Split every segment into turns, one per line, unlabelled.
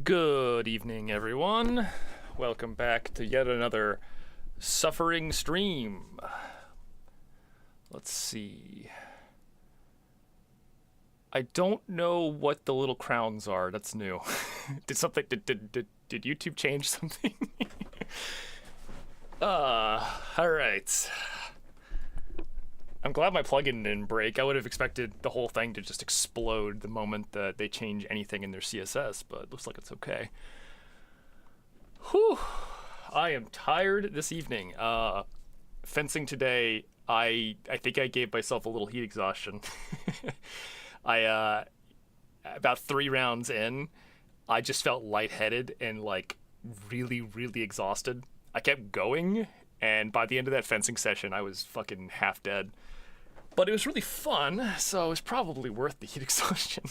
Good evening, everyone. Welcome back to yet another suffering stream. Let's see. I don't know what the little crowns are. That's new. Did YouTube change something? All right. I'm glad my plugin didn't break. I would have expected the whole thing to just explode the moment that they change anything in their CSS, but it looks like it's okay. Whew. I am tired this evening. Fencing today, I think I gave myself a little heat exhaustion. About 3 rounds in, I just felt lightheaded and like really exhausted. I kept going, and by the end of that fencing session, I was fucking half dead. But it was really fun, so it was probably worth the heat exhaustion.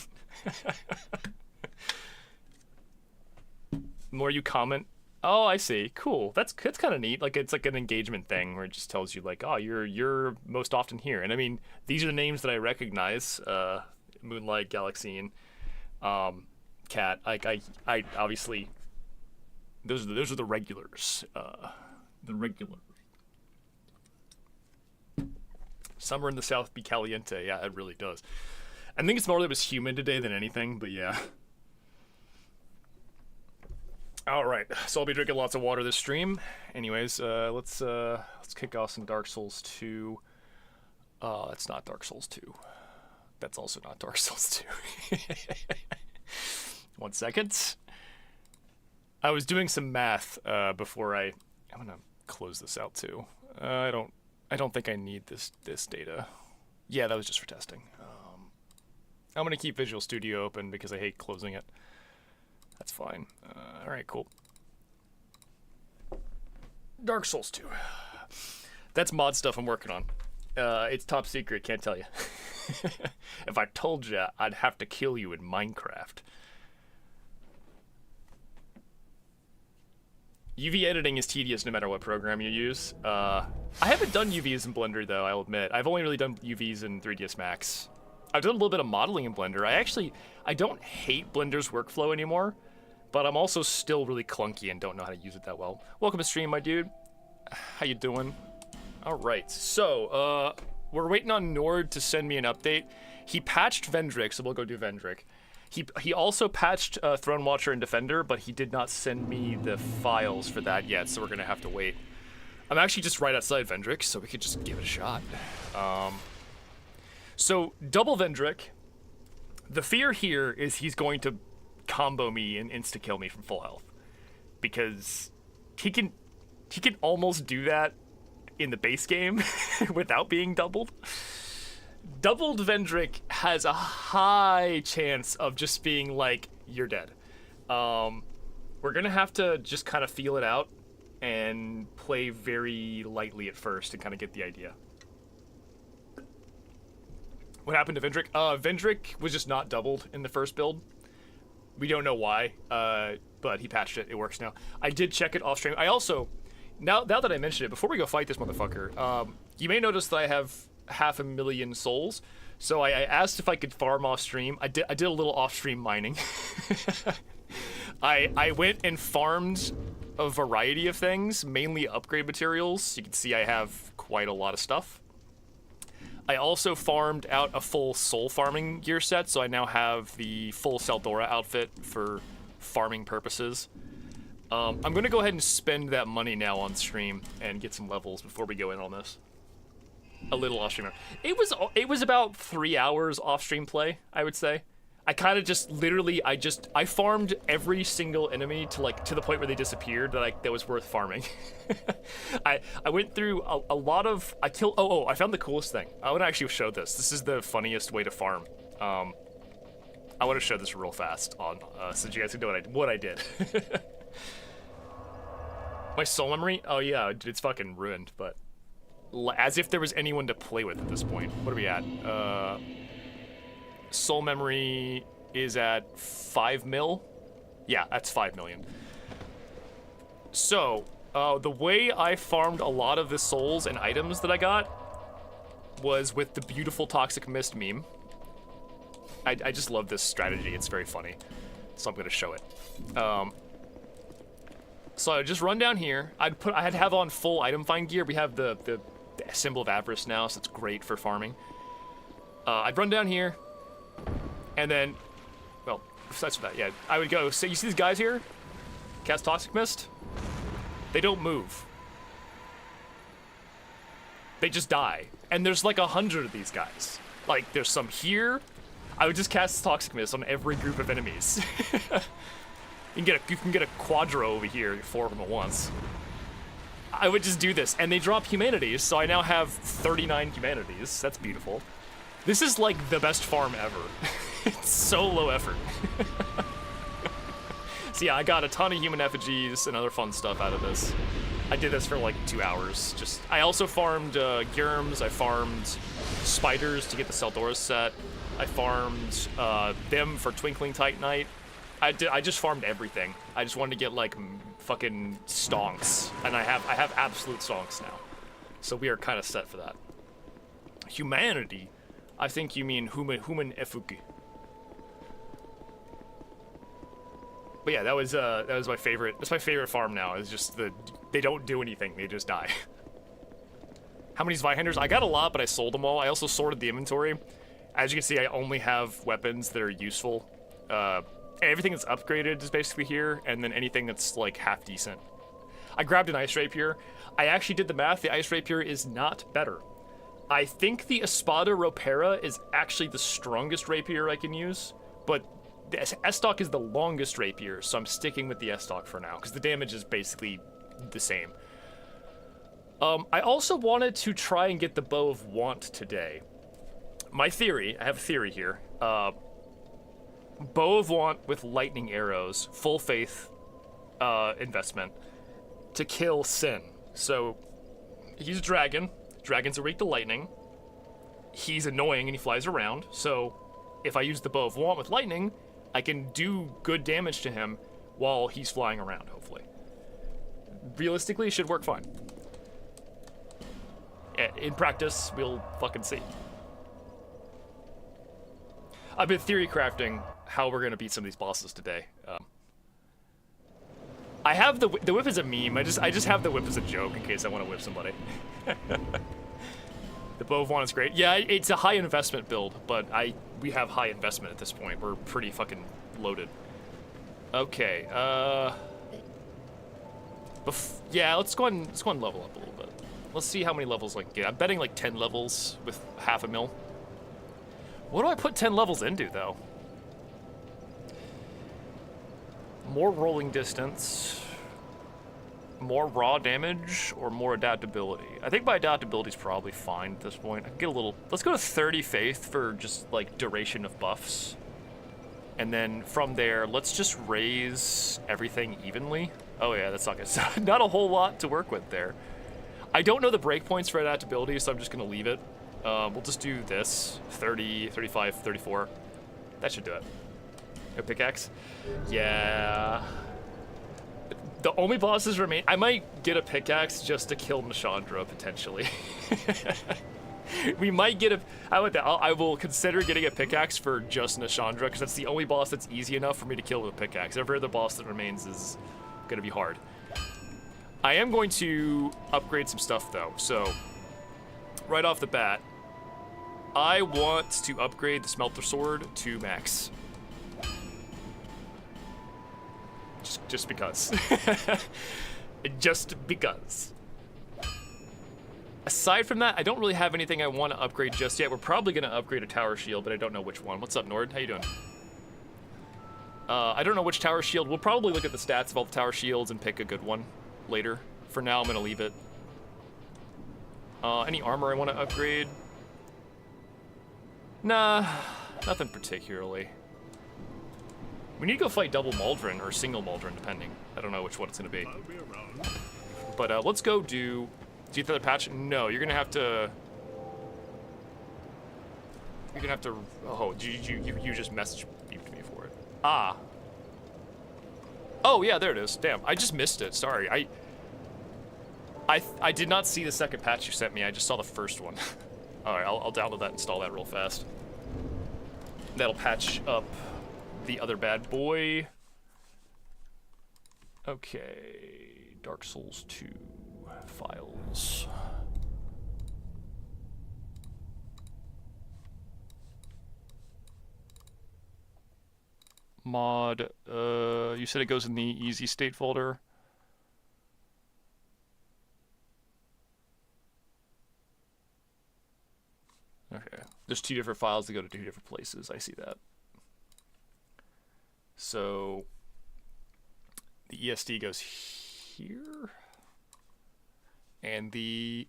The more you comment, oh, I see, cool. That's kind of neat. Like, it's like an engagement thing where it just tells you like, oh, you're most often here. And I mean, these are the names that I recognize: Moonlight, Galaxine, Cat. Like, I obviously, those are the regulars. The regulars. Summer in the South be caliente. Yeah, it really does. I think it's more that it was humid today than anything, but yeah. All right, so I'll be drinking lots of water this stream. Anyways, let's kick off some Dark Souls 2. It's not Dark Souls 2. That's also not Dark Souls 2. 1 second. I was doing some math before I'm gonna close this out too. I don't think I need this data. Yeah, that was just for testing. I'm gonna keep Visual Studio open because I hate closing it. That's fine. All right, cool. Dark Souls 2. That's mod stuff I'm working on. It's top secret, can't tell you. If I told you, I'd have to kill you in Minecraft. UV editing is tedious no matter what program you use. I haven't done UVs in Blender though, I'll admit. I've only really done UVs in 3ds Max. I've done a little bit of modeling in Blender. I don't hate Blender's workflow anymore, but I'm also still really clunky and don't know how to use it that well. Welcome to stream, my dude. How you doing? All right, so we're waiting on Nord to send me an update. He patched Vendrick, so we'll go do Vendrick. He also patched Throne Watcher and Defender, but he did not send me the files for that yet, so we're gonna have to wait. I'm actually just right outside Vendrick, so we could just give it a shot. So double Vendrick. The fear here is he's going to combo me and insta-kill me from full health, because he can almost do that in the base game without being doubled. Doubled Vendrick has a high chance of just being like, you're dead. We're gonna have to just kind of feel it out and play very lightly at first and kind of get the idea. What happened to Vendrick? Vendrick was just not doubled in the first build. We don't know why, but he patched it. It works now. I did check it off stream. I also, now that I mentioned it, before we go fight this motherfucker, you may notice that I have 500,000 souls. So I asked if I could farm off stream. I did a little off stream mining. I went and farmed a variety of things, mainly upgrade materials. You can see I have quite a lot of stuff. I also farmed out a full soul farming gear set, so I now have the full Saldora outfit for farming purposes. I'm gonna go ahead and spend that money now on stream and get some levels before we go in on this. A little off stream. It was about 3 hours off stream play, I would say. I kind of just literally I farmed every single enemy to the point where they disappeared that was worth farming. I went through a lot of I found the coolest thing. I want to actually show this. This is the funniest way to farm. I want to show this real fast on so you guys can know what I did. My soul memory? Oh yeah, it's fucking ruined, but as if there was anyone to play with at this point. What are we at? Soul memory is at 5 mil. Yeah, that's 5 million. So, the way I farmed a lot of the souls and items that I got was with the beautiful Toxic Mist meme. I just love this strategy. It's very funny. so I'm gonna show it. So I just run down here. I'd have on full item find gear. We have the symbol of avarice now, so it's great for farming. I'd run down here, and then, well, besides that, yeah, I would go. So you see these guys here? Cast Toxic Mist. They don't move. They just die. And there's like 100 of these guys. Like, there's some here. I would just cast Toxic Mist on every group of enemies. You can get a Quadro over here, 4 of them at once. I would just do this, and they drop humanities, so I now have 39 humanities. That's beautiful. This is like the best farm ever. It's so low effort. So yeah, I got a ton of human effigies and other fun stuff out of this. I did this for like 2 hours. I also farmed Gyrms, I farmed spiders to get the Seldora's set. I farmed them for Twinkling Titanite. I just farmed everything. I just wanted to get like fucking stonks, and I have absolute stonks now. So we are kind of set for that. Humanity, I think you mean human effigy. But yeah, that was my favorite. That's my favorite farm now. It's just they don't do anything. They just die. How many Zweihanders? I got a lot, but I sold them all. I also sorted the inventory. As you can see, I only have weapons that are useful. Everything that's upgraded is basically here, and then anything that's like half decent. I grabbed an Ice Rapier. I actually did the math. The Ice Rapier is not better. I think the Espada Ropera is actually the strongest rapier I can use, but the S-Stock is the longest rapier, so I'm sticking with the S-Stock for now, because the damage is basically the same. I also wanted to try and get the Bow of Want today. My theory, I have a theory here. Bow of Want with lightning arrows, full faith investment, to kill Sin. So, he's a dragon. Dragons are weak to lightning. He's annoying and he flies around, so if I use the Bow of Want with lightning, I can do good damage to him while he's flying around, hopefully. Realistically, it should work fine. In practice, we'll fucking see. I've been theory crafting how we're gonna beat some of these bosses today. I have the whip as a meme. I just have the whip as a joke in case I want to whip somebody. The Bow of Want is great. Yeah, it's a high investment build, but we have high investment at this point. We're pretty fucking loaded. Okay. Yeah, let's go and level up a little bit. Let's see how many levels I can get. I'm betting like 10 levels with half a mil. What do I put 10 levels into, though? More rolling distance, more raw damage, or more adaptability? I think my adaptability is probably fine at this point. I can get a little... Let's go to 30 faith for just, like, duration of buffs. And then from there, let's just raise everything evenly. Oh yeah, that's not good. So not a whole lot to work with there. I don't know the breakpoints for adaptability, so I'm just going to leave it. We'll just do this. 30, 35, 34. That should do it. A pickaxe? Yeah. The only bosses remain... I might get a pickaxe just to kill Nashandra, potentially. We might get a... How about that? I will consider getting a pickaxe for just Nashandra, because that's the only boss that's easy enough for me to kill with a pickaxe. Every other boss that remains is going to be hard. I am going to upgrade some stuff, though. So, right off the bat, I want to upgrade the Smelter Sword to max. Just because. Just because. Aside from that, I don't really have anything I want to upgrade just yet. We're probably going to upgrade a Tower Shield, but I don't know which one. What's up, Nord? How you doing? I don't know which Tower Shield. We'll probably look at the stats of all the Tower Shields and pick a good one later. For now, I'm going to leave it. Any armor I want to upgrade? Nah, nothing particularly. We need to go fight double Maldron or single Maldron, depending. I don't know which one it's going to be. But let's go do... Do you have another patch? No, you're going to have to... You're going to have to... Oh, you just messaged me for it. Ah. Oh, yeah, there it is. Damn, I just missed it. Sorry. I did not see the second patch you sent me. I just saw the first one. All right, I'll download that and install that real fast. That'll patch up the other bad boy. Okay, Dark Souls 2 files. Mod, you said it goes in the easy state folder. Okay, there's 2 different files that go to 2 different places. I see that. So the ESD goes here, and the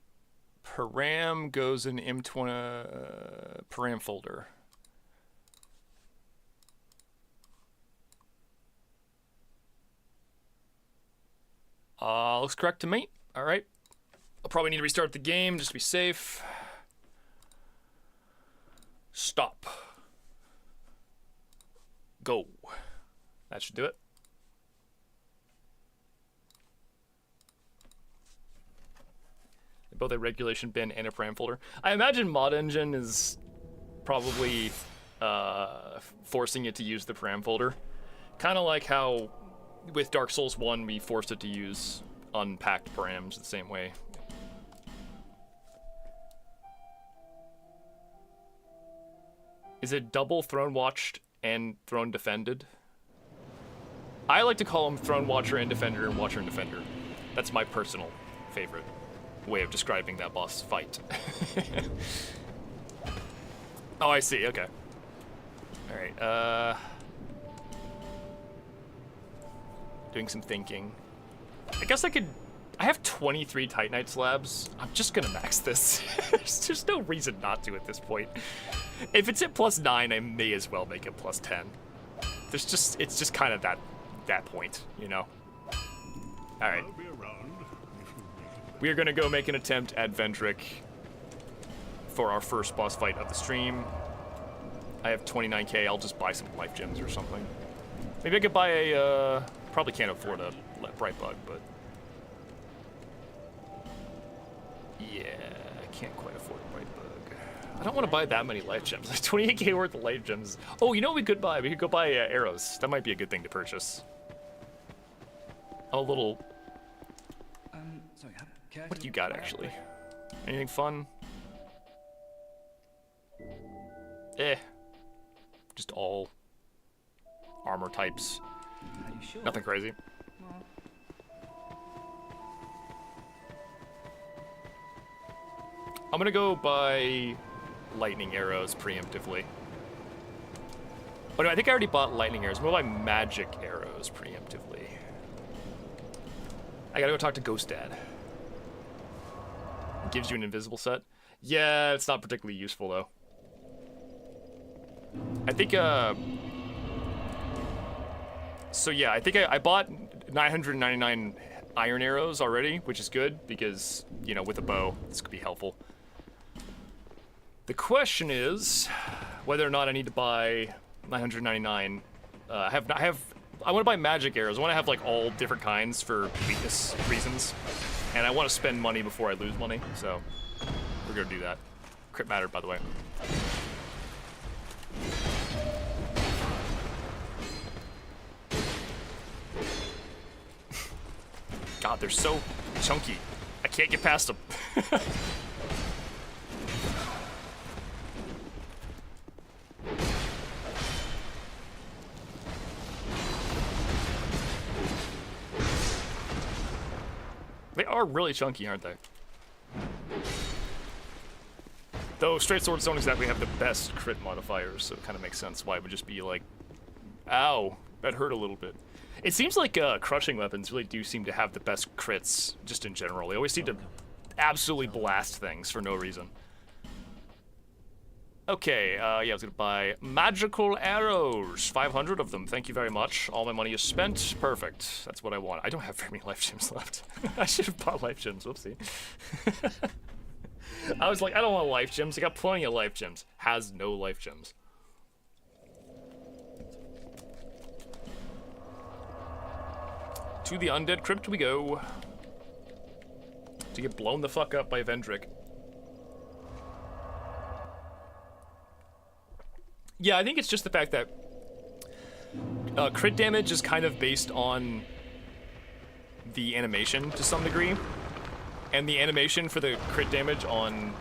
param goes in M20 param folder. Looks correct to me. All right. I'll probably need to restart the game just to be safe. Stop. Go. That should do it. Both a regulation bin and a param folder. I imagine Mod Engine is probably forcing it to use the param folder. Kind of like how with Dark Souls 1 we forced it to use unpacked params the same way. Is it double Throne Watched and Throne Defended? I like to call them Throne Watcher and Defender and Watcher and Defender. That's my personal favorite way of describing that boss fight. Oh, I see, okay. Alright, doing some thinking. I guess I have 23 Titanite slabs. I'm just gonna max this. There's no reason not to at this point. If it's at +9, I may as well make it +10. It's just kind of that point, you know? Alright. We are gonna go make an attempt at Vendrick for our first boss fight of the stream. I have 29k, I'll just buy some life gems or something. Maybe I could buy a, probably can't afford a Brightbug, but... yeah, I can't quite afford a Brightbug. I don't want to buy that many life gems. 28k worth of life gems. Oh, you know what we could buy? We could go buy arrows. That might be a good thing to purchase. I'm a little...
sorry,
what do you got, actually? Anything fun? Just all armor types.
Are you sure?
Nothing crazy. I'm gonna go buy lightning arrows preemptively. Oh no, I think I already bought lightning arrows. I'm gonna buy magic arrows preemptively. I gotta go talk to Ghost Dad. It gives you an invisible set. Yeah, it's not particularly useful though. I think, so yeah, I think I bought 999 iron arrows already, which is good because, you know, with a bow, this could be helpful. The question is whether or not I need to buy 999. I want to buy magic arrows. I want to have like all different kinds for weakness reasons, and I want to spend money before I lose money, so we're gonna do that. Crit mattered, by the way. God, they're so chunky. I can't get past them. They are really chunky, aren't they? Though straight swords don't exactly have the best crit modifiers, so it kind of makes sense why it would just be like, ow, that hurt a little bit. It seems like crushing weapons really do seem to have the best crits, just in general. They always seem to absolutely blast things for no reason. Okay, yeah, I was gonna buy magical arrows. 500 of them, thank you very much. All my money is spent. Perfect, that's what I want. I don't have very many life gems left. I should have bought life gems, whoopsie. I was like, I don't want life gems. I got plenty of life gems. Has no life gems. To the Undead Crypt we go. To get blown the fuck up by Vendrick. Yeah, I think it's just the fact that Crit damage is kind of based on the animation to some degree. And the animation for the crit damage on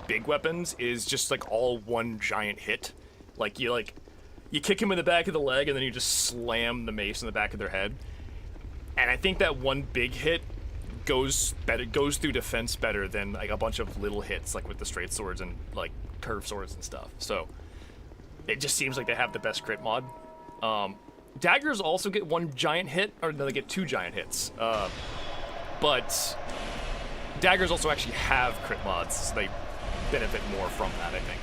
big weapons is just like all one giant hit. Like you kick him in the back of the leg and then you just slam the mace in the back of their head. And I think that one big hit goes through defense better than like a bunch of little hits like with the straight swords and like curved swords and stuff. So it just seems like they have the best crit mod. Daggers also get one giant hit, or no, they get two giant hits. But daggers also actually have crit mods, so they benefit more from that, I think.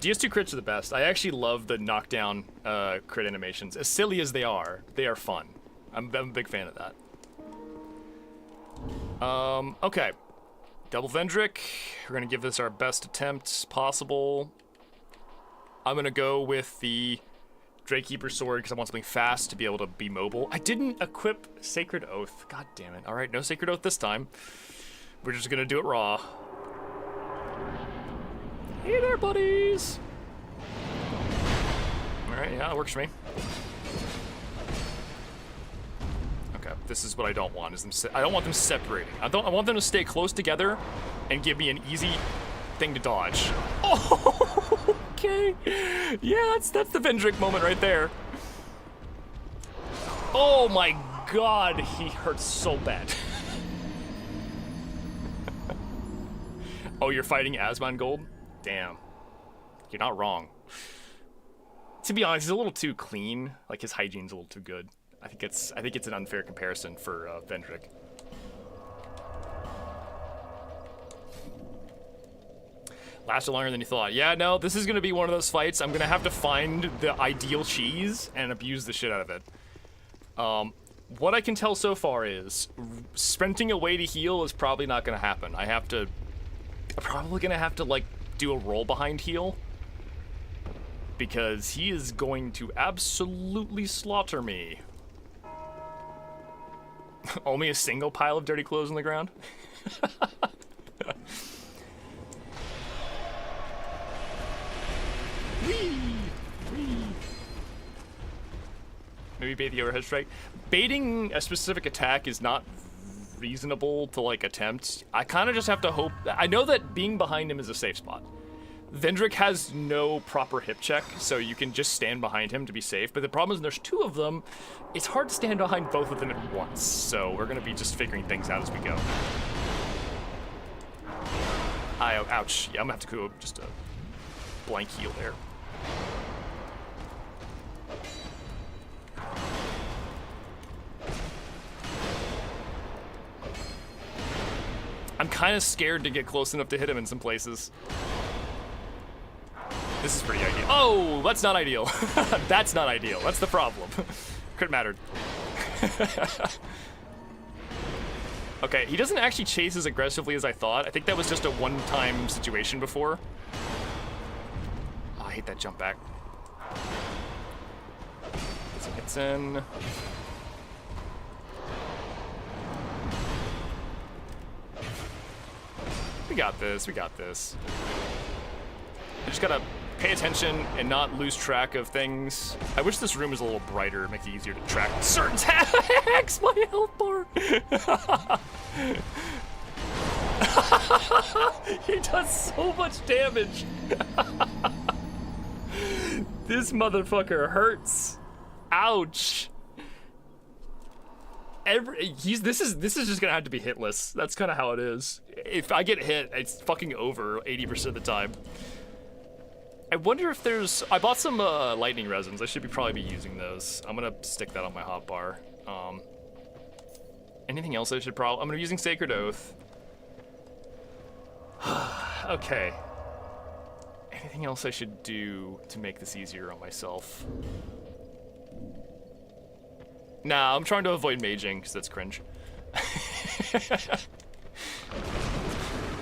DS2 crits are the best. I actually love the knockdown crit animations. As silly as they are fun. I'm a big fan of that. Okay. Double Vendrick. We're gonna give this our best attempt possible. I'm gonna go with the Drakekeeper sword because I want something fast to be able to be mobile. I didn't equip Sacred Oath. God damn it. Alright, no Sacred Oath this time. We're just gonna do it raw. Hey there, buddies! Alright, yeah, it works for me. Okay, this is what I don't want, is them I don't want them separating. I want them to stay close together and give me an easy thing to dodge. Oh, okay. Yeah, that's the Vendrick moment right there. Oh my god, he hurts so bad. Oh, you're fighting Asmongold? Damn. You're not wrong. To be honest, he's a little too clean. Like, his hygiene's a little too good. I think it's an unfair comparison for Vendrick. Lasted longer than you thought. Yeah, no, this is gonna be one of those fights. I'm gonna have to find the ideal cheese and abuse the shit out of it. What I can tell so far is sprinting away to heal is probably not gonna happen. I'm probably gonna have to, like, do a roll behind heal. Because he is going to absolutely slaughter me. Only a single pile of dirty clothes on the ground? Whee! Whee! Maybe bait the overhead strike. Baiting a specific attack is not reasonable to, like, attempt. I kind of just have to hope. I know that being behind him is a safe spot. Vendrick has no proper hip check, so you can just stand behind him to be safe. But the problem is there's two of them. It's hard to stand behind both of them at once. So we're going to be just figuring things out as we go. Ouch. Yeah, I'm going to have to go just a blank heal there. I'm kind of scared to get close enough to hit him in some places. This is pretty ideal. Oh, that's not ideal. That's not ideal. That's the problem. Crit mattered. Okay, he doesn't actually chase as aggressively as I thought. I think that was just a one-time situation before. Oh, I hate that jump back. Get some hits in. We got this, we got this. I just gotta pay attention and not lose track of things. I wish this room was a little brighter, make it easier to track certain attacks. My health bar. He does so much damage. This motherfucker hurts. Ouch. This is just gonna have to be hitless. That's kind of how it is. If I get hit, it's fucking over 80% of the time. I wonder if there's. I bought some lightning resins. I should probably be using those. I'm gonna stick that on my hotbar. Anything else I should probably? I'm gonna be using Sacred Oath. Okay. Anything else I should do to make this easier on myself? Nah, I'm trying to avoid maging because that's cringe.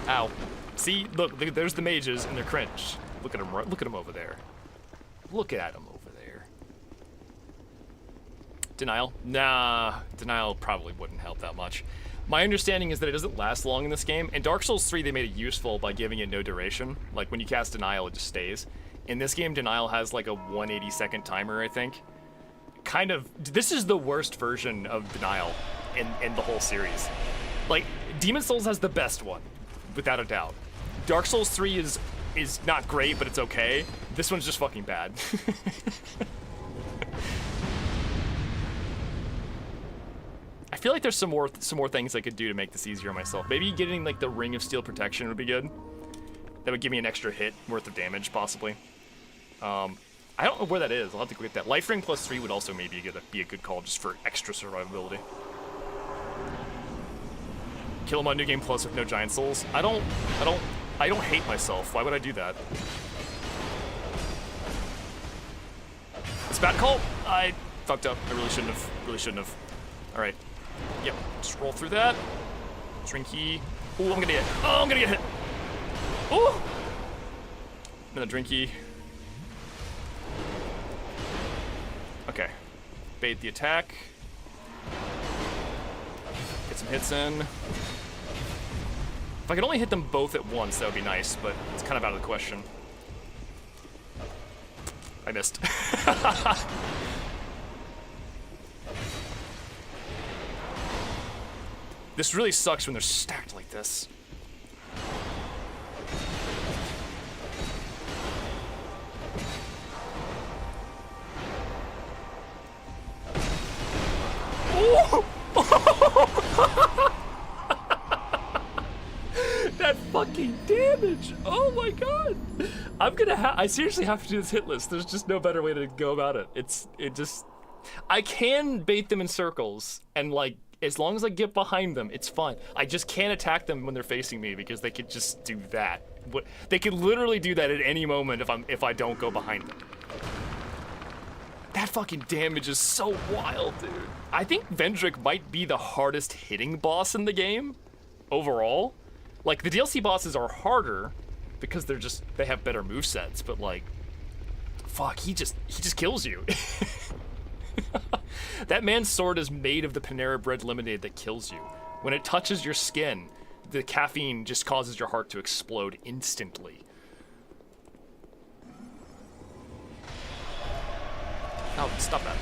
Ow. See, look, there's the mages and they're cringe. Look at him over there. Look at him over there. Denial? Nah, Denial probably wouldn't help that much. My understanding is that it doesn't last long in this game. In Dark Souls 3, they made it useful by giving it no duration. Like, when you cast Denial, it just stays. In this game, Denial has like a 180-second timer, I think. Kind of, this is the worst version of Denial in the whole series. Like, Demon Souls has the best one, without a doubt. Dark Souls 3 is not great, but it's okay. This one's just fucking bad. I feel like there's some more things I could do to make this easier on myself. Maybe getting like the Ring of Steel protection would be good. That would give me an extra hit worth of damage, possibly. I don't know where that is. I'll have to go get that. Life Ring plus 3 would also maybe be a good call just for extra survivability. Kill him on New Game Plus with no Giant Souls. I don't hate myself. Why would I do that? Spat Cult? I fucked up. I really shouldn't have. All right. Yep. Just roll through that. Drinky. Ooh, I'm gonna get hit. Oh, I'm gonna get hit. Ooh. And then a Drinky. Okay. Bait the attack. Get some hits in. If I could only hit them both at once, that would be nice, but it's kind of out of the question. I missed. This really sucks when they're stacked like this. Ooh! That fucking damage! Oh my god! I seriously have to do this hit list. There's just no better way to go about it. I can bait them in circles, and like, as long as I get behind them, it's fine. I just can't attack them when they're facing me because they could just do that. They could literally do that at any moment if I don't go behind them. That fucking damage is so wild, dude. I think Vendrick might be the hardest hitting boss in the game, overall. Like, the DLC bosses are harder because they have better movesets, but like, fuck, he just kills you. That man's sword is made of the Panera Bread lemonade that kills you. When it touches your skin, the caffeine just causes your heart to explode instantly. Oh, stop that.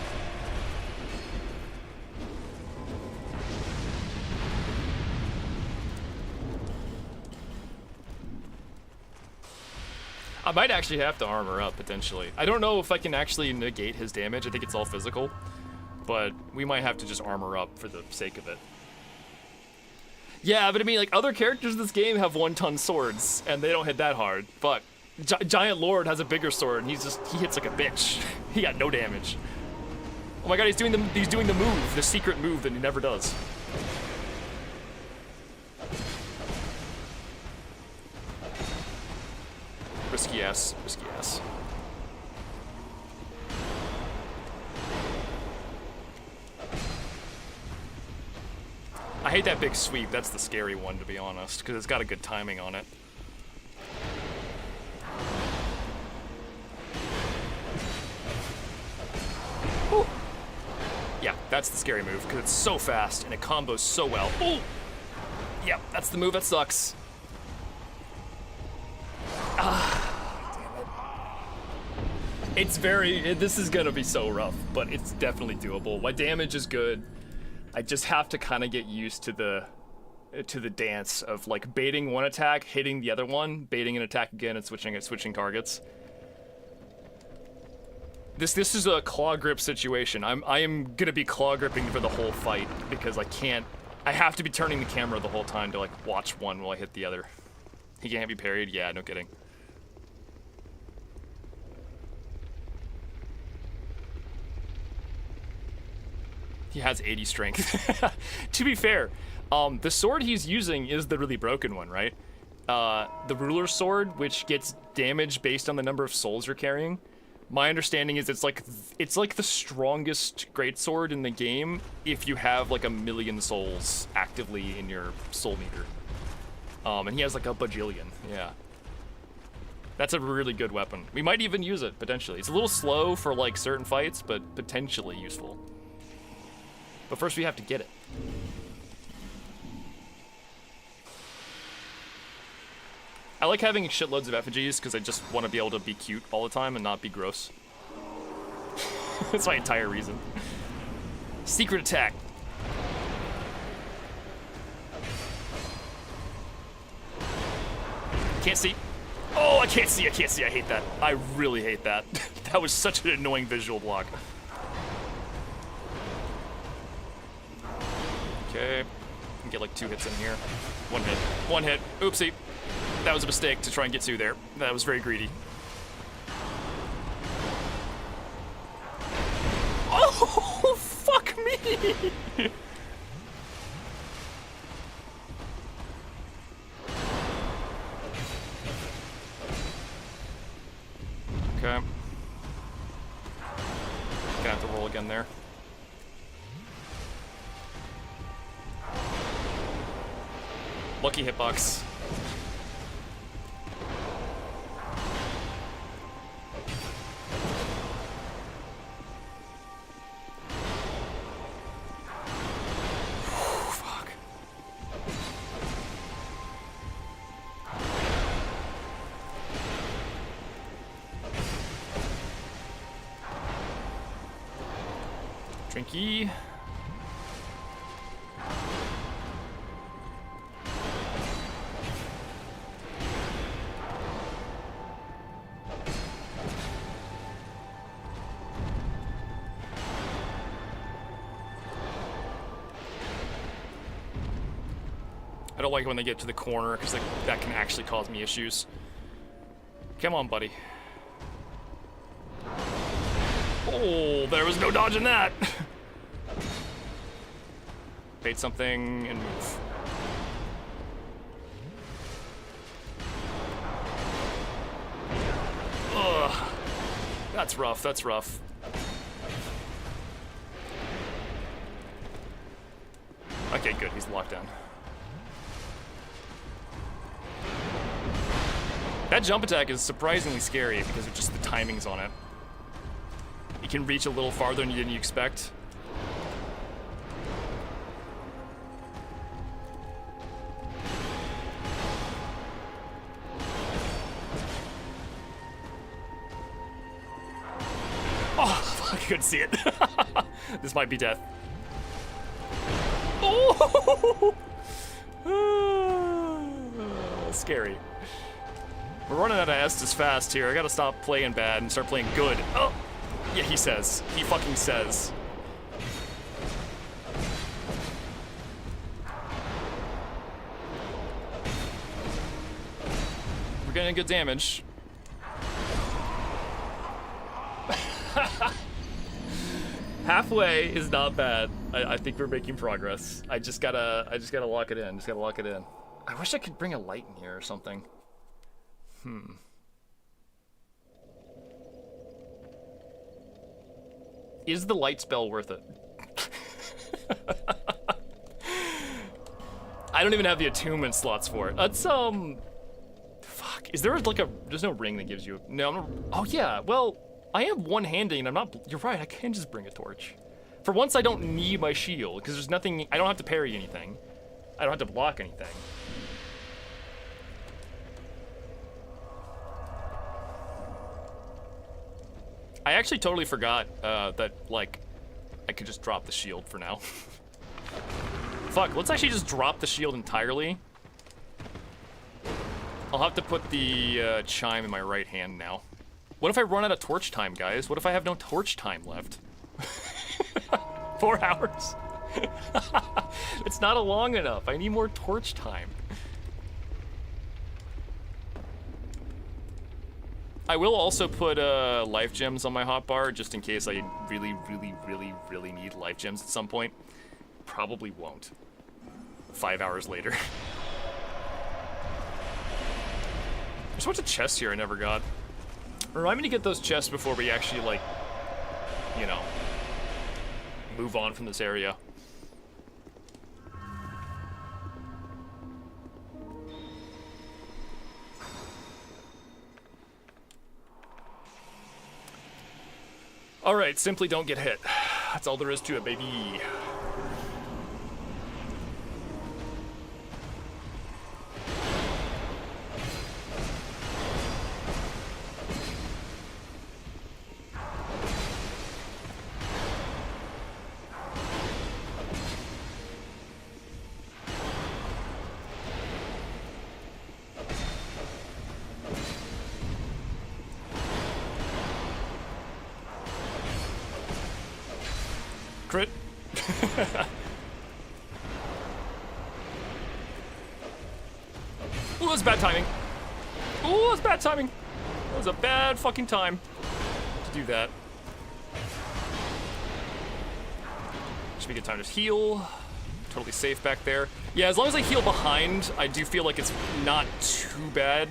I might actually have to armor up, potentially. I don't know if I can actually negate his damage. I think it's all physical. But we might have to just armor up for the sake of it. Yeah, but I mean, like, other characters in this game have 1-ton swords, and they don't hit that hard. Fuck. Giant Lord has a bigger sword, and he hits like a bitch. He got no damage. Oh my god, he's doing the move, the secret move that he never does. Risky ass, risky ass. I hate that big sweep. That's the scary one, to be honest, because it's got a good timing on it. Ooh. Yeah, that's the scary move, because it's so fast and it combos so well. Ooh. Yeah, that's the move that sucks. Damn it. This is gonna be so rough, but it's definitely doable. My damage is good. I just have to kind of get used to the dance of like baiting one attack, hitting the other one, baiting an attack again, and switching targets. This is a claw grip situation. I am gonna be claw gripping for the whole fight because I have to be turning the camera the whole time to like watch one while I hit the other. He can't be parried? Yeah, no kidding. He has 80 strength. To be fair, the sword he's using is the really broken one, right? The ruler sword, which gets damage based on the number of souls you're carrying. My understanding is it's like the strongest greatsword in the game if you have like 1,000,000 souls actively in your soul meter. And he has like a bajillion, yeah. That's a really good weapon. We might even use it, potentially. It's a little slow for like certain fights, but potentially useful. But first we have to get it. I like having shitloads of effigies because I just want to be able to be cute all the time and not be gross. That's my entire reason. Secret attack. Can't see. Oh, I can't see. I can't see. I hate that. I really hate that. That was such an annoying visual block. Okay. Get like 2 hits in here. 1 hit. 1 hit. Oopsie. That was a mistake to try and get 2 there. That was very greedy. Oh, fuck me! Okay. Gonna have to roll again there. Lucky hitbox. Fuck. Drinky. I don't like it when they get to the corner because that can actually cause me issues. Come on, buddy. Oh, there was no dodging that. Bait something and move. Ugh. That's rough, that's rough. Okay, good, he's locked down. That jump attack is surprisingly scary because of just the timings on it. You can reach a little farther than you expect. Oh, I couldn't see it. This might be death. Oh! Scary. We're running out of Estus fast here. I gotta stop playing bad and start playing good. Oh! Yeah, he says. He fucking says. We're getting good damage. Halfway is not bad. I think we're making progress. I just gotta lock it in. Just gotta lock it in. I wish I could bring a light in here or something. Is the light spell worth it? I don't even have the attunement slots for it. That's, fuck. Is there like there's no ring that gives you, no, oh yeah, well, I have one-handing and I'm not, you're right, I can just bring a torch. For once I don't need my shield, because there's nothing, I don't have to parry anything. I don't have to block anything. I actually totally forgot that, like, I could just drop the shield for now. Fuck, let's actually just drop the shield entirely. I'll have to put the chime in my right hand now. What if I run out of torch time, guys? What if I have no torch time left? 4 hours? It's not long enough. I need more torch time. I will also put life gems on my hotbar just in case I really need life gems at some point. Probably won't. 5 hours later. There's a bunch of chests here I never got. Remind me to get those chests before we actually, like, you know, move on from this area. Alright, simply don't get hit. That's all there is to it, baby. crit. Ooh, that's bad timing. Ooh, that's bad timing. That was a bad fucking time to do that. Should be a good time to heal. Totally safe back there. Yeah, as long as I heal behind, I do feel like it's not too bad.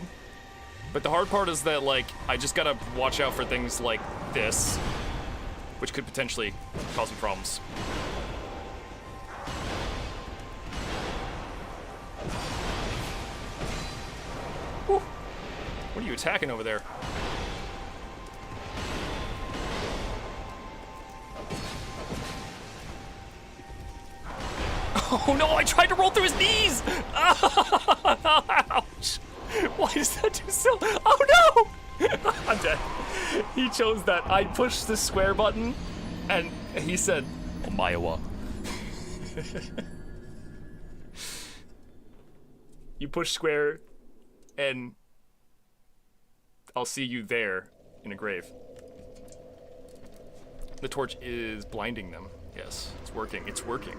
But the hard part is that, like, I just gotta watch out for things like this, which could potentially cause me problems. Whew. What are you attacking over there? Oh no, I tried to roll through his knees! Ouch! Why does that do so? Oh no! I'm dead. He chose that. I pushed the square button, and he said, Omaewa. You push square, and I'll see you there in a grave. The torch is blinding them. Yes, it's working. It's working.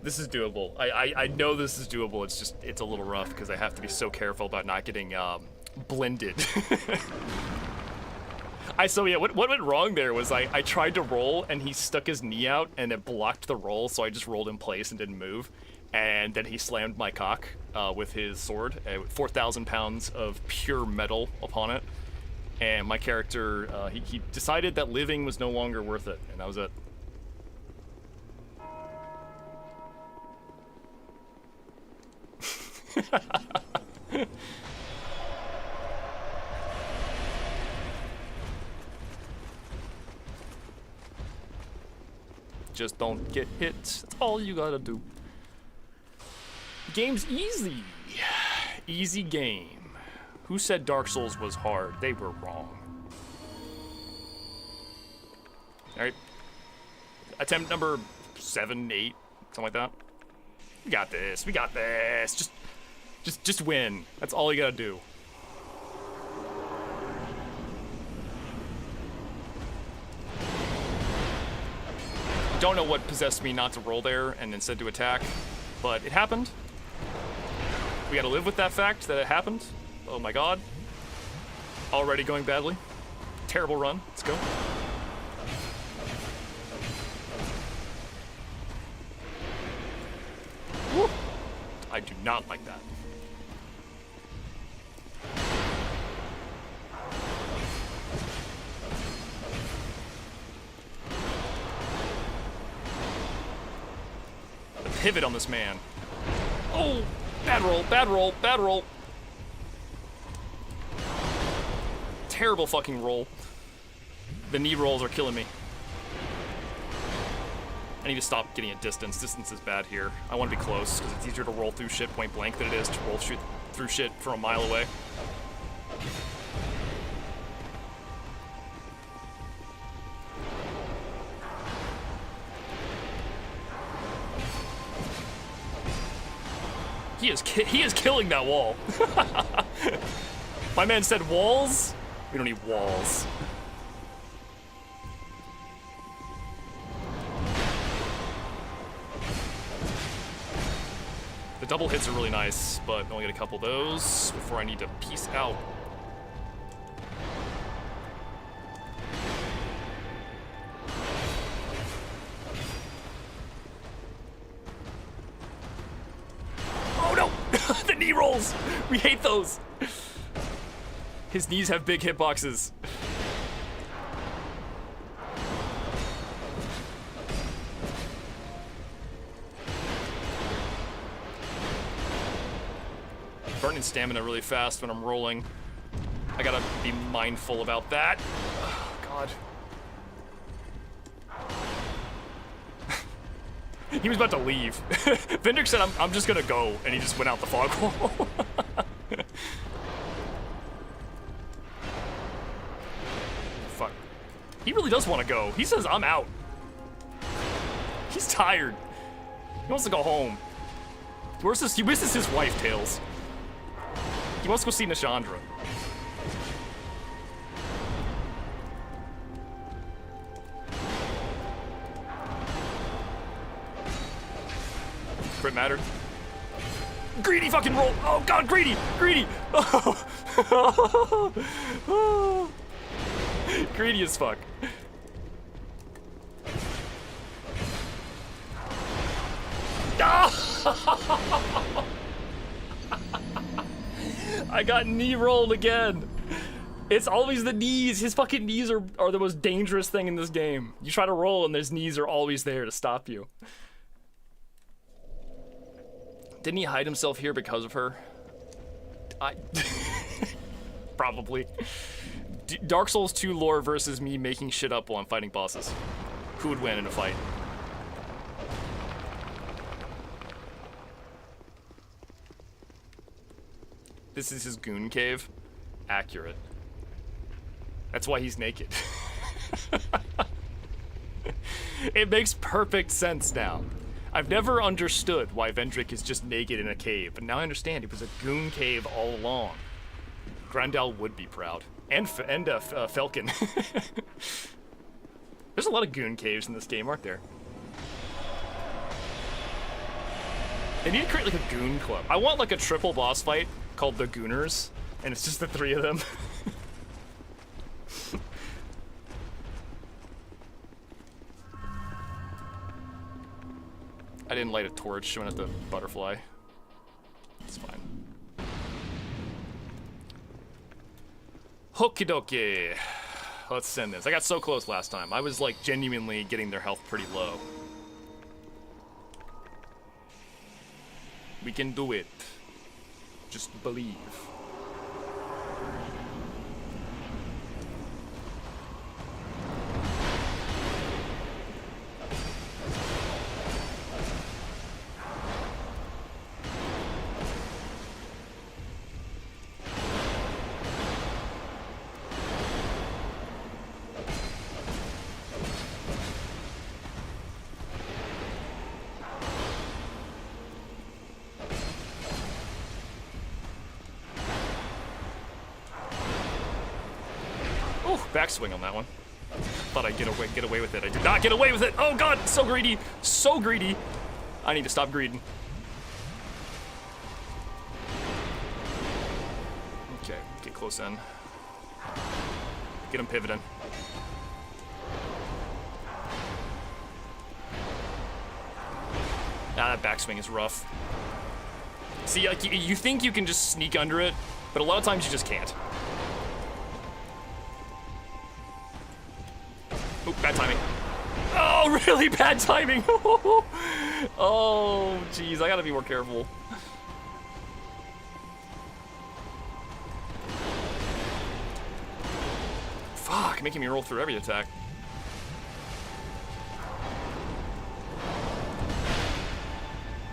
This is doable. I know this is doable. It's just, it's a little rough because I have to be so careful about not getting blended. So yeah, what went wrong there was I tried to roll and he stuck his knee out and it blocked the roll, so I just rolled in place and didn't move. And then he slammed my cock with his sword, 4,000 pounds of pure metal upon it. And my character, he decided that living was no longer worth it, and that was it. Just don't get hit. That's all you gotta do. Game's easy. Easy game. Who said Dark Souls was hard? They were wrong. Alright. Attempt number 7, 8, something like that. We got this. We got this. Just win. That's all you gotta do. Don't know what possessed me not to roll there and instead to attack, but it happened. We gotta live with that fact that it happened. Oh my god. Already going badly. Terrible run. Let's go. Woo. I do not like that. The pivot on this man. Oh, bad roll, bad roll, bad roll. Terrible fucking roll. The knee rolls are killing me. I need to stop getting at distance. Distance is bad here. I want to be close, because it's easier to roll through shit point blank than it is to roll through shit from a mile away. He is killing that wall. My man said walls? We don't need walls. The double hits are really nice, but I only get a couple of those before I need to peace out. Oh no! The knee rolls! We hate those! His knees have big hitboxes. Burning stamina really fast when I'm rolling. I gotta be mindful about that. Oh, God. He was about to leave. Vendrick said, I'm just gonna go, and he just went out the fog wall. Fuck. He really does want to go. He says, I'm out. He's tired. He wants to go home. He misses his wife, Tails. He wants to go see Nishandra. crit mattered. Greedy fucking roll! Oh god, greedy! Greedy! Oh. Greedy as fuck. I got knee rolled again. It's always the knees. His fucking knees are the most dangerous thing in this game. You try to roll and his knees are always there to stop you. Didn't he hide himself here because of her? Probably. Dark Souls 2 lore versus me making shit up while I'm fighting bosses. Who would win in a fight? This is his goon cave. Accurate. That's why he's naked. It makes perfect sense now. I've never understood why Vendrick is just naked in a cave, but now I understand it was a goon cave all along. Grandal would be proud. And Falcon. There's a lot of goon caves in this game, aren't there? They need to create like a goon club. I want like a triple boss fight called the Gooners, and it's just the 3 of them. I didn't light a torch showing at the butterfly. It's fine. Okie dokie. Let's send this. I got so close last time. I was like genuinely getting their health pretty low. We can do it. Just believe. Backswing on that one. Thought I'd get away with it. I did not get away with it. Oh god, so greedy, so greedy. I need to stop greeding. Okay, get close in. Get him pivoting. Ah, that backswing is rough. See, like, you think you can just sneak under it, but a lot of times you just can't. Oh, bad timing. Oh, really bad timing. Oh, jeez, I gotta be more careful. Fuck, making me roll through every attack.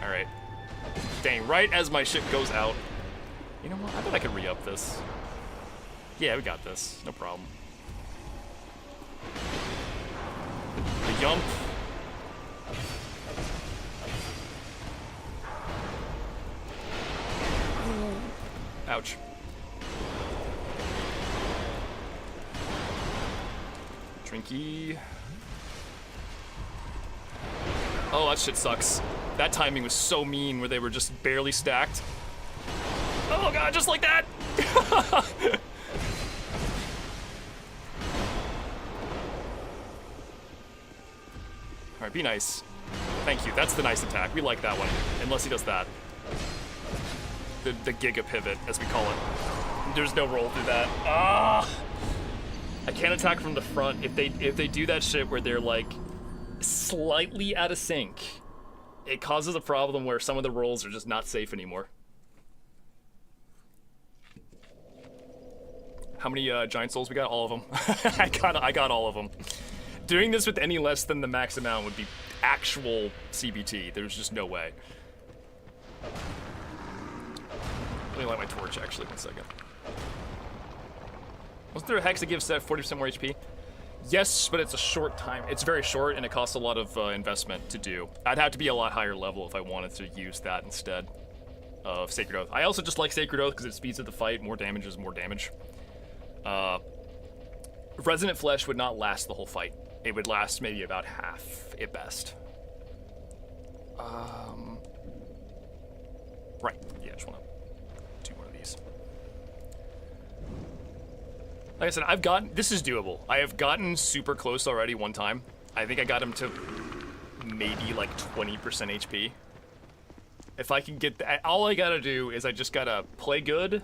Alright. Dang, right as my shit goes out. You know what? I bet I could re-up this. Yeah, we got this. No problem. The jump. Ouch. Trinky. Oh, that shit sucks. That timing was so mean where they were just barely stacked. Oh god, just like that! Alright, be nice. Thank you, that's the nice attack. We like that one. Unless he does that. The Giga Pivot, as we call it. There's no roll through that. Ah! I can't attack from the front. If they do that shit where they're like slightly out of sync, it causes a problem where some of the rolls are just not safe anymore. How many giant souls we got? All of them. I got all of them. Doing this with any less than the max amount would be actual CBT. There's just no way. Let me light my torch, actually, 1 second. Wasn't there a hex that gives that 40% more HP? Yes, but it's a short time. It's very short, and it costs a lot of investment to do. I'd have to be a lot higher level if I wanted to use that instead of Sacred Oath. I also just like Sacred Oath because it speeds up the fight. More damage is more damage. Resonant Flesh would not last the whole fight. It would last maybe about half at best. Right. Yeah, I just want to do one of these. Like I said, I've gotten... This is doable. I have gotten super close already one time. I think I got him to maybe like 20% HP. If I can get that... All I gotta do is I just gotta play good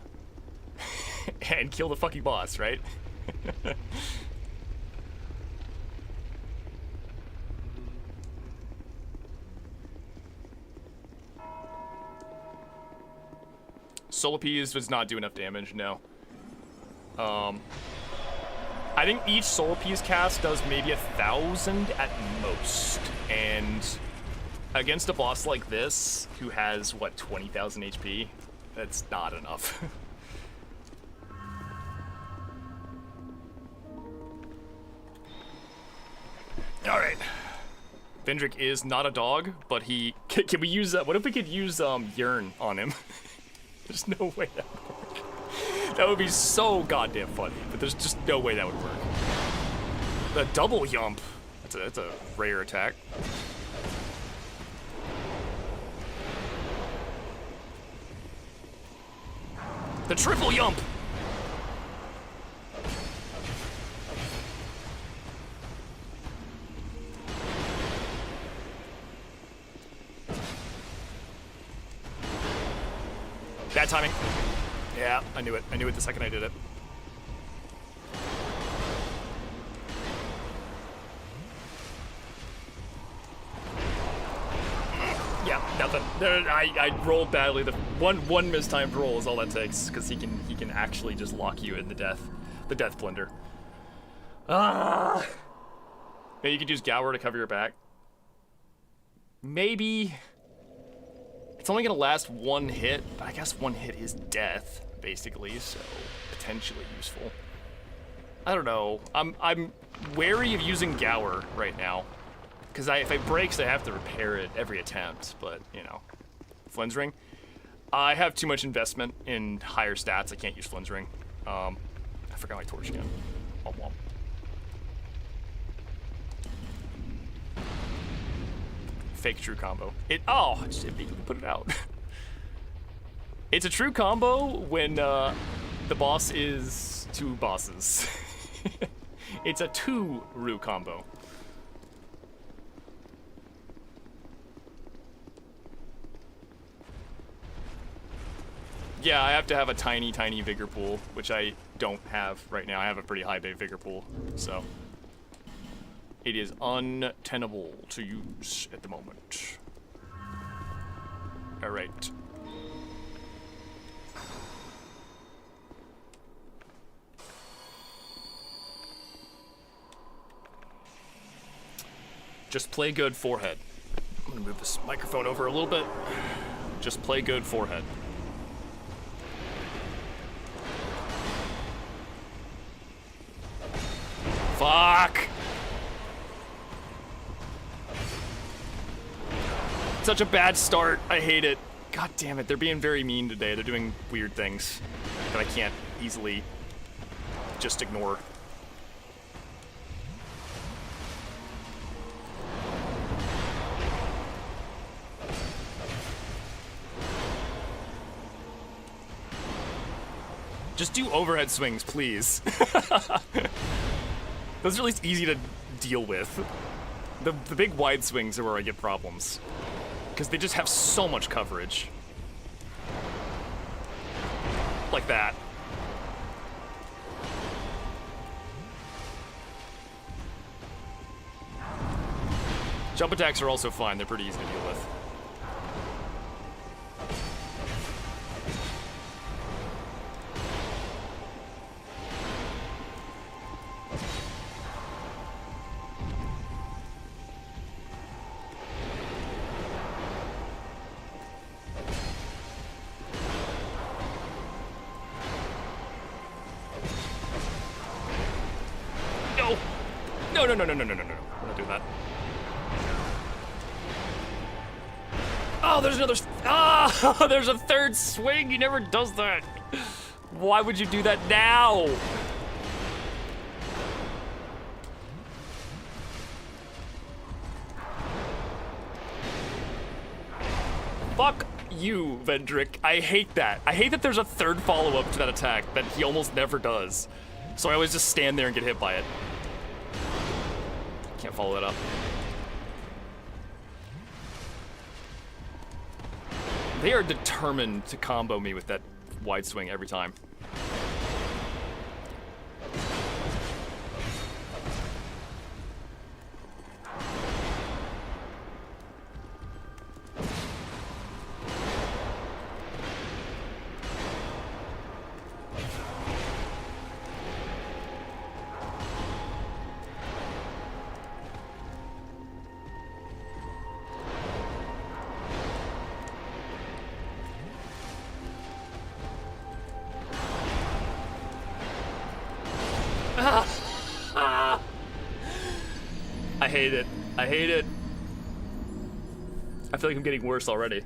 and kill the fucking boss, right? Solar does not do enough damage, no. I think each Solar cast does maybe 1,000 at most, and against a boss like this, who has, what, 20,000 HP, that's not enough. Alright. Vendrick is not a dog, but he... Can we use... what if we could use, Yearn on him? There's no way that would work. That would be so goddamn funny, but there's just no way that would work. The double yump. That's a rare attack. The triple yump. Bad timing. Yeah, I knew it. I knew it the second I did it. Yeah, nothing. I rolled badly. The one mistimed roll is all that takes, because he can actually just lock you in the death blender. Ah. Maybe you could use Gower to cover your back. Maybe. It's only gonna last one hit, but I guess one hit is death, basically, so potentially useful. I don't know. I'm wary of using Gower right now, because if it breaks, I have to repair it every attempt. But you know, Flynn's Ring. I have too much investment in higher stats. I can't use Flynn's Ring. I forgot my torch again. Womp womp. Fake true combo. Oh, I just immediately put it out. It's a true combo when the boss is two bosses. It's a two-Rue combo. Yeah, I have to have a tiny, tiny vigor pool, which I don't have right now. I have a pretty high vigor pool, so it is untenable to use at the moment. All right. Just play good forehead. I'm gonna move this microphone over a little bit. Just play good forehead. Fuck! Such a bad start. I hate it. God damn it, they're being very mean today. They're doing weird things that I can't easily just ignore. Just do overhead swings, please. Those are at least easy to deal with. The big wide swings are where I get problems, because they just have so much coverage. Like that. Jump attacks are also fine. They're pretty easy to deal with. No. We're not doing that. Oh, there's another... Ah! There's a third swing! He never does that! Why would you do that now? Fuck you, Vendrick. I hate that. I hate that there's a third follow-up to that attack that he almost never does. So I always just stand there and get hit by it. Can't follow that up. They are determined to combo me with that wide swing every time. I hate it. I hate it. I feel like I'm getting worse already.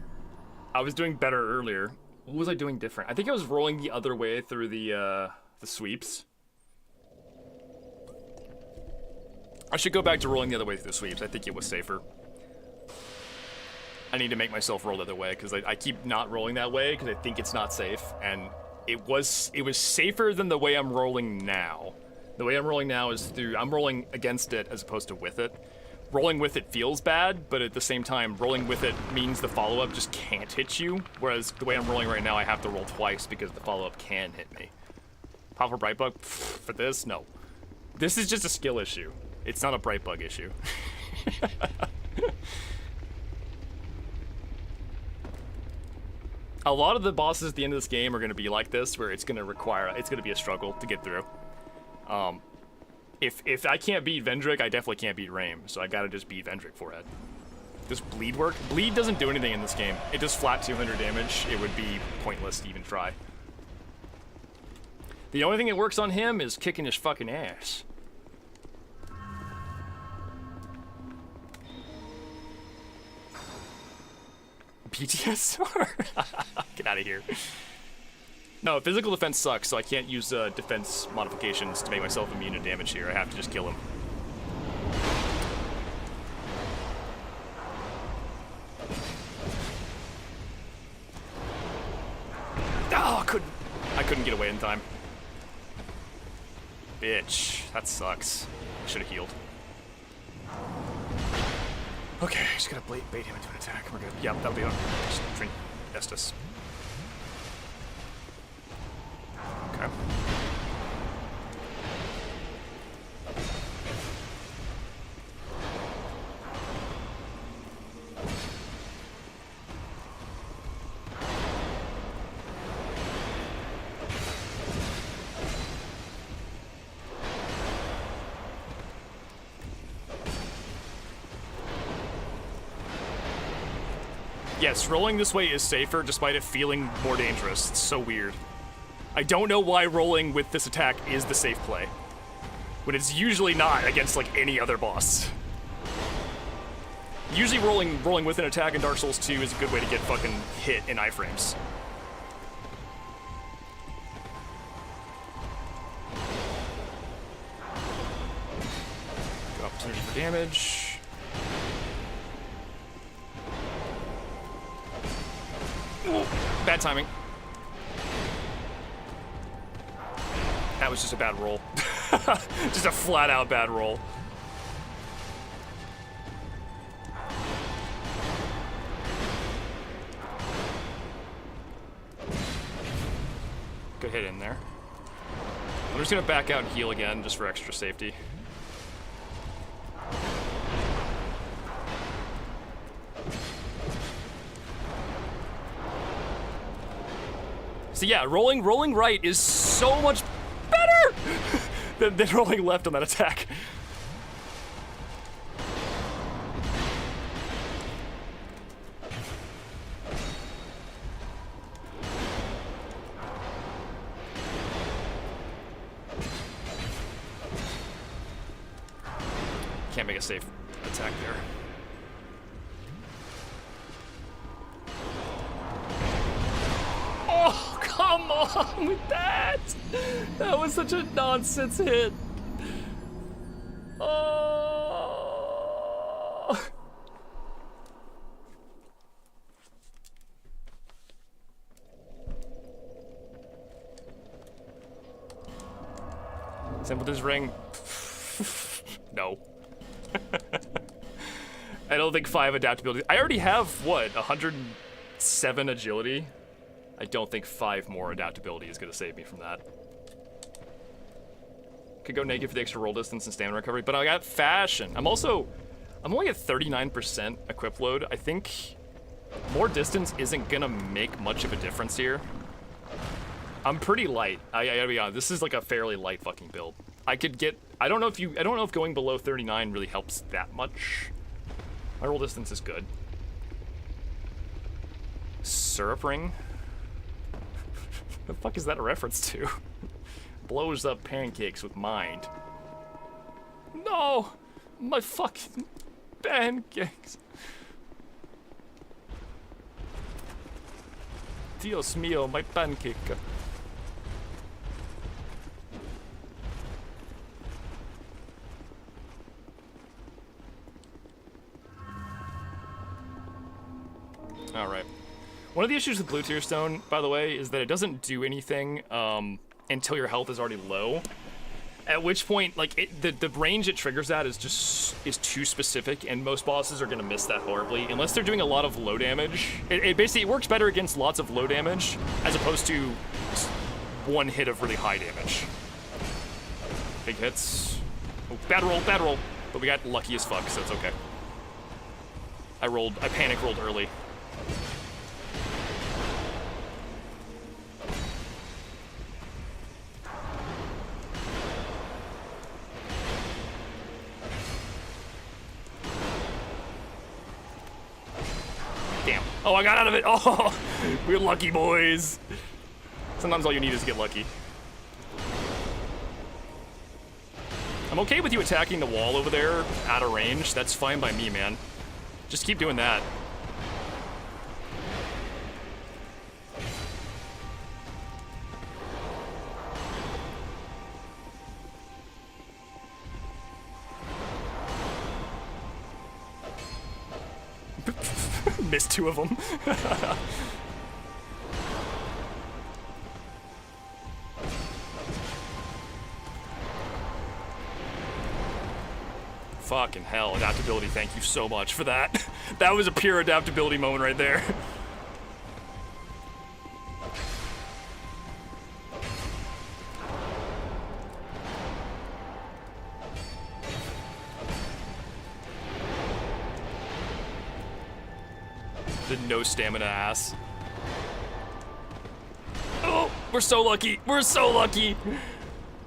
I was doing better earlier. What was I doing different? I think I was rolling the other way through the sweeps. I should go back to rolling the other way through the sweeps. I think it was safer. I need to make myself roll the other way because I keep not rolling that way because I think it's not safe, and it was safer than the way I'm rolling now. The way I'm rolling now is I'm rolling against it as opposed to with it. Rolling with it feels bad, but at the same time, rolling with it means the follow-up just can't hit you, whereas the way I'm rolling right now, I have to roll twice because the follow-up can hit me. Pop a bright bug? For this? No. This is just a skill issue. It's not a bright bug issue. A lot of the bosses at the end of this game are going to be like this, where it's going to be a struggle to get through. If I can't beat Vendrick, I definitely can't beat Raim, so I gotta just beat Vendrick for it. Does Bleed work? Bleed doesn't do anything in this game. It does flat 200 damage. It would be pointless to even try. The only thing that works on him is kicking his fucking ass. PTSR? Get out of here. No, physical defense sucks, so I can't use defense modifications to make myself immune to damage here. I have to just kill him. Oh, I couldn't get away in time. Bitch, that sucks. I should have healed. Okay, just gotta bait him into an attack. We're good. Yep, that'll be on. Just drink Estus. Okay. Yes, rolling this way is safer despite it feeling more dangerous. It's so weird. I don't know why rolling with this attack is the safe play, when it's usually not against like any other boss. Usually rolling with an attack in Dark Souls 2 is a good way to get fucking hit in iframes. Good opportunity for damage. Ooh, bad timing. That was just a bad roll. Just a flat out bad roll. Good hit in there. I'm just gonna back out and heal again just for extra safety. So yeah, rolling right is so much better than rolling left on that attack. Can't make a safe attack there. Oh, come on with that! That was such a nonsense hit. Oh. Same with his ring. No. I don't think 5 adaptability. I already have, what, 107 agility? I don't think 5 more adaptability is going to save me from that. Could go naked for the extra roll distance and stamina recovery, but I got fashion. I'm only at 39% equip load. I think more distance isn't gonna make much of a difference here. I'm pretty light. I gotta be honest, this is like a fairly light fucking build. I don't know if going below 39 really helps that much. My roll distance is good. Syrup ring? The fuck is that a reference to? Blows up pancakes with mind. No! My fucking pancakes. Dios mío, my pancake. Alright. One of the issues with Blue Tear Stone, by the way, is that it doesn't do anything until your health is already low. At which point, like, the range it triggers at is too specific, and most bosses are gonna miss that horribly, unless they're doing a lot of low damage. It basically works better against lots of low damage, as opposed to one hit of really high damage. Big hits. Oh, bad roll, but we got lucky as fuck, so it's okay. I panic rolled early. Damn. Oh, I got out of it. Oh, we're lucky boys. Sometimes all you need is to get lucky. I'm okay with you attacking the wall over there out of range. That's fine by me, man. Just keep doing that. Missed 2 of them. Fucking hell, adaptability, thank you so much for that. That was a pure adaptability moment right there. The no stamina ass. Oh, we're so lucky. We're so lucky.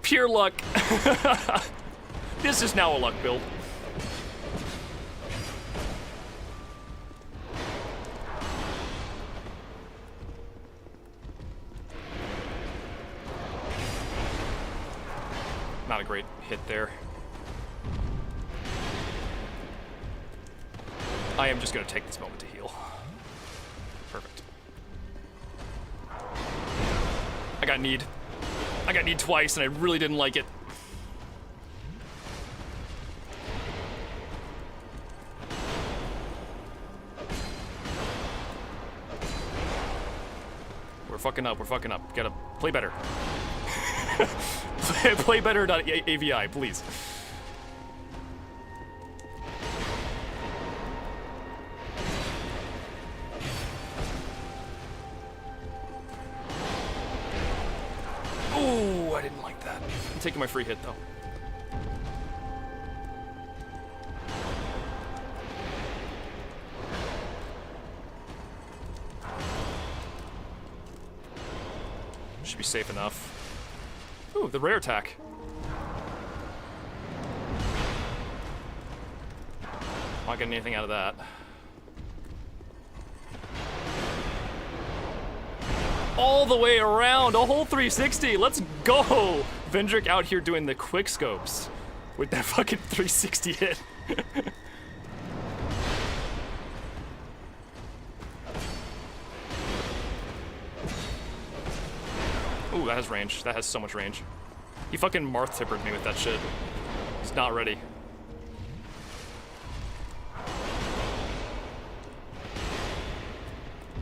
Pure luck. This is now a luck build. Not a great hit there. I am just gonna take this moment to heal. Perfect. I got need. I got need twice and I really didn't like it. We're fucking up, we're fucking up. Gotta play better. Play better.avi, please. Ooh, I didn't like that. I'm taking my free hit though. Should be safe enough. Ooh, the rare attack. Not getting anything out of that. All the way around, a whole 360. Let's go. Vendrick out here doing the quick scopes with that fucking 360 hit. Ooh, that has range. That has so much range. He fucking Marth tippered me with that shit. He's not ready.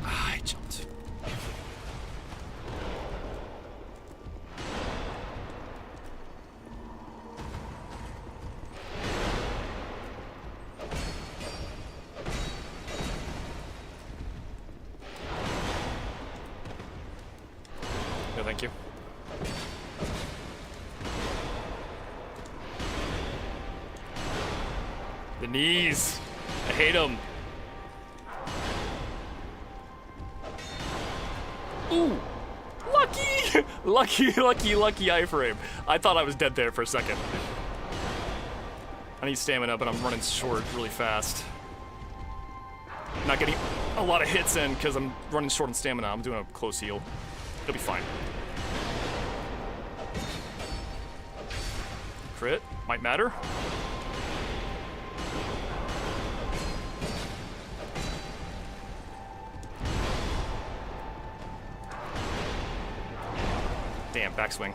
Ah, I jumped. thank you. The knees. I hate them. Ooh. Lucky! lucky iframe. I thought I was dead there for a second. I need stamina, but I'm running short really fast. Not getting a lot of hits in because I'm running short on stamina. I'm doing a close heal. It'll be fine. Crit. Might matter. Damn, backswing.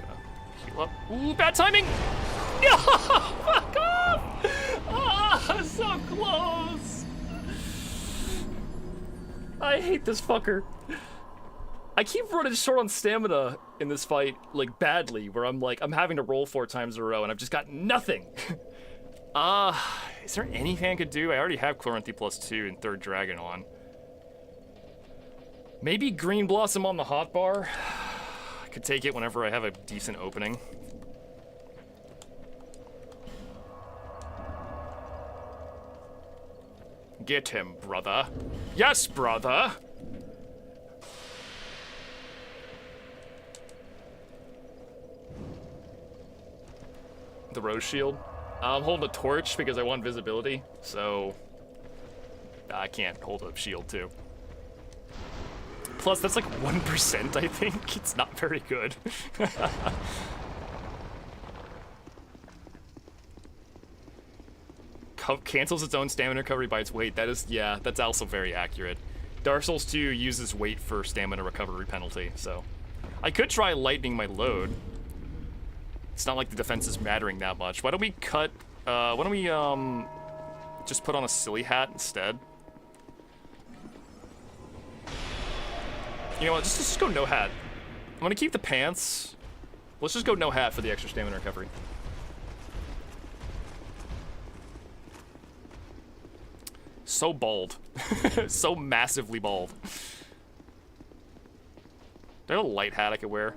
Gonna heal up. Ooh, bad timing! No! Fuck off! Ah, so close! I hate this fucker. I keep running short on stamina in this fight, like, badly, where I'm having to roll 4 times in a row, and I've just got nothing. Is there anything I could do? I already have Chloranthy +2 and 3rd Dragon on. Maybe Green Blossom on the hotbar? I could take it whenever I have a decent opening. Get him, brother. Yes, brother! The Rose Shield. I'm holding a torch because I want visibility, so I can't hold a shield too. Plus, that's like 1%, I think. It's not very good. Cancels its own stamina recovery by its weight. That is, yeah, that's also very accurate. Dark Souls 2 uses weight for stamina recovery penalty, so I could try lightening my load. It's not like the defense is mattering that much. Why don't we cut, why don't we, just put on a silly hat instead? You know what, just go no hat. I'm gonna keep the pants. Let's just go no hat for the extra stamina recovery. So bald. So massively bald. There's a light hat I could wear.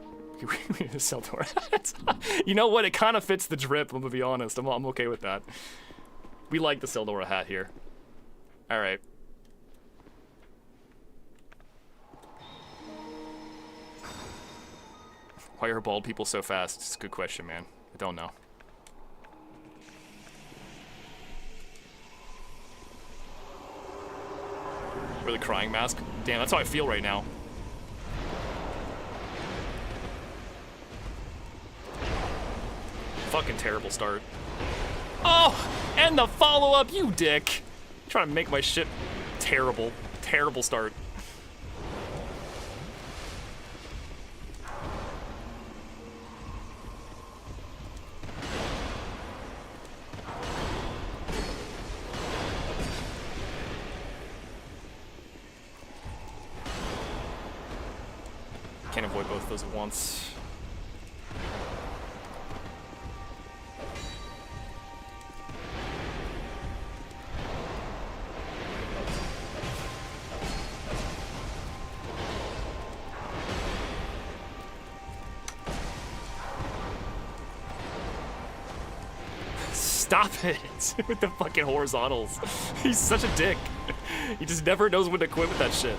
Seldora hat. You know what? It kind of fits the drip, I'm gonna be honest. I'm okay with that. We like the Seldora hat here. Alright. Why are bald people so fast? It's a good question, man. I don't know. Really crying mask? Damn, that's how I feel right now. Fucking terrible start. Oh, and the follow-up, you dick. You're trying to make my shit terrible. Terrible start. Can't avoid both of those at once. Stop it with the fucking horizontals. He's such a dick. He just never knows when to quit with that shit.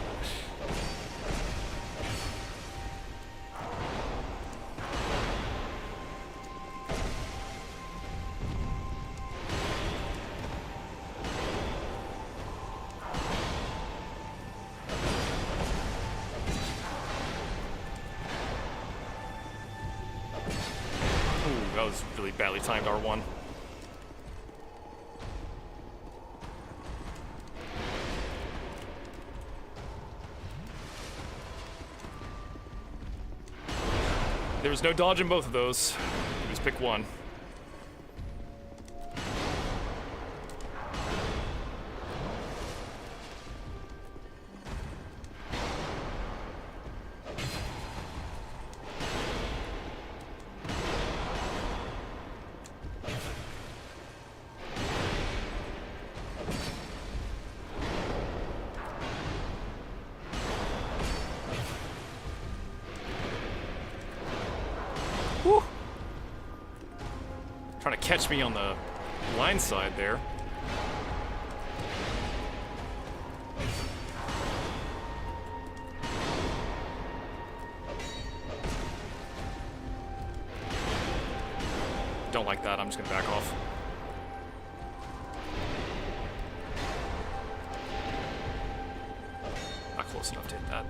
Ooh, that was really badly timed R1. There was no dodge in both of those. You just pick one. catch me on the line side there. Don't like that, I'm just gonna back off. Not close enough to hit that.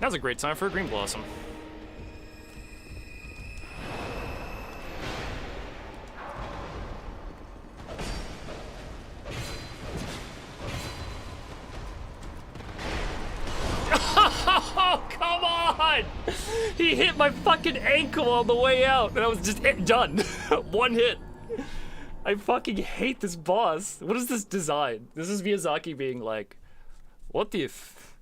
Now's a great time for a Green Blossom. Oh, come on! He hit my fucking ankle on the way out, and I was just done. One hit. I fucking hate this boss. What is this design? This is Miyazaki being like, what if...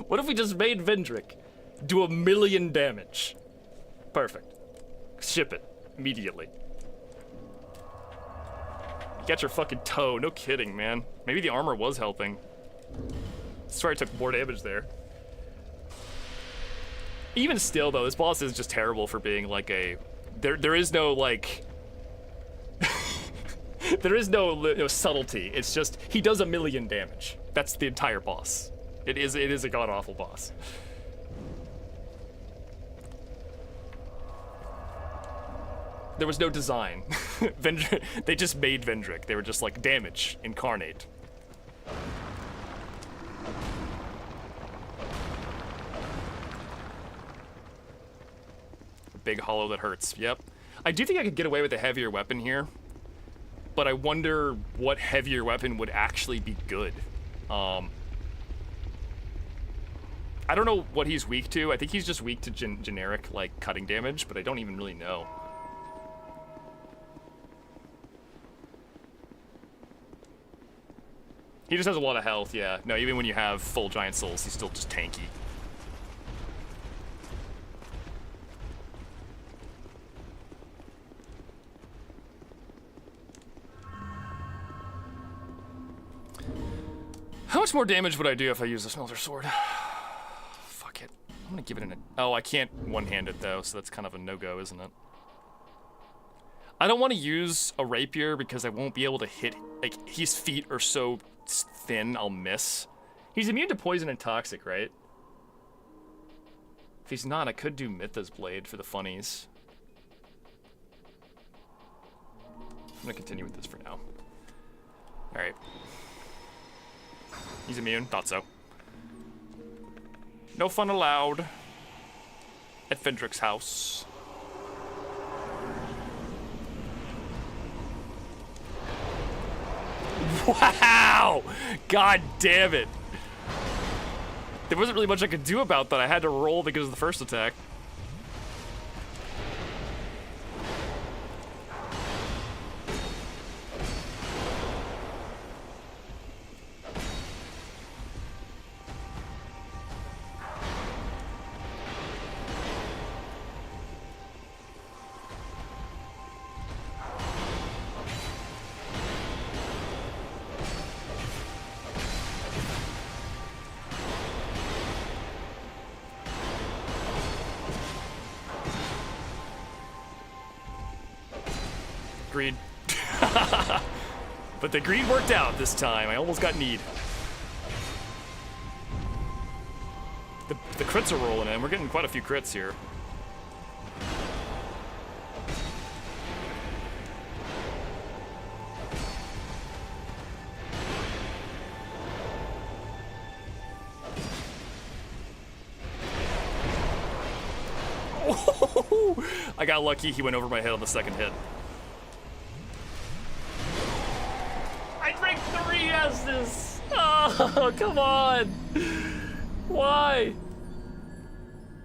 What if we just made Vendrick do 1,000,000 damage? Perfect. Ship it immediately. You got your fucking toe. No kidding, man. Maybe the armor was helping. I swear I took more damage there. Even still, though, this boss is just terrible for being like a... There is no, like... there is no subtlety. It's just, he does 1,000,000 damage. That's the entire boss. It is a god-awful boss. There was no design. They just made Vendrick. They were just like, damage, incarnate. A big hollow that hurts, yep. I do think I could get away with a heavier weapon here, but I wonder what heavier weapon would actually be good. I don't know what he's weak to. I think he's just weak to generic, like, cutting damage, but I don't even really know. He just has a lot of health, yeah. No, even when you have full giant souls, he's still just tanky. How much more damage would I do if I use a Smelter Sword? Fuck it. I'm gonna give it an... Oh, I can't one-hand it, though, so that's kind of a no-go, isn't it? I don't want to use a Rapier because I won't be able to hit... Like, his feet are so thin, I'll miss. He's immune to poison and toxic, right? If he's not, I could do Mytha's Blade for the funnies. I'm gonna continue with this for now. Alright. He's immune, thought so. No fun allowed at Vendrick's house. Wow! God damn it. There wasn't really much I could do about that. I had to roll because of the first attack. Greed. But the greed worked out this time. I almost got need. The crits are rolling in. We're getting quite a few crits here. I got lucky. He went over my head on the second hit. I drank 3 S's! Oh, come on! Why?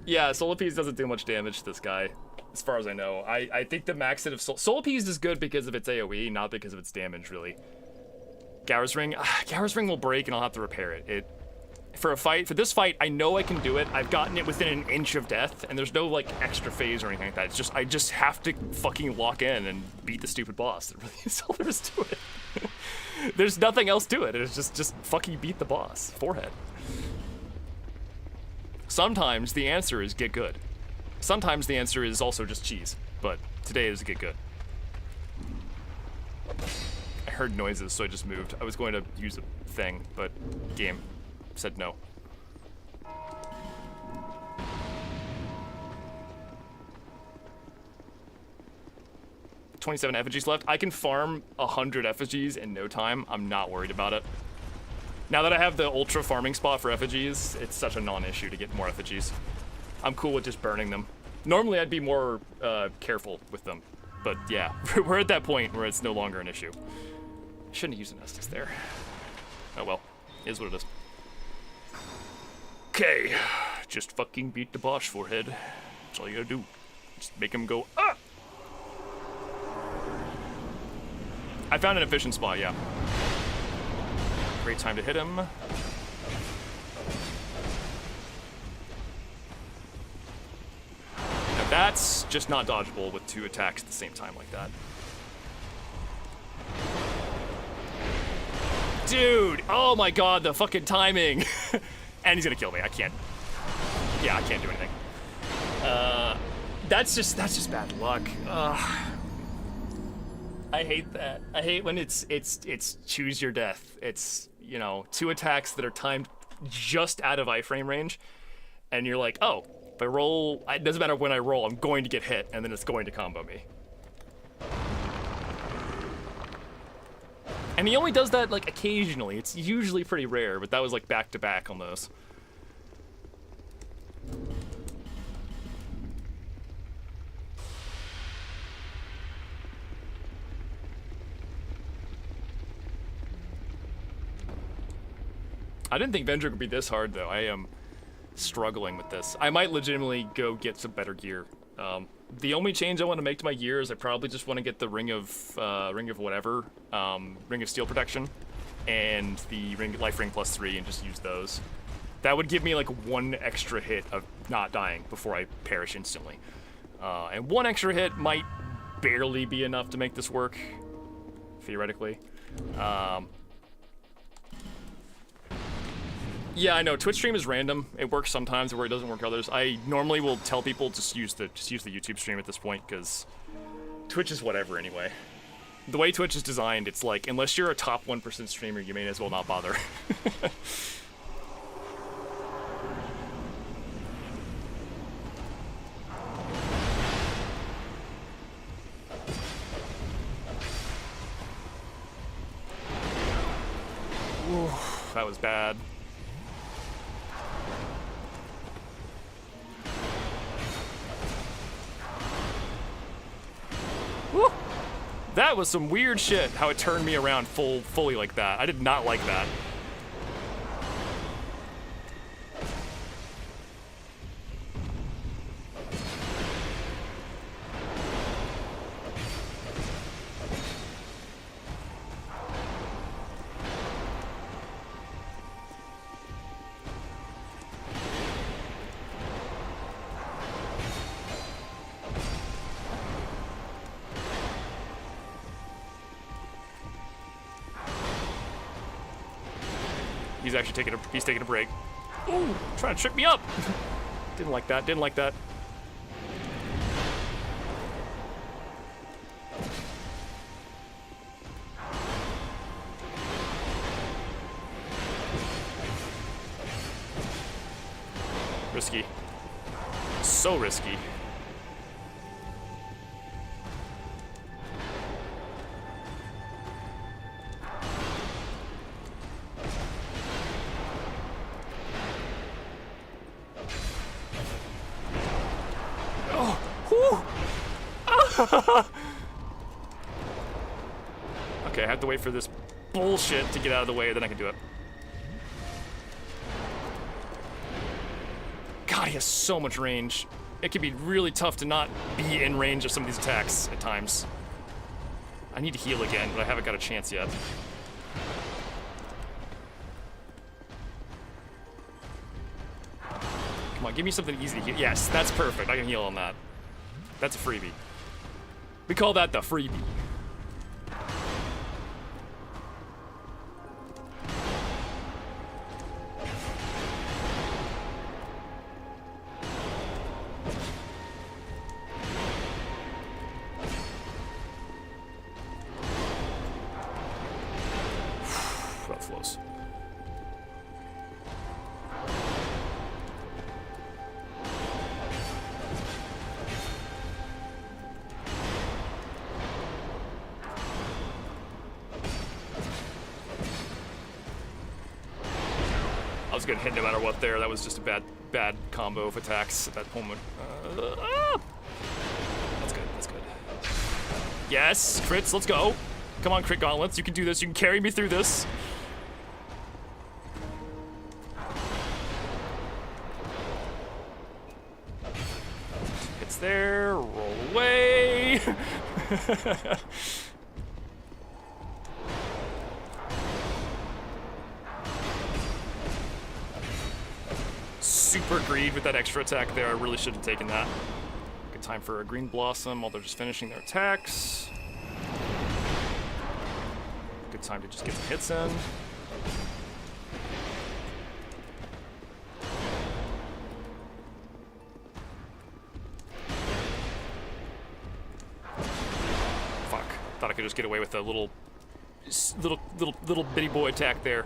Yeah, Soul Appease doesn't do much damage to this guy, as far as I know. I think the max hit of Soul Appease is good because of its AoE, not because of its damage, really. Gaura's Ring will break and I'll have to repair it. For this fight, I know I can do it. I've gotten it within an inch of death, and there's no, like, extra phase or anything like that. It's just, I just have to fucking lock in and beat the stupid boss. That really is all there is to it. There's nothing else to it. It's just fucking beat the boss. Forehead. Sometimes the answer is get good. Sometimes the answer is also just cheese. But today is get good. I heard noises, so I just moved. I was going to use a thing, but game said no. $27 effigies left. I can farm 100 effigies in no time. I'm not worried about it. Now that I have the ultra farming spot for effigies, it's such a non-issue to get more effigies. I'm cool with just burning them. Normally I'd be more careful with them, but yeah, we're at that point where it's no longer an issue. I shouldn't have used an Estus there. Oh well, it is what it is. Okay, just fucking beat the boss, Forehead. That's all you gotta do. Just make him go, ah! I found an efficient spot, yeah. Great time to hit him. Now that's just not dodgeable with 2 attacks at the same time like that. Dude, oh my god, the fucking timing. And he's gonna kill me, I can't. Yeah, I can't do anything. That's just bad luck. I hate that. I hate when it's choose your death. It's, you know, 2 attacks that are timed just out of iframe range, and you're like, oh, if I roll, it doesn't matter when I roll, I'm going to get hit, and then it's going to combo me. And he only does that like occasionally. It's usually pretty rare, but that was like back to back on those. I didn't think Vendrick would be this hard, though. I am struggling with this. I might legitimately go get some better gear. The only change I want to make to my gear is I probably just want to get the Ring of whatever, Ring of Steel Protection, and the Life Ring +3, and just use those. That would give me like 1 extra hit of not dying before I perish instantly. And 1 extra hit might barely be enough to make this work, theoretically. Yeah, I know. Twitch stream is random. It works sometimes where it doesn't work others. I normally will tell people just use the YouTube stream at this point, because Twitch is whatever anyway. The way Twitch is designed, it's like, unless you're a top 1% streamer, you may as well not bother. Ooh, that was bad. Woo! That was some weird shit, how it turned me around fully like that. I did not like that. He's actually taking a break. Ooh, trying to trip me up. Didn't like that, didn't like that. Risky. So risky. Okay, I have to wait for this bullshit to get out of the way, then I can do it. God, he has so much range. It can be really tough to not be in range of some of these attacks at times. I need to heal again, but I haven't got a chance yet. Come on, give me something easy to heal. Yes, that's perfect. I can heal on that. That's a freebie. We call that the freebie. was gonna hit no matter what there. That was just a bad combo of attacks at that moment. That's good, that's good. Yes, crits, let's go. Come on, crit gauntlets, you can do this. You can carry me through this. Hits there, roll away. Super greed with that extra attack there. I really should have taken that. Good time for a green blossom while they're just finishing their attacks. Good time to just get some hits in. Fuck. Thought I could just get away with a little bitty boy attack there.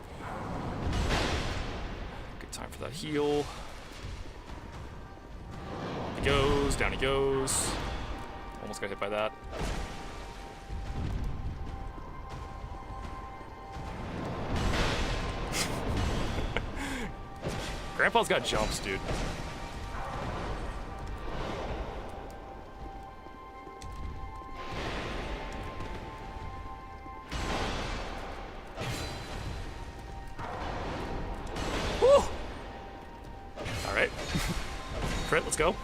Good time for that heal. Up he goes, down he goes. Almost got hit by that. Grandpa's got jumps, dude. Woo! All right. Crit, let's go.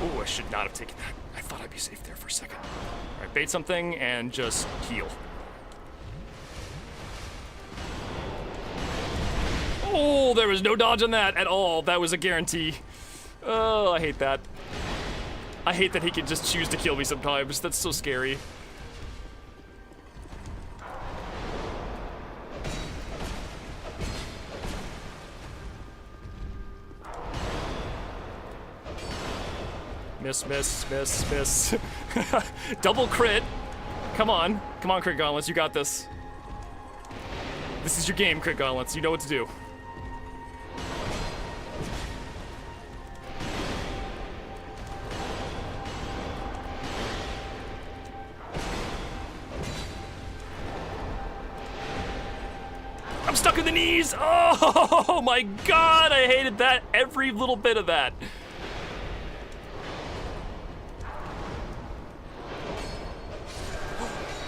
Ooh, I should not have taken that. I thought I'd be safe there for a second. All right, bait something and just heal. Oh, there was no dodge on that at all. That was a guarantee. Oh, I hate that. I hate that he can just choose to kill me sometimes. That's so scary. Miss, miss, miss, miss. Double crit. Come on. Come on, Crit Gauntlets. You got this. This is your game, Crit Gauntlets. You know what to do. I'm stuck in the knees. Oh my god. I hated that. Every little bit of that.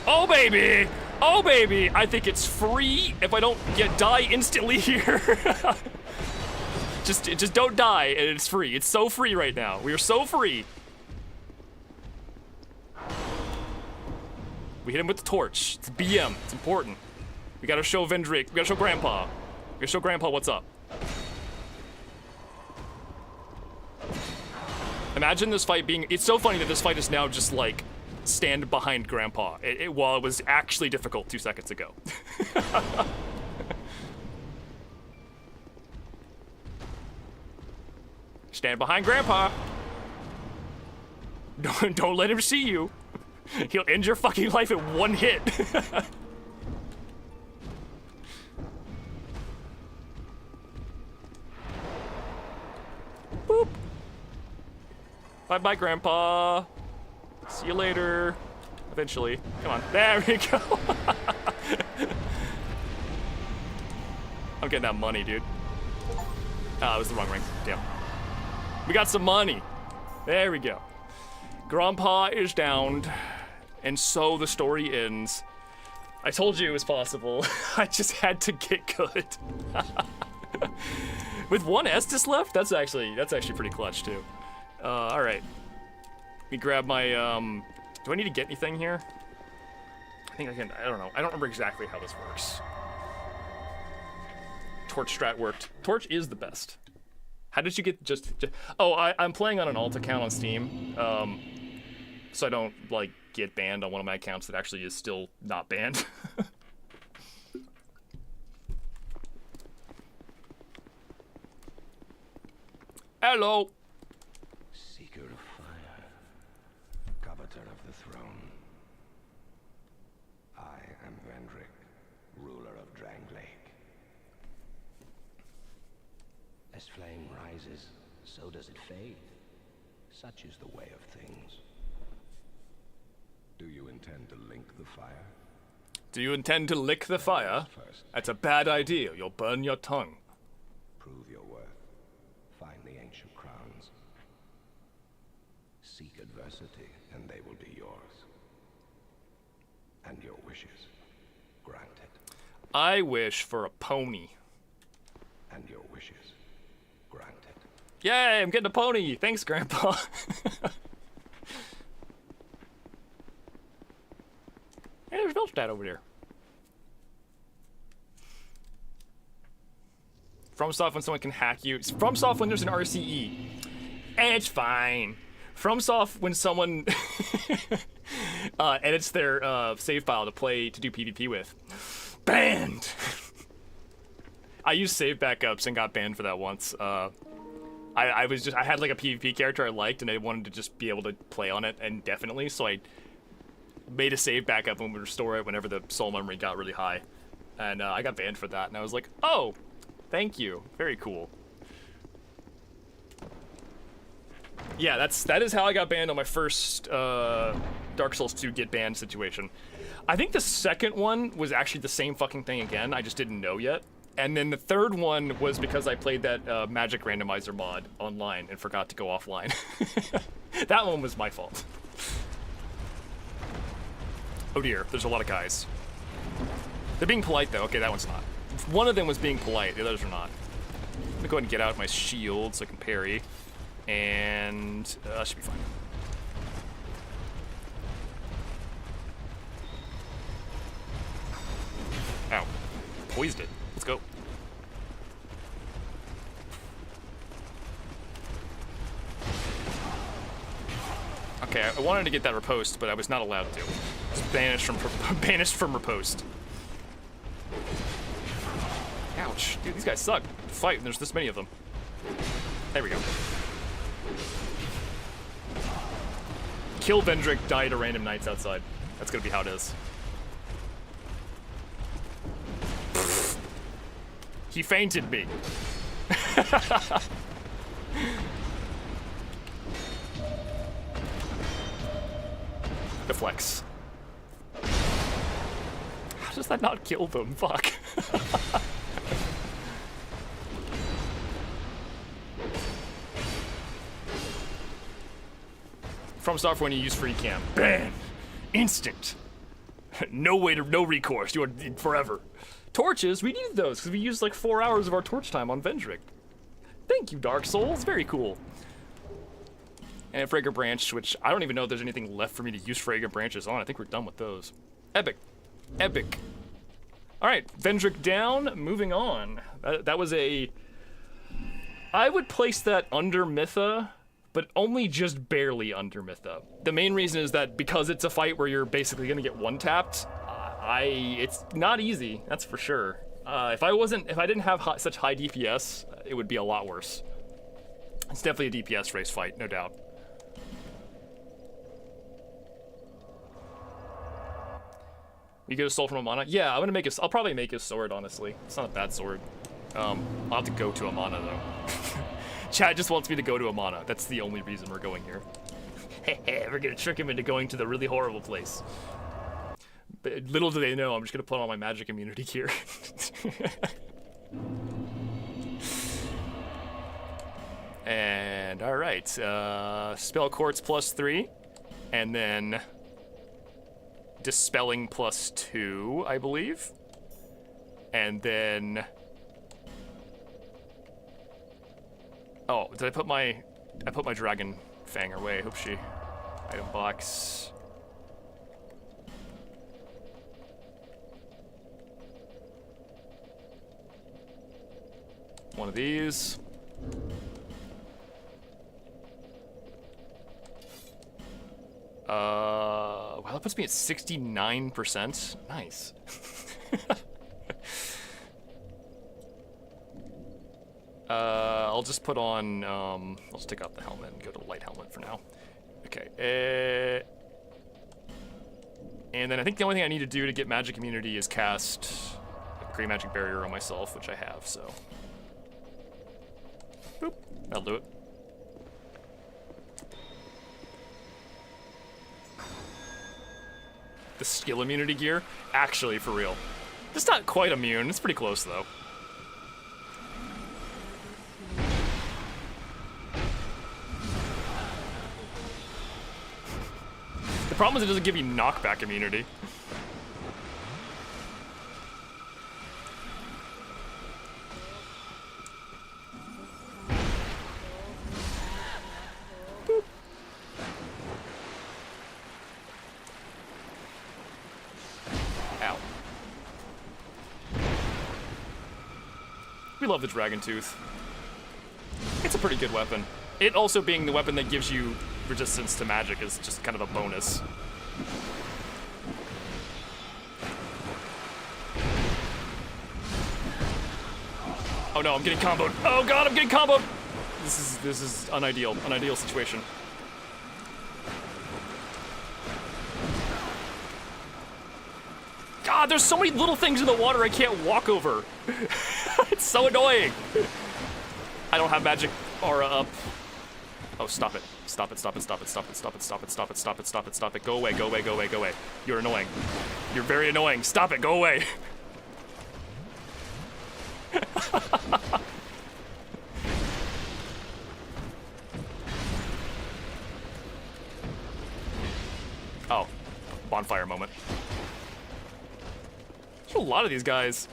Oh baby! Oh baby! I think it's free if I don't die instantly here. just don't die and it's free. It's so free right now. We are so free. We hit him with the torch. It's BM. It's important. We gotta show Vendrick. We gotta show Grandpa. We gotta show Grandpa what's up. Imagine this fight being. It's so funny that this fight is now just like stand behind Grandpa, while it was actually difficult 2 seconds ago. Stand behind Grandpa. Don't let him see you. He'll end your fucking life in one hit. Boop. Bye-bye, Grandpa. See you later. Eventually. Come on. There we go. I'm getting that money, dude. Ah, it was the wrong ring. Damn. We got some money. There we go. Grandpa is downed, and so the story ends. I told you it was possible. I just had to get good. With one Estus left, that's actually pretty clutch too. All right. Let me grab my. Do I need to get anything here? I think I can. I don't know. I don't remember exactly how this works. Torch strat worked. Torch is the best. How did you get just oh, I'm playing on an alt account on Steam, so I don't like get banned on one of my accounts that actually is still not banned. Hello.
Seeker of fire, coveter of the throne. I am Vendrick, ruler of Drangleic. As flame rises, so does it fade. Such is the way of things. Do you intend to link the fire?
Do you intend to lick the fire?
First,
That's a bad idea. You'll burn your tongue.
prove your worth. Find the ancient crowns. Seek adversity, and they will be yours. And your wishes granted.
I wish for a pony.
And your wishes granted.
Yay, I'm getting a pony. Thanks, Grandpa. Hey, there's Velstad over there. FromSoft when someone can hack you. It's FromSoft when there's an RCE. It's fine. FromSoft when someone edits their save file to do PvP with. Banned. I used save backups and got banned for that once. I had like a PvP character I liked and I wanted to just be able to play on it indefinitely, so I made a save backup and would restore it whenever the soul memory got really high. And I got banned for that, and I was like, oh, thank you. Very cool. Yeah, that is how I got banned on my first Dark Souls 2 get banned situation. I think the second one was actually the same fucking thing again, I just didn't know yet. And then the third one was because I played that magic randomizer mod online and forgot to go offline. That one was my fault. Oh dear, there's a lot of guys. They're being polite though. Okay, that one's not. One of them was being polite, the others are not. Let me go ahead and get out my shield so I can parry. And should be fine. Ow. Poised it. Let's go. Okay, I wanted to get that riposte, but I was not allowed to. It's banished from riposte. Ouch. Dude, these guys suck. Fight, and there's this many of them. There we go. Kill Vendrick, die to random knights outside. That's gonna be how it is. He fainted me. The flex. How does that not kill them? Fuck. FromSoft when you use free cam. Ban. Instant. No recourse. You are forever. Torches, we needed those because we used like 4 hours of our torch time on Vendrick. Thank you, Dark Souls. Very cool. And Fragrant Branch, which I don't even know if there's anything left for me to use Fragrant Branches on. I think we're done with those. Epic. Epic. All right, Vendrick down. Moving on. That was a... I would place that under Mytha, but only just barely under Mytha. The main reason is that because it's a fight where you're basically gonna get one-tapped, it's not easy, that's for sure. If I didn't have such high DPS, it would be a lot worse. It's definitely a DPS race fight, no doubt. You get a soul from Amana? Yeah, I'll probably make a sword, honestly. It's not a bad sword. I'll have to go to Amana, though. Chad just wants me to go to Amana. That's the only reason we're going here. We're gonna trick him into going to the really horrible place. But little do they know, I'm just gonna put on my magic immunity gear. And alright, Spell Quartz +3, and then Dispelling +2, I believe. And then... Oh, did I put my Dragon Fang away? Hope she... Item box... One of these. Wow, that puts me at 69%. Nice. I'll just put on, I'll just take off the helmet and go to light helmet for now. Okay, and then I think the only thing I need to do to get magic immunity is cast a Great Magic Barrier on myself, which I have, so. Boop, that'll do it. The skill immunity gear, actually, for real. It's not quite immune, it's pretty close though. The problem is it doesn't give you knockback immunity. Boop. Ow. We love the Dragon Tooth. It's a pretty good weapon. It also being the weapon that gives you resistance to magic is just kind of a bonus. Oh no, I'm getting comboed. Oh god, I'm getting comboed! This is unideal situation. God, there's so many little things in the water I can't walk over. It's so annoying. I don't have magic aura up. Oh, stop it. Stop it, stop it, stop it, stop it, stop it, stop it, stop it, stop it, stop it, stop it. Go away, go away, go away, go away. You're annoying. You're very annoying. Stop it, go away. Oh, bonfire moment. There's a lot of these guys.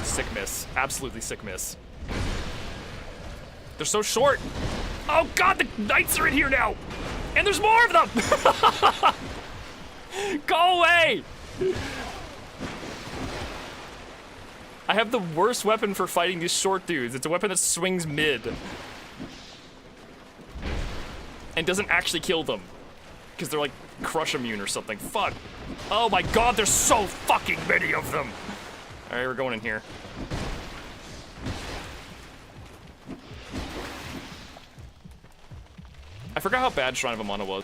Sick miss. Absolutely sick miss. They're so short. Oh god, the knights are in here now. And there's more of them. Go away. I have the worst weapon for fighting these short dudes. It's a weapon that swings mid. And doesn't actually kill them. Because they're like crush immune or something. Fuck. Oh my god, there's so fucking many of them. Alright, we're going in here. I forgot how bad Shrine of Amana was.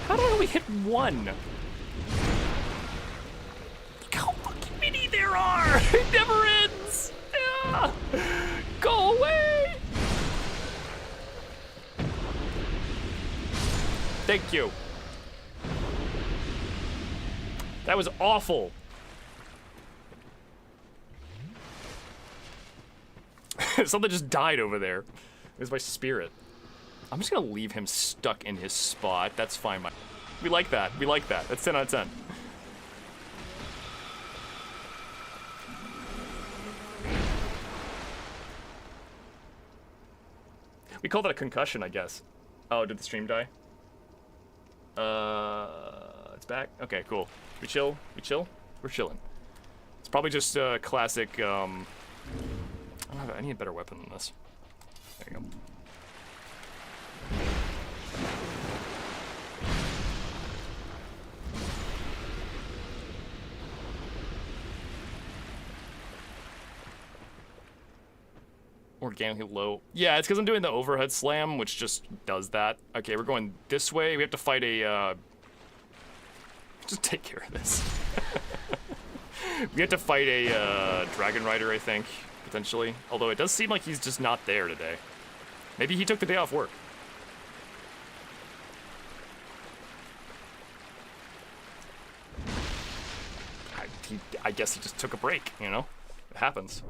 How did I only hit one? Look how fucking many there are! It never ends! Yeah. Go away! Thank you. That was awful. Something just died over there. It was my spirit. I'm just gonna leave him stuck in his spot. That's fine. We like that. We like that. That's 10 out of 10. We call that a concussion, I guess. Oh, did the stream die? It's back. Okay, cool. We chill? We chill? We're chilling. It's probably just a classic, I need a better weapon than this. There you go. Organically low. Yeah, it's because I'm doing the overhead slam, which just does that. Okay, we're going this way. We have to fight a, just take care of this. We have to fight a, Dragon Rider, I think, potentially. Although it does seem like he's just not there today. Maybe he took the day off work. I guess he just took a break, you know? It happens.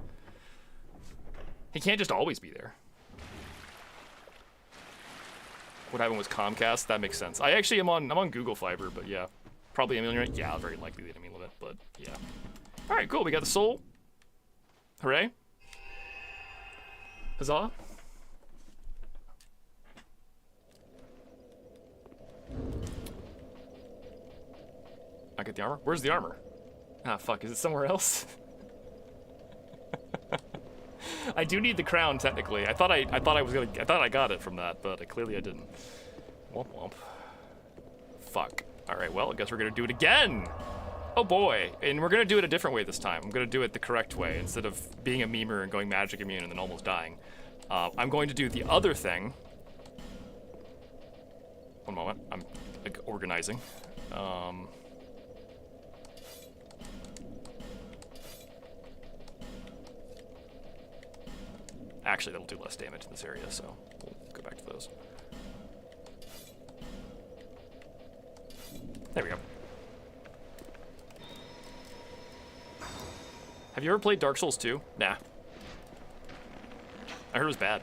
He can't just always be there. What happened was Comcast? That makes sense. I actually am on Google Fiber, but yeah. Probably emulating it. Yeah, very likely they didn't emulate it, but yeah. Alright, cool. We got the soul. Hooray. Huzzah. I get the armor? Where's the armor? Ah, fuck. Is it somewhere else? I do need the crown technically. I thought I got it from that, but clearly I didn't. Womp womp. Fuck. All right, well, I guess we're gonna do it again. Oh boy, and we're gonna do it a different way this time. I'm gonna do it the correct way instead of being a memer and going magic immune and then almost dying. I'm going to do the other thing. One moment, I'm like, organizing. Actually, that'll do less damage in this area, so we'll go back to those. There we go. Have you ever played Dark Souls 2? Nah. I heard it was bad.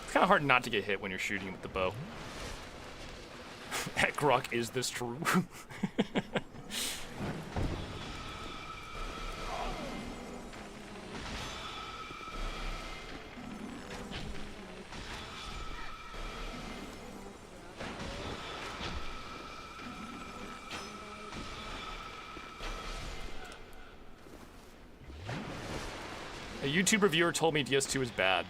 It's kind of hard not to get hit when you're shooting with the bow. Grok, is this true? A YouTube reviewer told me DS2 is bad.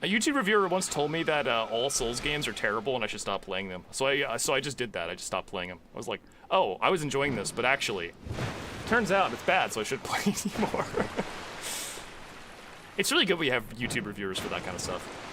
A YouTube reviewer once told me that all Souls games are terrible and I should stop playing them. So I just did that. I just stopped playing them. I was like, oh, I was enjoying this, but actually, turns out it's bad, so I shouldn't play anymore. It's really good we have YouTube reviewers for that kind of stuff.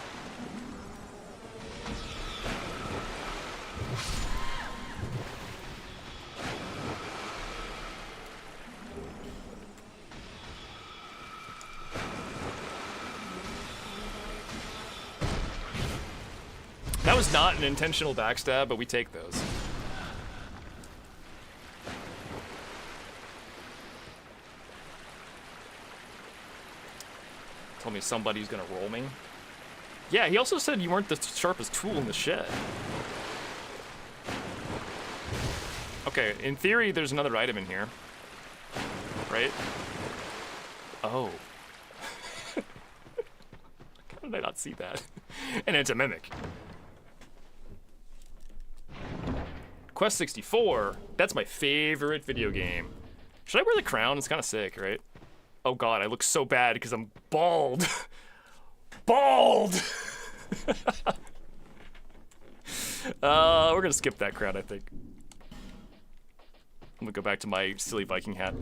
That was not an intentional backstab, but we take those. Told me somebody's gonna roll me. Yeah, he also said you weren't the sharpest tool in the shed. Okay, in theory, there's another item in here. Right? Oh. How did I not see that? And it's a mimic. Quest 64, that's my favorite video game. Should I wear the crown? It's kind of sick, right? Oh god, I look so bad because I'm bald. Bald! We're gonna skip that crown, I think. I'm gonna go back to my silly Viking hat.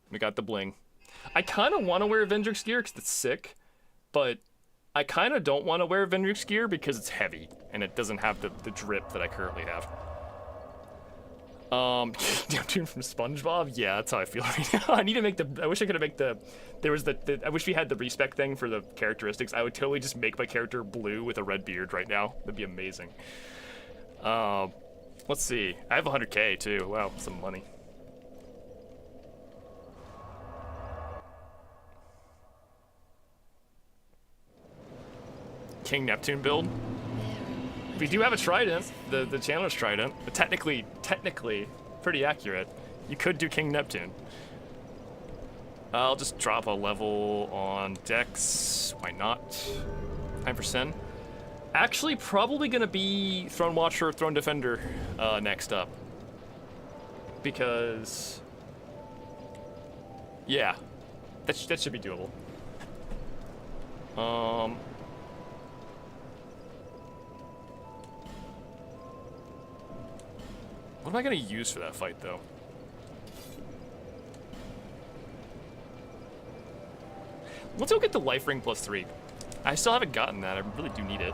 We got the bling. I kind of want to wear Vendrick's gear because it's sick, but I kind of don't want to wear Vendrick's gear because it's heavy and it doesn't have the drip that I currently have. Neptune from SpongeBob? Yeah, that's how I feel right now. I need to make I wish I could have made I wish we had the respec thing for the characteristics. I would totally just make my character blue with a red beard right now. That'd be amazing. Let's see. I have 100K too. Wow, some money. King Neptune build. We do have a trident, the Chandler's trident. But technically, pretty accurate. You could do King Neptune. I'll just drop a level on Dex. Why not? Time for Sin. Actually, probably gonna be Throne Watcher, Throne Defender next up. Because, yeah, that should be doable. What am I gonna use for that fight, though? Let's go get the life ring +3. I still haven't gotten that. I really do need it.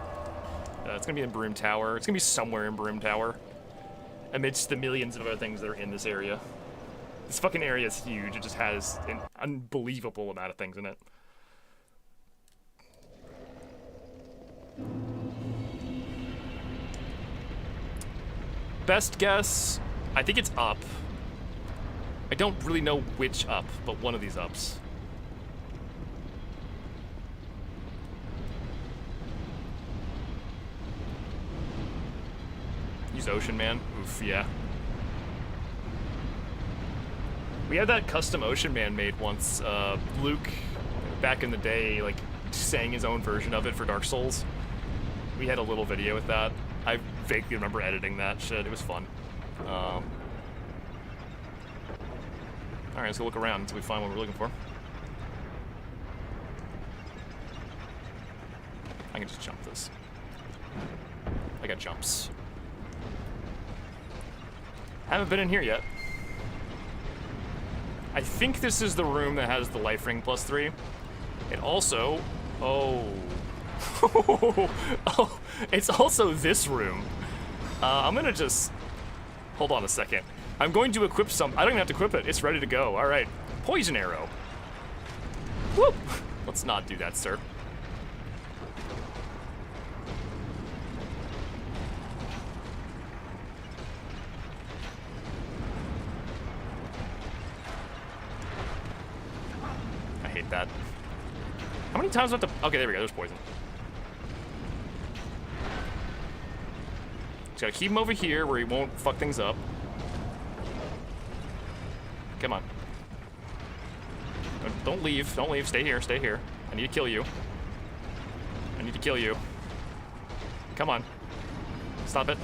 It's gonna be in Broom Tower. It's gonna be somewhere in Broom Tower, amidst the millions of other things that are in this area. This fucking area is huge. It just has an unbelievable amount of things in it. Best guess, I think it's up. I don't really know which up, but one of these ups. Use Ocean Man. Oof, yeah. We had that custom Ocean Man made once. Luke, back in the day, like, sang his own version of it for Dark Souls. We had a little video with that. I vaguely remember editing that shit. It was fun. Alright, let's go look around until we find what we're looking for. I can just jump this. I got jumps. Haven't been in here yet. I think this is the room that has the life ring +3. It also... Oh. Oh, it's also this room. I'm gonna just... Hold on a second. I'm going to equip some... I don't even have to equip it. It's ready to go. Alright. Poison arrow. Whoop! Let's not do that, sir. I hate that. How many times do I have to... Okay, there we go. There's poison. Just gotta keep him over here where he won't fuck things up. Come on. Don't leave. Don't leave. Stay here. Stay here. I need to kill you. I need to kill you. Come on. Stop it.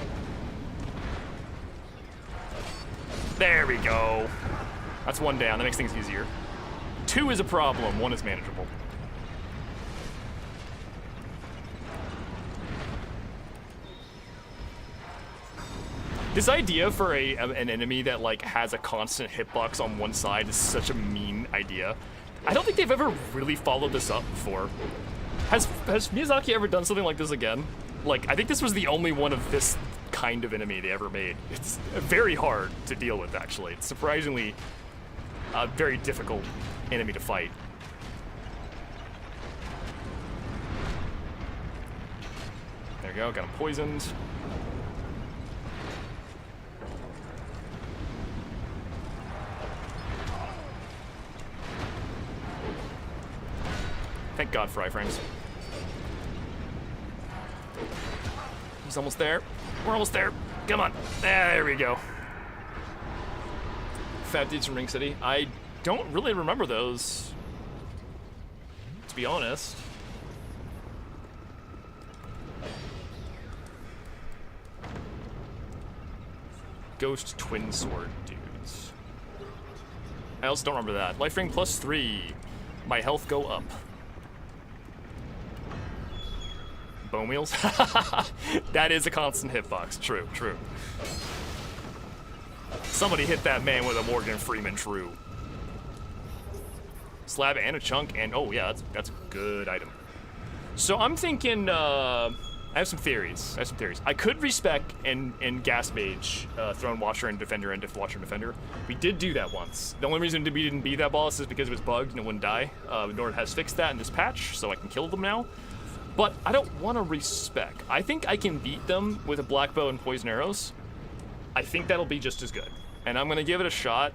There we go. That's one down. That makes things easier. 2 is a problem. 1 is manageable. This idea for an enemy that like has a constant hitbox on one side is such a mean idea. I don't think they've ever really followed this up before. Has Miyazaki ever done something like this again? Like, I think this was the only one of this kind of enemy they ever made. It's very hard to deal with, actually. It's surprisingly a very difficult enemy to fight. There we go, got him poisoned. Thank God for iframes. He's almost there. We're almost there. Come on. There we go. Fat dudes from Ring City. I don't really remember those, to be honest. Ghost Twin Sword dudes. I also don't remember that. Life ring +3. My health go up. Bone wheels? That is a constant hitbox. True, true. Somebody hit that man with a Morgan Freeman true. Slab and a chunk, and oh yeah, that's a good item. So I'm thinking, I have some theories. I could respec and gas mage Throne Watcher and Defender and Watcher and Defender. We did do that once. The only reason we didn't beat that boss is because it was bugged and it wouldn't die. Nord has fixed that in this patch, so I can kill them now. But I don't want to respec. I think I can beat them with a black bow and poison arrows. I think that'll be just as good. And I'm gonna give it a shot.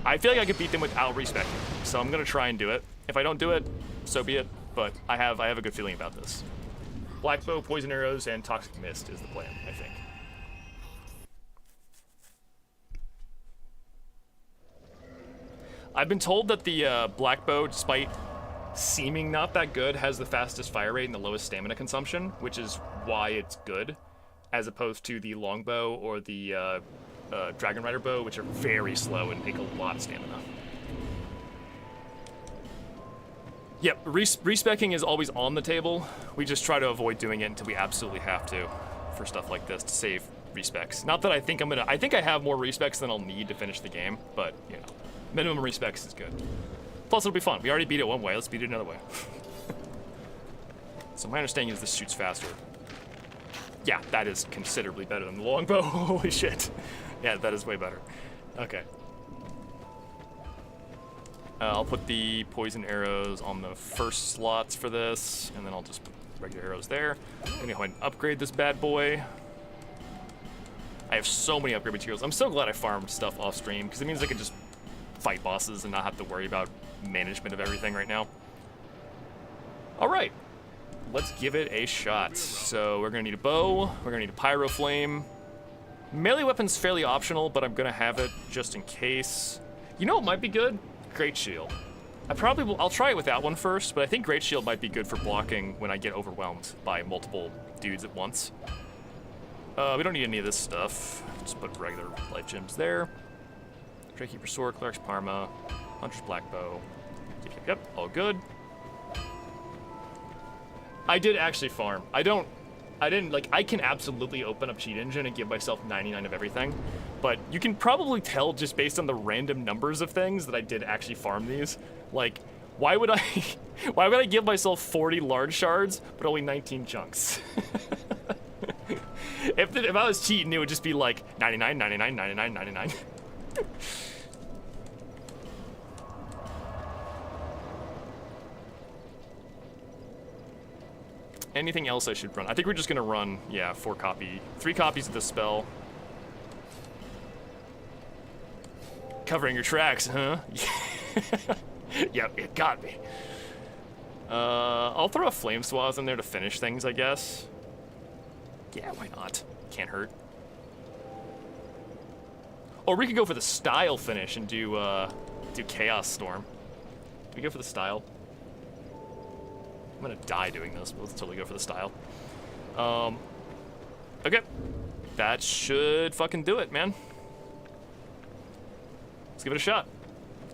I feel like I could beat them without respecing. So I'm gonna try and do it. If I don't do it, so be it. But I have a good feeling about this. Black bow, poison arrows, and toxic mist is the plan, I think. I've been told that the black bow, despite seeming not that good, has the fastest fire rate and the lowest stamina consumption, which is why it's good, as opposed to the longbow or the Dragon Rider bow, which are very slow and take a lot of stamina. Yep, respecking is always on the table. We just try to avoid doing it until we absolutely have to for stuff like this to save respecs. Not that I think I think I have more respecs than I'll need to finish the game, but you know, minimum respecs is good. Plus, it'll be fun. We already beat it one way. Let's beat it another way. So my understanding is this shoots faster. Yeah, that is considerably better than the longbow. Holy shit. Yeah, that is way better. Okay. I'll put the poison arrows on the first slots for this, and then I'll just put regular arrows there. I'm gonna go ahead and upgrade this bad boy. I have so many upgrade materials. I'm so glad I farmed stuff off stream, because it means I can just fight bosses and not have to worry about management of everything right now. Alright, let's give it a shot. So we're gonna need a bow, we're gonna need a pyro flame. Melee weapon's fairly optional, but I'm gonna have it just in case. You know what might be good? Great Shield. I'll try it with that one first, but I think Great Shield might be good for blocking when I get overwhelmed by multiple dudes at once. We don't need any of this stuff. Just put regular life gems there. Drakekeeper Sword, Cleric's Parma, Hunter's Black Bow. Yep, all good. I did actually farm. I can absolutely open up Cheat Engine and give myself 99 of everything, but you can probably tell just based on the random numbers of things that I did actually farm these. Like, why would I give myself 40 large shards, but only 19 chunks? If I was cheating, it would just be like 99, 99, 99, 99. Anything else I should run? I think we're just gonna run, yeah, 3 copies of the spell. Covering your tracks, huh? Yep, it got me. I'll throw a flame swaz in there to finish things, I guess. Yeah, why not? Can't hurt. Or we could go for the style finish and do Chaos Storm. Do we go for the style? I'm gonna die doing this, but let's totally go for the style. Okay. That should fucking do it, man. Let's give it a shot.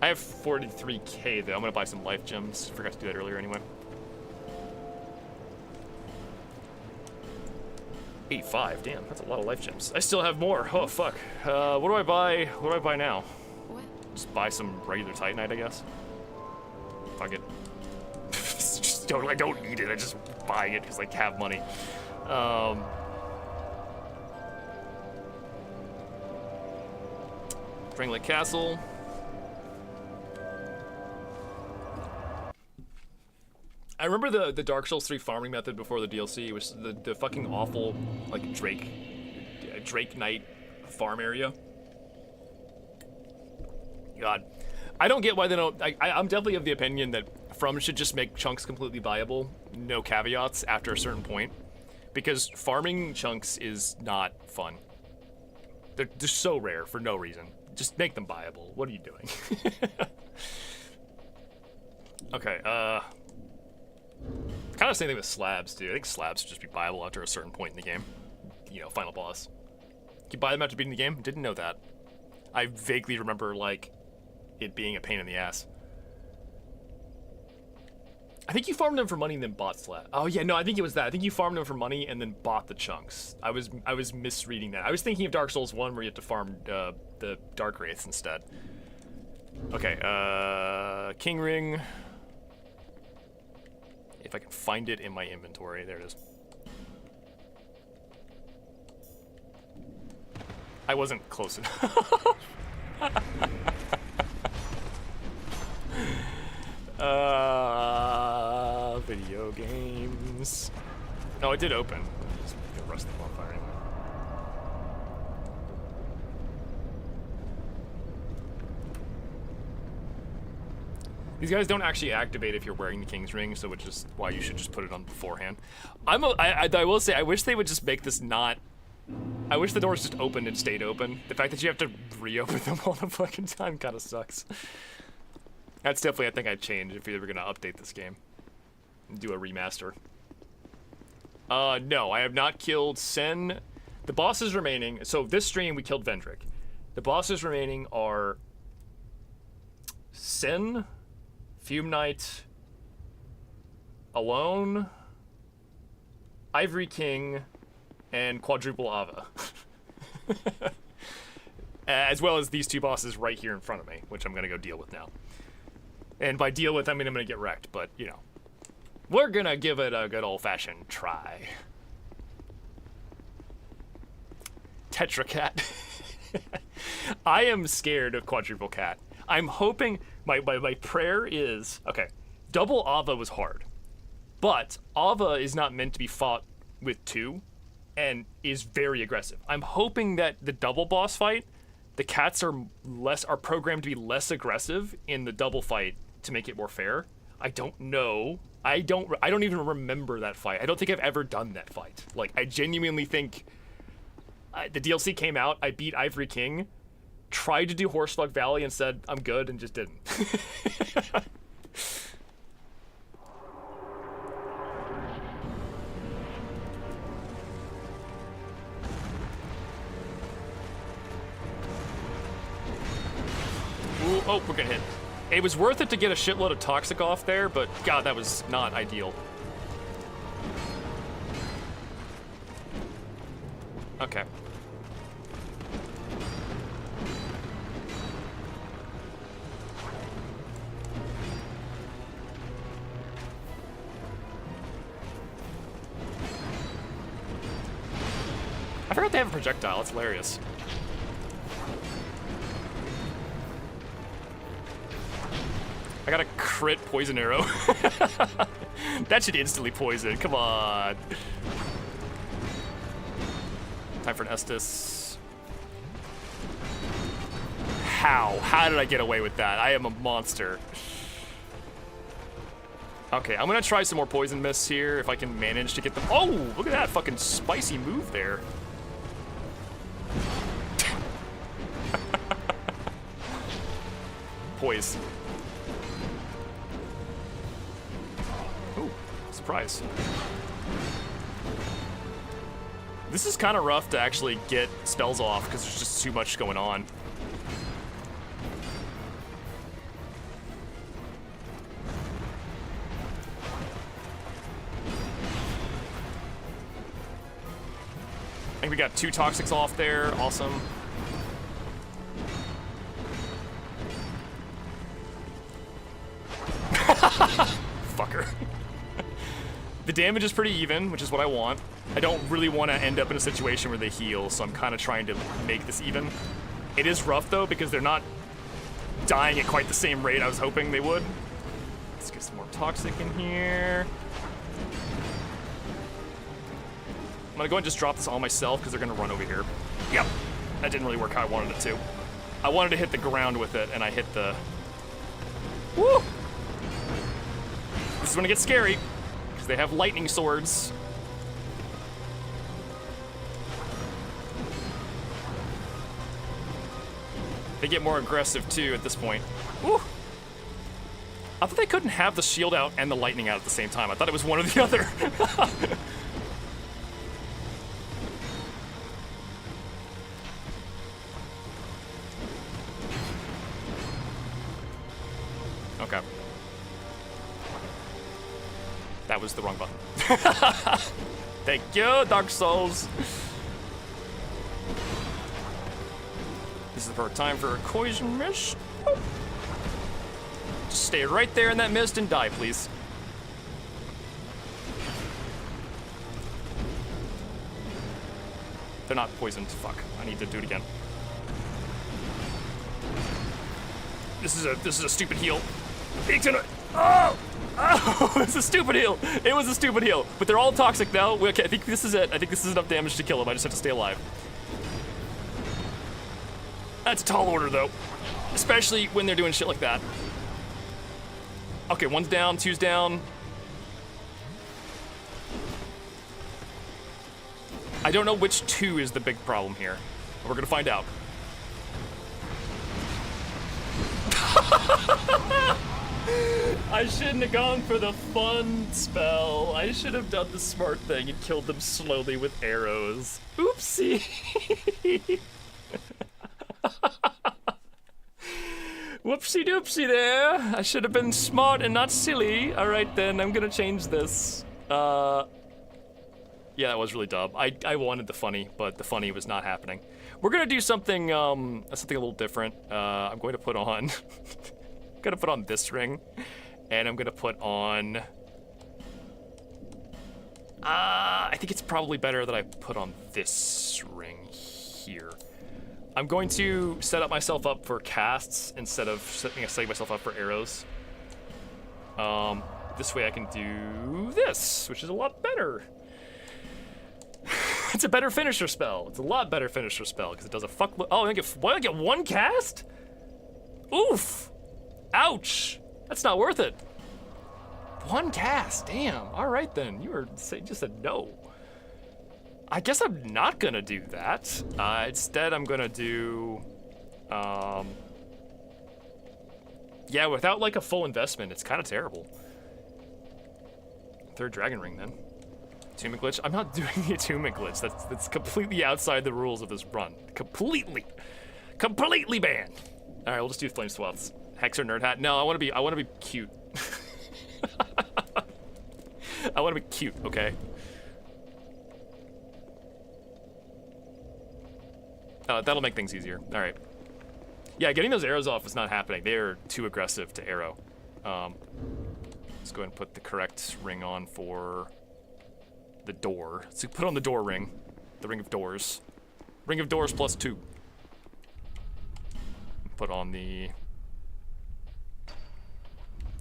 I have 43k though. I'm gonna buy some life gems. Forgot to do that earlier anyway. 8.5, damn, that's a lot of life gems. I still have more. Oh fuck. What do I buy? What do I buy now?
What?
Just buy some regular Titanite, I guess. Fuck it. I don't need it. I just buy it because I have money. Drangleic Castle. I remember the Dark Souls 3 farming method before the DLC, which is the fucking awful like Drake Knight farm area. God, I don't get why they don't. I'm definitely of the opinion that From should just make chunks completely viable, no caveats after a certain point, because farming chunks is not fun. They're just so rare for no reason. Just make them viable. What are you doing? Okay, kind of same thing with slabs, too. I think slabs should just be viable after a certain point in the game. You know, final boss. You can buy them after beating the game? Didn't know that. I vaguely remember, like, it being a pain in the ass. I think you farmed them for money and then bought slab. Oh yeah, no, I think it was that. I think you farmed them for money and then bought the chunks. I was misreading that. I was thinking of Dark Souls 1 where you have to farm the Dark Wraiths instead. Okay, King Ring. If I can find it in my inventory, there it is. I wasn't close enough. Video games. Oh, it did open. Just gonna rust them on fire anyway. These guys don't actually activate if you're wearing the King's Ring, so which is why you should just put it on beforehand. I will say, I wish they would just make this not... I wish the doors just opened and stayed open. The fact that you have to reopen them all the fucking time kind of sucks. That's definitely, I think I'd change if we were gonna update this game. And do a remaster. No, I have not killed Sen. The bosses remaining, so this stream we killed Vendrick. The bosses remaining are Sen, Fume Knight, Alone, Ivory King, and Quadruple Ava. As well as these two bosses right here in front of me, which I'm gonna go deal with now. And by deal with, I mean I'm gonna get wrecked, but, you know. We're gonna give it a good old-fashioned try. Tetra Cat. I am scared of Quadruple Cat. I'm hoping, my prayer is, okay, double Ava was hard. But Ava is not meant to be fought with two. and is very aggressive. I'm hoping that the double boss fight, the cats are programmed to be less aggressive in the double fight to make it more fair. I don't know. I don't even remember that fight. I don't think I've ever done that fight. Like, I genuinely think the DLC came out, I beat Ivory King, tried to do Horsefuck Valley and said I'm good and just didn't. Ooh, oh, we're gonna hit. It was worth it to get a shitload of toxic off there, but god, that was not ideal. Okay. I forgot they have a projectile, it's hilarious. I got a crit poison arrow. That should instantly poison, come on. Time for an Estus. How? How did I get away with that? I am a monster. Okay, I'm gonna try some more poison mists here if I can manage to get them. Oh, look at that fucking spicy move there. Poise. Ooh, surprise. This is kind of rough to actually get spells off because there's just too much going on. I think we got 2 toxics off there, awesome. Fucker. The damage is pretty even, which is what I want. I don't really want to end up in a situation where they heal, so I'm kind of trying to make this even. It is rough, though, because they're not dying at quite the same rate I was hoping they would. Let's get some more toxic in here. I'm gonna go ahead and just drop this on myself, because they're gonna run over here. Yep, that didn't really work how I wanted it to. I wanted to hit the ground with it, and I hit the... Woo! This is when it gets scary, because they have lightning swords. They get more aggressive, too, at this point. Woo! I thought they couldn't have the shield out and the lightning out at the same time. I thought it was one or the other. Okay. That was the wrong button. Thank you, Dark Souls. This is the perfect time for a poison mist. Just stay right there in that mist and die, please. They're not poisoned. Fuck. I need to do it again. This is a stupid heal. Oh! Oh! It's a stupid heal. It was a stupid heal. But they're all toxic now. Okay, I think this is it. I think this is enough damage to kill him. I just have to stay alive. That's a tall order, though. Especially when they're doing shit like that. Okay, 1's down, 2's down. I don't know which 2 is the big problem here. But we're gonna find out. I shouldn't have gone for the fun spell. I should have done the smart thing and killed them slowly with arrows. Oopsie. Whoopsie doopsie there. I should have been smart and not silly. All right then, I'm gonna change this. Yeah, that was really dumb. I wanted the funny, but the funny was not happening. We're gonna do something a little different. I'm going to put on I'm gonna put on this ring, and I'm gonna put on I think it's probably better that I put on this ring here. I'm going to set myself up for casts instead of setting myself up for arrows. This way I can do this, which is a lot better. It's a better finisher spell. It's a lot better finisher spell because it does a fuckload. Oh, I get one cast? Oof. Ouch. That's not worth it. One cast. Damn. All right then. You were just a no. I guess I'm not gonna do that. Instead, I'm gonna do. Yeah, without like a full investment, it's kind of terrible. Third dragon ring then. Attunement glitch? I'm not doing the attunement glitch. That's completely outside the rules of this run. Completely banned. All right, we'll just do flame swaths. Hex or nerd hat? No, I want to be cute. I want to be cute, okay? That'll make things easier. All right. Yeah, getting those arrows off is not happening. They are too aggressive to arrow. Let's go ahead and put the correct ring on for the door. Let's put on the door ring. The ring of doors. Ring of doors plus 2. Put on the...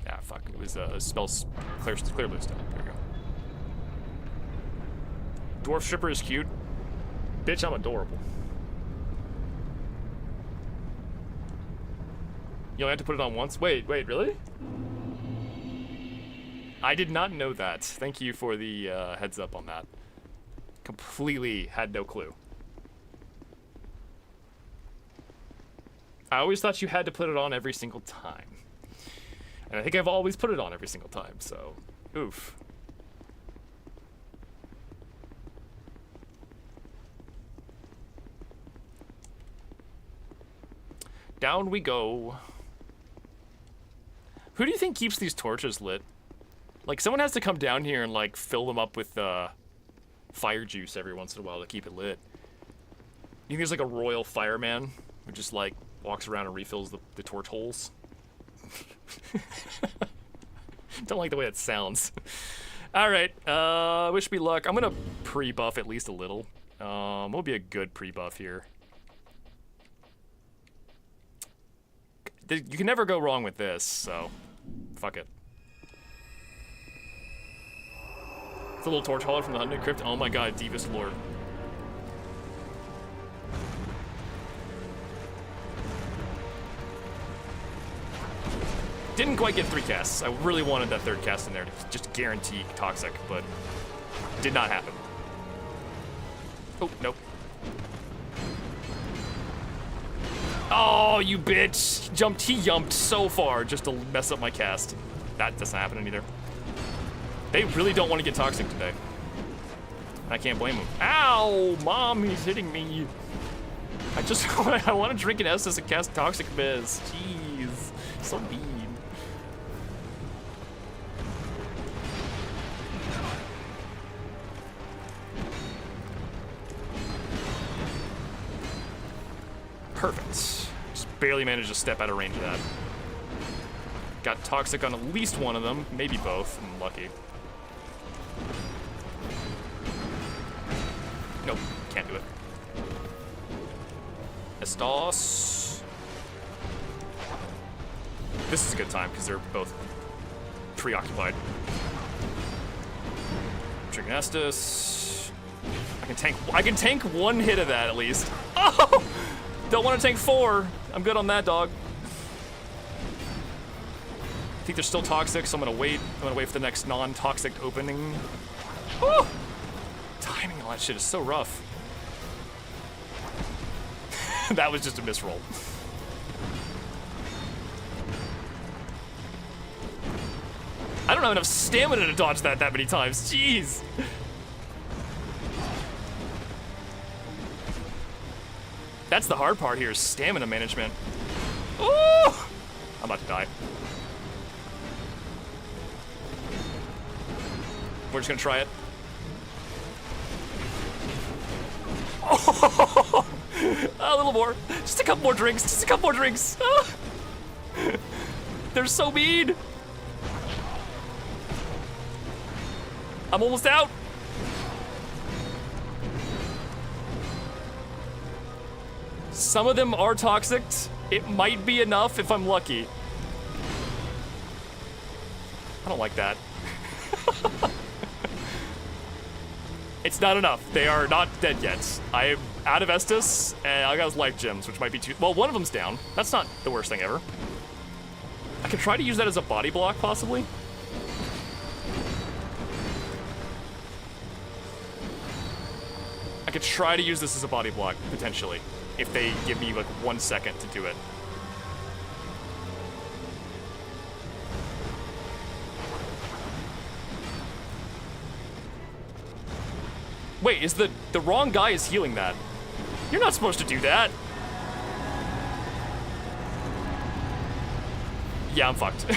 Ah, fuck. It was spells clear blue stone. There we go. Dwarf stripper is cute. Bitch, I'm adorable. You only have to put it on once? Wait, really? I did not know that. Thank you for the heads up on that. Completely had no clue. I always thought you had to put it on every single time. And I think I've always put it on every single time, so oof. Down we go. Who do you think keeps these torches lit? Like, someone has to come down here and, like, fill them up with, fire juice every once in a while to keep it lit. You think there's, like, a royal fireman who just, like, walks around and refills the torch holes? Don't like the way that sounds. Alright, wish me luck. I'm gonna pre-buff at least a little. What would be a good pre-buff here? You can never go wrong with this, so fuck it. It's a little torch hauler from the Hunted Crypt. Oh my god, Deepest Lord. Didn't quite get 3 casts. I really wanted that 3rd cast in there to just guarantee Toxic, but did not happen. Oh, nope. Oh, you bitch! He jumped so far just to mess up my cast. That doesn't happen either. They really don't want to get Toxic today. I can't blame them. Ow! Mom, he's hitting me. I want to drink an Estus and cast Toxic Biz. Jeez. So mean. Perfect. Just barely managed to step out of range of that. Got Toxic on at least one of them, maybe both. I'm lucky. Nope, can't do it. Estos. This is a good time because they're both preoccupied. Drinking Estus. I can tank 1 hit of that at least. Oh! Don't want to tank 4. I'm good on that, dog. I think they're still toxic, so I'm gonna wait. I'm gonna wait for the next non-toxic opening. Woo! Timing on that shit is so rough. That was just a misroll. I don't have enough stamina to dodge that many times. Jeez. That's the hard part here, is stamina management. Ooh! I'm about to die. We're just gonna try it. Oh, a little more. Just a couple more drinks. Just a couple more drinks. Ah. They're so mean. I'm almost out. Some of them are toxic. It might be enough if I'm lucky. I don't like that. It's not enough. They are not dead yet. I am out of Estus, and I got life gems, which might be too... Well, one of them's down. That's not the worst thing ever. I could try to use that as a body block, possibly. I could try to use this as a body block, potentially, if they give me, like, 1 second to do it. Wait, is the wrong guy is healing that? You're not supposed to do that. Yeah, I'm fucked.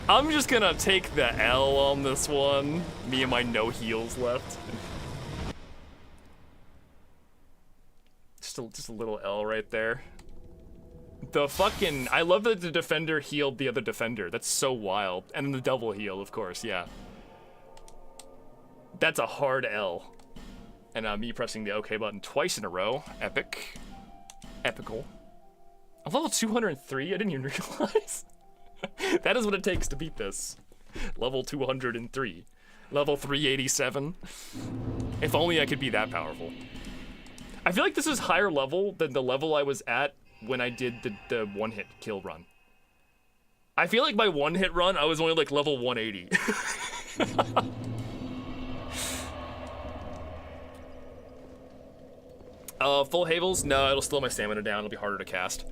I'm just gonna take the L on this one. Me and my no heals left. Just a little L right there. The fucking... I love that the defender healed the other defender. That's so wild. And then the double heal, of course, yeah. That's a hard L. And me pressing the OK button twice in a row. Epic. Epical. I'm level 203? I didn't even realize. That is what it takes to beat this. Level 203. Level 387. If only I could be that powerful. I feel like this is higher level than the level I was at when I did the one-hit kill run. I feel like my one-hit run, I was only like level 180. Full Havels? No, it'll slow my stamina down. It'll be harder to cast.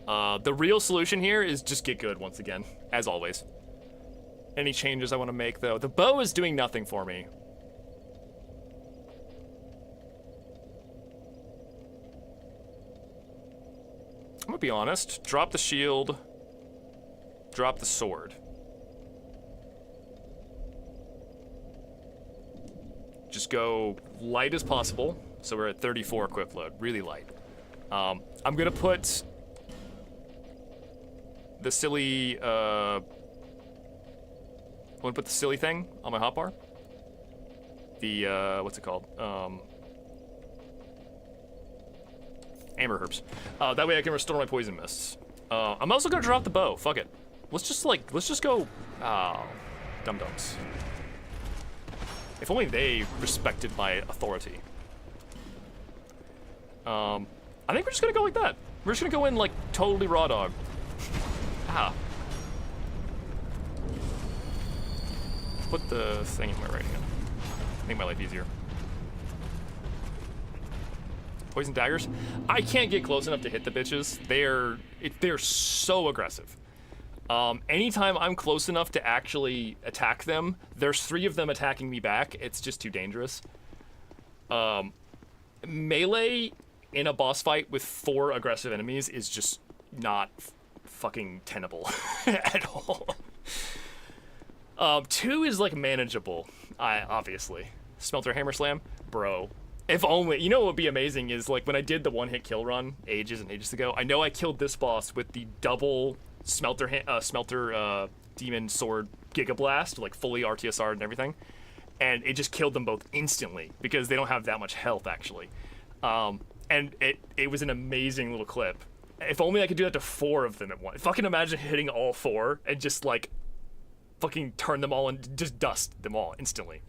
The real solution here is just get good once again, as always. Any changes I want to make, though? The bow is doing nothing for me. I'm gonna be honest. Drop the shield. Drop the sword. Just go light as possible. So we're at 34 equip load, really light. I'm gonna put the silly, I'm gonna put the silly thing on my hotbar. The, what's it called? Amber herbs. That way I can restore my poison mists. I'm also gonna drop the bow, fuck it. Let's just go, dum-dums. If only they respected my authority. I think we're just gonna go like that. We're just gonna go in like totally raw dog. Ah. Put the thing in my right hand. Make my life easier. Poison daggers. I can't get close enough to hit the bitches. They're so aggressive. Anytime I'm close enough to actually attack them, there's 3 of them attacking me back. It's just too dangerous. Melee in a boss fight with 4 aggressive enemies is just not fucking tenable at all. 2 is like manageable, obviously. Smelter Hammer Slam, bro. If only, you know what would be amazing is like when I did the one-hit kill run ages and ages ago, I know I killed this boss with the double Smelter Demon Sword Giga Blast, like fully RTSR and everything. And it just killed them both instantly because they don't have that much health actually. And it was an amazing little clip. If only I could do that to 4 of them at once. Fucking imagine hitting all 4 and just like fucking turn them all and just dust them all instantly.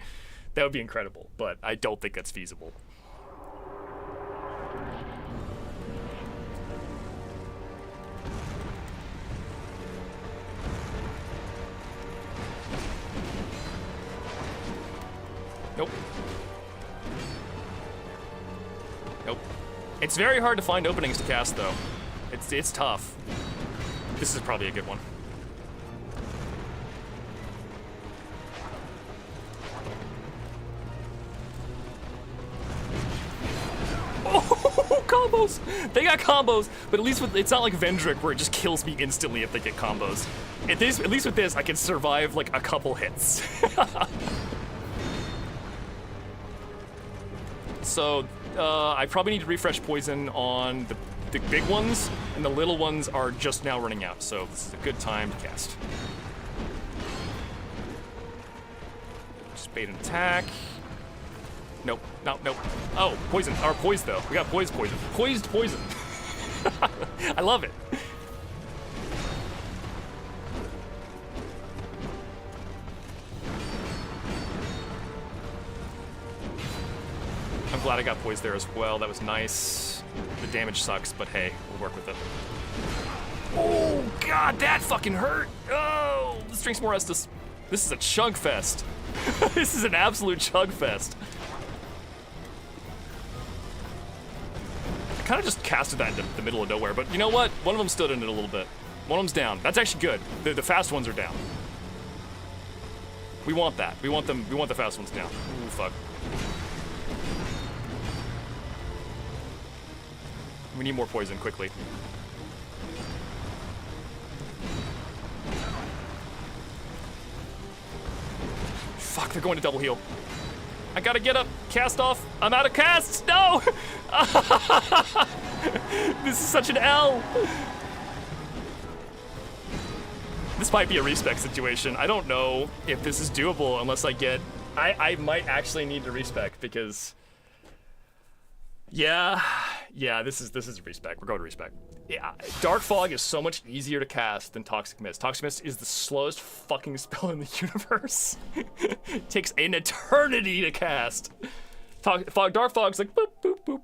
That would be incredible, but I don't think that's feasible. Nope. Nope. It's very hard to find openings to cast, though. It's tough. This is probably a good one. Oh, combos! They got combos, but at least it's not like Vendrick where it just kills me instantly if they get combos. At least with this, I can survive like a couple hits. So, I probably need to refresh poison on the big ones, and the little ones are just now running out, so this is a good time to cast. Just bait an attack. Nope, nope, nope. Oh, poison, or poise though. We got poison. Poised poison. I love it. glad I got poised there as well. That was nice. The damage sucks, but hey, we'll work with it. Oh, God, that fucking hurt. Oh, let's drink some more Estus. This is a chug fest. This is an absolute chug fest. I kind of just casted that into the middle of nowhere, but you know what? One of them stood in it a little bit. One of them's down. That's actually good. The fast ones are down. We want that. We want them. We want the fast ones down. Ooh, fuck. We need more poison quickly. Fuck, they're going to double heal. I gotta get up. Cast off. I'm out of casts. No! This is such an L. This might be a respec situation. I don't know if this is doable unless I get... I might actually need to respec because... Yeah, this is respec. We're going to respec. Yeah, Dark Fog is so much easier to cast than Toxic Mist. Toxic Mist is the slowest fucking spell in the universe. It takes an eternity to cast. Dark Fog's like boop, boop, boop.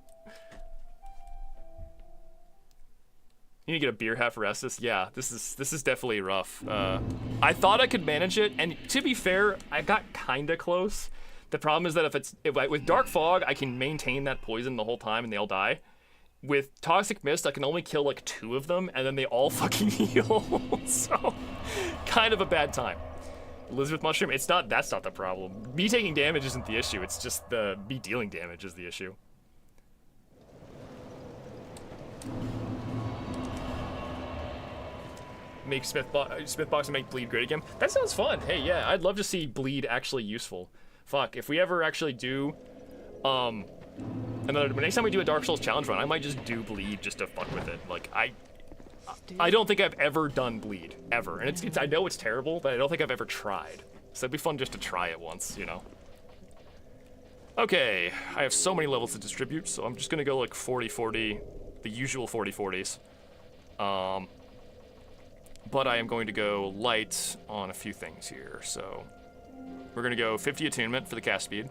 You need to get a beer hat for Estus? Yeah, this is definitely rough. I thought I could manage it, and to be fair, I got kinda close. The problem is that with Dark Fog, I can maintain that poison the whole time and they all die. With Toxic Mist, I can only kill like 2 of them, and then they all fucking heal. So, kind of a bad time. Elizabeth Mushroom, that's not the problem. Me taking damage isn't the issue, it's just me dealing damage is the issue. Make Smithbox and make Bleed great again. That sounds fun. Hey, yeah, I'd love to see Bleed actually useful. Fuck, if we ever actually do, next time we do a Dark Souls challenge run, I might just do Bleed just to fuck with it. Like, I don't think I've ever done Bleed, ever. And I know it's terrible, but I don't think I've ever tried. So it'd be fun just to try it once, you know? Okay, I have so many levels to distribute, so I'm just gonna go like 40-40, the usual 40-40s. But I am going to go light on a few things here, so... We're gonna go 50 attunement for the cast speed.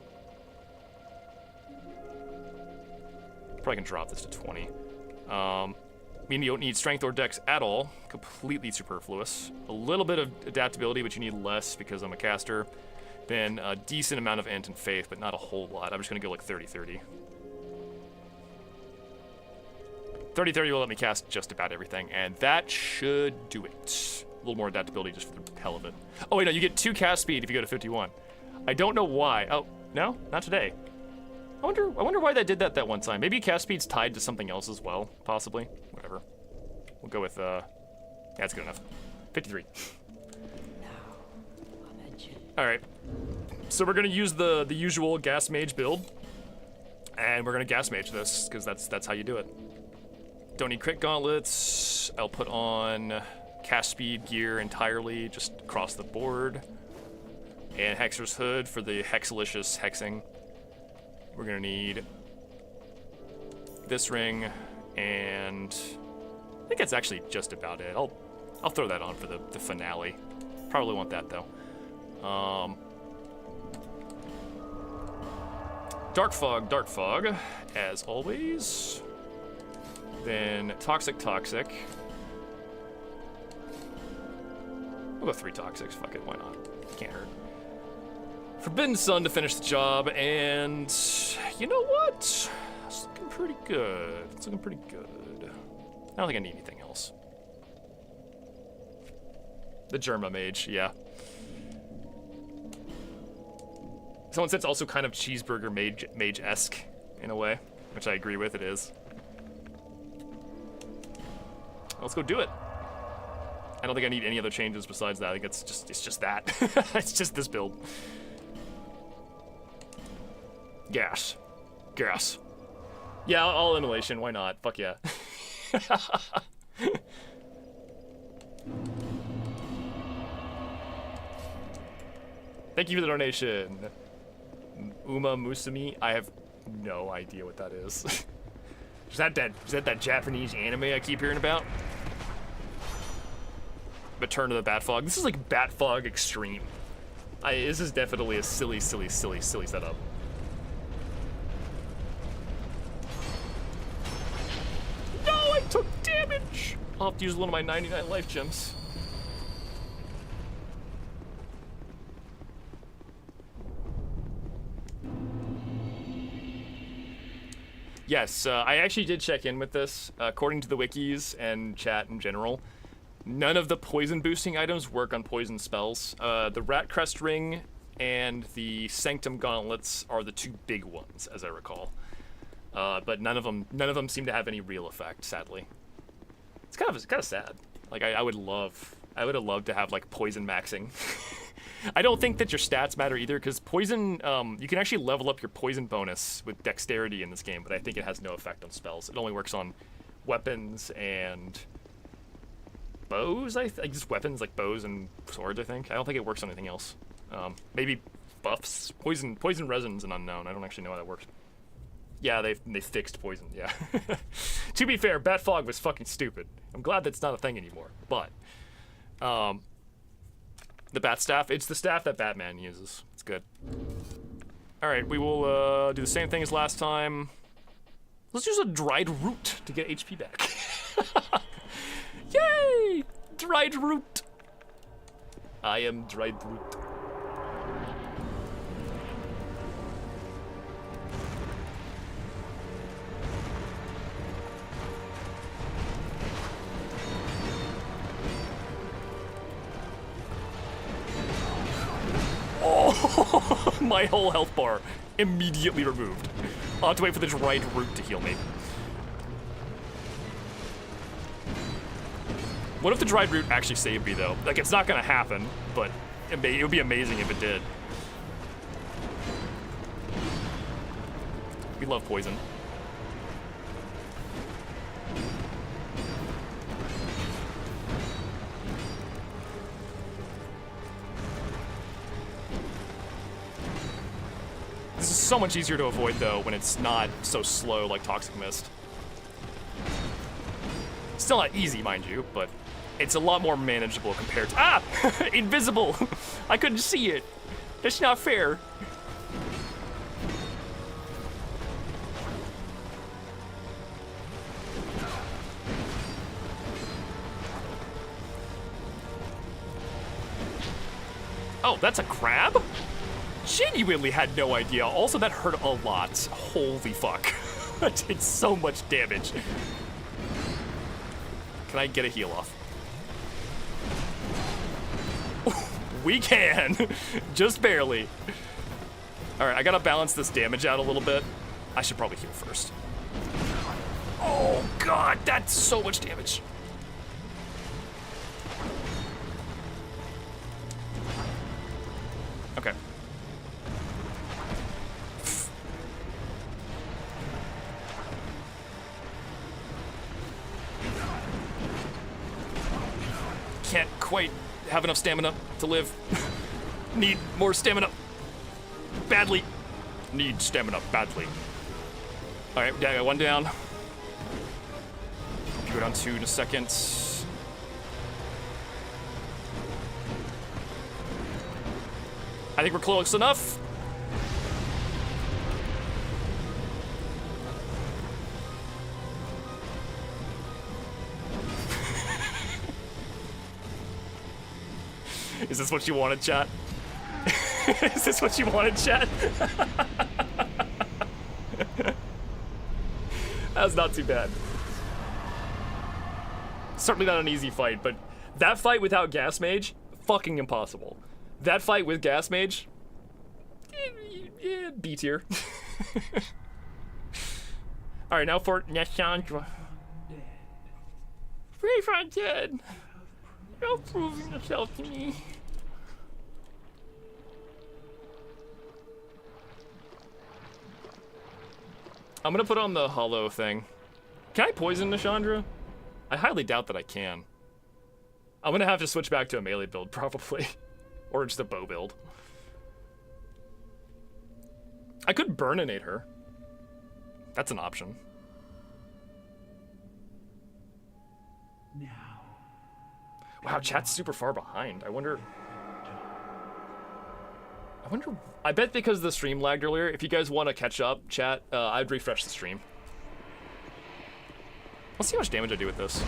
Probably can drop this to 20. Meaning you don't need strength or dex at all. Completely superfluous. A little bit of adaptability, but you need less because I'm a caster. Then a decent amount of int and faith, but not a whole lot. I'm just gonna go like 30-30. 30-30 will let me cast just about everything, and that should do it. A little more adaptability just for the hell of it. Oh wait, no, you get 2 cast speed if you go to 51. I don't know why. Oh, no? Not today. I wonder why they did that one time. Maybe cast speed's tied to something else as well, possibly. Whatever. We'll go with, yeah, that's good enough. 53. Alright. So we're gonna use the usual gas mage build. And we're gonna gas mage this, because that's how you do it. Don't need crit gauntlets. I'll put on cast speed gear entirely, just across the board. And Hexer's Hood for the Hexalicious hexing. We're gonna need this ring, and I think that's actually just about it. I'll throw that on for the finale. Probably want that though. Dark Fog, as always. Then Toxic. We'll go 3 Toxics, fuck it, why not? Can't hurt. Forbidden Sun to finish the job, and you know what? It's looking pretty good. It's looking pretty good. I don't think I need anything else. The Germa Mage, yeah. Someone said it's also kind of cheeseburger mage-esque in a way, which I agree with, it is. Let's go do it. I don't think I need any other changes besides that. I think it's just that. It's just this build. Gas. Yeah, all immolation, why not? Fuck yeah. Thank you for the donation. Uma Musume, I have no idea what that is. Is that that Japanese anime I keep hearing about? Return to the Bat Fog. This is like Bat Fog Extreme. This is definitely a silly setup. much. I'll have to use one of my 99 life gems. Yes, I actually did check in with this. According to the wikis and chat in general, none of the poison boosting items work on poison spells. The Ratcrest Ring and the Sanctum Gauntlets are the two big ones, as I recall. But none of them seem to have any real effect, sadly. It's kind of sad. Like I would have loved to have like poison maxing. I don't think that your stats matter either, because poison, you can actually level up your poison bonus with dexterity in this game, but I think it has no effect on spells. It only works on weapons and bows, I guess weapons like bows and swords, I think. I don't think it works on anything else. Maybe buffs. Poison resin's an unknown. I don't actually know how that works. Yeah, they fixed poison, yeah. To be fair, Bat Fog was fucking stupid. I'm glad that's not a thing anymore, but, the Bat Staff, it's the staff that Batman uses. It's good. Alright, we will, do the same thing as last time. Let's use a dried root to get HP back. Yay! Dried root! I am dried root. Oh, my whole health bar immediately removed. I'll have to wait for the dried root to heal me. What if the dried root actually saved me, though? Like, it's not gonna happen, but it would be amazing if it did. We love poison. This is so much easier to avoid, though, when it's not so slow like Toxic Mist. Still not easy, mind you, but it's a lot more manageable compared to— Ah! Invisible! I couldn't see it. That's not fair. Oh, that's a crab? Genuinely had no idea. Also, that hurt a lot. Holy fuck. That did so much damage. Can I get a heal off? We can! Just barely. Alright, I gotta balance this damage out a little bit. I should probably heal first. Oh god, that's so much damage. Okay. Can't quite have enough stamina to live. Need more stamina. Badly. Need stamina badly. Alright, yeah, I got one down. Go down 2 in a second. I think we're close enough. Is this what you wanted, chat? Is this what you wanted, chat? That's not too bad. Certainly not an easy fight, but that fight without Gas Mage, fucking impossible. That fight with Gas Mage, B tier. Alright, now for Nashandra. Free dead. You're proving yourself to me. I'm gonna put on the hollow thing. Can I poison Nashandra? I highly doubt that I can. I'm gonna have to switch back to a melee build, probably. Or just a bow build. I could burninate her. That's an option. Wow, chat's super far behind. I wonder, I bet because the stream lagged earlier, if you guys want to catch up, chat, I'd refresh the stream. Let's see how much damage I do with this.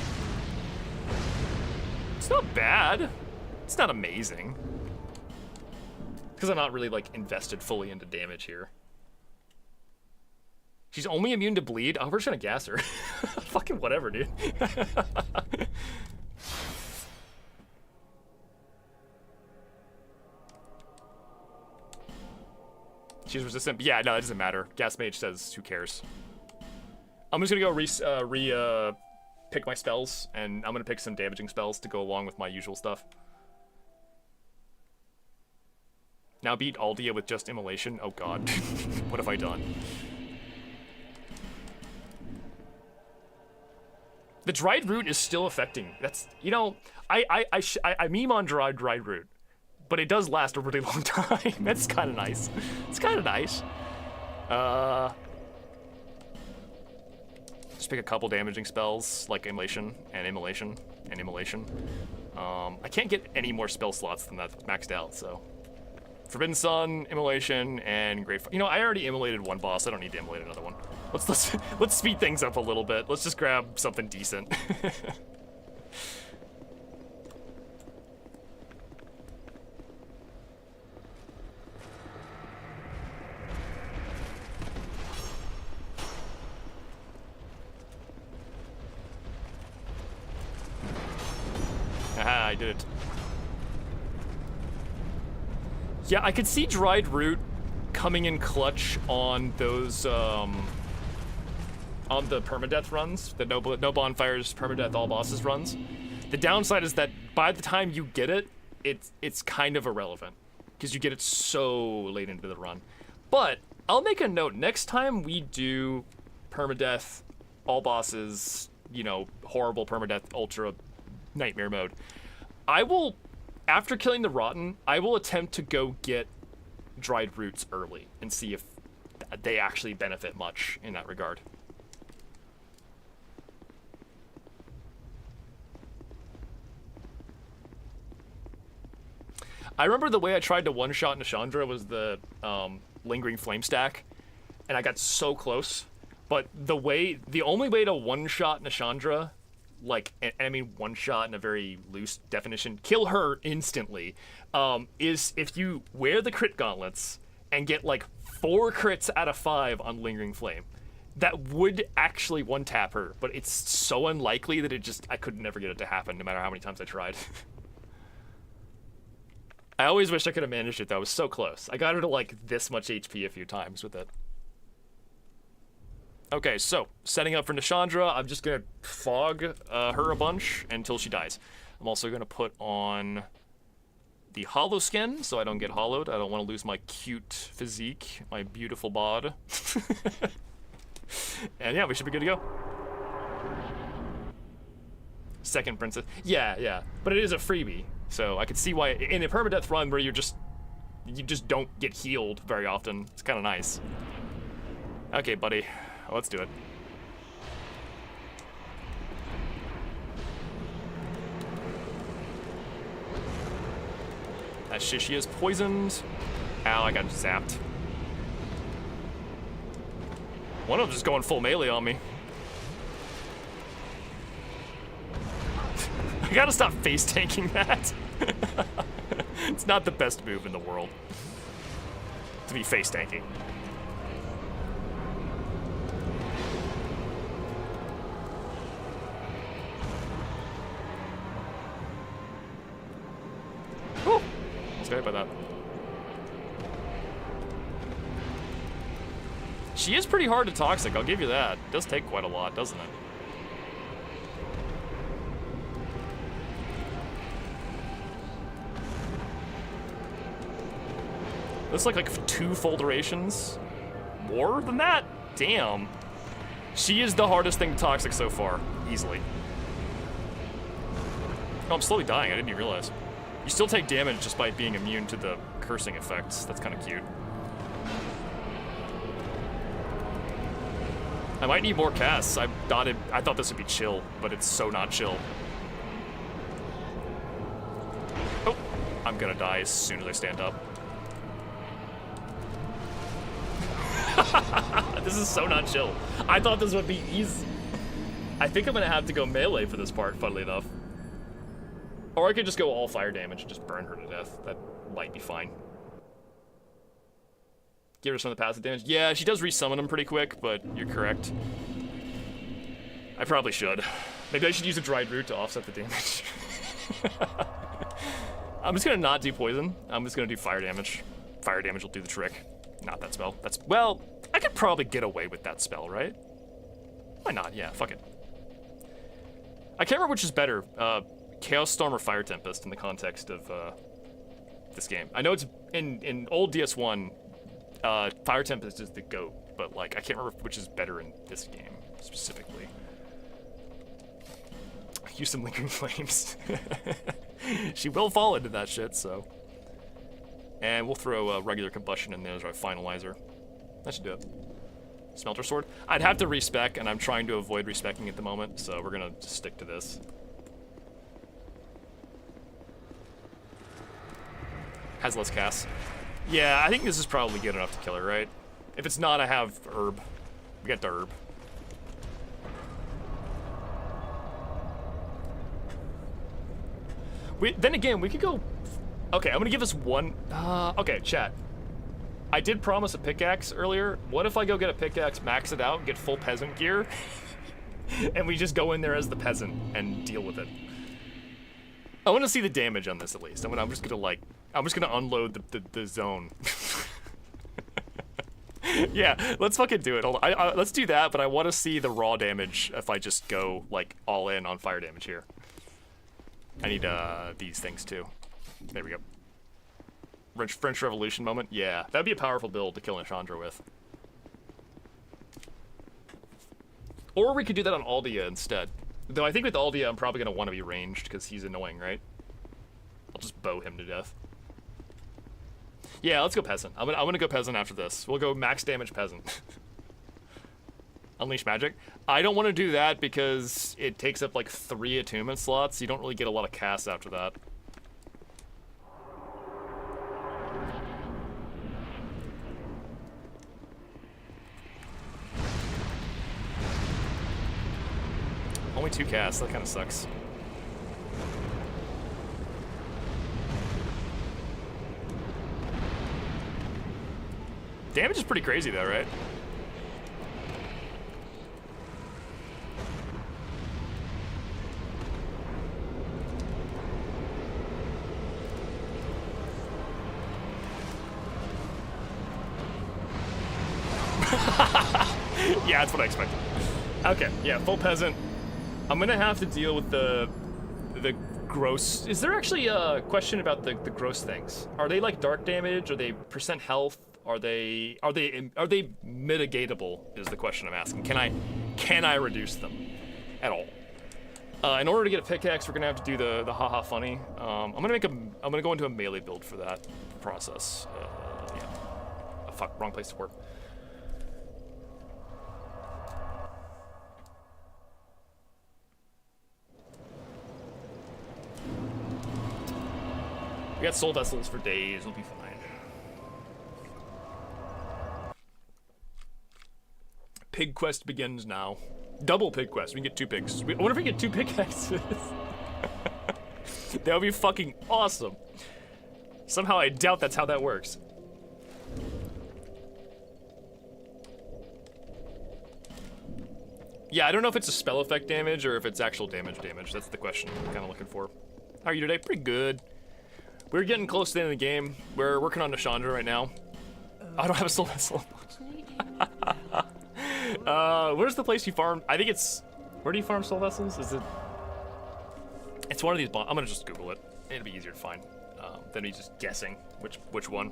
It's not bad. It's not amazing. Because I'm not really, like, invested fully into damage here. She's only immune to bleed? Oh, we're just gonna gas her. Fucking whatever, dude. She's resistant. Yeah, no, it doesn't matter. Gas Mage says, who cares? I'm just gonna go pick my spells, and I'm gonna pick some damaging spells to go along with my usual stuff. Now beat Aldia with just Immolation. Oh god. What have I done? The dried root is still affecting. That's, you know, I meme on dried root, but it does last a really long time. That's kind of nice. It's kind of nice. Just pick a couple damaging spells like Immolation and Immolation and Immolation. I can't get any more spell slots than that maxed out, so. Forbidden Sun, Immolation, and Great. You know, I already immolated one boss. I don't need to immolate another one. Let's speed things up a little bit. Let's just grab something decent. Aha, I did it. Yeah, I could see dried root coming in clutch on those, on the permadeath runs, the no bonfires, permadeath, all bosses runs. The downside is that by the time you get it, it's kind of irrelevant because you get it so late into the run. But I'll make a note, next time we do permadeath, all bosses, you know, horrible permadeath, ultra nightmare mode, I will, after killing the Rotten, I will attempt to go get dried roots early and see if they actually benefit much in that regard. I remember the way I tried to one-shot Nashandra was the Lingering Flame Stack, and I got so close. But the only way to one-shot Nashandra, like, and I mean one-shot in a very loose definition, kill her instantly, is if you wear the crit gauntlets and get like 4 crits out of 5 on Lingering Flame. That would actually one-tap her, but it's so unlikely that I could never get it to happen, no matter how many times I tried. I always wish I could have managed it, though. I was so close. I got her to, like, this much HP a few times with it. Okay, so, setting up for Nashandra, I'm just gonna fog her a bunch until she dies. I'm also gonna put on the hollow skin, so I don't get hollowed. I don't want to lose my cute physique, my beautiful bod. And yeah, we should be good to go. Second princess. Yeah, but it is a freebie. So I could see why in a permadeath run where you just don't get healed very often. It's kind of nice. Okay, buddy, let's do it. That Shishi is poisoned. Ow, I got zapped. One of them just going full melee on me. I gotta stop face tanking that. It's not the best move in the world to be face tanking. Whew. I was hit by that. She is pretty hard to toxic, I'll give you that. It does take quite a lot, doesn't it? Looks like 2 full durations. More than that? Damn. She is the hardest thing to toxic so far, easily. Oh, I'm slowly dying, I didn't even realize. You still take damage just by being immune to the cursing effects. That's kind of cute. I might need more casts. I thought this would be chill, but it's so not chill. Oh, I'm gonna die as soon as I stand up. This is so not chill. I thought this would be easy. I think I'm gonna have to go melee for this part, funnily enough. Or I could just go all fire damage and just burn her to death. That might be fine. Give her some of the passive damage. Yeah, she does resummon them pretty quick, but you're correct. I probably should. Maybe I should use a dried root to offset the damage. I'm just gonna not do poison. I'm just gonna do fire damage. Fire damage will do the trick. Not that spell. That's, well, I could probably get away with that spell, right? Why not? Yeah, fuck it. I can't remember which is better, Chaos Storm or Fire Tempest in the context of this game. I know it's in old DS1, Fire Tempest is the GOAT, but like I can't remember which is better in this game specifically. Use some Lingering Flames. She will fall into that shit, so. And we'll throw regular combustion in there as our finalizer. That should do it. Smelter Sword. I'd have to respec, and I'm trying to avoid respecking at the moment, so we're gonna just stick to this. Has less cast. Yeah, I think this is probably good enough to kill her, right? If it's not, I have herb. We got the herb. Then again, we could go... Okay, I'm gonna give us one... okay, chat. I did promise a pickaxe earlier. What if I go get a pickaxe, max it out, get full peasant gear, and we just go in there as the peasant and deal with it? I want to see the damage on this at least. I'm just gonna like... I'm just gonna unload the zone. Yeah, let's fucking do it. Hold on. Let's do that, but I want to see the raw damage if I just go like all in on fire damage here. I need these things too. There we go. French Revolution moment. Yeah, that'd be a powerful build to kill Chandra with. Or we could do that on Aldia instead. Though I think with Aldia, I'm probably gonna want to be ranged because he's annoying, right? I'll just bow him to death. Yeah, let's go peasant. I'm gonna go peasant after this. We'll go max damage peasant. Unleash magic. I don't want to do that because it takes up like 3 attunement slots. You don't really get a lot of casts after that. Only 2 casts. That kind of sucks. Damage is pretty crazy though, right? Yeah, that's what I expected. Okay, yeah, full peasant. I'm gonna have to deal with the gross. Is there actually a question about the gross things? Are they like dark damage? Are they percent health? Are they mitigatable? Is the question I'm asking. Can I reduce them at all? In order to get a pickaxe, we're gonna have to do the haha funny. I'm gonna go into a melee build for that process. Yeah. Oh, fuck, wrong place to work. We got soul vessels for days. We'll be fine. Pig quest begins now. Double pig quest. We can get 2 pigs. I wonder if we get 2 pickaxes. That would be fucking awesome. Somehow I doubt that's how that works. Yeah, I don't know if it's a spell effect damage or if it's actual damage. That's the question I'm kind of looking for. How are you today? Pretty good. We're getting close to the end of the game. We're working on Nashandra right now. I don't have a soul vessel. Where's the place you farm? I think it's... Where do you farm soul vessels? Is it... It's one of these... I'm gonna just Google it. It'll be easier to find than me just guessing which one.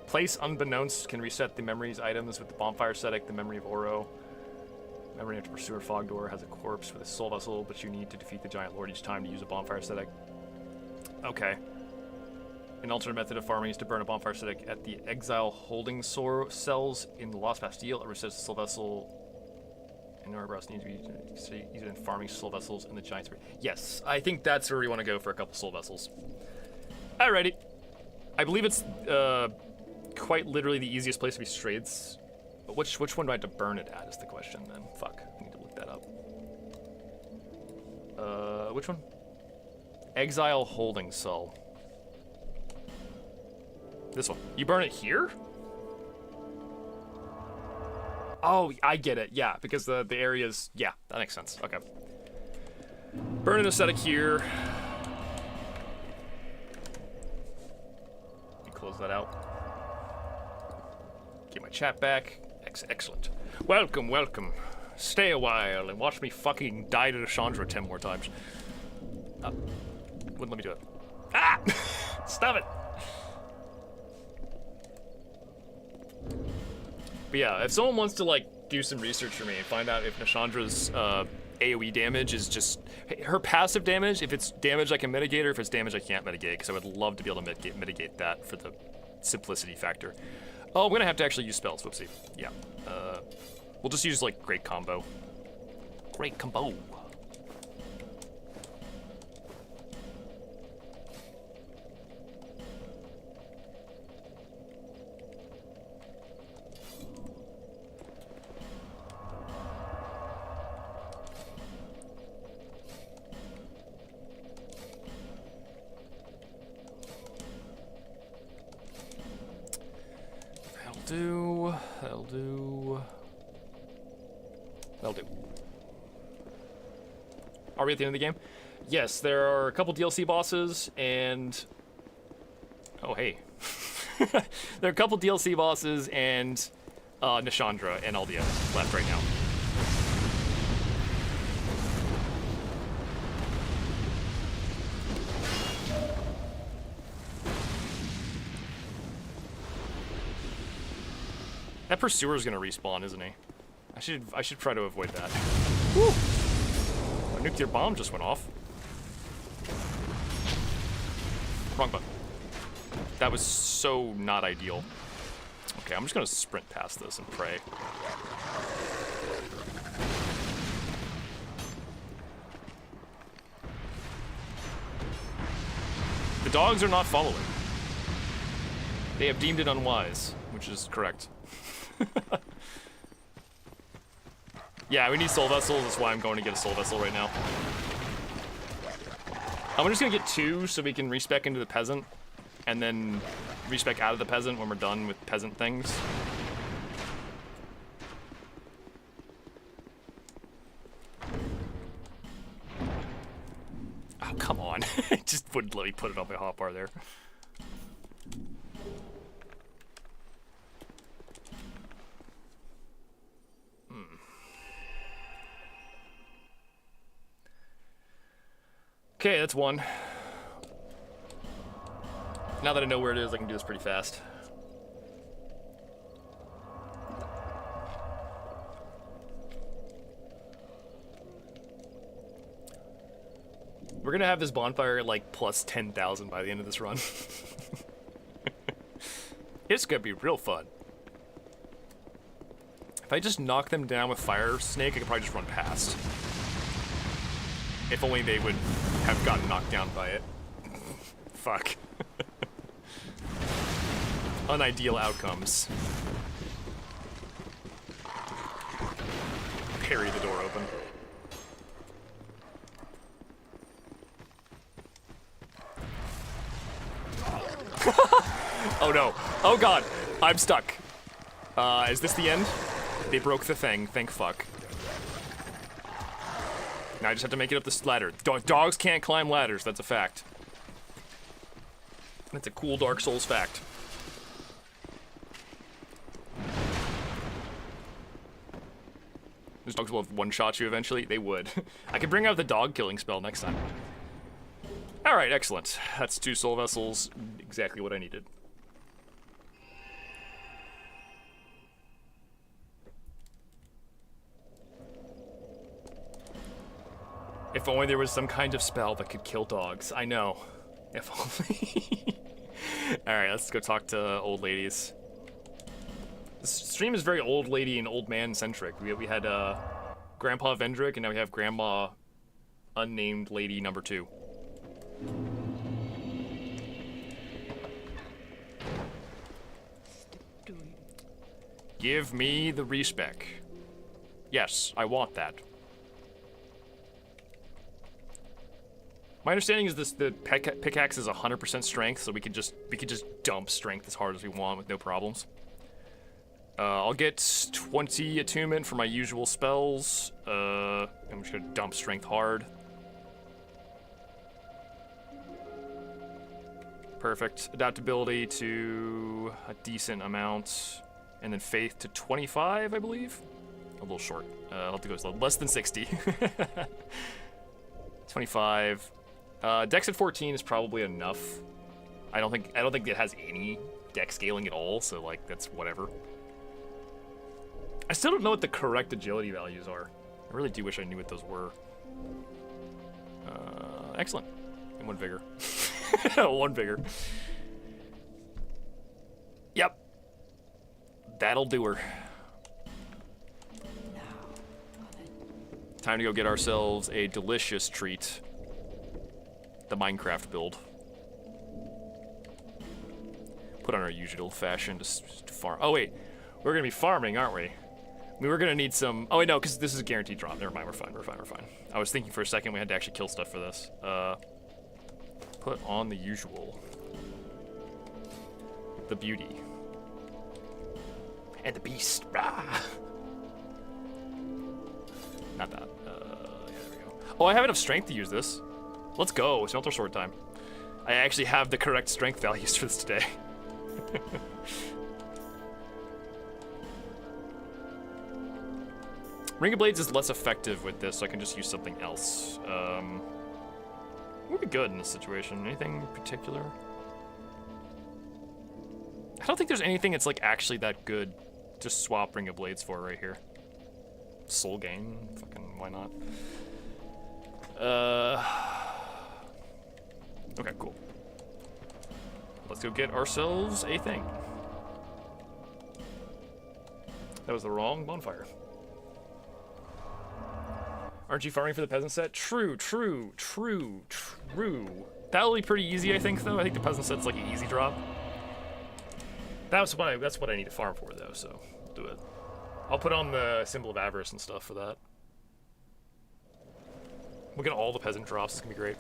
Place unbeknownst can reset the memories items with the bonfire aesthetic, the memory of Oro. Memory of the pursuer Fogdor has a corpse with a soul vessel, but you need to defeat the giant lord each time to use a bonfire aesthetic. Okay. An alternate method of farming is to burn a bonfire aesthetic at the exile holding cells in the Lost Bastille. It resets the soul vessel. And Norabros needs to be used in farming soul vessels in the giant spirit. Yes, I think that's where we want to go for a couple soul vessels. Alrighty. I believe it's quite literally the easiest place to be strayed. But which one do I have to burn it at is the question then. Fuck, I need to look that up. Which one? Exile holding cell. This one. You burn it here? Oh, I get it. Yeah, because the areas. Yeah, that makes sense. Okay. Burn an aesthetic here. Let me close that out. Get my chat back. Excellent. Welcome, welcome. Stay a while and watch me fucking die to Chandra 10 more times. Wouldn't let me do it. Ah! Stop it! But yeah, if someone wants to like do some research for me and find out if Nashandra's AoE damage is just her passive damage, if it's damage I can mitigate or if it's damage I can't mitigate, because I would love to be able to mitigate that for the simplicity factor. Oh, I'm gonna have to actually use spells. Whoopsie. Yeah. We'll just use like Great Combo. Great Combo. That'll do. Are we at the end of the game? Yes, there are a couple DLC bosses and... Oh, hey. There are a couple DLC bosses and Nashandra and Aldia left right now. That pursuer's gonna respawn, isn't he? I should try to avoid that. Woo! A nuclear bomb just went off. Wrong button. That was so not ideal. Okay, I'm just gonna sprint past this and pray. The dogs are not following. They have deemed it unwise, which is correct. Yeah, we need soul vessels. That's why I'm going to get a soul vessel right now. I'm just gonna get 2 so we can respec into the peasant, and then respec out of the peasant when we're done with peasant things. Oh, come on. It just wouldn't let me put it on my hotbar there. Okay, that's 1. Now that I know where it is, I can do this pretty fast. We're gonna have this bonfire at like plus 10,000 by the end of this run. It's gonna be real fun. If I just knock them down with Fire Snake, I could probably just run past. If only they would have gotten knocked down by it. Fuck. Unideal outcomes. Parry the door open. Oh no. Oh god. I'm stuck. Is this the end? They broke the thing. Thank fuck. Now I just have to make it up this ladder. Dogs can't climb ladders, that's a fact. That's a cool Dark Souls fact. Those dogs will have one-shot you eventually. They would. I could bring out the dog killing spell next time. Alright, excellent. That's 2 soul vessels. Exactly what I needed. If only there was some kind of spell that could kill dogs. I know. If only. Alright, let's go talk to old ladies. This stream is very old lady and old man centric. We had Grandpa Vendrick, and now we have Grandma Unnamed Lady number 2. Give me the respec. Yes, I want that. My understanding is the pickaxe is 100% strength, so we could just dump strength as hard as we want with no problems. I'll get 20 attunement for my usual spells. I'm just gonna dump strength hard. Perfect. Adaptability to a decent amount, and then faith to 25, I believe. A little short. I'll have to go less than 60. 25. Dex at 14 is probably enough. I don't think it has any dex scaling at all, so like that's whatever. I still don't know what the correct agility values are. I really do wish I knew what those were. Excellent. And 1 vigor. 1 vigor. Yep. That'll do her. Time to go get ourselves a delicious treat. The Minecraft build. Put on our usual fashion to farm. Oh wait, we're gonna be farming, aren't we? We were gonna need some. Oh wait, no, because this is a guaranteed drop. Never mind, we're fine. We're fine. We're fine. I was thinking for a second we had to actually kill stuff for this. Put on the usual. The beauty. And the beast. Rah. Not that. Yeah, there we go. Oh, I have enough strength to use this. Let's go. Smelter sword time. I actually have the correct strength values for this today. Ring of Blades is less effective with this, so I can just use something else. We'll be good in this situation. Anything in particular? I don't think there's anything that's like actually that good to swap Ring of Blades for right here. Soul Gain? Fucking why not? Okay, cool. Let's go get ourselves a thing. That was the wrong bonfire. Aren't you farming for the peasant set? True, true, true, true. That'll be pretty easy, I think, though. I think the peasant set's like an easy drop. That's what I need to farm for, though, so I'll do it. I'll put on the symbol of avarice and stuff for that. We'll get all the peasant drops. It's gonna be great.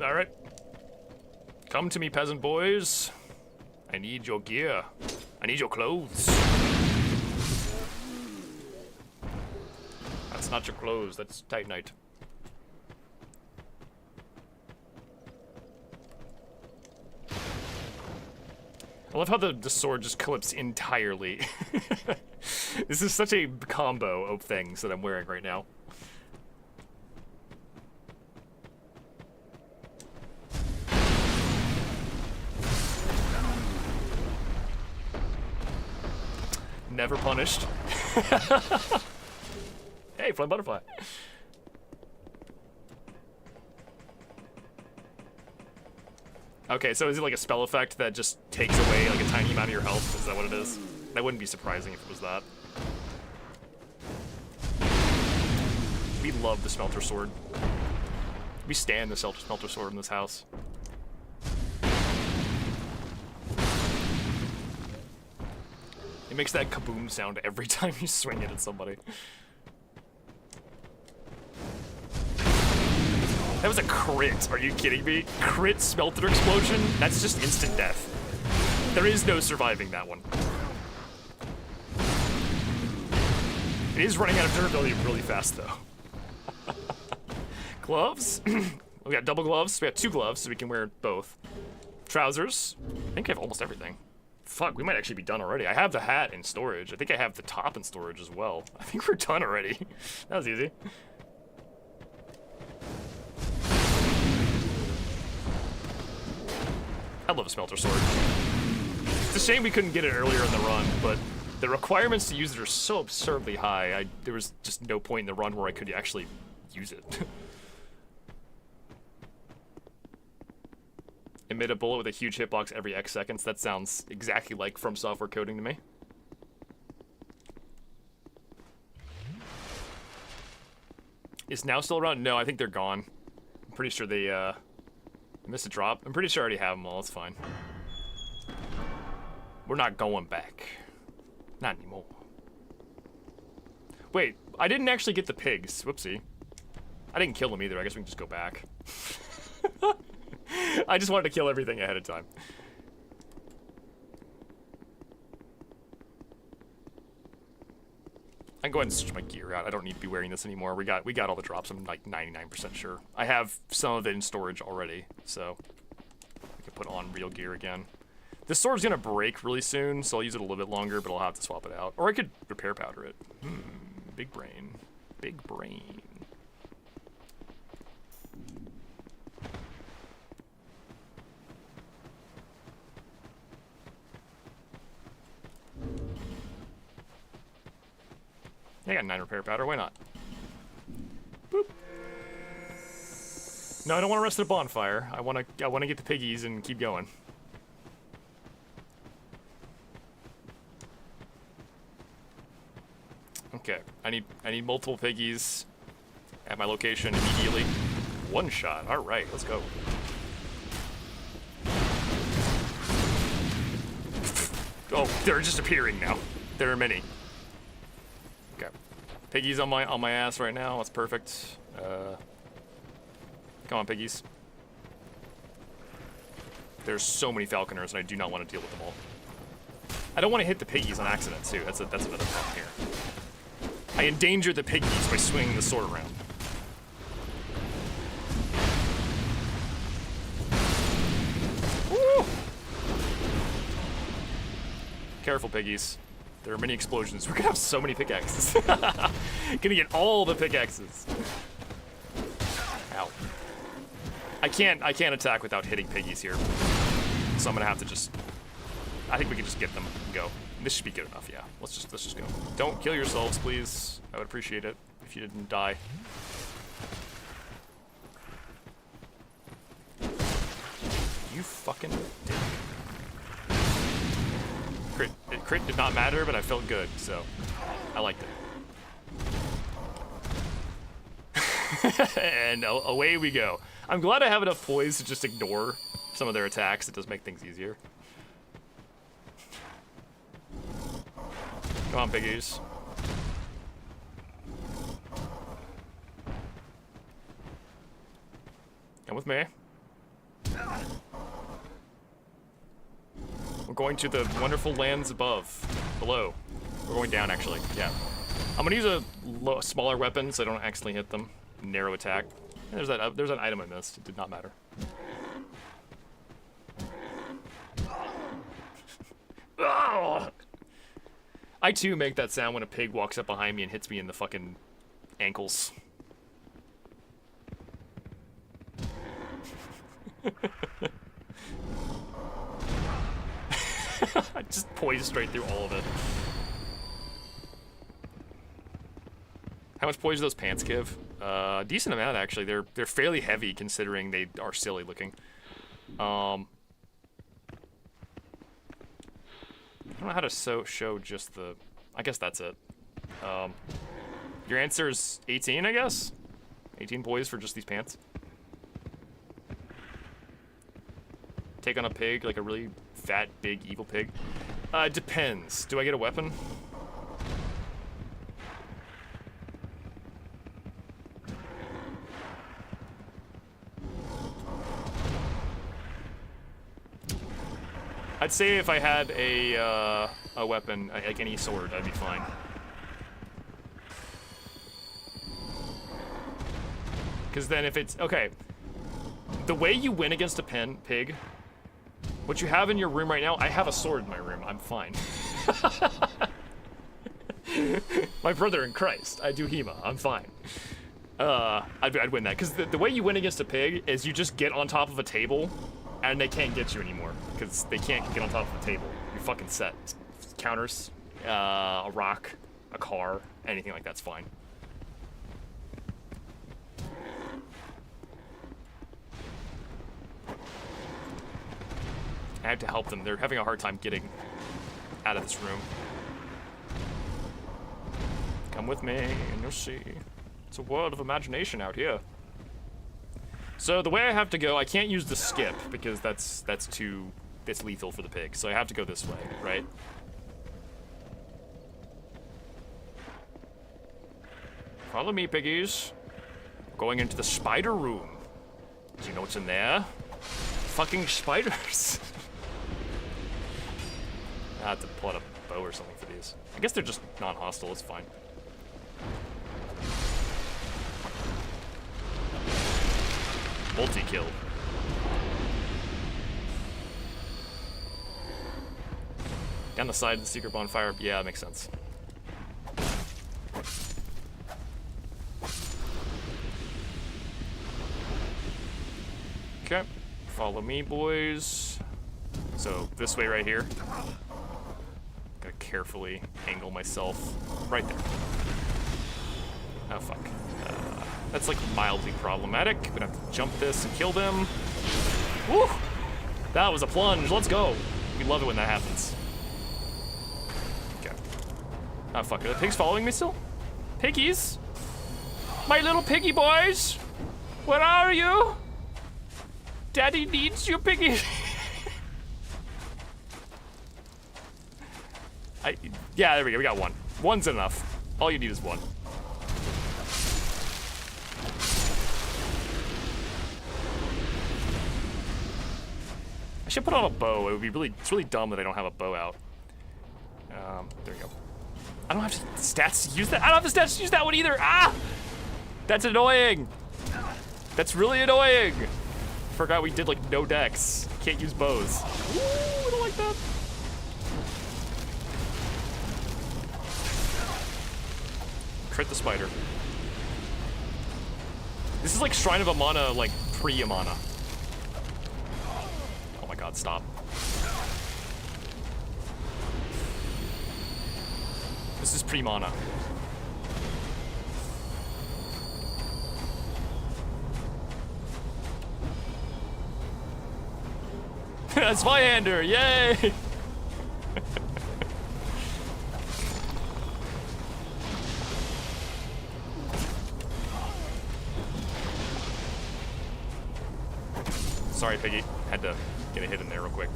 All right. Come to me, peasant boys. I need your gear. I need your clothes. That's not your clothes. That's Titanite. I love how the sword just clips entirely. This is such a combo of things that I'm wearing right now. Never punished. Hey, flying butterfly. Okay, so is it like a spell effect that just takes away like a tiny amount of your health? Is that what it is? That wouldn't be surprising if it was that. We love the smelter sword. We stand the smelter sword in this house. It makes that kaboom sound every time you swing it at somebody. That was a crit. Are you kidding me? Crit smelter explosion? That's just instant death. There is no surviving that one. It is running out of durability really fast, though. Gloves? We got double gloves. We got 2 gloves, so we can wear both. Trousers. I think I have almost everything. Fuck, we might actually be done already. I have the hat in storage. I think I have the top in storage as well. I think we're done already. That was easy. I love a smelter sword. It's a shame we couldn't get it earlier in the run, but the requirements to use it are so absurdly high. There was just no point in the run where I could actually use it. Emit a bullet with a huge hitbox every X seconds. That sounds exactly like From Software coding to me. is now still around? No, I think they're gone. I'm pretty sure they missed a drop. I'm pretty sure I already have them all. It's fine. We're not going back. Not anymore. Wait, I didn't actually get the pigs. Whoopsie. I didn't kill them either. I guess we can just go back. I just wanted to kill everything ahead of time. I can go ahead and switch my gear out. I don't need to be wearing this anymore. We got all the drops. I'm like 99% sure. I have some of it in storage already, so we can put on real gear again. This sword's gonna break really soon, so I'll use it a little bit longer, but I'll have to swap it out. Or I could repair powder it. Big brain. Big brain. I got 9 repair powder, why not? Boop. No, I don't want to rest at a bonfire. I wanna get the piggies and keep going. Okay, I need multiple piggies at my location immediately. One shot, alright, let's go. Oh, they're just appearing now. There are many. Okay. Piggies on my ass right now, that's perfect. Come on, piggies. There's so many falconers and I do not want to deal with them all. I don't want to hit the piggies on accident too, that's another problem here. I endanger the piggies by swinging the sword around. Woo! Careful, piggies. There are many explosions. We're gonna have so many pickaxes. Gonna get all the pickaxes. Ow. I can't attack without hitting piggies here. So I'm gonna have to just... I think we can just get them and go. This should be good enough, yeah. Let's just go. Don't kill yourselves, please. I would appreciate it if you didn't die. You fucking dick. Crit did not matter, but I felt good, so I liked it. And away we go. I'm glad I have enough poise to just ignore some of their attacks. It does make things easier. Come on, piggies. Come with me. We're going to the wonderful lands below. We're going down, actually, yeah. I'm gonna use a smaller weapon so I don't accidentally hit them. Narrow attack. And there's an item I missed. It did not matter. Oh! I too make that sound when a pig walks up behind me and hits me in the fucking ankles. I just poised straight through all of it. How much poise do those pants give? Decent amount, actually. They're fairly heavy considering they are silly looking. I don't know how to show just the... I guess that's it. Your answer is 18, I guess? 18 poise for just these pants. Take on a pig, like a really fat, big, evil pig. Depends. Do I get a weapon? I'd say if I had a weapon, like any sword, I'd be fine. Because then if it's... Okay. The way you win against a pig, what you have in your room right now, I have a sword in my room. I'm fine. My brother in Christ. I do HEMA. I'm fine. I'd win that. Because the way you win against a pig is you just get on top of a table and they can't get you anymore. Because they can't get on top of the table. You're fucking set. Counters, a rock, a car, anything like that's fine. I have to help them. They're having a hard time getting out of this room. Come with me and you'll see. It's a world of imagination out here. So the way I have to go, I can't use the skip because that's lethal for the pig. So I have to go this way, right? Follow me, piggies. Going into the spider room. Do you know what's in there? Fucking spiders. I have to pull out a bow or something for these. I guess they're just non-hostile, it's fine. Multi-kill. Down the side of the secret bonfire, yeah, that makes sense. Okay, follow me, boys. So, this way right here. Gotta carefully angle myself right there. Oh, fuck. That's like mildly problematic. Gonna have to jump this and kill them. Woo! That was a plunge. Let's go. We love it when that happens. Okay. Oh, fuck. Are the pigs following me still? Piggies? My little piggy boys? Where are you? Daddy needs you, piggy. Yeah, there we go. We got one. One's enough. All you need is one. I should put on a bow. It would be it's really dumb that I don't have a bow out. There we go. I don't have the stats to use that. I don't have the stats to use that one either. Ah! That's annoying. That's really annoying. Forgot we did like no decks. Can't use bows. Ooh, I don't like that. Crit the spider. This is like Shrine of Amana, like pre-Amana. Oh my god, stop. This is pre-Mana. Zweihander, yay! Sorry, Piggy. Had to get a hit in there real quick.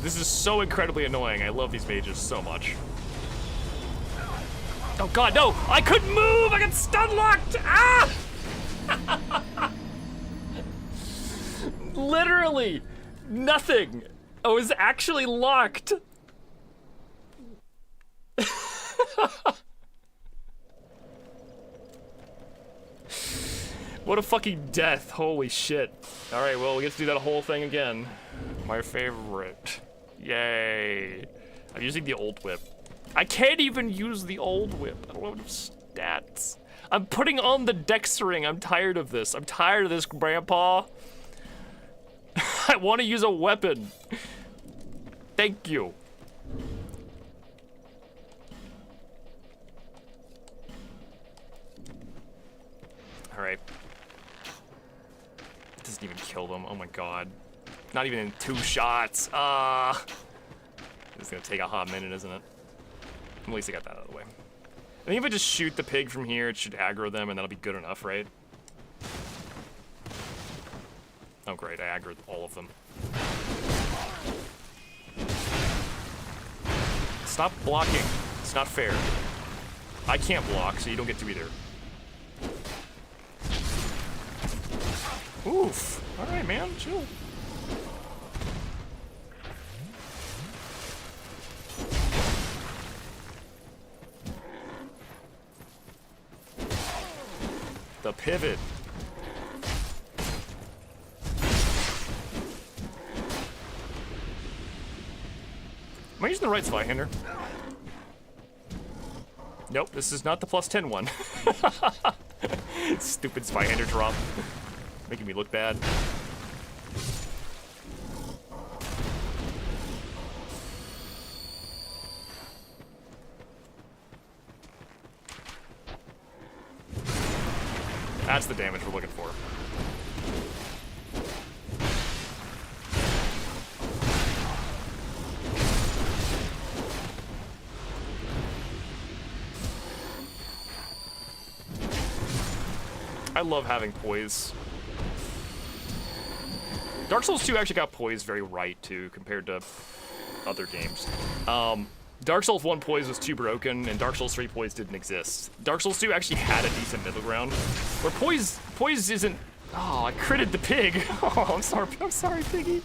This is so incredibly annoying. I love these mages so much. Oh god, no! I couldn't move! I got stun locked! Ah! Literally nothing. I was actually locked. What a fucking death. Holy shit. Alright, well, we get to do that whole thing again. My favorite. Yay. I'm using the old whip. I can't even use the old whip. I don't have enough stats. I'm putting on the dex ring. I'm tired of this. I'm tired of this, Grandpa. I want to use a weapon. Thank you. Alright. Doesn't even kill them. Oh my god. Not even in 2 shots. It's gonna take a hot minute, isn't it? At least I got that out of the way. I think if I just shoot the pig from here, it should aggro them, and that'll be good enough, right? Oh great, I aggroed all of them. Stop blocking. It's not fair. I can't block, so you don't get to either. Oof. Alright, man, chill. The pivot. Am I using the right Zweihander? Nope, this is not the +10 one. Stupid Zweihander drop. Making me look bad. That's the damage we're looking for. I love having poise. Dark Souls 2 actually got poise very right, too, compared to other games. Dark Souls 1 poise was too broken, and Dark Souls 3 poise didn't exist. Dark Souls 2 actually had a decent middle ground, where poise isn't... Oh, I critted the pig. Oh, I'm sorry, piggy.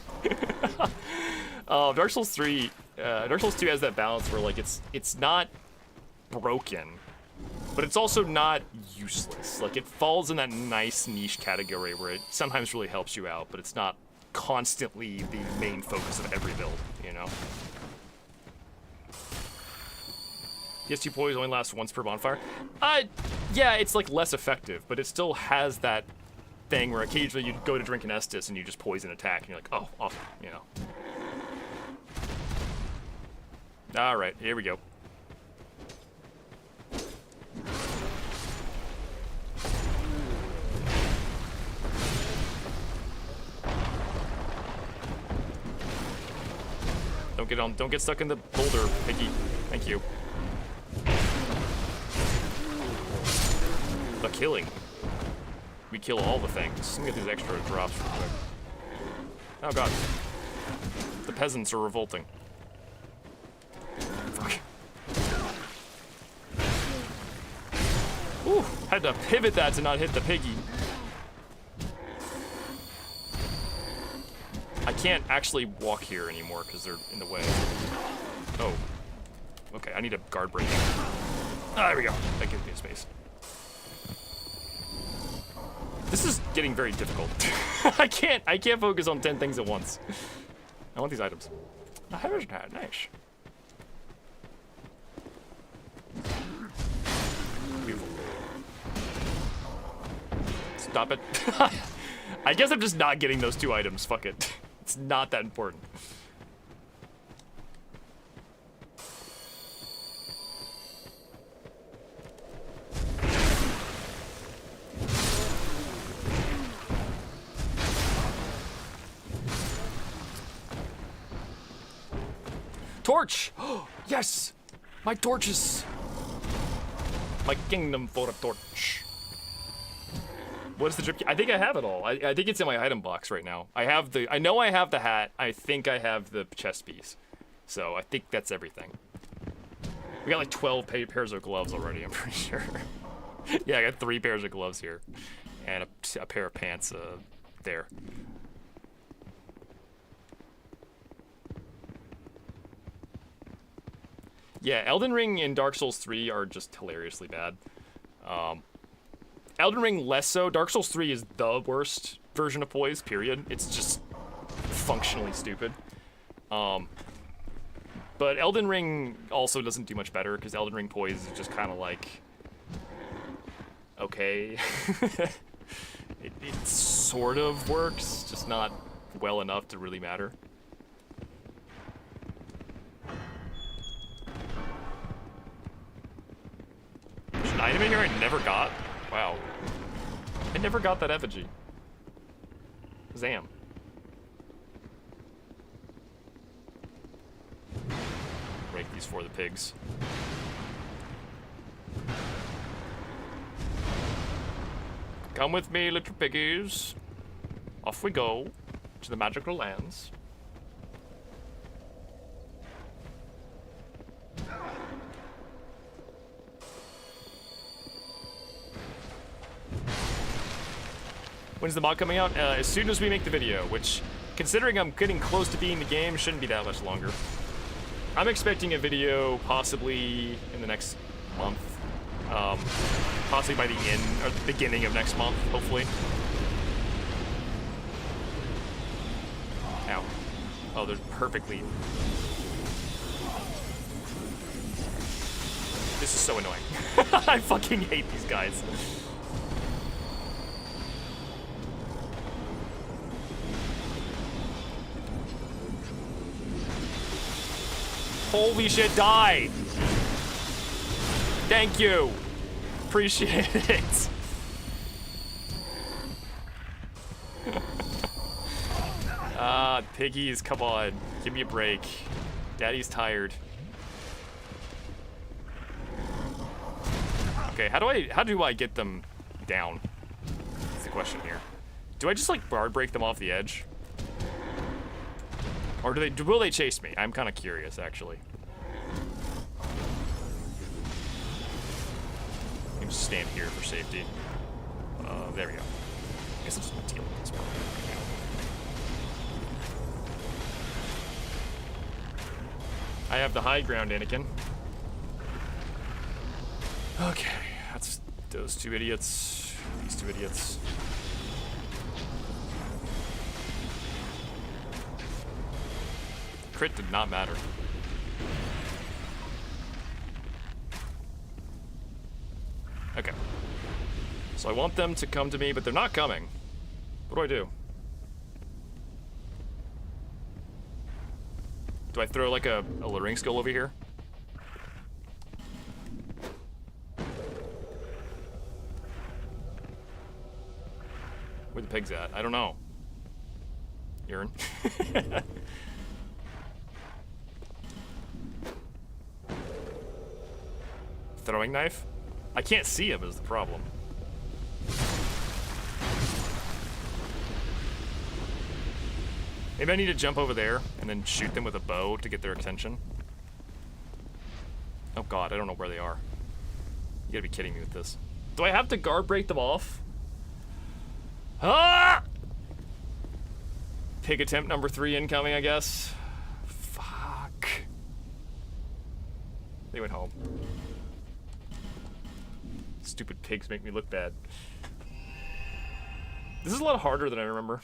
Dark Souls 3, Dark Souls 2 has that balance where, like, it's not broken, but it's also not useless. Like, it falls in that nice niche category where it sometimes really helps you out, but it's not constantly the main focus of every build, you know? PS2 poise only lasts once per bonfire. Yeah, it's like less effective, but it still has that thing where occasionally you go to drink an Estus and you just poison attack, and you're like, oh, awesome, you know. All right, here we go. Don't get stuck in the boulder, Piggy. Thank you. The killing. We kill all the things. Let me get these extra drops real quick. Oh god. The peasants are revolting. Fuck. Ooh, had to pivot that to not hit the piggy. I can't actually walk here anymore because they're in the way. Oh. Okay, I need a guard break. Ah, there we go. That gives me a space. This is getting very difficult. I can't focus on 10 things at once. I want these items. A heritage hat, nice. Beautiful. Stop it. I guess I'm just not getting those 2 items. Fuck it. It's not that important. Torch! Yes! My torches! My kingdom for a torch. What is the drip key? I think I have it all. I think it's in my item box right now. I know I have the hat. I think I have the chest piece. So I think that's everything. We got like 12 pairs of gloves already, I'm pretty sure. Yeah, I got 3 pairs of gloves here. And a pair of pants there. Yeah, Elden Ring and Dark Souls 3 are just hilariously bad. Elden Ring less so. Dark Souls 3 is the worst version of poise, period. It's just functionally stupid. But Elden Ring also doesn't do much better, because Elden Ring poise is just kind of like... Okay. it sort of works, just not well enough to really matter. There's an item in here I never got? Wow. I never got that effigy. Zam. Break these for the pigs. Come with me, little piggies. Off we go to the magical lands. When's the mod coming out? As soon as we make the video, which, considering I'm getting close to beating the game, shouldn't be that much longer. I'm expecting a video possibly in the next month. Possibly by the end, or the beginning of next month, hopefully. Ow. Oh, they're perfectly... This is so annoying. I fucking hate these guys. Holy shit, die! Thank you. Appreciate it. Piggies, come on. Give me a break. Daddy's tired. Okay, how do I get them down? question here. Do I just like guard break them off the edge? Or will they chase me? I'm kind of curious, actually. I can just stand here for safety. There we go. I guess I'll just deal with this part. I have the high ground, Anakin. Okay, that's those two idiots. These two idiots. Crit did not matter. Okay. So I want them to come to me, but they're not coming. What do I do? Do I throw like a Loring Skull over here? Where the pig's at? I don't know. Urine. Throwing knife? I can't see him is the problem. Maybe I need to jump over there and then shoot them with a bow to get their attention. Oh god, I don't know where they are. You gotta be kidding me with this. Do I have to guard break them off? Ah! Pig attempt number 3 incoming, I guess. Fuck. They went home. Stupid pigs make me look bad. This is a lot harder than I remember.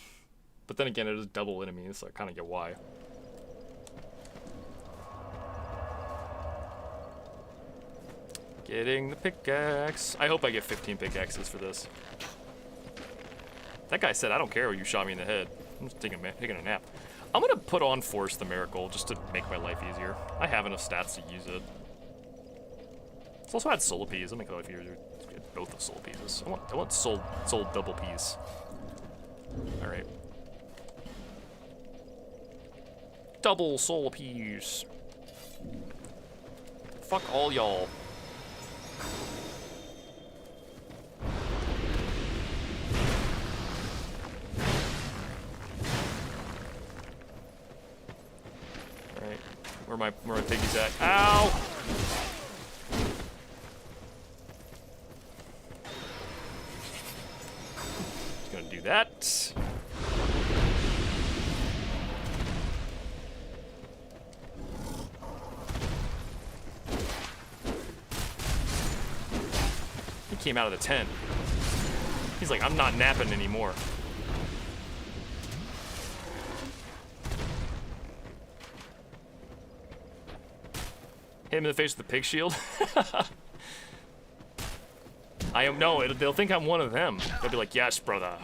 But then again, it is double enemies, so I kind of get why. Getting the pickaxe. I hope I get 15 pickaxes for this. That guy said, I don't care when you shot me in the head. I'm just taking a nap. I'm gonna put on Force the Miracle just to make my life easier. I have enough stats to use it. It's also had Soul Peas. I'll make my life easier. Get both of Soul Peas. I want Soul double Peas. Alright. Double Soul Peas. Fuck all y'all. Alright. Where my piggies at? Ow! Just gonna do that. He came out of the tent. He's like, I'm not napping anymore. Hit him in the face with the pig shield. They'll think I'm one of them. They'll be like, yes, brother.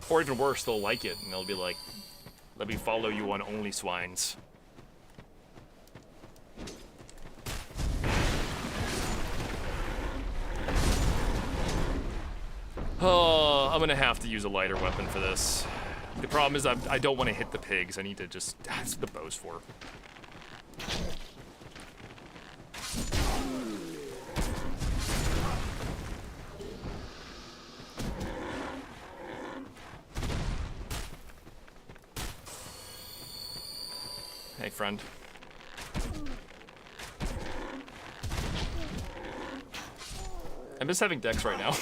Or even worse, they'll like it and they'll be like, let me follow you on Only Swines. Oh, I'm gonna have to use a lighter weapon for this. The problem is I don't want to hit the pigs. I need to just... That's what the bow's for. Hey, friend. I'm just having dex right now.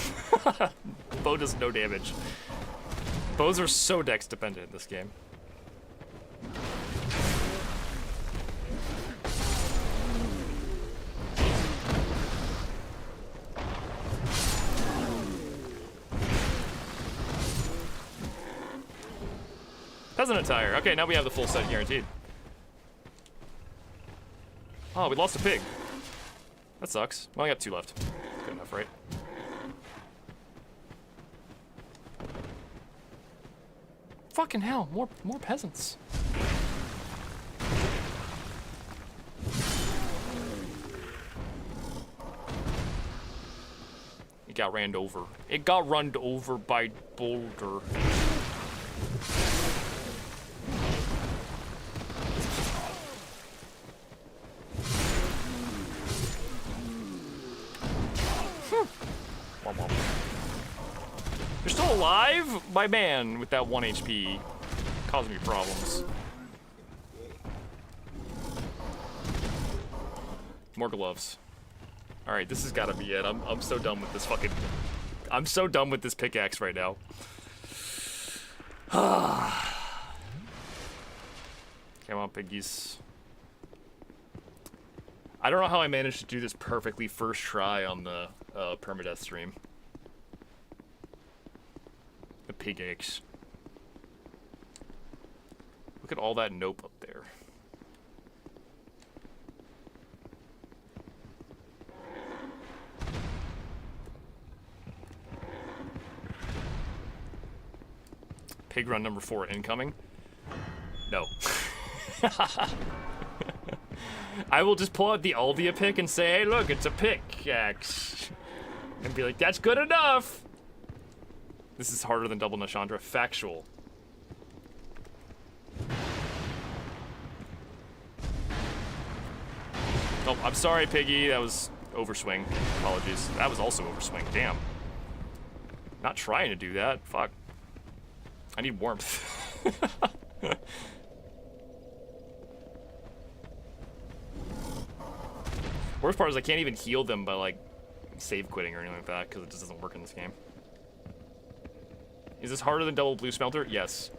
Bow does no damage. Bows are so dex dependent in this game. Peasant attire. Okay, now we have the full set guaranteed. Oh, we lost a pig. That sucks. Well, I got 2 left. Good enough, right? Fucking hell, more peasants. It got ran over. It got run over by Boulder. alive? My man with that 1 HP causing me problems. More gloves. Alright, this has gotta be it. I'm so done with this fucking... I'm so done with this pickaxe right now. Come on, piggies. I don't know how I managed to do this perfectly first try on the permadeath stream. The pickaxe. Look at all that nope up there. Pig run number 4 incoming? No. I will just pull out the Alvia pick and say, hey, look, it's a pickaxe. And be like, that's good enough. This is harder than Double Nashandra. Factual. Oh, I'm sorry, Piggy. That was overswing. Apologies. That was also overswing. Damn. Not trying to do that. Fuck. I need warmth. Worst part is I can't even heal them by, like, save quitting or anything like that, because it just doesn't work in this game. Is this harder than Double Blue Smelter? Yes.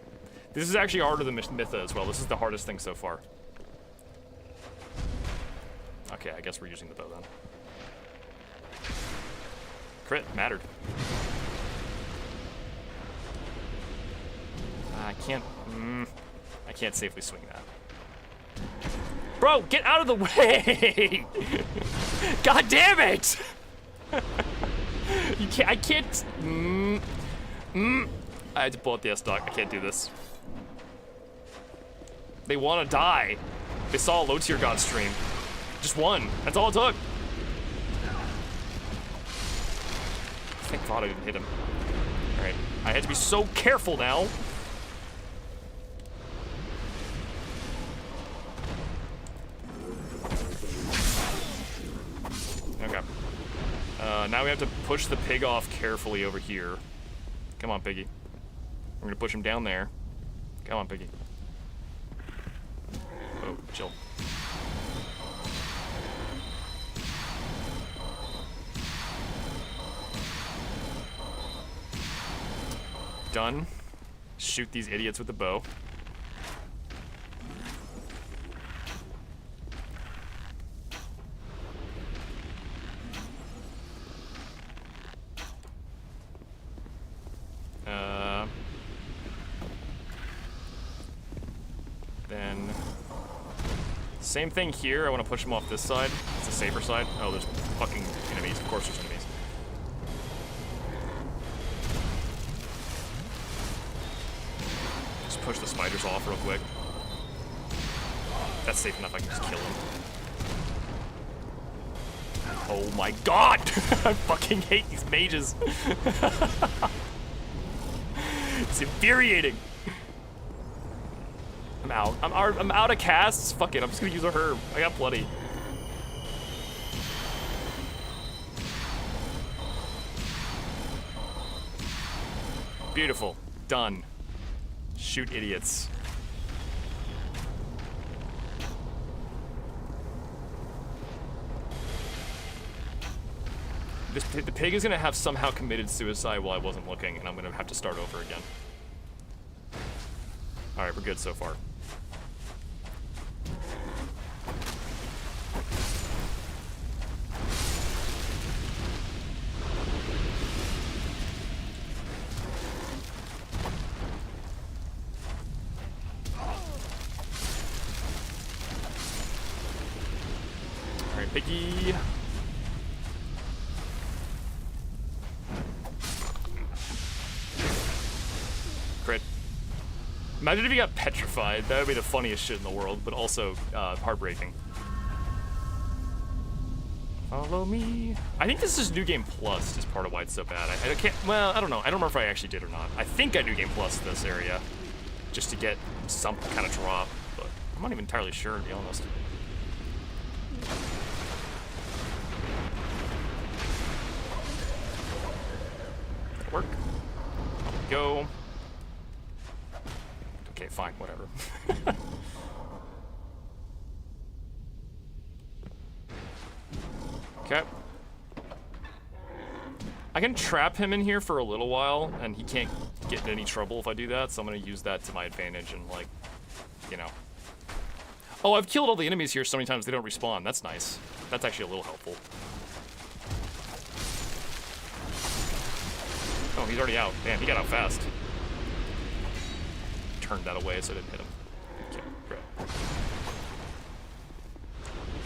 This is actually harder than Mytha as well. This is the hardest thing so far. Okay, I guess we're using the bow then. Crit, mattered. I can't safely swing that. Bro, get out of the way! God damn it! You can't, I can't. I had to pull out the S-Dock. I can't do this. They want to die. They saw a low-tier god stream. Just one. That's all it took. Thank God I didn't hit him. Alright. I had to be so careful now. Okay. Now we have to push the pig off carefully over here. Come on, Piggy. We're gonna push him down there. Come on, Piggy. Oh, chill. Done. Shoot these idiots with the bow. Then same thing here. I want to push them off this side. It's the safer side. Oh, there's fucking enemies. Of course there's enemies. Just push the spiders off real quick. That's safe enough. I can just kill them. Oh my god! I fucking hate these mages. It's infuriating. I'm out. I'm out of casts. Fuck it. I'm just gonna use a herb. I got plenty. Beautiful. Done. Shoot idiots. The pig is gonna have somehow committed suicide while I wasn't looking, and I'm gonna have to start over again. Alright, we're good so far. Alright, piggy. Crit. Imagine if he got petrified. That would be the funniest shit in the world, but also heartbreaking. Follow me. I think this is New Game Plus is part of why it's so bad. I can't, well, I don't know. I don't remember if I actually did or not. I think I New Game Plus this area just to get some kind of drop, but I'm not even entirely sure, to be honest. Work. we go. Okay, fine, whatever. Okay. I can trap him in here for a little while, and he can't get in any trouble if I do that, so I'm gonna use that to my advantage and, like, you know. Oh, I've killed all the enemies here so many times they don't respawn. That's nice. That's actually a little helpful. Oh, he's already out. Damn, he got out fast. Turned that away so I didn't hit him. Okay, great.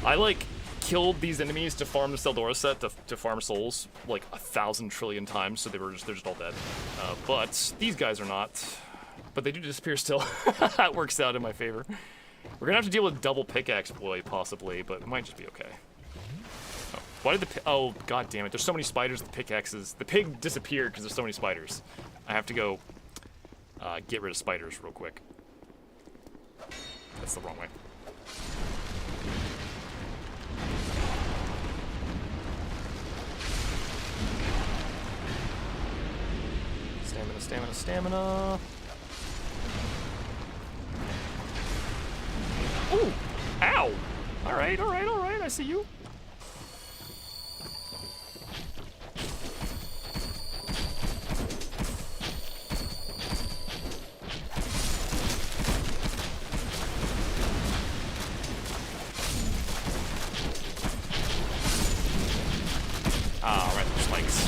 I, like, killed these enemies to farm the Seldora set to farm souls like 1,000 trillion times, so they're just all dead. But these guys are not. But they do disappear still. That works out in my favor. We're gonna have to deal with double pickaxe boy possibly, but it might just be okay. Oh, why did oh god damn it! There's so many spiders. The pickaxes. The pig disappeared because there's so many spiders. I have to go get rid of spiders real quick. That's the wrong way. Stamina, stamina, stamina. Ooh! Ow! Alright, alright, alright, I see you. Ah, right, the spikes.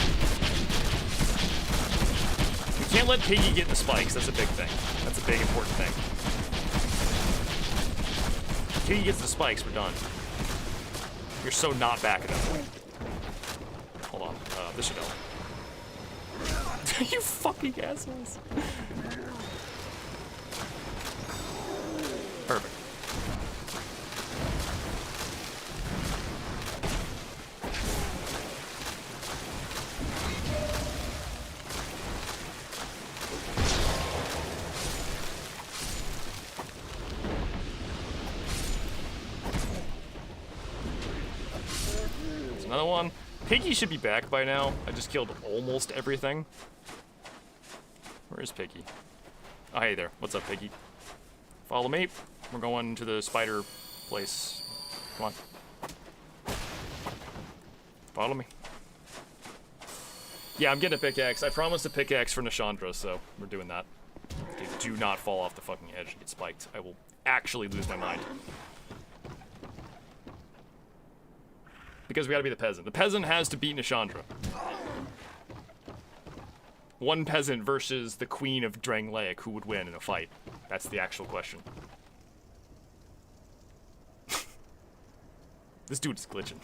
We can't let Piggy get the spikes, that's a big thing. That's a big important thing. If Piggy gets the spikes, we're done. You're so not back at that point. Hold on, this should help. You fucking assholes. Perfect. Another one. Piggy should be back by now. I just killed almost everything. Where is Piggy? Oh, hey there. What's up, Piggy? Follow me. We're going to the spider place. Come on. Follow me. Yeah, I'm getting a pickaxe. I promised a pickaxe for Nashandra, so we're doing that. Okay, do not fall off the fucking edge and get spiked. I will actually lose my mind. Because we gotta be the peasant. The peasant has to beat Nashandra. One peasant versus the queen of Drangleic, who would win in a fight? That's the actual question. This dude is glitching.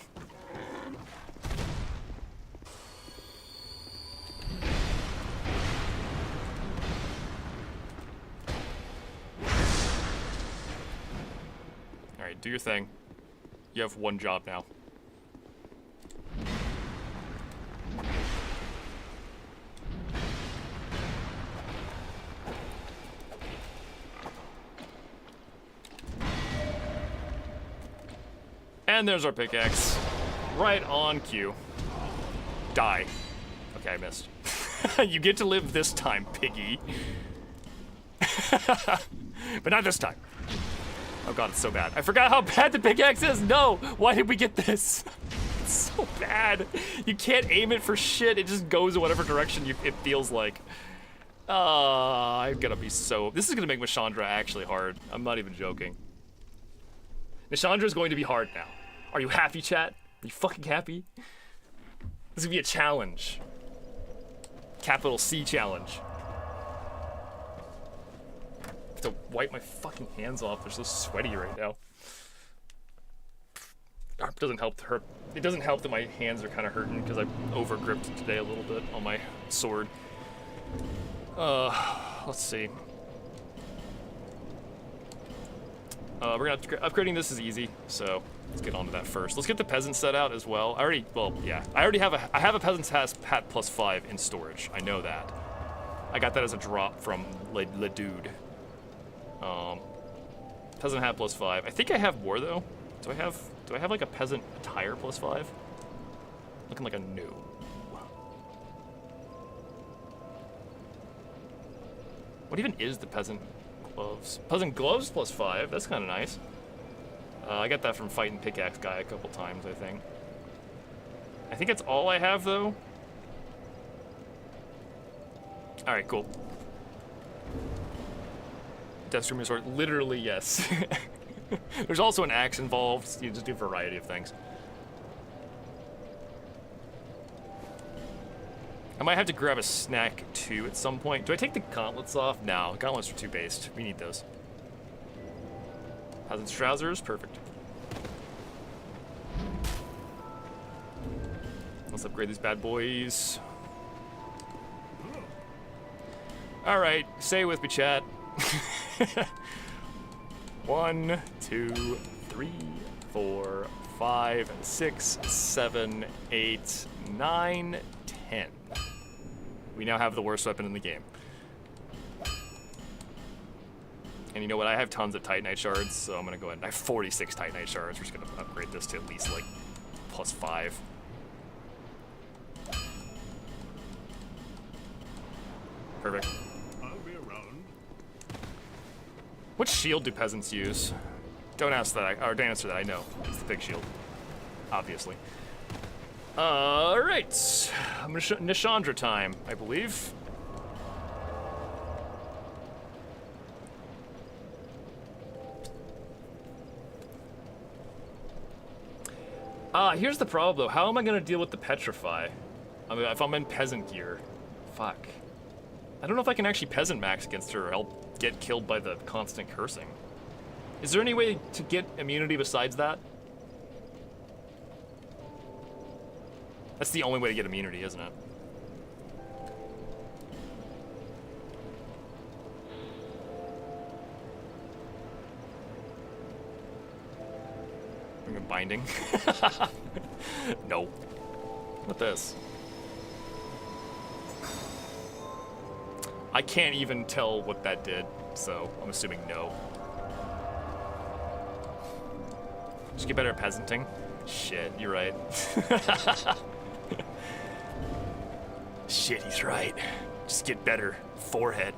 Alright, do your thing. You have one job now. And there's our pickaxe. Right on cue. Die. Okay, I missed. You get to live this time, Piggy. But not this time. Oh god, it's so bad. I forgot how bad the pickaxe is. No! Why did we get this? It's so bad. You can't aim it for shit. It just goes in whatever direction it feels like. I'm gonna be so... This is gonna make Nashandra actually hard. I'm not even joking. Nashandra is going to be hard now. Are you happy, chat? Are you fucking happy? This is gonna be a challenge. Capital C challenge. I have to wipe my fucking hands off. They're so sweaty right now. It doesn't help it doesn't help that my hands are kind of hurting because I over-gripped today a little bit on my sword. Let's see. We're gonna upgrading this is easy, so let's get on to that first. Let's get the peasant set out as well. I already have a peasant's hat plus 5 in storage. I know that. I got that as a drop from Le Dude. Peasant hat plus 5. I think I have more though. Do I have like a peasant attire plus 5? Looking like a no. What even is the peasant gloves? Peasant gloves plus 5. That's kind of nice. I got that from fighting pickaxe guy a couple times, I think. I think that's all I have, though. All right, cool. Deathstream Resort, literally yes. There's also an axe involved. You just do a variety of things. I might have to grab a snack too at some point. Do I take the gauntlets off? No, gauntlets are too based. We need those. Peasant's trousers, perfect. Let's upgrade these bad boys. All right, say it with me, chat. 1, 2, 3, 4, 5, 6, 7, 8, 9, 10. We now have the worst weapon in the game. And you know what? I have tons of Titanite shards, so I'm gonna go ahead and I have 46 Titanite shards. We're just gonna upgrade this to at least like plus 5. Perfect.
I'll be around.
What shield do peasants use? Don't ask that, or don't answer that, I know. It's the big shield. Obviously. Alright. Nishandra time, I believe. Here's the problem though. How am I gonna deal with the petrify? I mean, if I'm in peasant gear. Fuck. I don't know if I can actually peasant max against her or I'll get killed by the constant cursing. Is there any way to get immunity besides that? That's the only way to get immunity, isn't it? Bring a binding. No. What this? I can't even tell what that did, so I'm assuming no. Just get better at peasanting. Shit, you're right. Shit, he's right. Just get better. Forehead.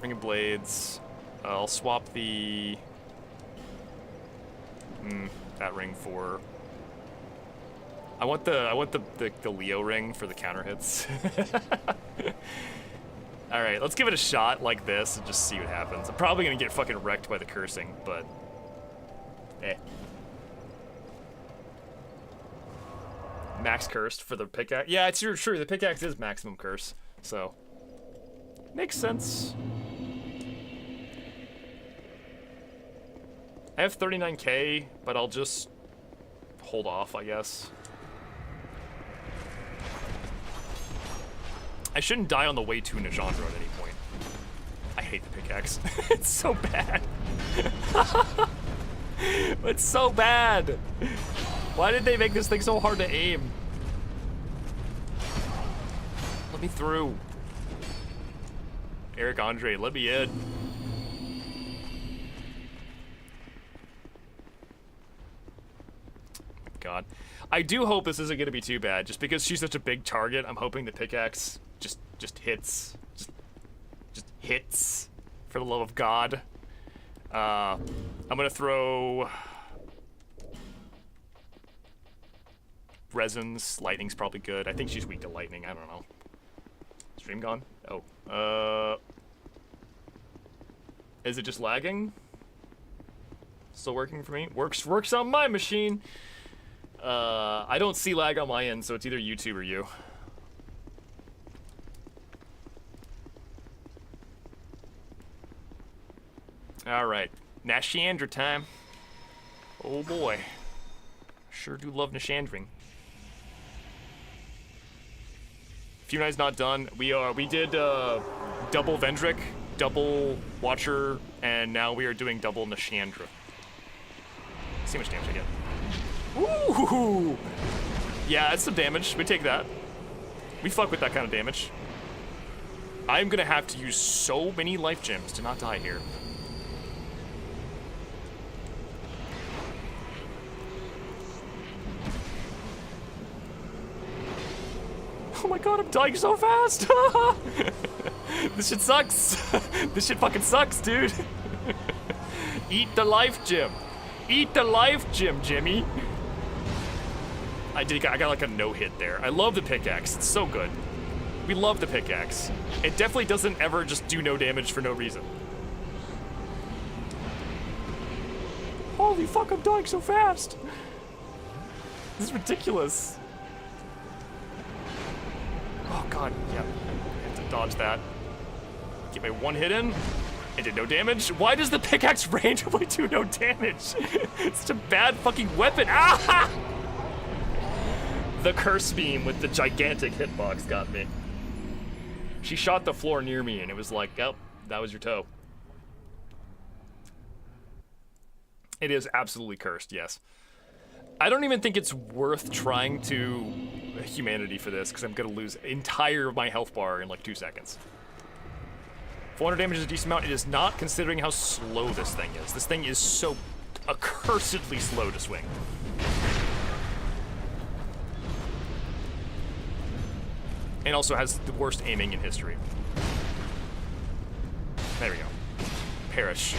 Ring of Blades. I'll swap the... that ring for... I want the Leo ring for the counter hits. Alright, let's give it a shot like this and just see what happens. I'm probably gonna get fucking wrecked by the cursing, but... eh. Max cursed for the pickaxe. Yeah, it's true. The pickaxe is maximum curse, so... makes sense. I have 39k, but I'll just hold off, I guess. I shouldn't die on the way to Nishandra at any point. I hate the pickaxe. It's so bad. It's so bad. Why did they make this thing so hard to aim? Let me through. Eric Andre, let me in. God. I do hope this isn't gonna be too bad, just because she's such a big target. I'm hoping the pickaxe just hits. Just hits. For the love of God. I'm gonna throw resins. Lightning's probably good. I think she's weak to lightning. I don't know. Stream gone? Oh. Is it just lagging? Still working for me? Works on my machine. I don't see lag on my end, so it's either YouTube or you. Alright. Nishandra time. Oh boy. Sure do love Nishandring. Few Nights Not Done. We did double Vendrick, double Watcher, and now we are doing double Nishandra. See how much damage I get. Ooh! Yeah, that's some damage. We take that. We fuck with that kind of damage. I'm gonna have to use so many life gems to not die here. Oh my god, I'm dying so fast! This shit sucks! This shit fucking sucks, dude! Eat the life gem! Eat the life gem, Jimmy! I got like a no-hit there. I love the pickaxe, it's so good. We love the pickaxe. It definitely doesn't ever just do no damage for no reason. Holy fuck, I'm dying so fast! This is ridiculous. Oh god, yeah. I have to dodge that. Get my one hit in. It did no damage. Why does the pickaxe randomly do no damage? It's such a bad fucking weapon. Ah! The curse beam with the gigantic hitbox got me. She shot the floor near me and it was like, oh, that was your toe. It is absolutely cursed, yes. I don't even think it's worth trying to humanity for this because I'm gonna lose entire my health bar in like 2 seconds. 400 damage is a decent amount. It is not, considering how slow this thing is. This thing is so accursedly slow to swing. And also has the worst aiming in history. There we go. Perish.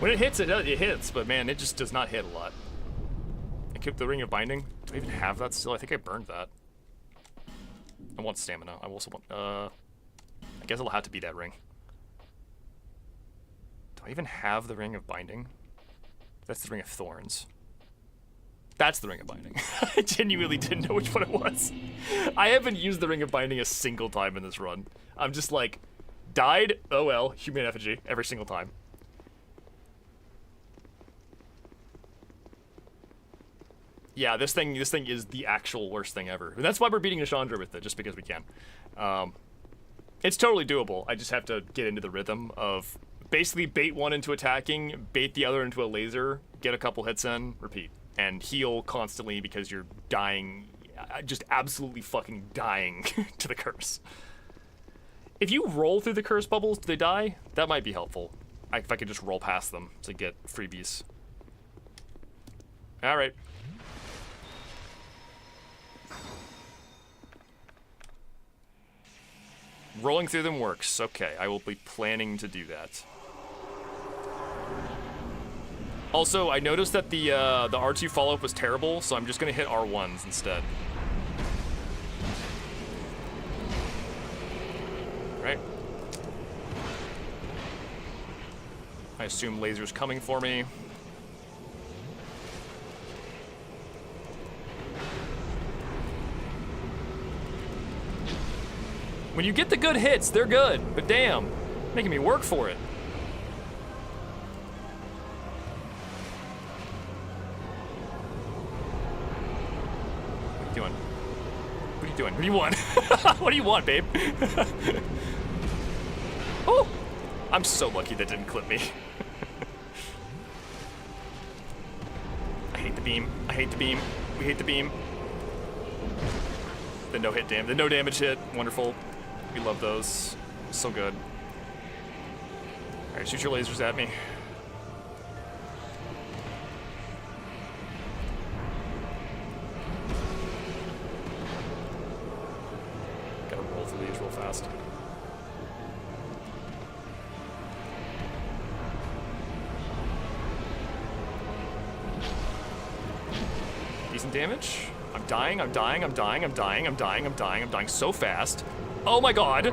When it hits, it hits, but man, it just does not hit a lot. I kept the Ring of Binding. Do I even have that still? I think I burned that. I want stamina. I also want, I guess it'll have to be that ring. Do I even have the Ring of Binding? That's the Ring of Thorns. That's the Ring of Binding. I genuinely didn't know which one it was. I haven't used the Ring of Binding a single time in this run. I'm just like, died, oh well, human effigy, every single time. Yeah, this thing is the actual worst thing ever. And that's why we're beating Nashandra with it, just because we can. It's totally doable. I just have to get into the rhythm of basically bait one into attacking, bait the other into a laser, get a couple hits in, repeat. And heal constantly because you're dying, just absolutely fucking dying to the curse. If you roll through the curse bubbles, do they die? That might be helpful. If I could just roll past them to get freebies. Alright. Rolling through them works. Okay, I will be planning to do that. Also, I noticed that the R2 follow-up was terrible, so I'm just gonna hit R1s instead. Right. I assume laser's coming for me. When you get the good hits, they're good, but damn, making me work for it. What are you doing? What are you doing? What do you want? What do you want, babe? Oh! I'm so lucky that didn't clip me. I hate the beam. I hate the beam. We hate the beam. The no hit damage. The no damage hit. Wonderful. We love those. So good. Alright, shoot your lasers at me. Gotta roll through these real fast. Decent damage. I'm dying, I'm dying, I'm dying, I'm dying, I'm dying, I'm dying, I'm dying so fast. Oh my god.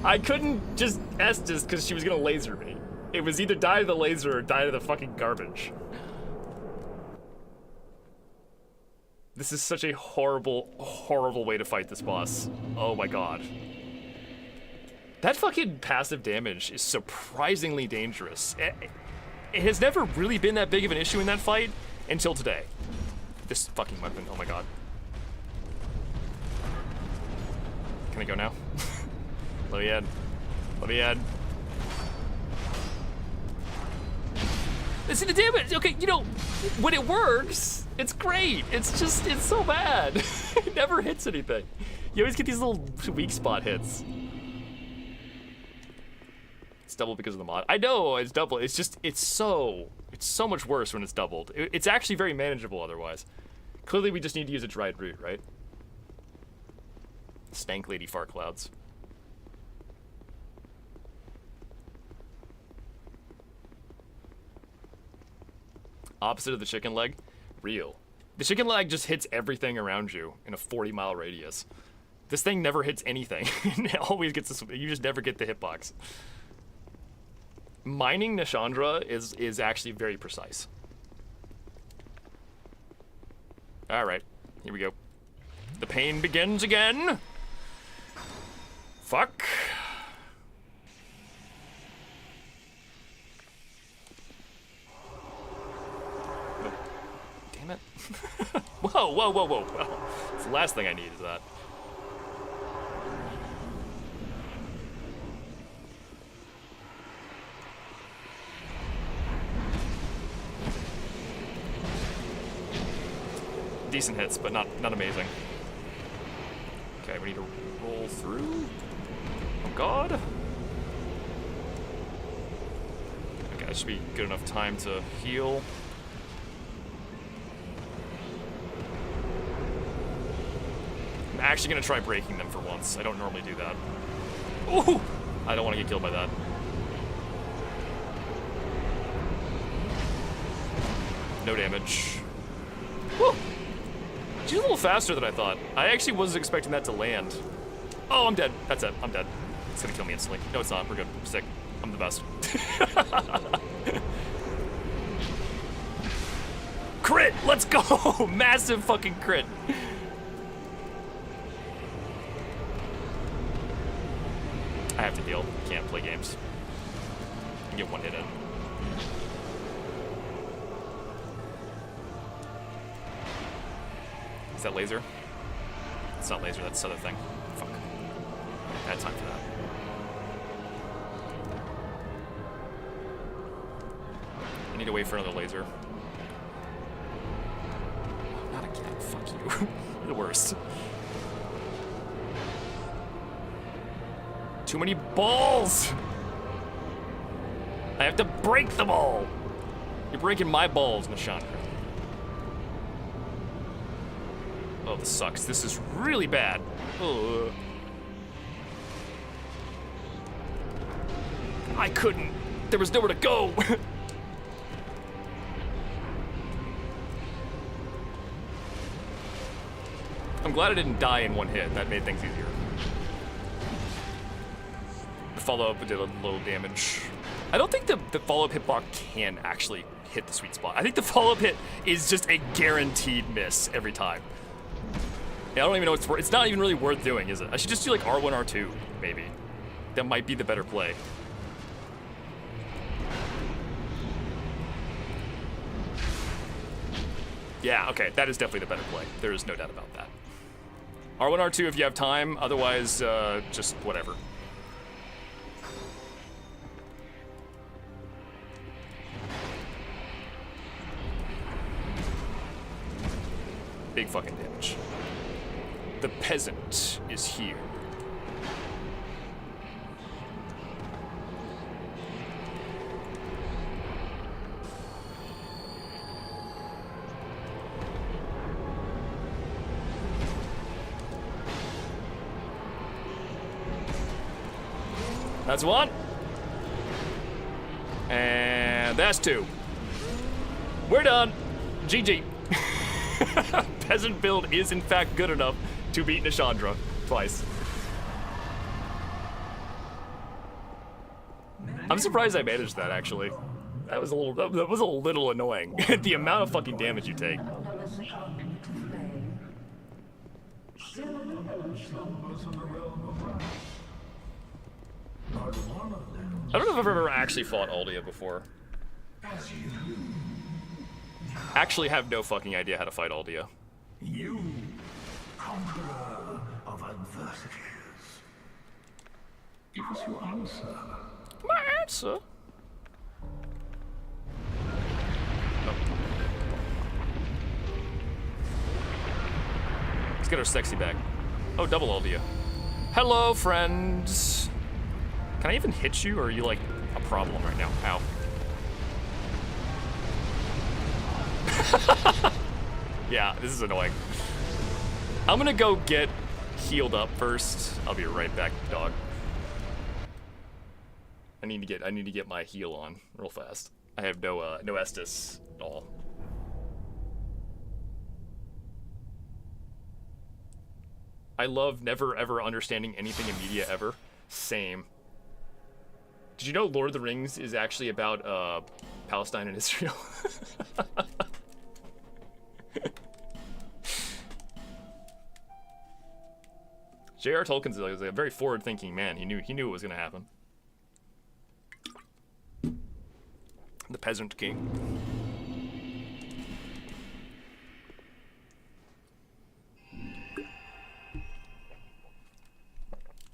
I couldn't just Estus because she was gonna laser me. It was either die to the laser or die to the fucking garbage. This is such a horrible, horrible way to fight this boss. Oh my god. That fucking passive damage is surprisingly dangerous. It has never really been that big of an issue in that fight until today. This fucking weapon, oh my god. Can I go now? Let me in. Let me in. See the damage, okay, you know, when it works, it's great. It's just, it's so bad. It never hits anything. You always get these little weak spot hits. It's doubled because of the mod. I know it's doubled. It's just it's so much worse when it's doubled. It's actually very manageable otherwise. Clearly, we just need to use a dried root, right? Stank lady fart clouds. Opposite of the chicken leg, real. The chicken leg just hits everything around you in a 40-mile radius. This thing never hits anything. It always gets this. You just never get the hitbox. Mining Nashandra is actually very precise. All right, here we go. The pain begins again. Fuck. Oh. Damn it. Whoa, whoa, whoa, whoa, whoa. It's the last thing I need is that. Decent hits, but not amazing. Okay, we need to roll through. Oh god. Okay, that should be good enough time to heal. I'm actually gonna try breaking them for once. I don't normally do that. Ooh! I don't want to get killed by that. No damage. Woo! She's a little faster than I thought. I actually wasn't expecting that to land. Oh, I'm dead. That's it. I'm dead. It's gonna kill me instantly. No, it's not. We're good. I'm sick. I'm the best. Crit! Let's go! Massive fucking crit. I have to heal. Can't play games. I get one hit in. Is that laser? It's not laser, that's this other thing. Fuck. I had time for that. I need to wait for another laser. Not again, fuck you. You're the worst. Too many balls! I have to break them all! You're breaking my balls, Nashandra. Oh, this sucks. This is really bad. Ugh. I couldn't. There was nowhere to go. I'm glad I didn't die in one hit. That made things easier. The follow-up did a little damage. I don't think the follow-up hitbox can actually hit the sweet spot. I think the follow-up hit is just a guaranteed miss every time. Yeah, I don't even know it's not even really worth doing, is it? I should just do like R1, R2, maybe. That might be the better play. Yeah, okay, that is definitely the better play. There is no doubt about that. R1, R2 if you have time, otherwise, just whatever. Big fucking damage. The peasant is here. That's one. And that's two. We're done. GG. Peasant build is in fact good enough to beat Nashandra twice. I'm surprised I managed that actually. That was a little annoying. The amount of fucking damage you take. I don't know if I've ever actually fought Aldia before. Actually have no fucking idea how to fight Aldia.
You, conqueror of adversities. Give us your answer.
My answer? Oh. Let's get our sexy back. Oh, double Aldia. Hello, friends. Can I even hit you, or are you like problem right now. Ow. Yeah, this is annoying. I'm gonna go get healed up first. I'll be right back, dog. I need to get my heal on real fast. I have no Estus at all. I love never ever understanding anything in media ever. Same. Did you know Lord of the Rings is actually about Palestine and Israel? J.R. Tolkien's like a very forward-thinking man. He knew it was gonna happen. The Peasant King.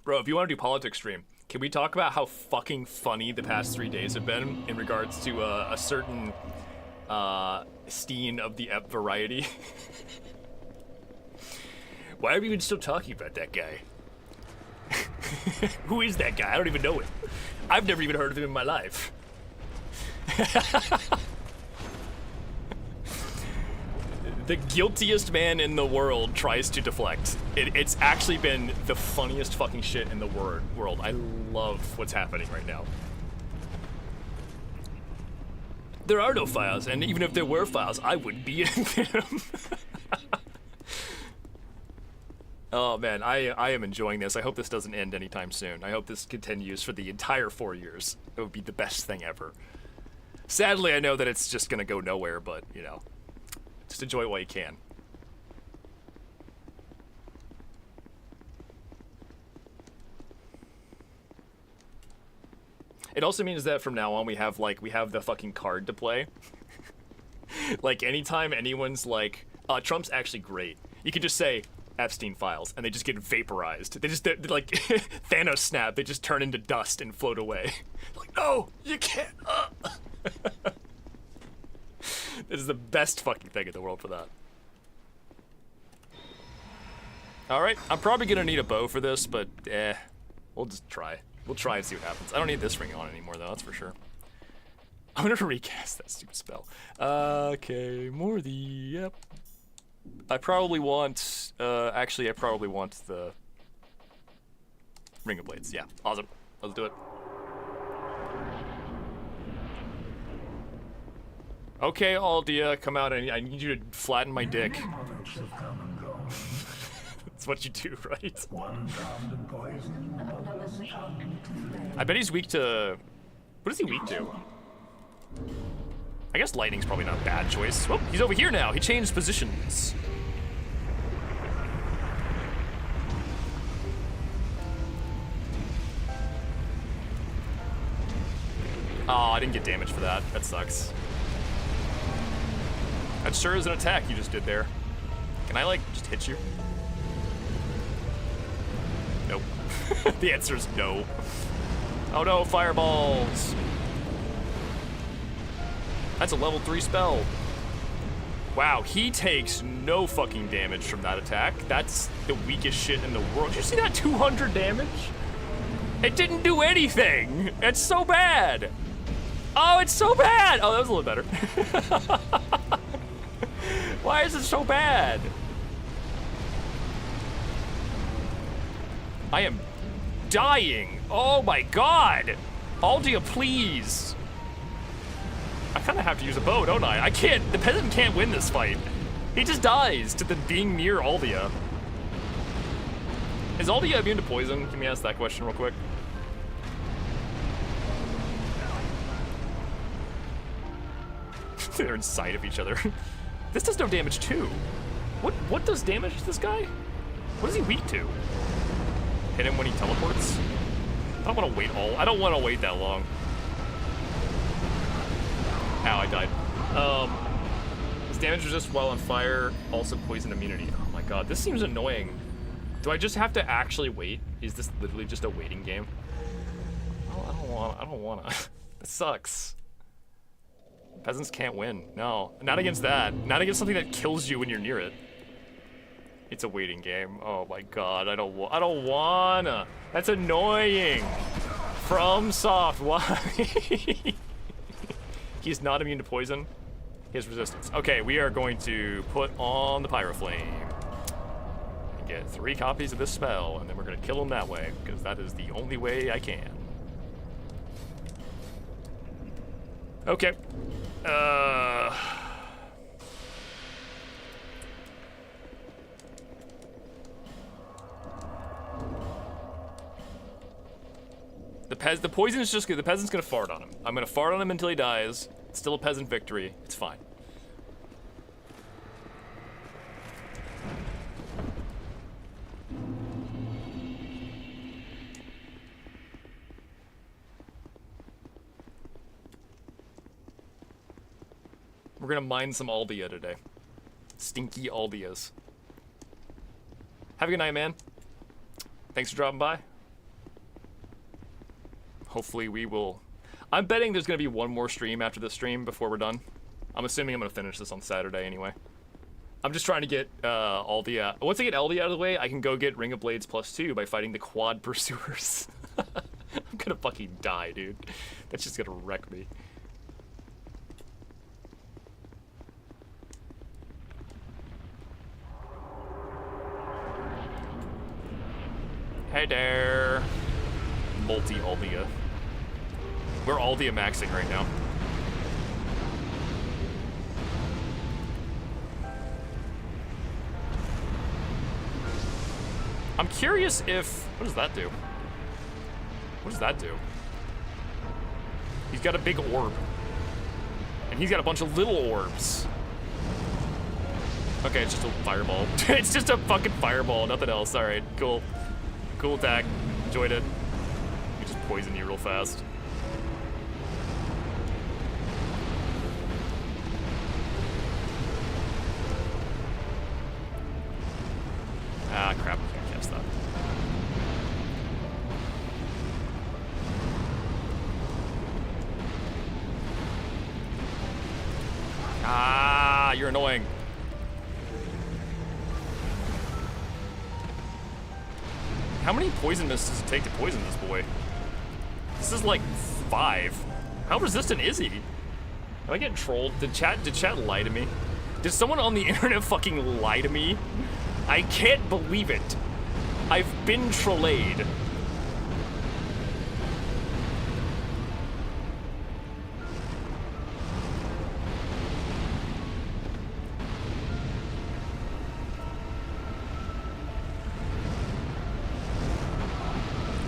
Bro, if you want to do politics stream, can we talk about how fucking funny the past 3 days have been in regards to a certain Steen of the Ep variety? Why are we even still talking about that guy? Who is that guy? I don't even know him. I've never even heard of him in my life. The guiltiest man in the world tries to deflect. It's actually been the funniest fucking shit in the world. I love what's happening right now. There are no files, and even if there were files, I wouldn't be in them. Oh man, I am enjoying this. I hope this doesn't end anytime soon. I hope this continues for the entire 4 years. It would be the best thing ever. Sadly, I know that it's just gonna go nowhere, but, you know, just enjoy it while you can. It also means that from now on we have the fucking card to play. Like, anytime anyone's like, Trump's actually great, you could just say, Epstein files, and they just get vaporized. They're like Thanos snap. They just turn into dust and float away. Like, no, you can't. This is the best fucking thing in the world for that. All right, I'm probably gonna need a bow for this, but we'll just try. We'll try and see what happens. I don't need this ring on anymore, though. That's for sure. I'm gonna recast that stupid spell. Okay, more of the yep. I probably want, actually, I probably want the Ring of Blades. Yeah, awesome. Let's do it. Okay, Aldia, come out. I need you to flatten my dick. That's what you do, right? I bet he's weak to... What is he weak to? I guess lightning's probably not a bad choice. Well, he's over here now. He changed positions. Oh, I didn't get damage for that. That sucks. That sure is an attack you just did there. Can I, like, just hit you? Nope. The answer is no. Oh no, fireballs! That's a level 3 spell. Wow, he takes no fucking damage from that attack. That's the weakest shit in the world. Did you see that 200 damage? It didn't do anything. It's so bad. Oh, it's so bad. Oh, that was a little better. Why is it so bad? I am dying. Oh my god. Aldia, please. I kind of have to use a bow, don't I? I can't. The peasant can't win this fight. He just dies to the being near Aldia. Is Aldia immune to poison? Can we ask that question real quick? They're inside of each other. This does no damage too. What does damage to this guy? What is he weak to? Hit him when he teleports? I don't want to wait that long. Ow, I died. His damage resist while on fire, also poison immunity. Oh my god, this seems annoying. Do I just have to actually wait? Is this literally just a waiting game? I don't wanna. This sucks. Peasants can't win. No, not against that. Not against something that kills you when you're near it. It's a waiting game. Oh my god, I don't wanna. That's annoying. From Soft, why? He's not immune to poison. He has resistance. Okay, we are going to put on the Pyroflame. And get 3 copies of this spell, and then we're gonna kill him that way, because that is the only way I can. Okay. The poison is just good. The peasant's gonna fart on him. I'm gonna fart on him until he dies. It's still a peasant victory. It's fine. We're gonna mine some Aldea today. Stinky Aldeas. Have a good night, man. Thanks for dropping by. Hopefully we will... I'm betting there's gonna be one more stream after this stream before we're done. I'm assuming I'm gonna finish this on Saturday anyway. I'm just trying to get Aldea... Once I get Aldea out of the way, I can go get Ring of Blades +2 by fighting the Quad Pursuers. I'm gonna fucking die, dude. That's just gonna wreck me. Hey there. Multi-Aldea. We're Aldea maxing right now. I'm curious if... What does that do? What does that do? He's got a big orb. And he's got a bunch of little orbs. Okay, it's just a fireball. It's just a fucking fireball, nothing else. Alright, cool. Cool attack. Enjoyed it. We just poison you real fast. Ah, crap. I can't catch that. Ah, you're annoying. How many poison mists does it take to poison this boy? This is like 5. How resistant is he? Am I getting trolled? Did chat lie to me? Did someone on the internet fucking lie to me? I can't believe it. I've been trollayed.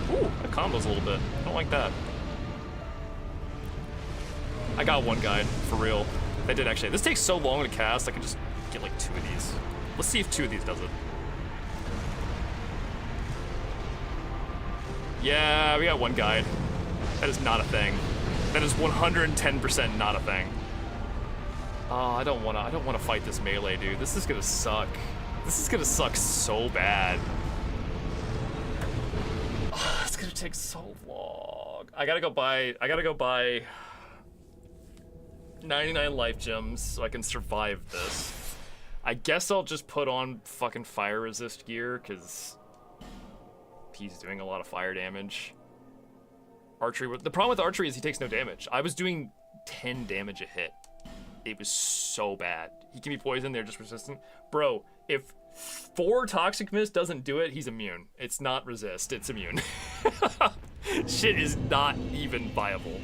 Ooh, that combos a little bit. I don't like that. I got one guide, for real. I did actually. This takes so long to cast, I can just get like 2 of these. Let's see if 2 of these does it. Yeah, we got one guide. That is not a thing. That is 110% not a thing. Oh, I don't wanna fight this melee, dude. This is gonna suck. This is gonna suck so bad. Oh, it's gonna take so long. I gotta go buy 99 life gems so I can survive this. I guess I'll just put on fucking fire resist gear, because he's doing a lot of fire damage. Archery, the problem with archery is he takes no damage. I was doing 10 damage a hit. It was so bad. He can be poisoned, they're just resistant. Bro, if 4 Toxic Mist doesn't do it, he's immune. It's not resist, it's immune. Shit is not even viable.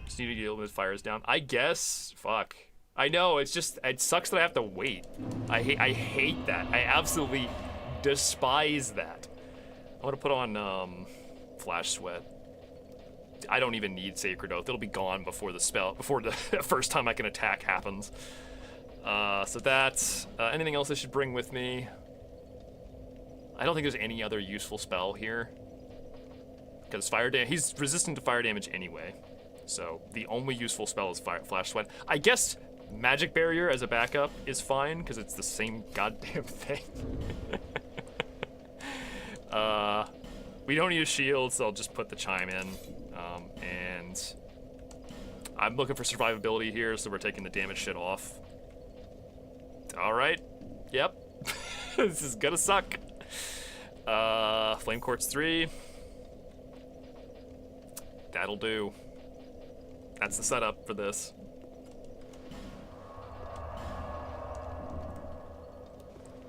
Just need to deal with fires down. I guess, fuck. I know, it's just, it sucks that I have to wait. I hate that. I absolutely despise that. I'm gonna put on Flash Sweat. I don't even need Sacred Oath. It'll be gone before the first time I can attack happens. So that's, anything else I should bring with me? I don't think there's any other useful spell here. Because he's resistant to fire damage anyway. So the only useful spell is Flash Sweat. I guess Magic Barrier as a backup is fine, because it's the same goddamn thing. We don't need a shield, so I'll just put the Chime in. And I'm looking for survivability here, so we're taking the damage shit off. All right. Yep. This is gonna suck. Flame Quartz 3. That'll do. That's the setup for this.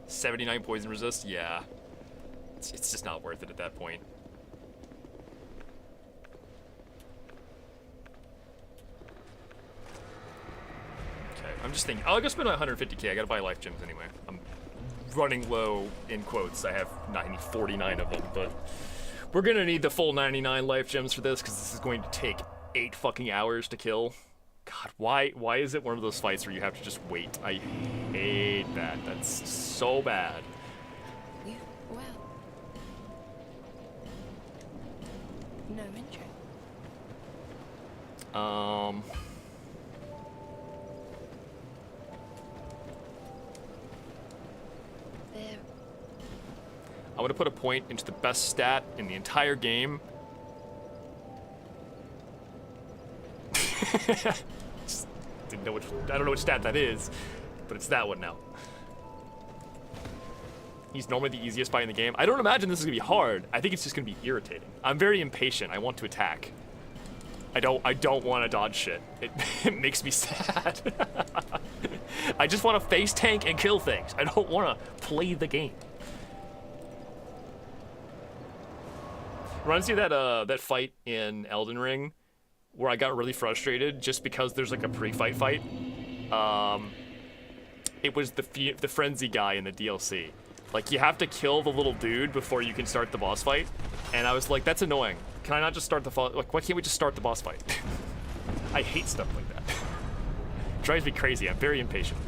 $79 poison resist? Yeah. It's just not worth it at that point. Okay, I'm just thinking, I'll go spend my 150k. I gotta buy life gems anyway. I'm running low, in quotes. I have 49 of them, but we're gonna need the full 99 life gems for this because this is going to take 8 fucking hours to kill. God, why is it one of those fights where you have to just wait? I hate that. That's so bad.
You, well, no intro. There.
I want to put a point into the best stat in the entire game. Just didn't know which, I don't know which stat that is, but it's that one now. He's normally the easiest fight in the game. I don't imagine this is gonna be hard. I think it's just gonna be irritating. I'm very impatient. I want to attack. I don't want to dodge shit. It makes me sad. I just want to face tank and kill things. I don't want to play the game. Reminds me of that fight in Elden Ring where I got really frustrated just because there's like a pre-fight fight. It was the frenzy guy in the DLC. Like, you have to kill the little dude before you can start the boss fight. And I was like, that's annoying. Can I not just start the like, why can't we just start the boss fight? I hate stuff like that. It drives me crazy. I'm very impatient.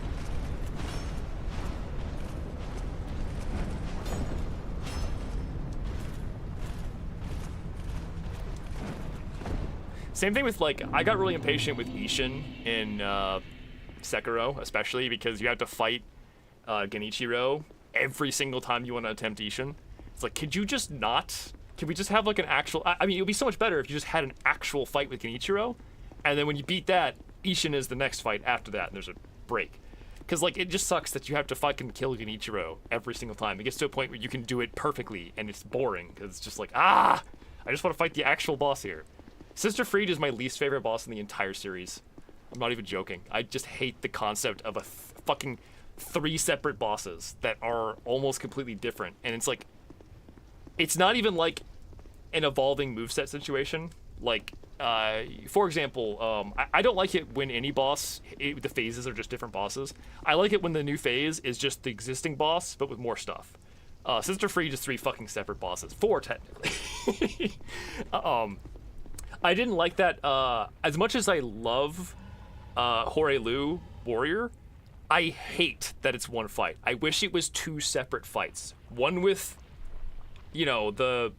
Same thing with, like, I got really impatient with Ishin in Sekiro, especially because you have to fight Genichiro every single time you want to attempt Ishin. It's like, could you just not? Could we just have, like, an actual... I mean, it would be so much better if you just had an actual fight with Genichiro, and then when you beat that, Ishin is the next fight after that, and there's a break. Because, like, it just sucks that you have to fucking kill Genichiro every single time. It gets to a point where you can do it perfectly, and it's boring, because it's just like, I just want to fight the actual boss here. Sister Fried is my least favorite boss in the entire series. I'm not even joking. I just hate the concept of a fucking 3 separate bosses that are almost completely different. And it's like, it's not even like an evolving moveset situation. Like, for example, I don't like it when any boss, the phases are just different bosses. I like it when the new phase is just the existing boss, but with more stuff. Sister Fried is 3 fucking separate bosses. 4, technically. I didn't like that, as much as I love Horelu Warrior, I hate that it's one fight. I wish it was 2 separate fights. One with, you know, the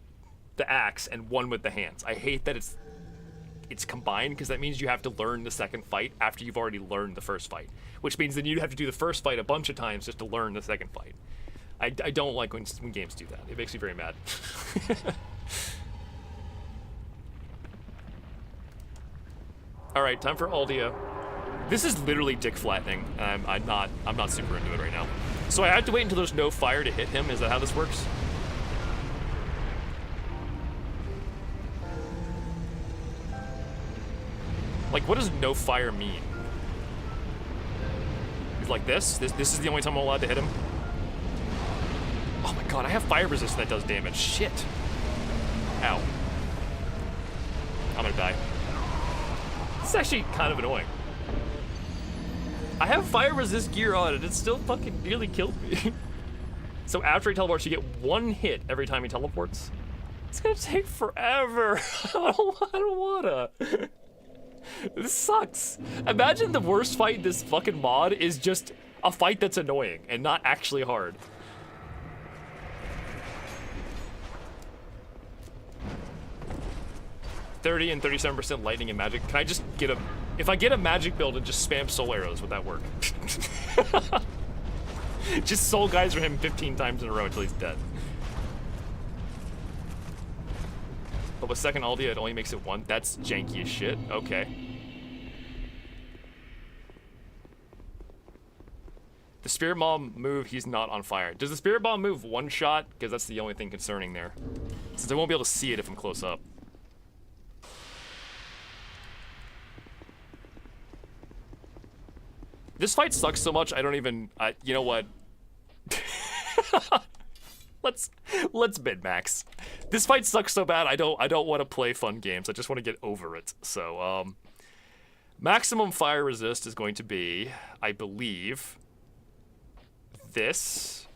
axe, and one with the hands. I hate that it's combined, because that means you have to learn the second fight after you've already learned the first fight. Which means then you have to do the first fight a bunch of times just to learn the second fight. I don't like when games do that. It makes me very mad. Alright, time for Aldia. This is literally dick flattening. I'm not super into it right now. So I have to wait until there's no fire to hit him? Is that how this works? Like, what does no fire mean? It's like this? This is the only time I'm allowed to hit him? Oh my god, I have fire resist that does damage. Shit. Ow. I'm gonna die. This is actually kind of annoying. I have fire resist gear on and it still fucking nearly killed me. So after he teleports, you get 1 hit every time he teleports. It's gonna take forever. I don't wanna. This sucks. Imagine the worst fight in this fucking mod is just a fight that's annoying and not actually hard. $30 and 37% lightning and magic. Can I just get a... If I get a magic build and just spam soul arrows, would that work? Just soul geyser him 15 times in a row until he's dead. But with second Aldia, it only makes it 1. That's janky as shit. Okay. The Spirit Bomb move, he's not on fire. Does the Spirit Bomb move one shot? Because that's the only thing concerning there. Since I won't be able to see it if I'm close up. This fight sucks so much, I don't even... you know what? Let's min-max. This fight sucks so bad, I don't want to play fun games. I just want to get over it. So, maximum fire resist is going to be, I believe, this,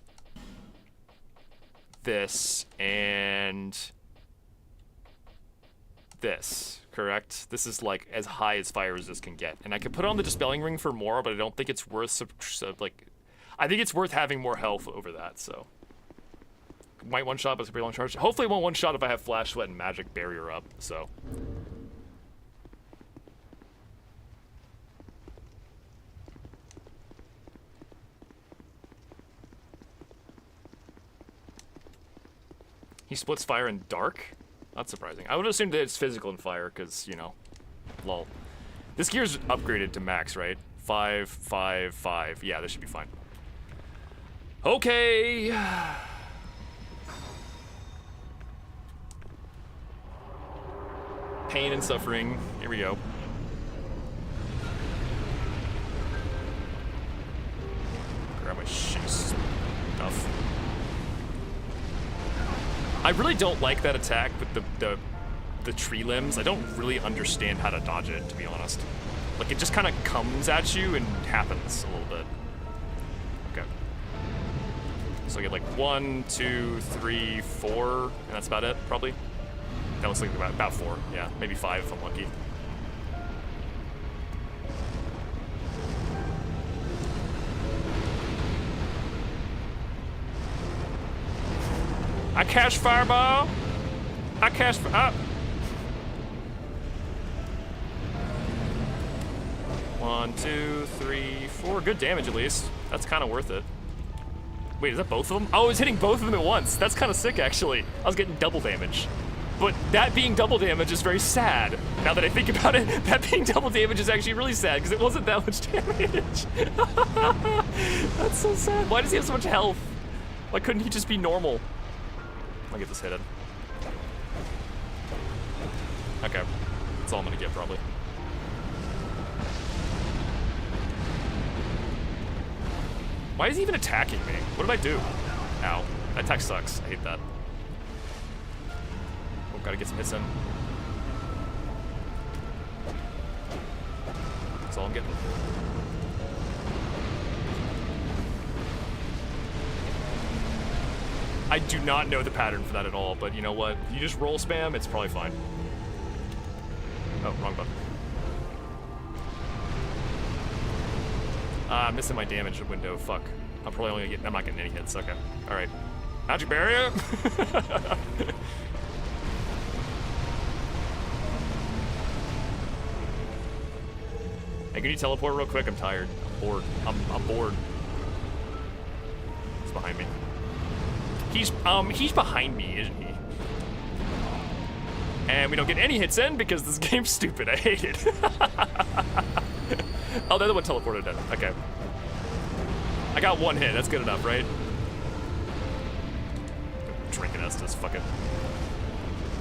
and this. Correct? This is like as high as fire resist can get. And I could put on the Dispelling Ring for more, but I don't think it's worth, I think it's worth having more health over that, so. Might one-shot, but it's a pretty long charge. Hopefully it won't one-shot if I have Flash Sweat and Magic Barrier up, so. He splits fire and dark? Not surprising. I would assume that it's physical and fire, because, you know, lol. This gear's upgraded to max, right? 5, 5, 5. Yeah, this should be fine. Okay. Pain and suffering. Here we go. Grab my shit stuff. I really don't like that attack with the tree limbs. I don't really understand how to dodge it, to be honest. Like, it just kind of comes at you and happens a little bit. Okay. So I get like 1, 2, 3, 4, and that's about it, probably. That looks like about 4. Yeah, maybe 5 if I'm lucky. I cast Fireball. I cast up. 1, 2, 3, 4. Good damage at least. That's kind of worth it. Wait, is that both of them? Oh, I was hitting both of them at once. That's kind of sick, actually. I was getting double damage. But that being double damage is very sad. Now that I think about it, that being double damage is actually really sad because it wasn't that much damage. That's so sad. Why does he have so much health? Why couldn't he just be normal? I'll get this hidden. Okay. That's all I'm gonna get, probably. Why is he even attacking me? What did I do? Ow. That attack sucks. I hate that. Oh, gotta get some hits in. That's all I'm getting. I do not know the pattern for that at all, but you know what? If you just roll spam, it's probably fine. Oh, wrong button. I'm missing my damage window, fuck. I'm probably only gonna get, I'm not getting any hits, okay. Alright. Magic Barrier! Hey, can you teleport real quick? I'm tired. I'm bored. I'm bored. He's behind me. He's behind me, isn't he? And we don't get any hits in because this game's stupid. I hate it. Oh, the other one teleported in. Okay. I got 1 hit. That's good enough, right? Drinking Estus. Fuck it.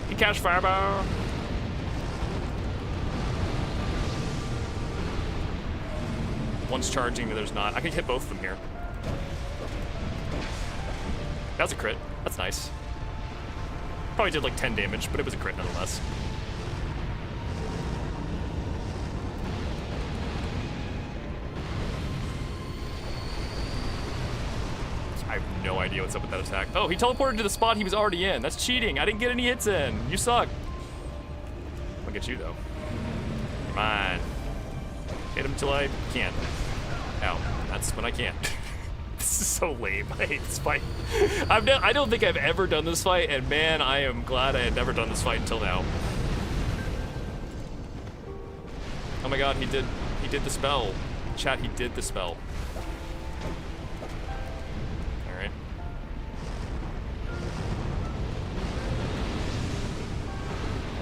He cast Fireball. One's charging, the other's not. I could hit both of them here. That was a crit. That's nice. Probably did like 10 damage, but it was a crit nonetheless. I have no idea what's up with that attack. Oh, he teleported to the spot he was already in. That's cheating. I didn't get any hits in. You suck. I'll get you though. Come on. Hit him till I can't. Ow. That's when I can't. This is so lame. I hate this fight. I don't think I've ever done this fight, and man, I am glad I had never done this fight until now. Oh my god, he did the spell. Chat, he did the spell. Alright.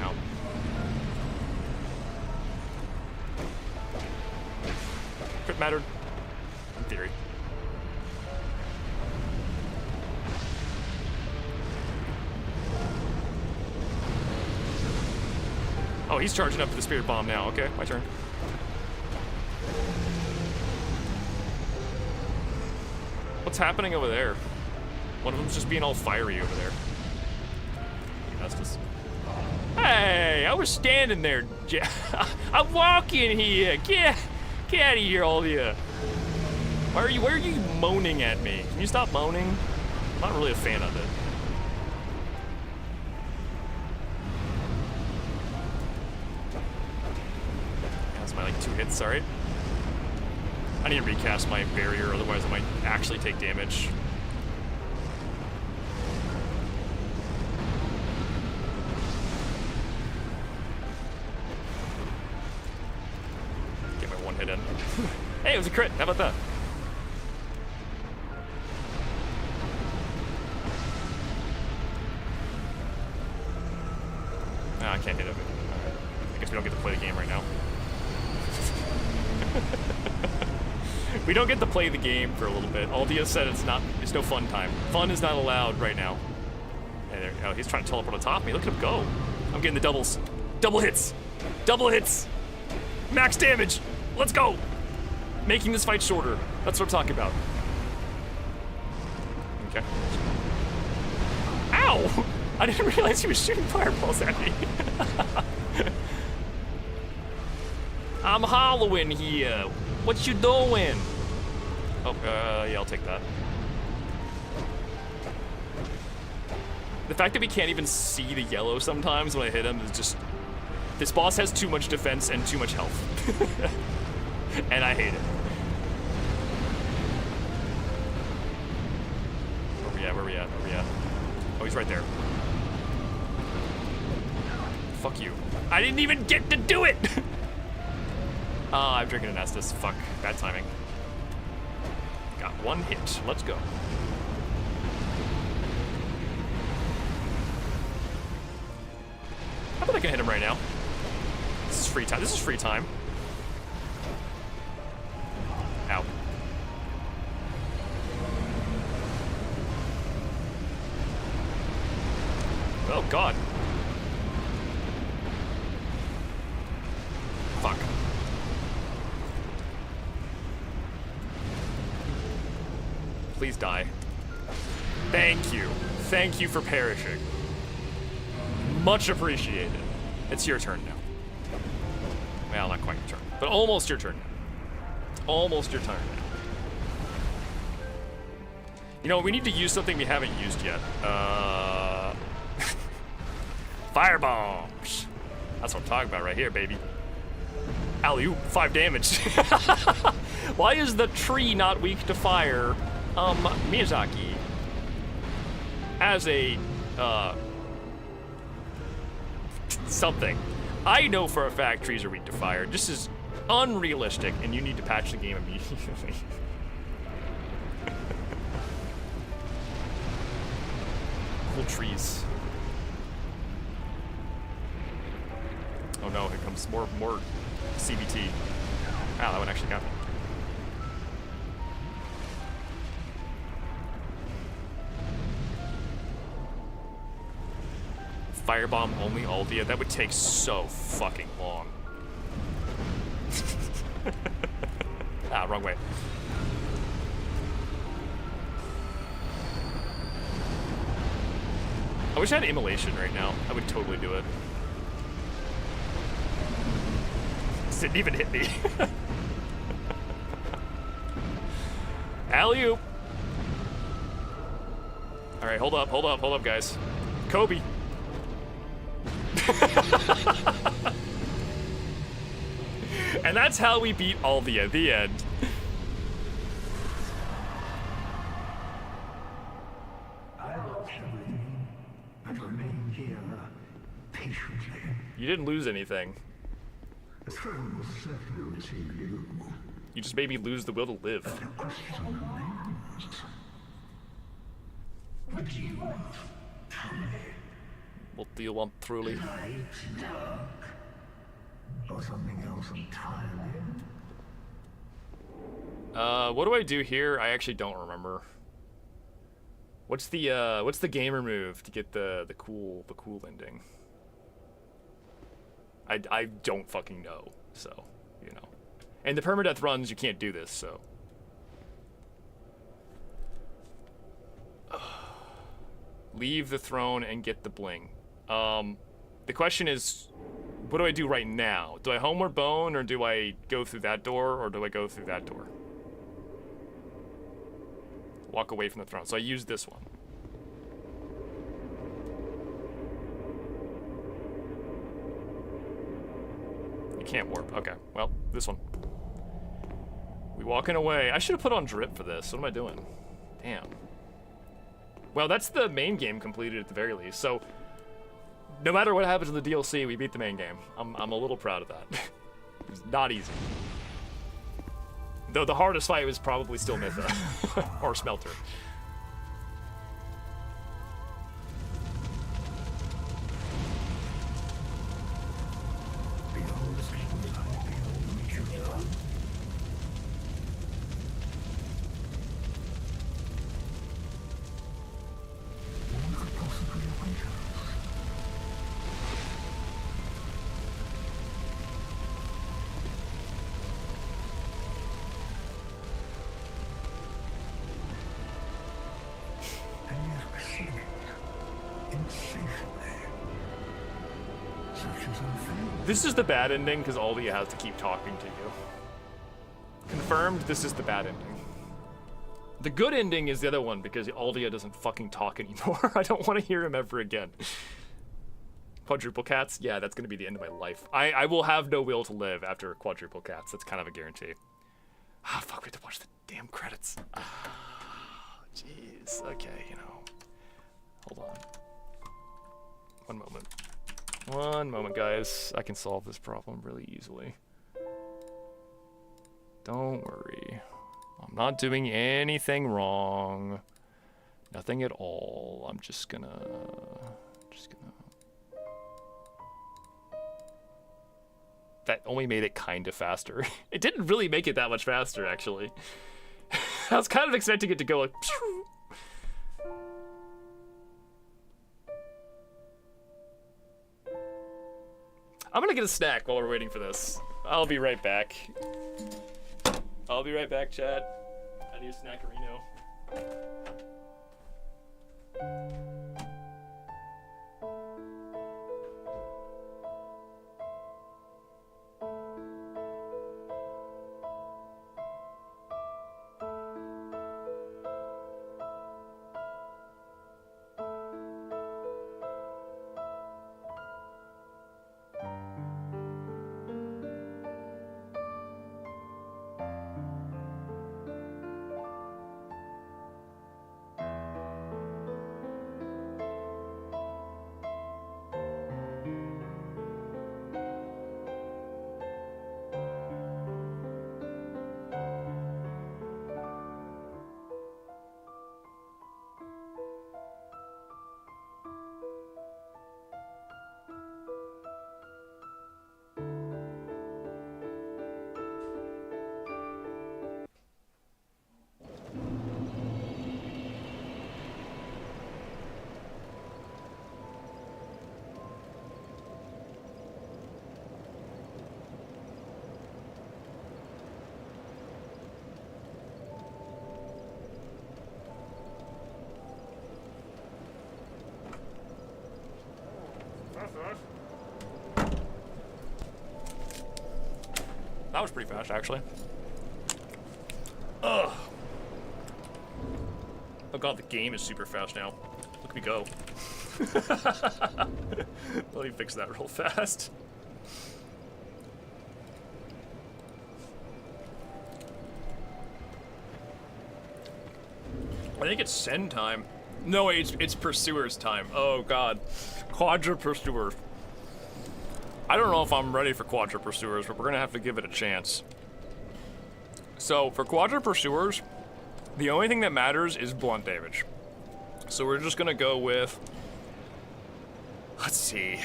Ow. Crit mattered. In theory. Oh, he's charging up to the spirit bomb now. Okay, my turn. What's happening over there? One of them's just being all fiery over there. Estus. Hey, I was standing there. I'm walking here. Get out of here, all of you. Why are you moaning at me? Can you stop moaning? I'm not really a fan of it. That's my like 2 hits, alright. I need to recast my barrier, otherwise I might actually take damage. Get my 1 hit in. Hey, it was a crit. How about that? Ah, I can't hit him. Alright. I guess we don't get to play the game right now. We don't get to play the game for a little bit. Aldia said it's no fun time. Fun is not allowed right now. Hey, there, oh, he's trying to teleport on top of me. Look at him go. I'm getting the doubles. Double hits. Double hits. Max damage. Let's go. Making this fight shorter. That's what I'm talking about. Okay. Ow! I didn't realize he was shooting fireballs at me. I'm hollowing here. What you doing? Oh, yeah, I'll take that. The fact that we can't even see the yellow sometimes when I hit him is just... This boss has too much defense and too much health. And I hate it. Where we at? Where we at? Where we at? Oh, he's right there. Fuck you. I didn't even get to do it! I'm drinking an Estus. Fuck. Bad timing. Got 1 hit. Let's go. I bet I can hit him right now. This is free time. This is free time. Ow. Oh, God. Fuck. Please die. Thank you. Thank you for perishing. Much appreciated. It's your turn now. Well, not quite your turn, but almost your turn now. Almost your turn now. You know, we need to use something we haven't used yet. Firebombs. That's what I'm talking about right here, baby. Alley-oop, 5 damage. Why is the tree not weak to fire? Miyazaki. As a, something. I know for a fact trees are weak to fire. This is unrealistic, and you need to patch the game immediately. Cool trees. Oh no, here comes more CBT. Wow, that one actually got me. Firebomb only Aldia? That would take so fucking long. Ah, wrong way. I wish I had immolation right now. I would totally do it. This didn't even hit me. Alley-oop. All right, hold up, guys. Kobe. And that's how we beat Aldia at the end.
I lost everything, but remained here patiently.
You didn't lose anything.
The throne will certainly receive you.
You just made me lose the will to live.
The question remains. What do you want, truly?
What do you want, truly?
Light, dark, or something else entirely?
What do I do here? I actually don't remember. What's the gamer move to get the cool ending? I don't fucking know, so, you know. And the permadeath runs, you can't do this, so. Leave the throne and get the bling. The question is, what do I do right now? Do I homeward bone, or do I go through that door, or do I go through that door? Walk away from the throne. So I use this one. You can't warp. Okay, well, this one. We walking away. I should have put on drip for this. What am I doing? Damn. Well, that's the main game completed at the very least. So, no matter what happens in the DLC, we beat the main game. I'm a little proud of that. It's not easy. Though the hardest fight was probably still Mytha. Or Smelter. This is the bad ending because Aldia has to keep talking to you. Confirmed, this is the bad ending. The good ending is the other one because Aldia doesn't fucking talk anymore. I don't want to hear him ever again. Quadruple cats? Yeah, that's going to be the end of my life. I will have no will to live after quadruple cats. That's kind of a guarantee. Ah, fuck, we have to watch the damn credits. Ah, jeez. Okay, you know. Hold on. One moment. One moment, guys. I can solve this problem really easily. Don't worry. I'm not doing anything wrong. Nothing at all. I'm just gonna... That only made it kind of faster. It didn't really make it that much faster, actually. I was kind of expecting it to go like... Phew. I'm gonna get a snack while we're waiting for this. I'll be right back. I'll be right back, chat. I need a snackerino. That was pretty fast, actually. Ugh. Oh god, the game is super fast now. Look at me go. Let me fix that real fast. I think it's send time. No, wait, it's pursuers time. Oh god. Quadra pursuers. I don't know if I'm ready for Quadra Pursuers, but we're gonna have to give it a chance. So, for Quadra Pursuers, the only thing that matters is blunt damage. So we're just gonna go with... Let's see...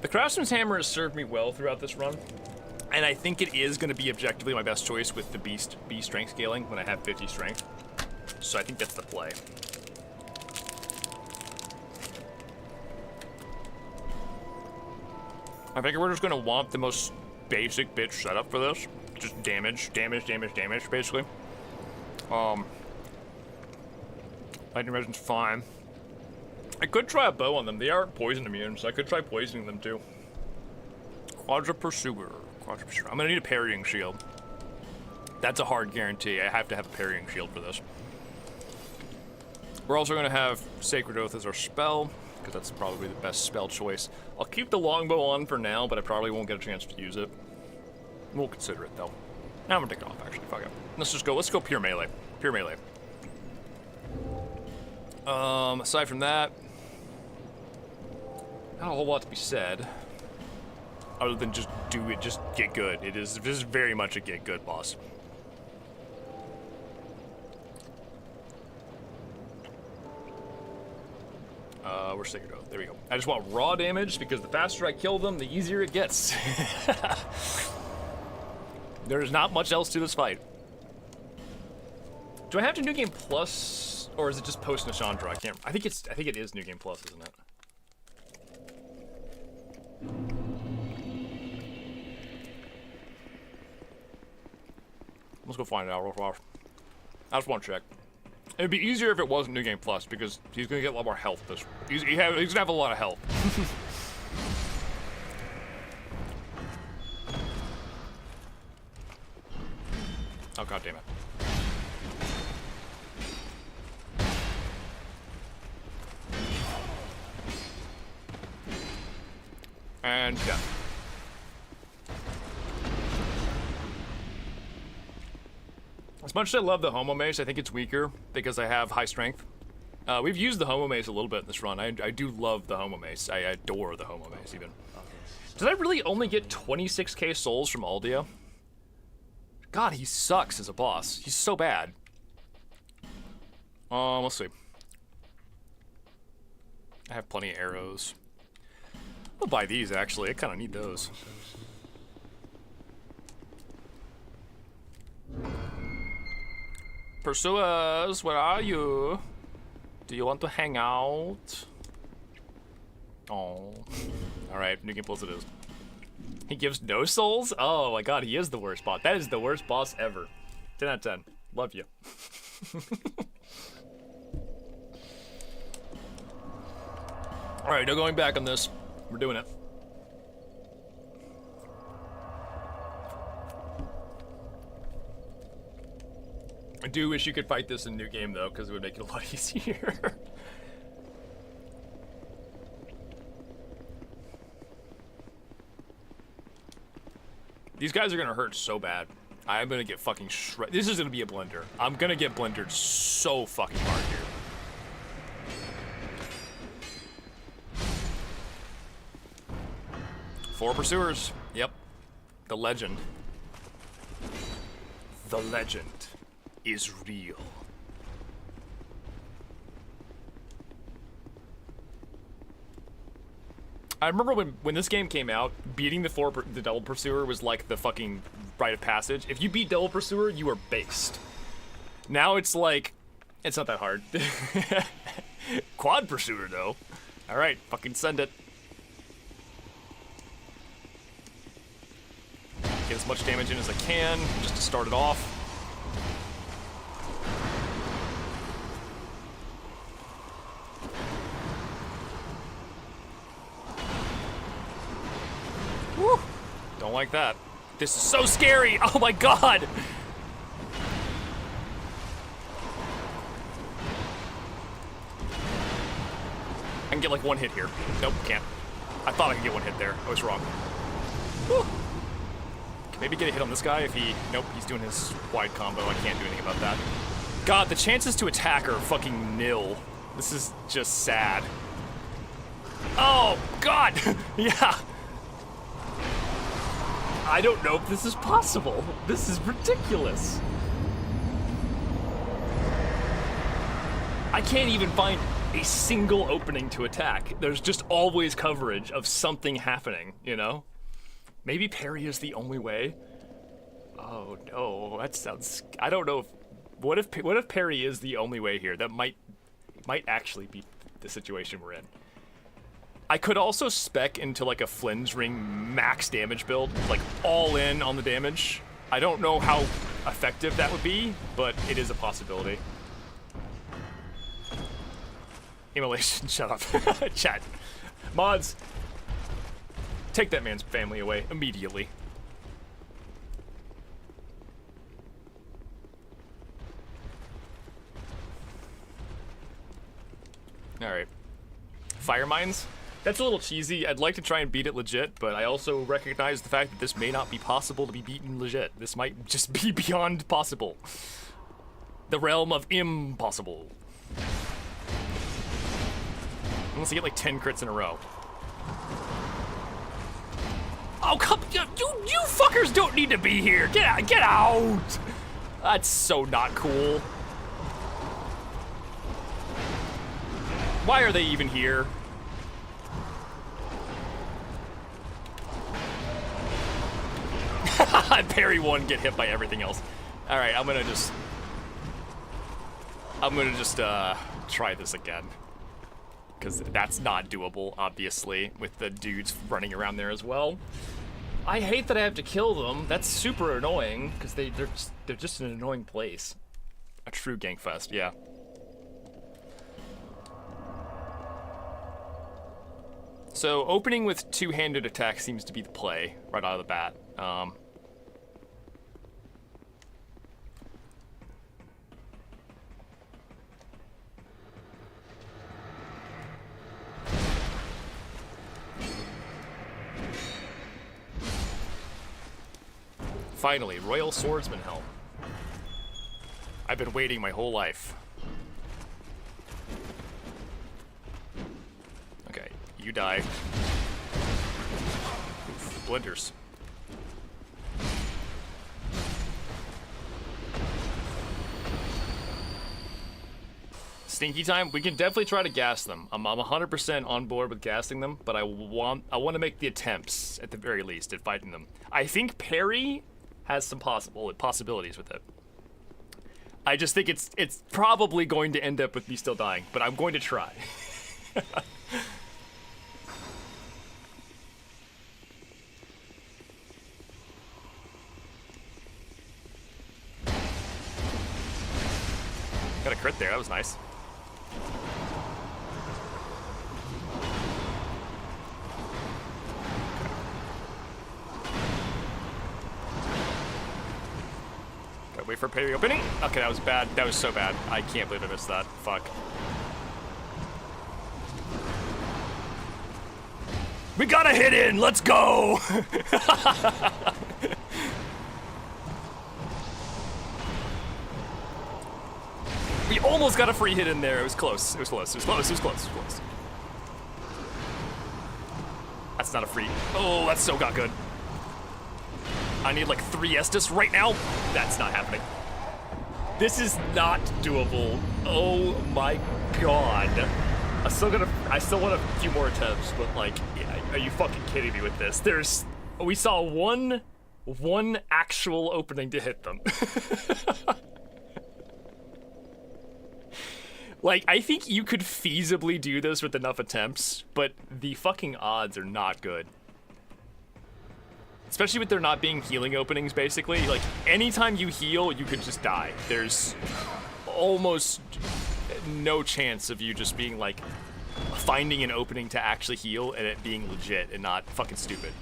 The Craftsman's Hammer has served me well throughout this run, and I think it is gonna be objectively my best choice with the B strength scaling when I have 50 strength. So I think that's the play. I think we're just gonna want the most basic bitch setup for this. Just damage, basically. Lightning Reson's fine. I could try a bow on them. They are poison immune, so I could try poisoning them too. Quadra Pursuer. I'm gonna need a parrying shield. That's a hard guarantee. I have to have a parrying shield for this. We're also gonna have Sacred Oath as our spell, because that's probably the best spell choice. I'll keep the longbow on for now, but I probably won't get a chance to use it. We'll consider it though. Now I'm gonna take it off actually, fuck it. Let's go pure melee. Pure melee. Aside from that, not a whole lot to be said. Other than just do it, just get good. This is very much a get good boss. Where's Sacred Oath? There we go. I just want raw damage because the faster I kill them, the easier it gets. There's not much else to this fight. Do I have to New Game Plus, or is it just post Nashandra? I can't. I think it is New Game Plus, isn't it? Let's go find out real fast. I just want to check. It'd be easier if it wasn't New Game Plus because he's gonna get a lot more health. He's gonna have a lot of health. Oh god damn it. And yeah. As much as I love the Homo Mace, I think it's weaker because I have high strength. We've used the Homo Mace a little bit in this run. I do love the Homo Mace. I adore the Homo Mace even. Did I really only get 26k souls from Aldia? God, he sucks as a boss. He's so bad. Let's see. I have plenty of arrows. I'll buy these actually. I kind of need those. Pursuers, where are you? Do you want to hang out? Oh. Alright, New Game Plus it is. He gives no souls? Oh my god, he is the worst boss. That is the worst boss ever. 10 out of 10. Love you. Alright, no going back on this. We're doing it. I do wish you could fight this in New Game though, because it would make it a lot easier. These guys are gonna hurt so bad. I'm gonna get fucking shredded. This is gonna be a blender. I'm gonna get blendered so fucking hard here. Four pursuers. Yep. The legend. The legend is real. I remember when this game came out, beating the Devil Pursuer was like the fucking rite of passage. If you beat Devil Pursuer, you are based. Now it's like, it's not that hard. Quad Pursuer though. Alright, fucking send it. Get as much damage in as I can, just to start it off. Woo! Don't like that. This is so scary! Oh my god! I can get like one hit here. Nope, can't. I thought I could get one hit there. I was wrong. Woo! Maybe get a hit on this guy if he... Nope, he's doing his wide combo. I can't do anything about that. God, the chances to attack are fucking nil. This is just sad. Oh, God! Yeah! I don't know if this is possible. This is ridiculous. I can't even find a single opening to attack. There's just always coverage of something happening, you know? Maybe parry is the only way. Oh no, that sounds... I don't know if... What if parry is the only way here? That might actually be the situation we're in. I could also spec into like a Flynn's Ring max damage build, like all in on the damage. I don't know how effective that would be, but it is a possibility. Immolation, shut up. Chat. Mods, take that man's family away immediately. Alright. Fire mines? That's a little cheesy. I'd like to try and beat it legit, but I also recognize the fact that this may not be possible to be beaten legit. This might just be beyond possible. The realm of impossible. Unless you get like 10 crits in a row. Oh, come, you fuckers don't need to be here. Get out. That's so not cool. Why are they even here? Parry one, get hit by everything else. All right, I'm gonna just try this again. Because that's not doable, obviously, with the dudes running around there as well. I hate that I have to kill them. That's super annoying, because they're just an annoying place. A true Gangfest, yeah. So opening with two-handed attack seems to be the play right out of the bat. Finally, Royal Swordsman helm. I've been waiting my whole life. Okay, you die. Oof, splinters. Stinky time? We can definitely try to gas them. I'm 100% on board with gassing them, but I want to make the attempts, at the very least, at fighting them. I think parry has some possibilities with it. I just think it's probably going to end up with me still dying, but I'm going to try. Got a crit there, that was nice. Wait for parry opening. Okay, that was bad. That was so bad. I can't believe I missed that. Fuck. We got a hit in. Let's go. We almost got a free hit in there. It was close. It was close. It was close. It was close. It was close. That's not a free. Oh, that's so not good. I need like 3 Estus right now. That's not happening. This is not doable. Oh my god. I still want a few more attempts, but like, yeah, are you fucking kidding me with this? We saw one actual opening to hit them. Like, I think you could feasibly do this with enough attempts, but the fucking odds are not good. Especially with there not being healing openings, basically. Like, anytime you heal, you could just die. There's almost no chance of you just being, like, finding an opening to actually heal and it being legit and not fucking stupid.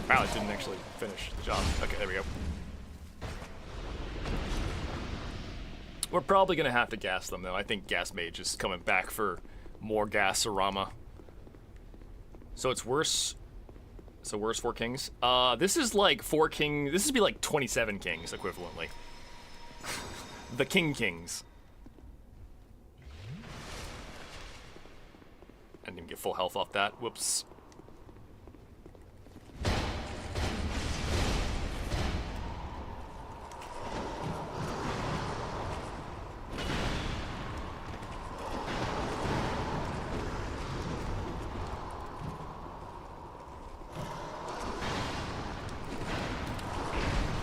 Wow, it didn't actually finish the job. Okay, there we go. We're probably gonna have to gas them, though. I think Gas Mage is coming back for more Gas-orama. So it's worse. So worse 4 kings. This is like 4 king. This would be like 27 kings equivalently. The Kings. I didn't even get full health off that. Whoops.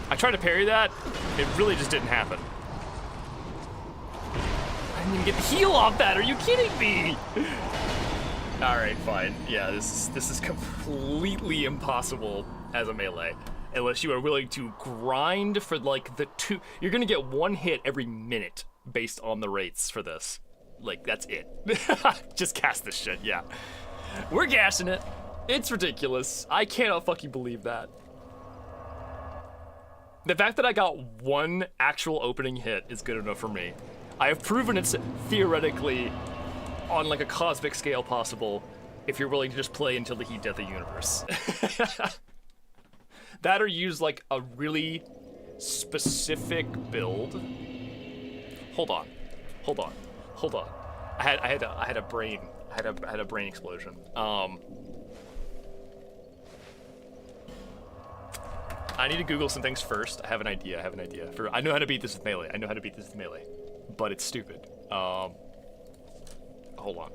I tried to parry that, it really just didn't happen. I didn't even get the heal off that. Are you kidding me? All right, fine. Yeah, this is completely impossible as a melee, unless you are willing to grind for like the two. You're gonna get one hit every minute based on the rates for this. Like that's it. Just cast this shit. Yeah, we're gassing it. It's ridiculous. I cannot fucking believe that. The fact that I got one actual opening hit is good enough for me. I have proven it's theoretically on like a cosmic scale possible if you're willing to just play until the heat death of the universe. That or use like a really specific build. Hold on. I had a brain explosion. I need to Google some things first. I have an idea. I know how to beat this with melee. But it's stupid. Hold on.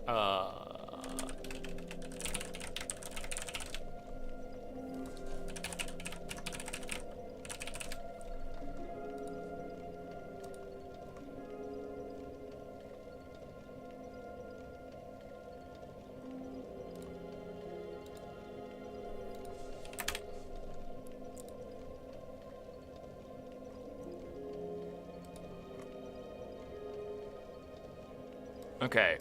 Okay,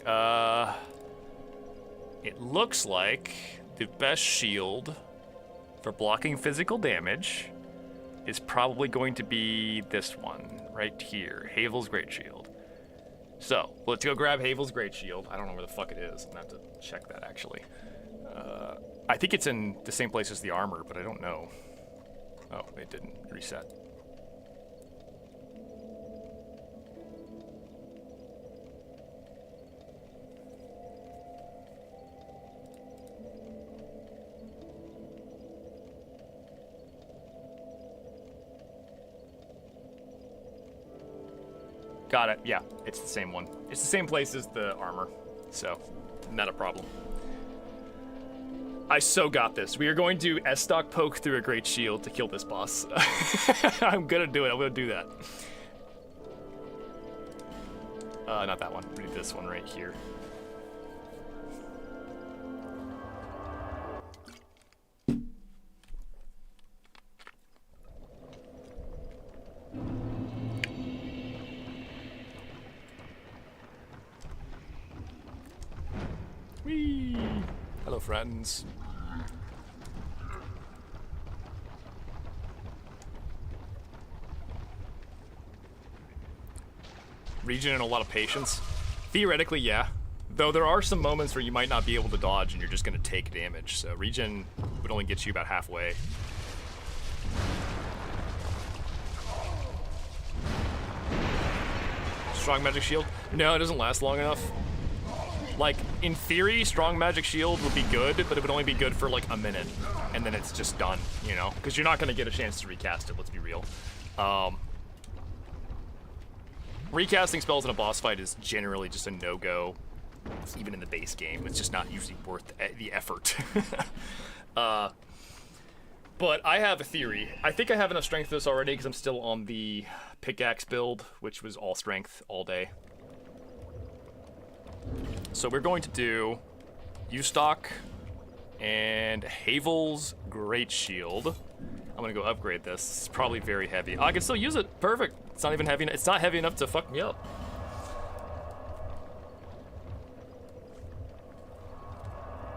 it looks like the best shield for blocking physical damage is probably going to be this one right here, Havel's Great Shield. So, let's go grab Havel's Great Shield. I don't know where the fuck it is. I'm gonna have to check that actually. I think it's in the same place as the armor, but I don't know. Oh, it didn't reset. Got it, yeah, it's the same one. It's the same place as the armor, so not a problem. I so got this. We are going to S-Stock poke through a Great Shield to kill this boss. I'm gonna do it, I'm gonna do that. Not that one, we need this one right here. Whee! Hello, friends. Regen and a lot of patience. Theoretically, yeah. Though there are some moments where you might not be able to dodge and you're just gonna take damage. So regen would only get you about halfway. Strong magic shield? No, it doesn't last long enough. Like, in theory, strong magic shield would be good, but it would only be good for like a minute, and then it's just done, you know? Because you're not gonna get a chance to recast it, let's be real. Recasting spells in a boss fight is generally just a no-go, even in the base game. It's just not usually worth the effort. But I have a theory. I think I have enough strength for this already, because I'm still on the pickaxe build, which was all strength all day. So we're going to do U-Stock and Havel's Great Shield. I'm gonna go upgrade this. It's probably very heavy. Oh, I can still use it. Perfect. It's not even heavy. It's not heavy enough to fuck me up.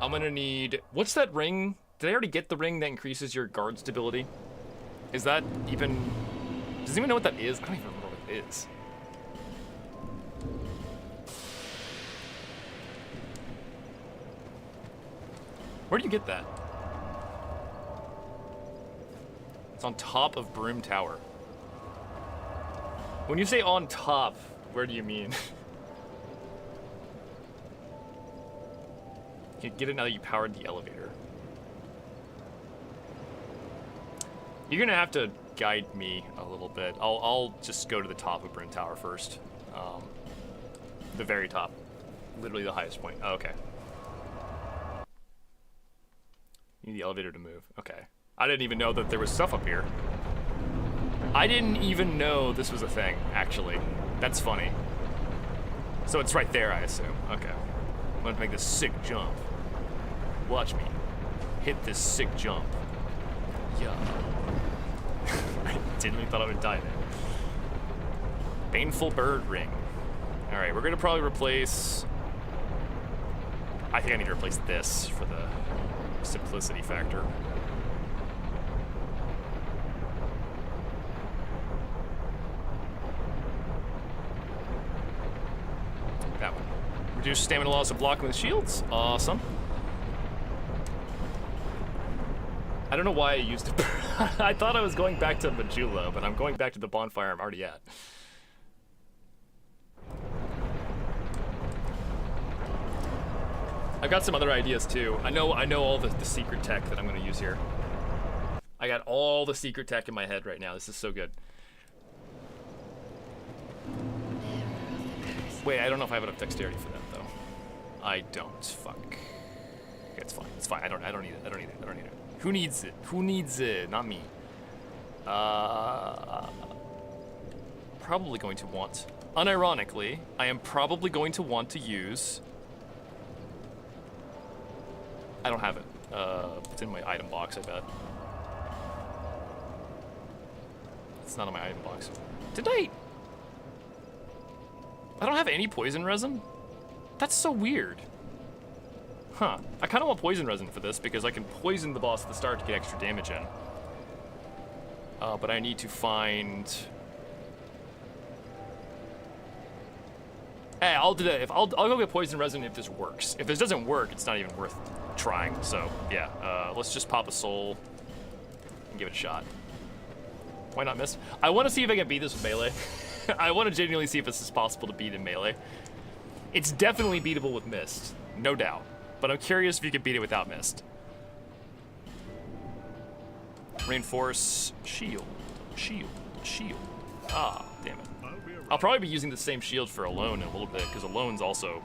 I'm gonna need. What's that ring? Did I already get the ring that increases your guard stability? Is that even? Does anyone know what that is? I don't even remember what it is. Where do you get that? It's on top of Broom Tower. When you say on top, where do you mean? You get it now that you powered the elevator. You're gonna have to guide me a little bit. I'll just go to the top of Broom Tower first. The very top. Literally the highest point. Oh, okay. You need the elevator to move. Okay. I didn't even know that there was stuff up here. I didn't even know this was a thing, actually. That's funny. So it's right there, I assume. Okay. I'm gonna make this sick jump. Watch me. Hit this sick jump. Yeah. I didn't thought I would die there. Baneful bird ring. Alright, we're gonna probably replace... I think I need to replace this for the simplicity factor. That one. Reduce stamina loss of blocking with shields. Awesome. I don't know why I used it. I thought I was going back to Majula, but I'm going back to the bonfire I'm already at. I've got some other ideas too. I know all the secret tech that I'm going to use here. I got all the secret tech in my head right now. This is so good. Wait, I don't know if I have enough dexterity for that though. I don't. Fuck. It's fine. It's fine. I don't need it. I don't need it. I don't need it. Who needs it? Who needs it? Not me. Probably going to want. Unironically, I am probably going to want to use. I don't have it. It's in my item box, I bet. It's not in my item box. Did I don't have any poison resin? That's so weird. Huh. I kind of want poison resin for this because I can poison the boss at the start to get extra damage in. But I need to find... Hey, I'll do that. I'll go get poison resin if this works. If this doesn't work, it's not even worth trying. So, yeah. Let's just pop a soul and give it a shot. Why not miss? I want to see if I can beat this with melee. I want to genuinely see if this is possible to beat in melee. It's definitely beatable with mist. No doubt. But I'm curious if you can beat it without mist. Reinforce, shield, shield, shield. Ah, damn it. I'll probably be using the same shield for Alone in a little bit, because Alone's also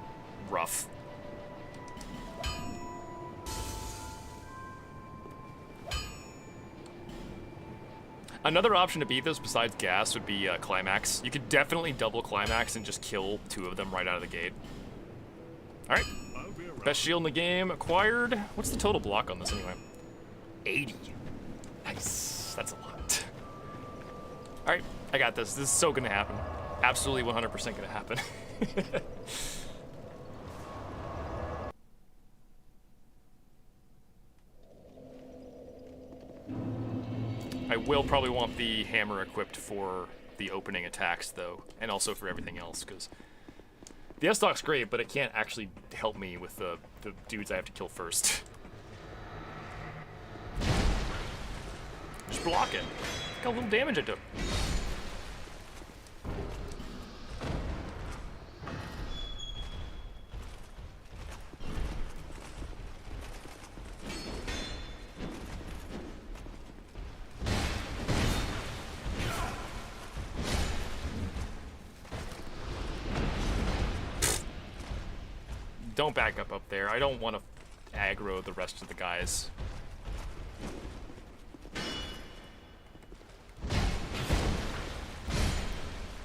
rough. Another option to beat this besides gas would be Climax. You could definitely double Climax and just kill 2 of them right out of the gate. Alright. Best shield in the game acquired. What's the total block on this anyway? 80. Nice. That's a lot. Alright, I got this. This is so gonna happen. Absolutely 100% gonna happen. I will probably want the hammer equipped for the opening attacks though, and also for everything else, because the S-Stock's great, but it can't actually help me with the dudes I have to kill first. Just block it. Look how little damage I took. Don't back up there. I don't want to aggro the rest of the guys.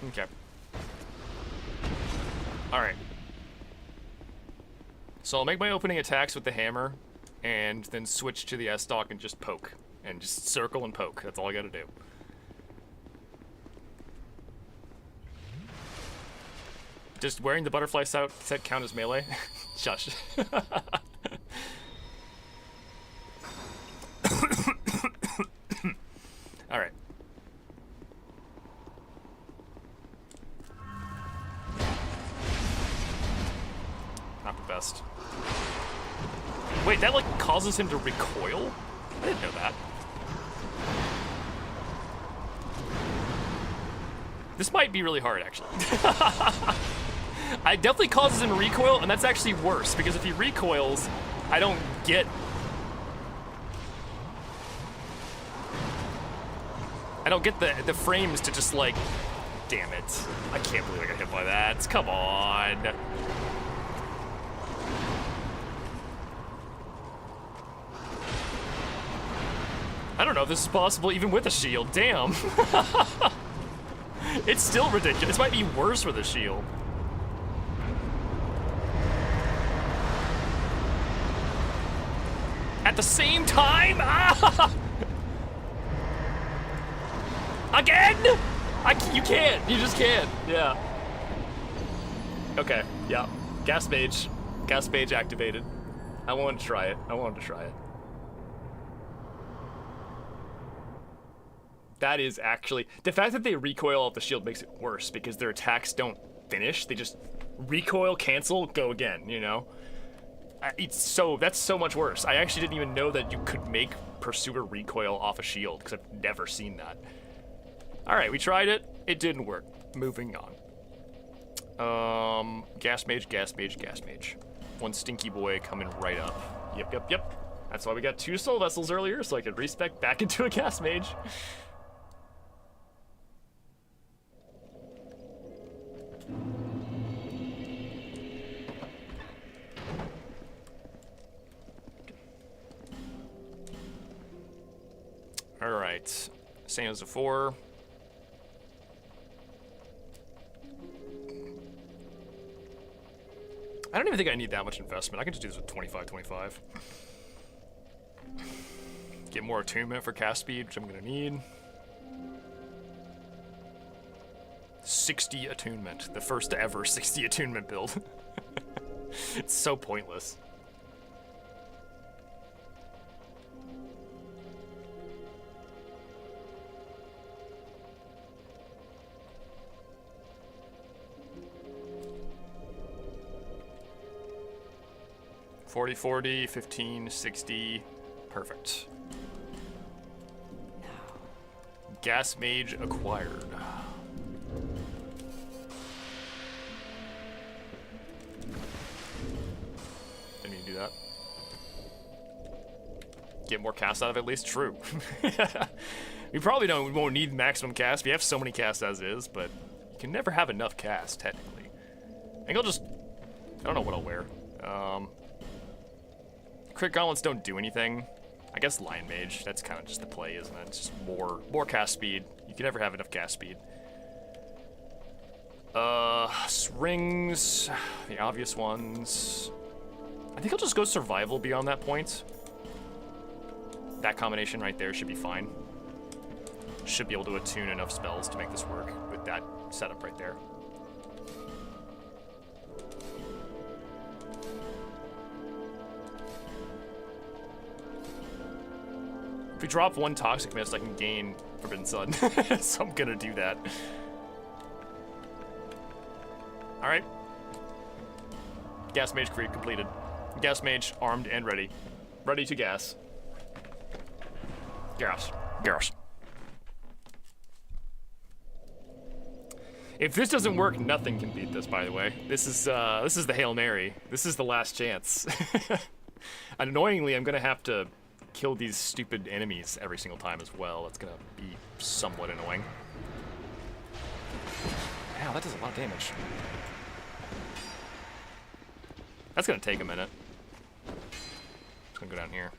Okay. Alright. So I'll make my opening attacks with the hammer, and then switch to the S-Stock and just poke. And just circle and poke. That's all I gotta do. Does wearing the butterfly set count as melee? Shush. Alright. Not the best. Wait, that like causes him to recoil? I didn't know that. This might be really hard, actually. It definitely causes him to recoil, and that's actually worse, because if he recoils, I don't get... the frames to just, like... Damn it. I can't believe I got hit by that. Come on. I don't know if this is possible even with a shield. Damn. It's still ridiculous. This might be worse with a shield. At the same time? Ah! Again? You can't. You just can't. Yeah. Okay. Yeah. Gas mage. Gas mage activated. I wanted to try it. I wanted to try it. That is actually... The fact that they recoil off the shield makes it worse because their attacks don't finish. They just recoil, cancel, go again, you know? That's so much worse. I actually didn't even know that you could make Pursuer recoil off a shield because I've never seen that. Alright, we tried it. It didn't work. Moving on. Gas mage, gas mage, gas mage. One stinky boy coming right up. Yep. That's why we got 2 soul vessels earlier, so I could respec back into a gas mage. Alright. Same as before. I don't even think I need that much investment. I can just do this with 25. Get more attunement for cast speed, which I'm gonna need. 60 attunement. The first ever 60 attunement build. It's so pointless. $40, 15, 60. Perfect. Gas mage acquired. Didn't mean to do that. Get more cast out of it, at least. True. We probably won't need maximum cast. We have so many casts as is, but you can never have enough cast, technically. I think I'll just... I don't know what I'll wear. Crit gauntlets don't do anything. I guess Lion Mage, that's kind of just the play, isn't it? It's just more cast speed. You can never have enough cast speed. Rings, the obvious ones. I think I'll just go survival beyond that point. That combination right there should be fine. Should be able to attune enough spells to make this work with that setup right there. If we drop 1 Toxic Mist, I can gain Forbidden Sun. So I'm gonna do that. Alright. Gas Mage Creep completed. Gas Mage armed and ready. Ready to gas. Gas. Gas. If this doesn't work, nothing can beat this, by the way. This is the Hail Mary. This is the last chance. Annoyingly, I'm gonna have to kill these stupid enemies every single time as well. That's gonna be somewhat annoying. Wow, that does a lot of damage. That's gonna take a minute. Just gonna go down here.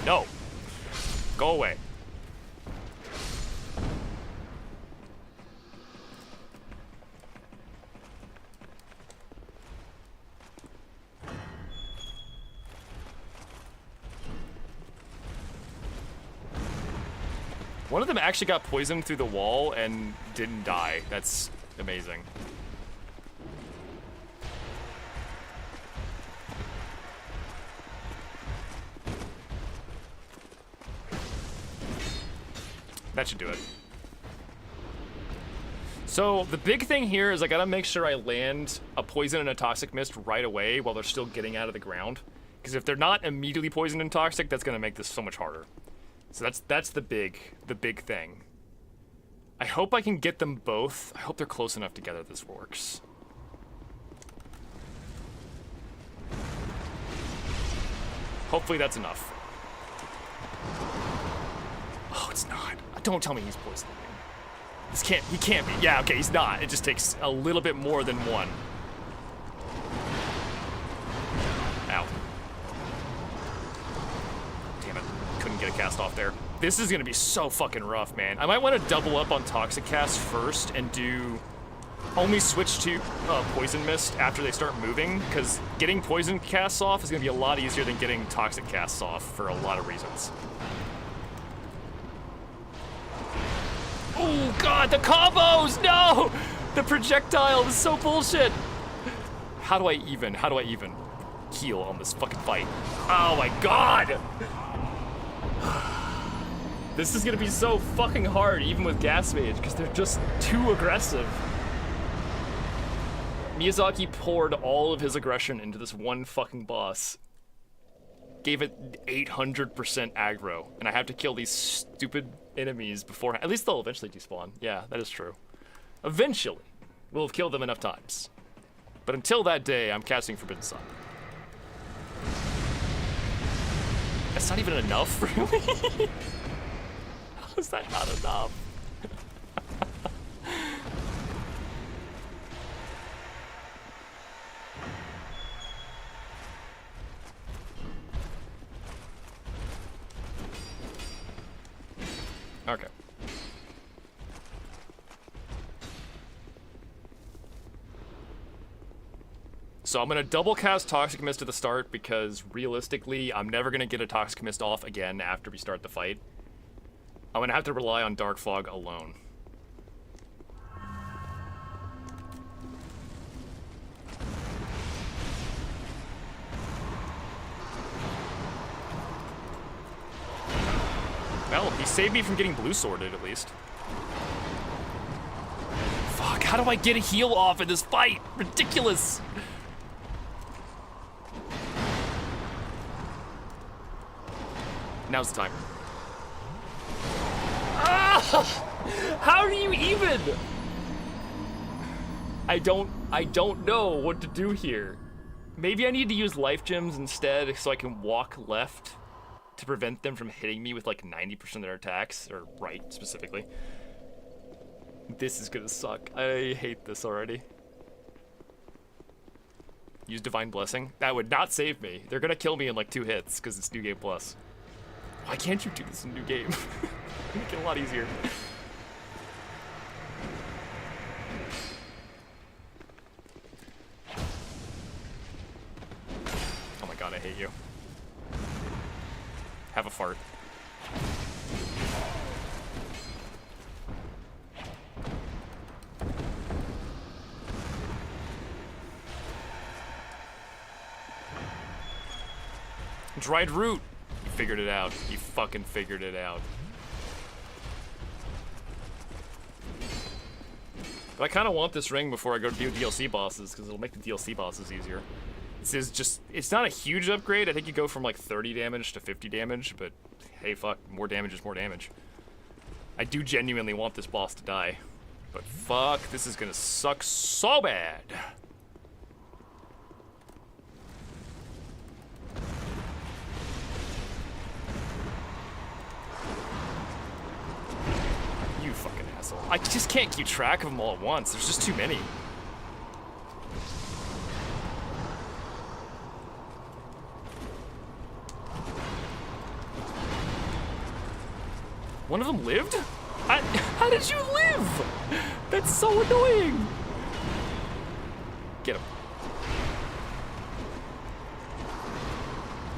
No! Go away. One of them actually got poisoned through the wall and didn't die. That's amazing. That should do it. So the big thing here is I gotta make sure I land a poison and a toxic mist right away while they're still getting out of the ground. Because if they're not immediately poisoned and toxic, that's gonna make this so much harder. So that's the big thing. I hope I can get them both. I hope they're close enough together this works. Hopefully that's enough. Oh, it's not. Don't tell me he's poisoning me. He can't be. Yeah, okay, he's not. It just takes a little bit more than one. cast off there. This is gonna be so fucking rough, man. I might want to double up on Toxic Cast first and only switch to Poison Mist after they start moving, because getting Poison casts off is gonna be a lot easier than getting Toxic casts off for a lot of reasons. Oh god, the combos! No! The projectile is so bullshit! How do I even heal on this fucking fight? Oh my god! This is gonna be so fucking hard, even with Gas Mage, because they're just too aggressive. Miyazaki poured all of his aggression into this one fucking boss. Gave it 800% aggro, and I have to kill these stupid enemies before. At least they'll eventually despawn. Yeah, that is true. Eventually, we'll have killed them enough times. But until that day, I'm casting Forbidden Sun. That's not even enough, really? How is that not enough? Okay. So I'm gonna double cast Toxic Mist at the start because realistically, I'm never gonna get a Toxic Mist off again after we start the fight. I'm gonna have to rely on Dark Fog alone. Well, he saved me from getting blue sworded at least. Fuck, how do I get a heal off in this fight? Ridiculous! Now's the time. Ah! How do you even? I don't know what to do here. Maybe I need to use life gems instead so I can walk left to prevent them from hitting me with like 90% of their attacks, or right specifically. This is gonna suck. I hate this already. Use Divine Blessing. That would not save me. They're gonna kill me in like 2 hits because it's New Game Plus. Why can't you do this in New Game? Make it a lot easier. Oh my god, I hate you. Have a fart. Dried root. You figured it out. You fucking figured it out. But I kind of want this ring before I go to do DLC bosses, because it'll make the DLC bosses easier. This is just, it's not a huge upgrade. I think you go from like 30 damage to 50 damage, but hey, fuck, more damage is more damage. I do genuinely want this boss to die. But fuck, this is gonna suck so bad. You fucking asshole. I just can't keep track of them all at once. There's just too many. One of them lived? How did you live? That's so annoying. Get him.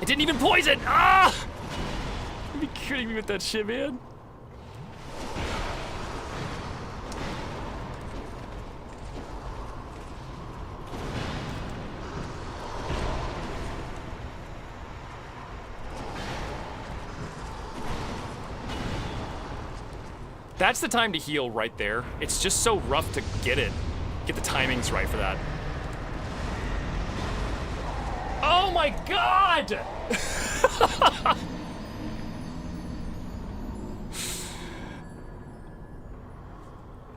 It didn't even poison! Ah! Are you kidding me with that shit, man? That's the time to heal right there. It's just so rough to get the timings right for that. Oh my god!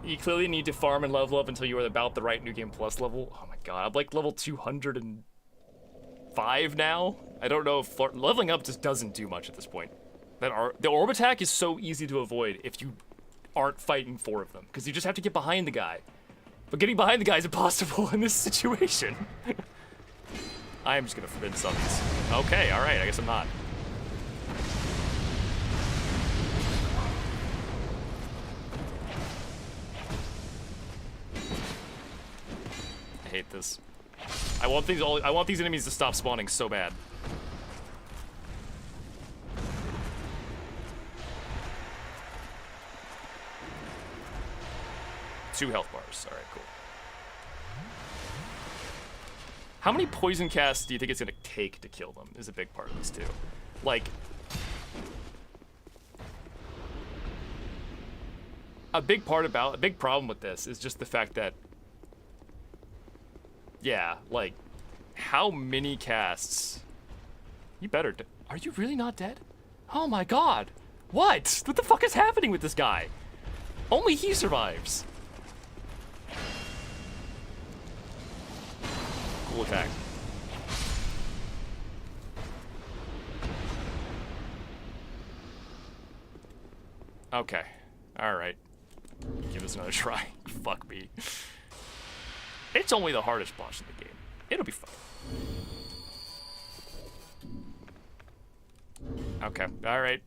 You clearly need to farm and level up until you are about the right New Game Plus level. Oh my god, I'm like level 205 now. I don't know if leveling up just doesn't do much at this point. The orb attack is so easy to avoid if you aren't fighting 4 of them, because you just have to get behind the guy. But getting behind the guy is impossible in this situation. I am just gonna forbid some. Okay, alright, I guess I'm not. hate this. I want these enemies to stop spawning so bad. Two health bars. All right, cool. How many poison casts do you think it's gonna take to kill them? Is a big part of this too. Like, a big problem with this is just the fact that, yeah, like, how many casts? You better. Are you really not dead? Oh my god! What? What the fuck is happening with this guy? Only he survives. Cool attack. Okay. Alright. Give this another try. Fuck me. It's only the hardest boss in the game. It'll be fun. Okay. Alright.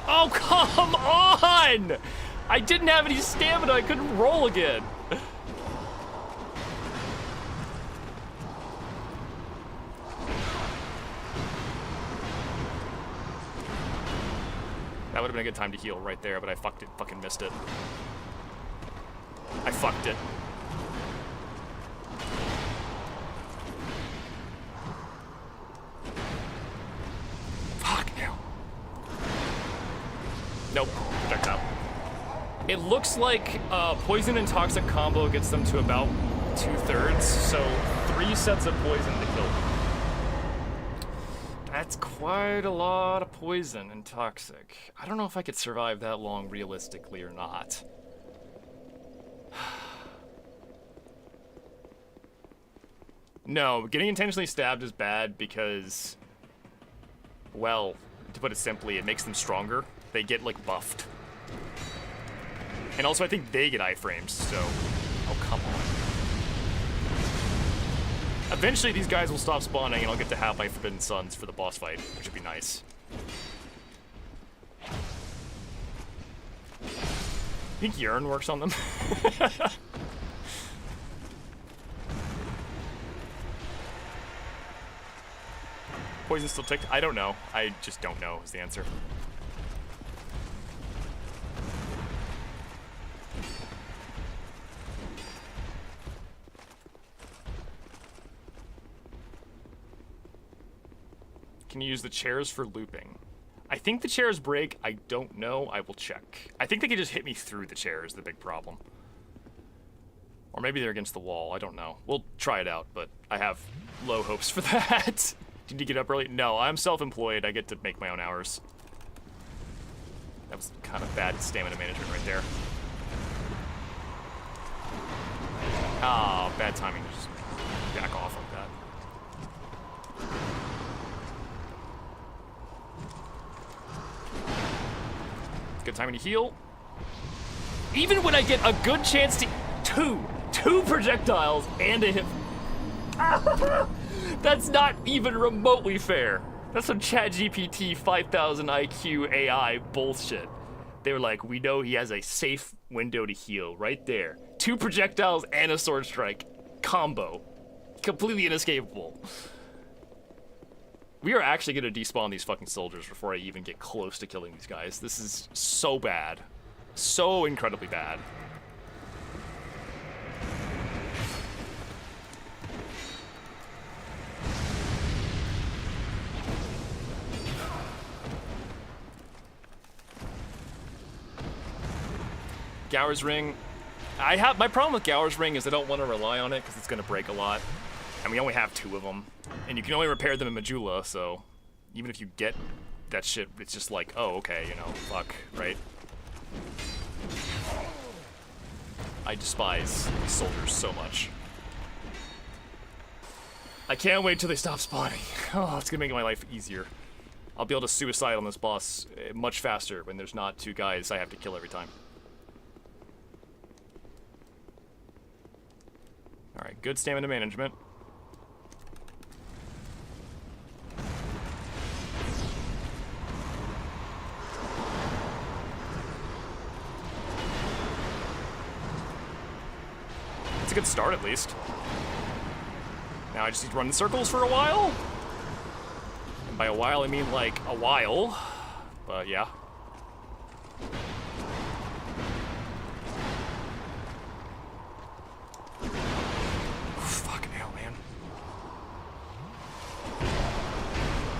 Oh, come on! I didn't have any stamina. I couldn't roll again. That would have been a good time to heal right there, but I fucking missed it. I fucked it. Fuck now. Nope, projectile. It looks like poison and toxic combo gets them to about 2/3, so 3 sets of poison to kill them. That's quite a lot of poison and toxic. I don't know if I could survive that long realistically or not. No, getting intentionally stabbed is bad because, well, to put it simply, it makes them stronger. They get, like, buffed. And also, I think they get iframes, so... Oh, come on. Eventually, these guys will stop spawning, and I'll get to have my Forbidden Suns for the boss fight, which would be nice. You think Yearn works on them? Poison still ticked? I don't know. I just don't know is the answer. Can you use the chairs for looping? I think the chairs break. I don't know. I will check. I think they can just hit me through the chairs, the big problem. Or maybe they're against the wall. I don't know. We'll try it out, but I have low hopes for that. Did you get up early? No, I'm self-employed. I get to make my own hours. That was kind of bad stamina management right there. Ah, bad timing to just back off like that. Good timing to heal. Even when I get a good chance to... Two projectiles and a hit... That's not even remotely fair. That's some ChatGPT 5000 IQ AI bullshit. They were like, we know he has a safe window to heal right there. 2 projectiles and a sword strike. Combo. Completely inescapable. We are actually gonna despawn these fucking soldiers before I even get close to killing these guys. This is so bad. So incredibly bad. Gower's Ring. My problem with Gower's Ring is I don't want to rely on it because it's gonna break a lot. And we only have 2 of them. And you can only repair them in Majula, so even if you get that shit, it's just like, oh, okay, you know, fuck, right? I despise these soldiers so much. I can't wait till they stop spawning. Oh, it's gonna make my life easier. I'll be able to suicide on this boss much faster when there's not 2 guys I have to kill every time. Alright, good stamina management. It's a good start, at least. Now I just need to run in circles for a while. And by a while, I mean like a while. But yeah. Fucking hell, man.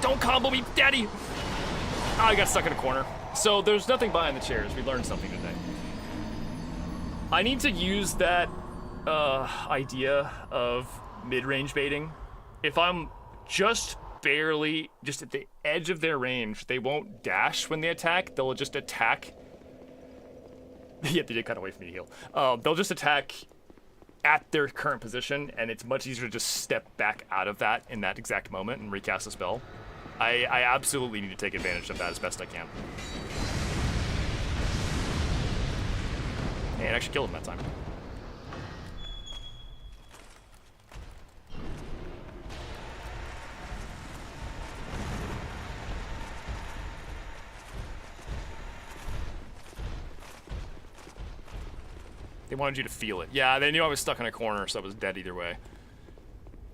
Don't combo me, daddy! Oh, I got stuck in a corner. So there's nothing behind the chairs. We learned something today. I need to use that idea of mid-range baiting. If I'm just barely just at the edge of their range, they won't dash when they attack. They'll just attack. Yeah, they did kind of wait for me to heal. They'll just attack at their current position, and it's much easier to just step back out of that in that exact moment and recast a spell. I absolutely need to take advantage of that as best I can. And actually killed him that time. They wanted you to feel it. Yeah, they knew I was stuck in a corner, so I was dead either way.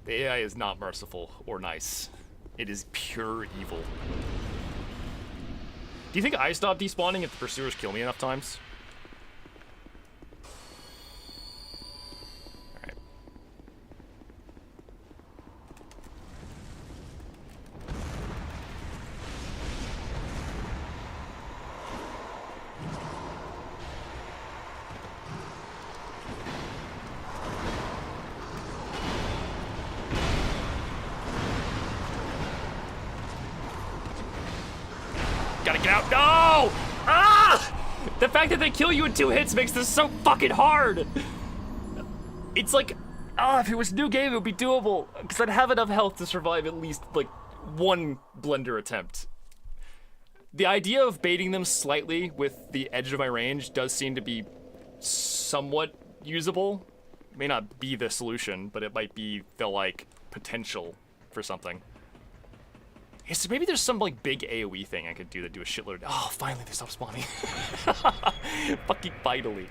The AI is not merciful or nice. It is pure evil. Do you think I stop despawning if the pursuers kill me enough times? Alright. Gotta get out. No! Ah! The fact that they kill you in 2 hits makes this so fucking hard. It's like, if it was a new game, it would be doable. Because I'd have enough health to survive at least, like, 1 blender attempt. The idea of baiting them slightly with the edge of my range does seem to be somewhat usable. It may not be the solution, but it might be the, like, potential for something. Yeah, so maybe there's some like big AoE thing I could do that do a shitload. Oh, finally they stopped spawning. Fucking finally.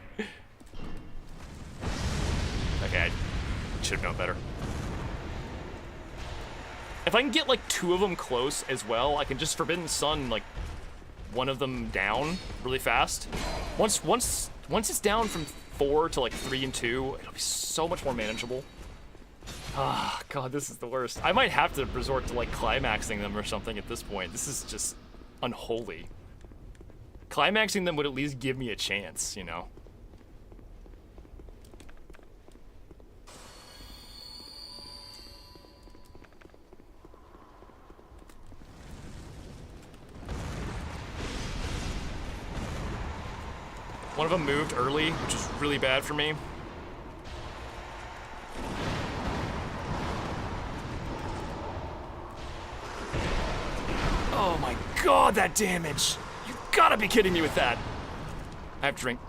Okay, I should have known better. If I can get like 2 of them close as well, I can just Forbidden Sun like one of them down really fast. Once it's down from 4 to like 3 and 2, it'll be so much more manageable. Ah, God, this is the worst. I might have to resort to, like, climaxing them or something at this point. This is just unholy. Climaxing them would at least give me a chance, you know? One of them moved early, which is really bad for me. Oh my God, that damage! You gotta be kidding me with that! I have to drink.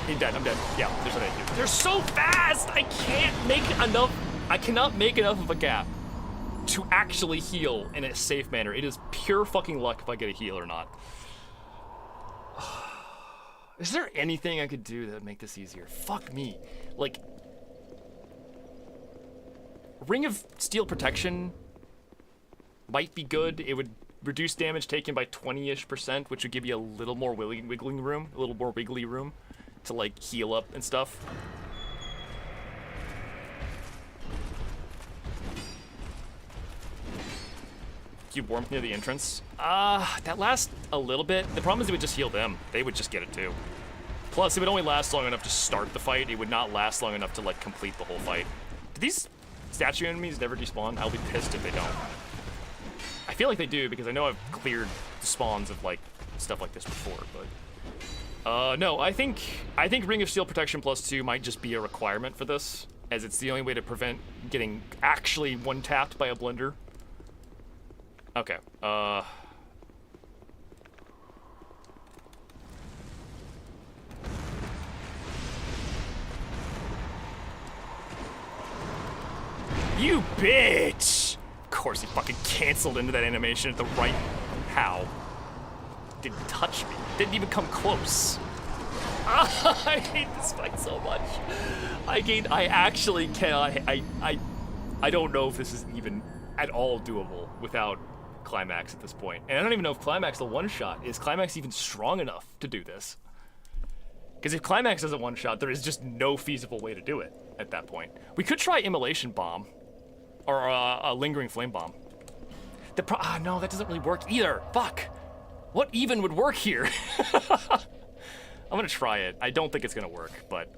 He's dead, I'm dead. Yeah, there's nothing I can do. They're so fast! I cannot make enough of a gap to actually heal in a safe manner. It is pure fucking luck if I get a heal or not. Is there anything I could do that would make this easier? Fuck me. Like, Ring of Steel Protection might be good. It would reduce damage taken by 20-ish%, which would give you a little more wiggling room, a little more wiggly room to like heal up and stuff. Cube warmth near the entrance. That lasts a little bit. The problem is it would just heal them. They would just get it too. Plus, it would only last long enough to start the fight. It would not last long enough to like complete the whole fight. Do these statue enemies never despawn? I'll be pissed if they don't. I feel like they do because I know I've cleared the spawns of like stuff like this before, but no, I think Ring of Steel Protection +2 might just be a requirement for this, as it's the only way to prevent getting actually one-tapped by a blender. Okay, You bitch! Of course he fucking canceled into that animation at the right... How? Didn't touch me. Didn't even come close. I hate this fight so much. I actually cannot... I don't know if this is even at all doable without Climax at this point. And I don't even know if Climax the one-shot. Is Climax even strong enough to do this? Because if Climax doesn't one-shot, there is just no feasible way to do it at that point. We could try Immolation Bomb. Or a Lingering Flame Bomb. No, that doesn't really work either. Fuck. What even would work here? I'm gonna try it. I don't think it's gonna work, but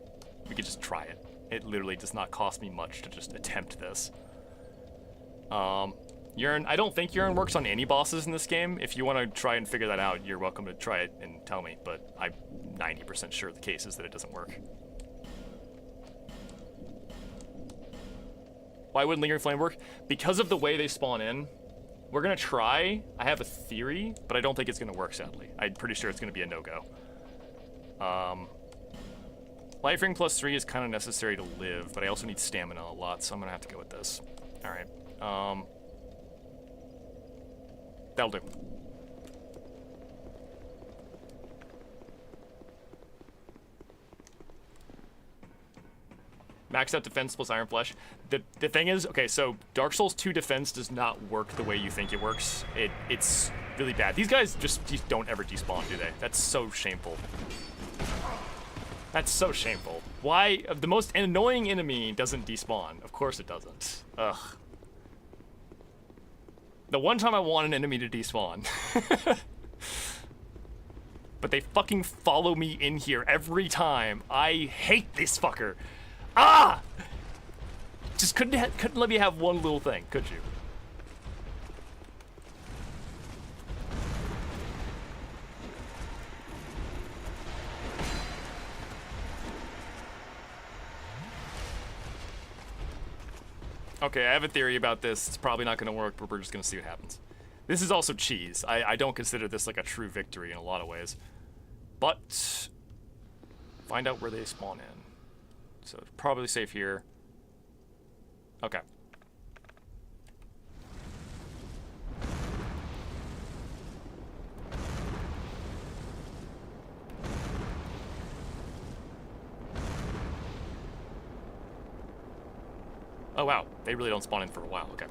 we could just try it. It literally does not cost me much to just attempt this. Urine, I don't think Urine works on any bosses in this game. If you want to try and figure that out, you're welcome to try it and tell me, but I'm 90% sure the case is that it doesn't work. Why wouldn't Lingering Flame work? Because of the way they spawn in. We're gonna try. I have a theory, but I don't think it's gonna work, sadly. I'm pretty sure it's gonna be a no-go. Life Ring +3 is kind of necessary to live, but I also need stamina a lot, so I'm gonna have to go with this. Alright. That'll do. Max out defense plus Iron Flesh. The thing is, okay, so Dark Souls 2 defense does not work the way you think it works. It's really bad. These guys just don't ever despawn, do they? That's so shameful. That's so shameful. Why? The most annoying enemy doesn't despawn. Of course it doesn't. Ugh. The one time I want an enemy to despawn. But they fucking follow me in here every time. I hate this fucker. Ah! Just couldn't let me have one little thing, could you? Okay, I have a theory about this. It's probably not going to work, but we're just going to see what happens. This is also cheese. I don't consider this like a true victory in a lot of ways. But find out where they spawn in. So probably safe here. Okay. Oh wow, they really don't spawn in for a while, okay.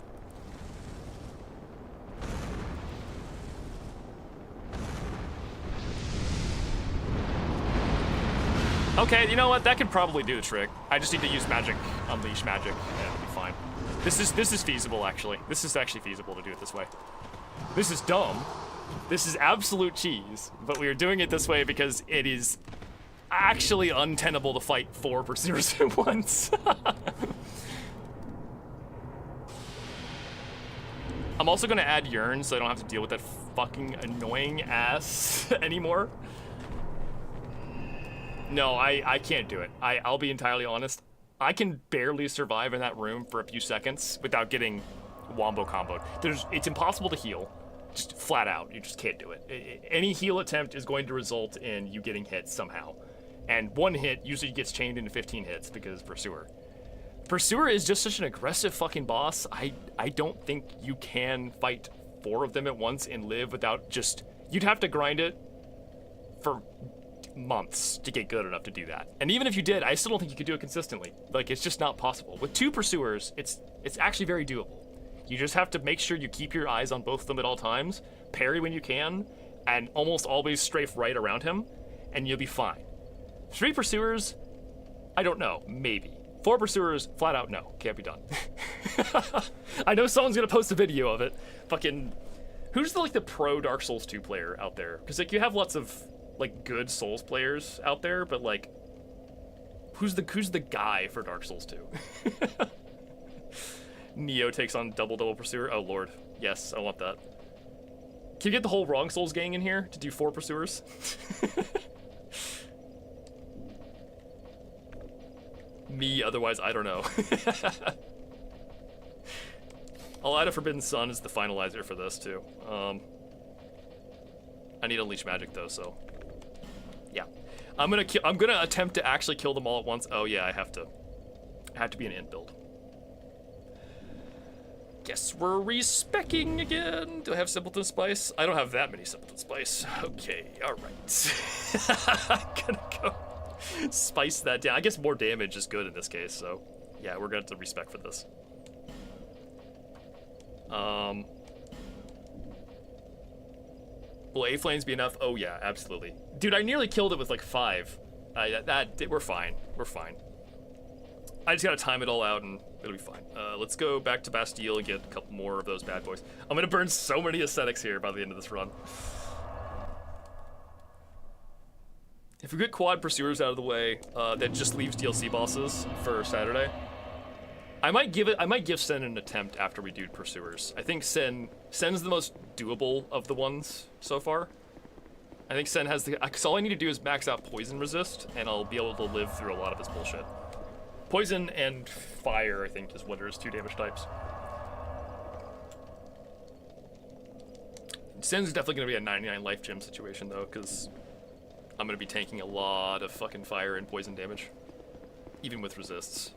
Okay, you know what? That could probably do the trick. I just need to use magic, unleash magic, and it'll be fine. This is feasible, actually. This is actually feasible to do it this way. This is dumb. This is absolute cheese, but we are doing it this way because it is actually untenable to fight 4 pursuers at once. I'm also gonna add Yearn so I don't have to deal with that fucking annoying ass anymore. No, I can't do it. I'll be entirely honest. I can barely survive in that room for a few seconds without getting wombo comboed. It's impossible to heal, just flat out. You just can't do it. Any heal attempt is going to result in you getting hit somehow. And one hit usually gets chained into 15 hits because Pursuer. Pursuer is just such an aggressive fucking boss. I don't think you can fight 4 of them at once and live without just... You'd have to grind it for months to get good enough to do that. And even if you did, I still don't think you could do it consistently. Like, it's just not possible. With 2 Pursuers, it's actually very doable. You just have to make sure you keep your eyes on both of them at all times, parry when you can, and almost always strafe right around him, and you'll be fine. 3 Pursuers, I don't know, maybe. 4 Pursuers, flat out no, can't be done. I know someone's gonna post a video of it. Fucking, who's the pro Dark Souls 2 player out there? Because like you have lots of like good Souls players out there, but like, who's the guy for Dark Souls 2? Neo takes on double Pursuer. Oh lord, yes, I want that. Can you get the whole Wrong Souls gang in here to do 4 Pursuers? Me, otherwise I don't know. I'll add a Forbidden Sun as the finalizer for this too. I need Unleash Magic though, so yeah. I'm gonna attempt to actually kill them all at once. Oh yeah, I have to be an int build. Guess we're respecking again. Do I have Simpleton Spice? I don't have that many Simpleton Spice. Okay, alright. I'm gonna go spice that down. I guess more damage is good in this case, so yeah, we're gonna have to respec for this. Will A-Flames be enough? Oh yeah, absolutely. Dude, I nearly killed it with like 5. We're fine. We're fine. I just gotta time it all out and it'll be fine. Let's go back to Bastille and get a couple more of those bad boys. I'm gonna burn so many aesthetics here by the end of this run. If we get quad pursuers out of the way, that just leaves DLC bosses for Saturday. I might give Sen an attempt after we do pursuers. I think Sen's the most doable of the ones so far. I think Sen has the, cause all I need to do is max out poison resist, and I'll be able to live through a lot of his bullshit. Poison and fire, I think, is what are his 2 damage types. Sen's definitely gonna be a 99 life gem situation though, cause I'm gonna be tanking a lot of fucking fire and poison damage, even with resists.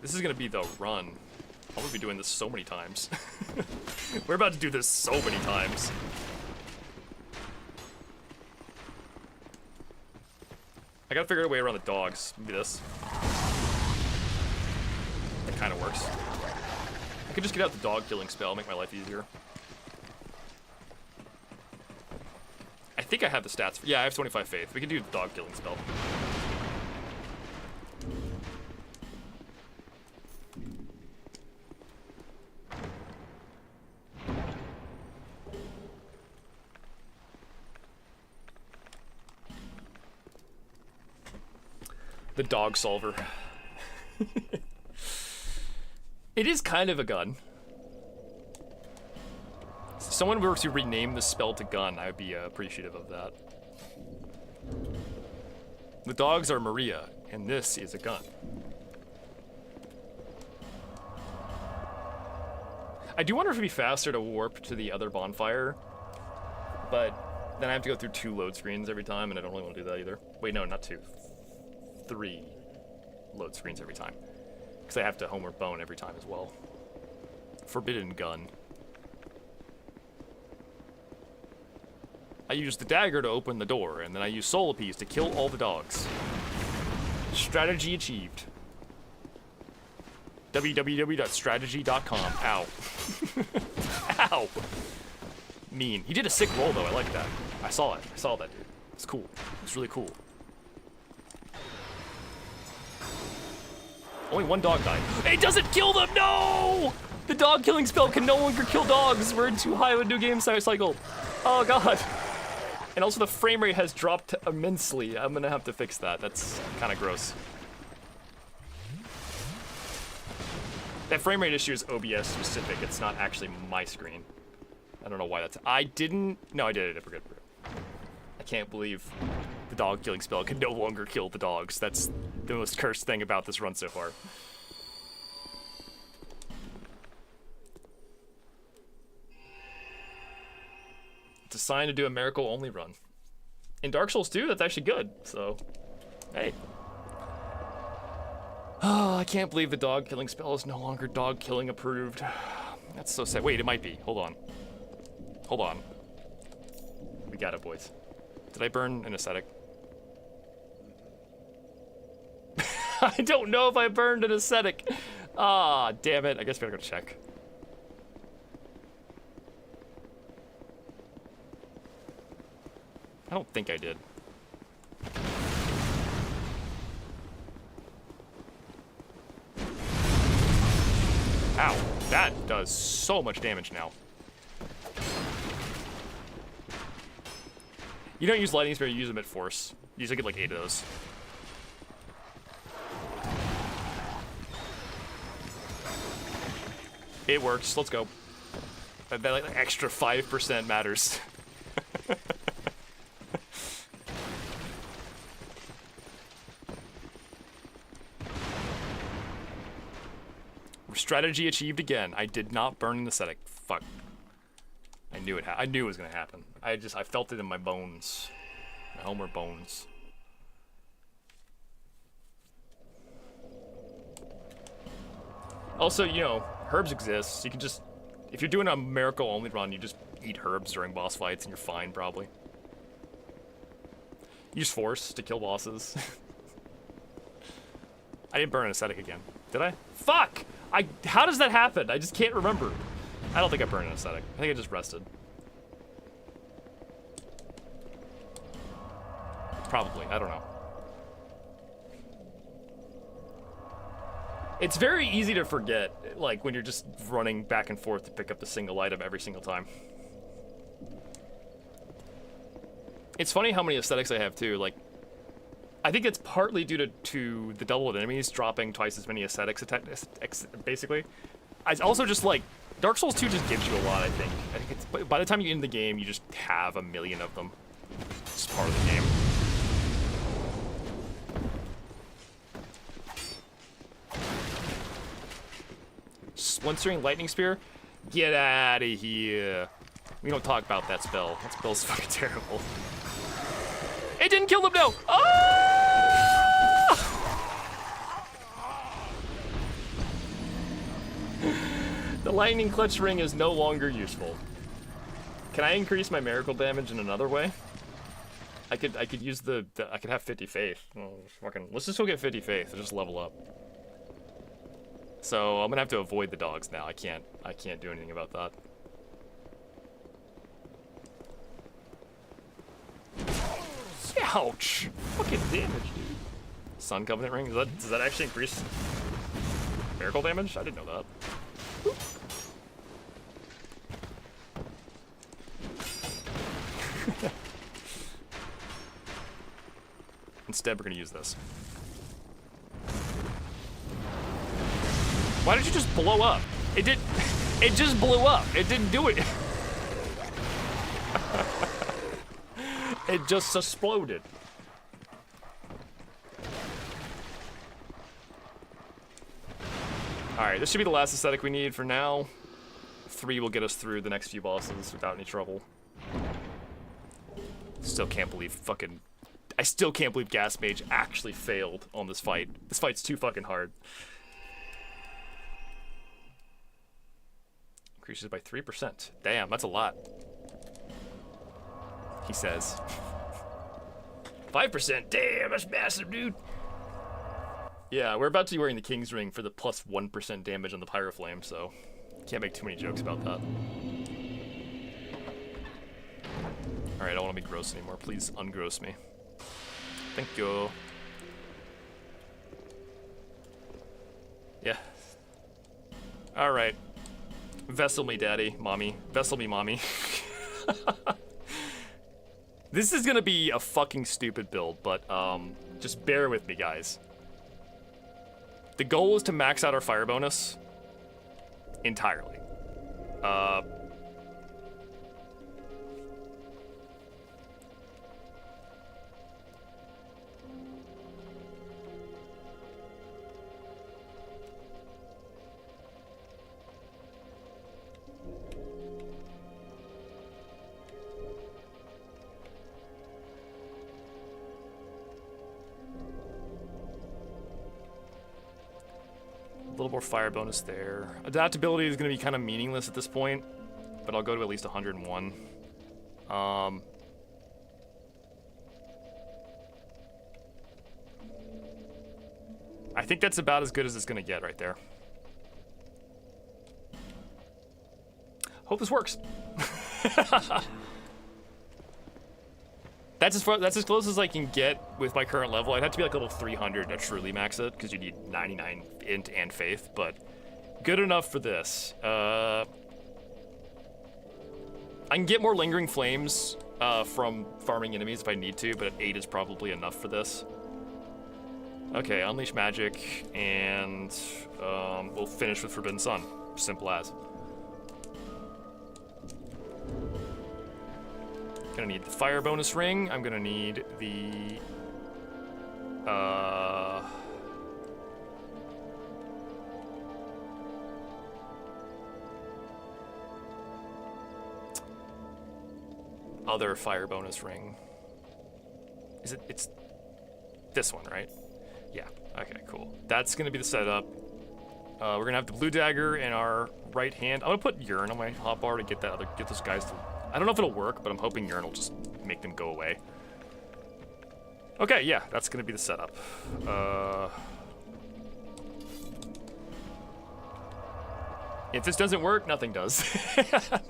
This is gonna be the run. I'm gonna be doing this so many times. We're about to do this so many times. I gotta figure out a way around the dogs. Maybe this. That kinda works. I could just get out the dog killing spell, make my life easier. I think I have the stats for, yeah, I have 25 faith. We can do the dog killing spell. The dog solver. It is kind of a gun. If someone were to rename the spell to gun, I would be appreciative of that. The dogs are Maria, and this is a gun. I do wonder if it'd be faster to warp to the other bonfire, but then I have to go through 2 load screens every time, and I don't really want to do that either. Wait, no, not 2. 3 load screens every time, because I have to Homer Bone every time as well. Forbidden gun. I use the dagger to open the door, and then I use Soul Appease to kill all the dogs. Strategy achieved. www.strategy.com. Ow. Ow. Mean. He did a sick roll though, I like that. I saw it. I saw that, dude. It's cool. It's really cool. Only 1 dog died. It doesn't kill them, no! The dog killing spell can no longer kill dogs. We're in too high of a new game cycle. Oh god. And also the frame rate has dropped immensely. I'm gonna have to fix that. That's kind of gross. That frame rate issue is OBS specific. It's not actually my screen. I don't know why that's, I didn't, no I did it, we're good. I can't believe the dog killing spell can no longer kill the dogs. That's the most cursed thing about this run so far. It's a sign to do a miracle only run. In Dark Souls 2, that's actually good, so hey. Oh, I can't believe the dog killing spell is no longer dog killing approved. That's so sad. Wait, it might be. Hold on. Hold on. We got it, boys. Did I burn an ascetic? I don't know if I burned an ascetic. Ah, damn it. I guess we gotta go check. I don't think I did. Ow, that does so much damage now. You don't use lightning spear, you use them at force. You usually get like 8 of those. It works, let's go. That like extra 5% matters. Strategy achieved again. I did not burn an ascetic. Fuck. I knew it. I knew it was gonna happen. I felt it in my bones, my Homer bones. Also, you know, herbs exist. You can just, if you're doing a miracle only run, you just eat herbs during boss fights and you're fine, probably. Use force to kill bosses. I didn't burn an aesthetic again. Did I? Fuck! How does that happen? I just can't remember. I don't think I burned an aesthetic. I think I just rested. Probably. I don't know. It's very easy to forget, like, when you're just running back and forth to pick up the single item every single time. It's funny how many aesthetics I have, too. Like, I think it's partly due to the double of enemies dropping twice as many aesthetics, basically. It's also just, like, Dark Souls 2 just gives you a lot, I think. I think it's, by the time you end the game, you just have a million of them. It's part of the game. Splintering Lightning Spear? Get out of here. We don't talk about that spell. That spell's fucking terrible. It didn't kill them, no! Ah! The lightning clutch ring is no longer useful. Can I increase my miracle damage in another way? I could use I could have 50 faith. Oh, let's just go get 50 faith and just level up. So I'm gonna have to avoid the dogs now. I can't do anything about that. Ouch! Fucking damage, dude. Sun Covenant Ring? Does that actually increase miracle damage? I didn't know that. Oop. Instead, we're gonna use this. Why did you just blow up? It just blew up. It didn't do it. It just exploded. Alright, this should be the last aesthetic we need for now. 3 will get us through the next few bosses without any trouble. Still can't believe I still can't believe Gas Mage actually failed on this fight. This fight's too fucking hard. Increases by 3%. Damn, that's a lot. He says. 5%. Damn, that's massive, dude. Yeah, we're about to be wearing the King's Ring for the plus 1% damage on the Pyroflame, so can't make too many jokes about that. Alright, I don't want to be gross anymore. Please ungross me. Thank you. Yeah. Alright. Vessel me, daddy, mommy. Vessel me, mommy. This is gonna be a fucking stupid build, but just bear with me, guys. The goal is to max out our fire bonus entirely. A little more fire bonus there. Adaptability is going to be kind of meaningless at this point, but I'll go to at least 101. I think that's about as good as it's going to get right there. Hope this works. That's as close as I can get with my current level. I'd have to be like level 300 to truly max it, because you need 99 int and faith, but good enough for this. I can get more lingering flames from farming enemies if I need to, but 8 is probably enough for this. Okay, Unleash Magic, and we'll finish with Forbidden Sun. Simple as. Gonna need the fire bonus ring. I'm gonna need the other fire bonus ring? Is it? It's this one, right? Yeah. Okay, cool. That's gonna be the setup. We're gonna have the blue dagger in our right hand. I'm gonna put urine on my hotbar to get those guys to. I don't know if it'll work, but I'm hoping urine will just make them go away. Okay, yeah, that's gonna be the setup. If this doesn't work, nothing does.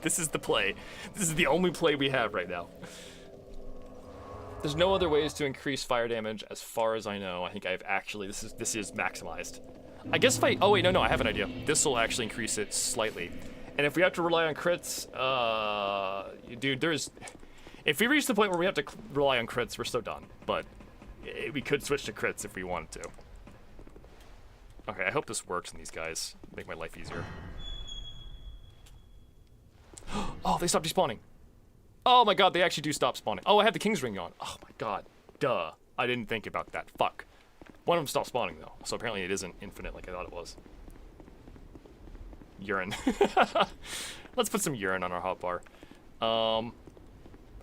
This is the play. This is the only play we have right now. There's no other ways to increase fire damage as far as I know. I think I've actually, this is maximized. I guess if I, oh wait, no, I have an idea. This will actually increase it slightly. And if we have to rely on crits, dude, if we reach the point where we have to rely on crits, we're so done. But we could switch to crits if we wanted to. Okay, I hope this works in these guys. Make my life easier. Oh, they stopped despawning. Oh my god, they actually do stop spawning. Oh, I have the King's Ring on. Oh my god. Duh. I didn't think about that. Fuck. One of them stopped spawning though, so apparently it isn't infinite like I thought it was. Urine. Let's put some urine on our hotbar.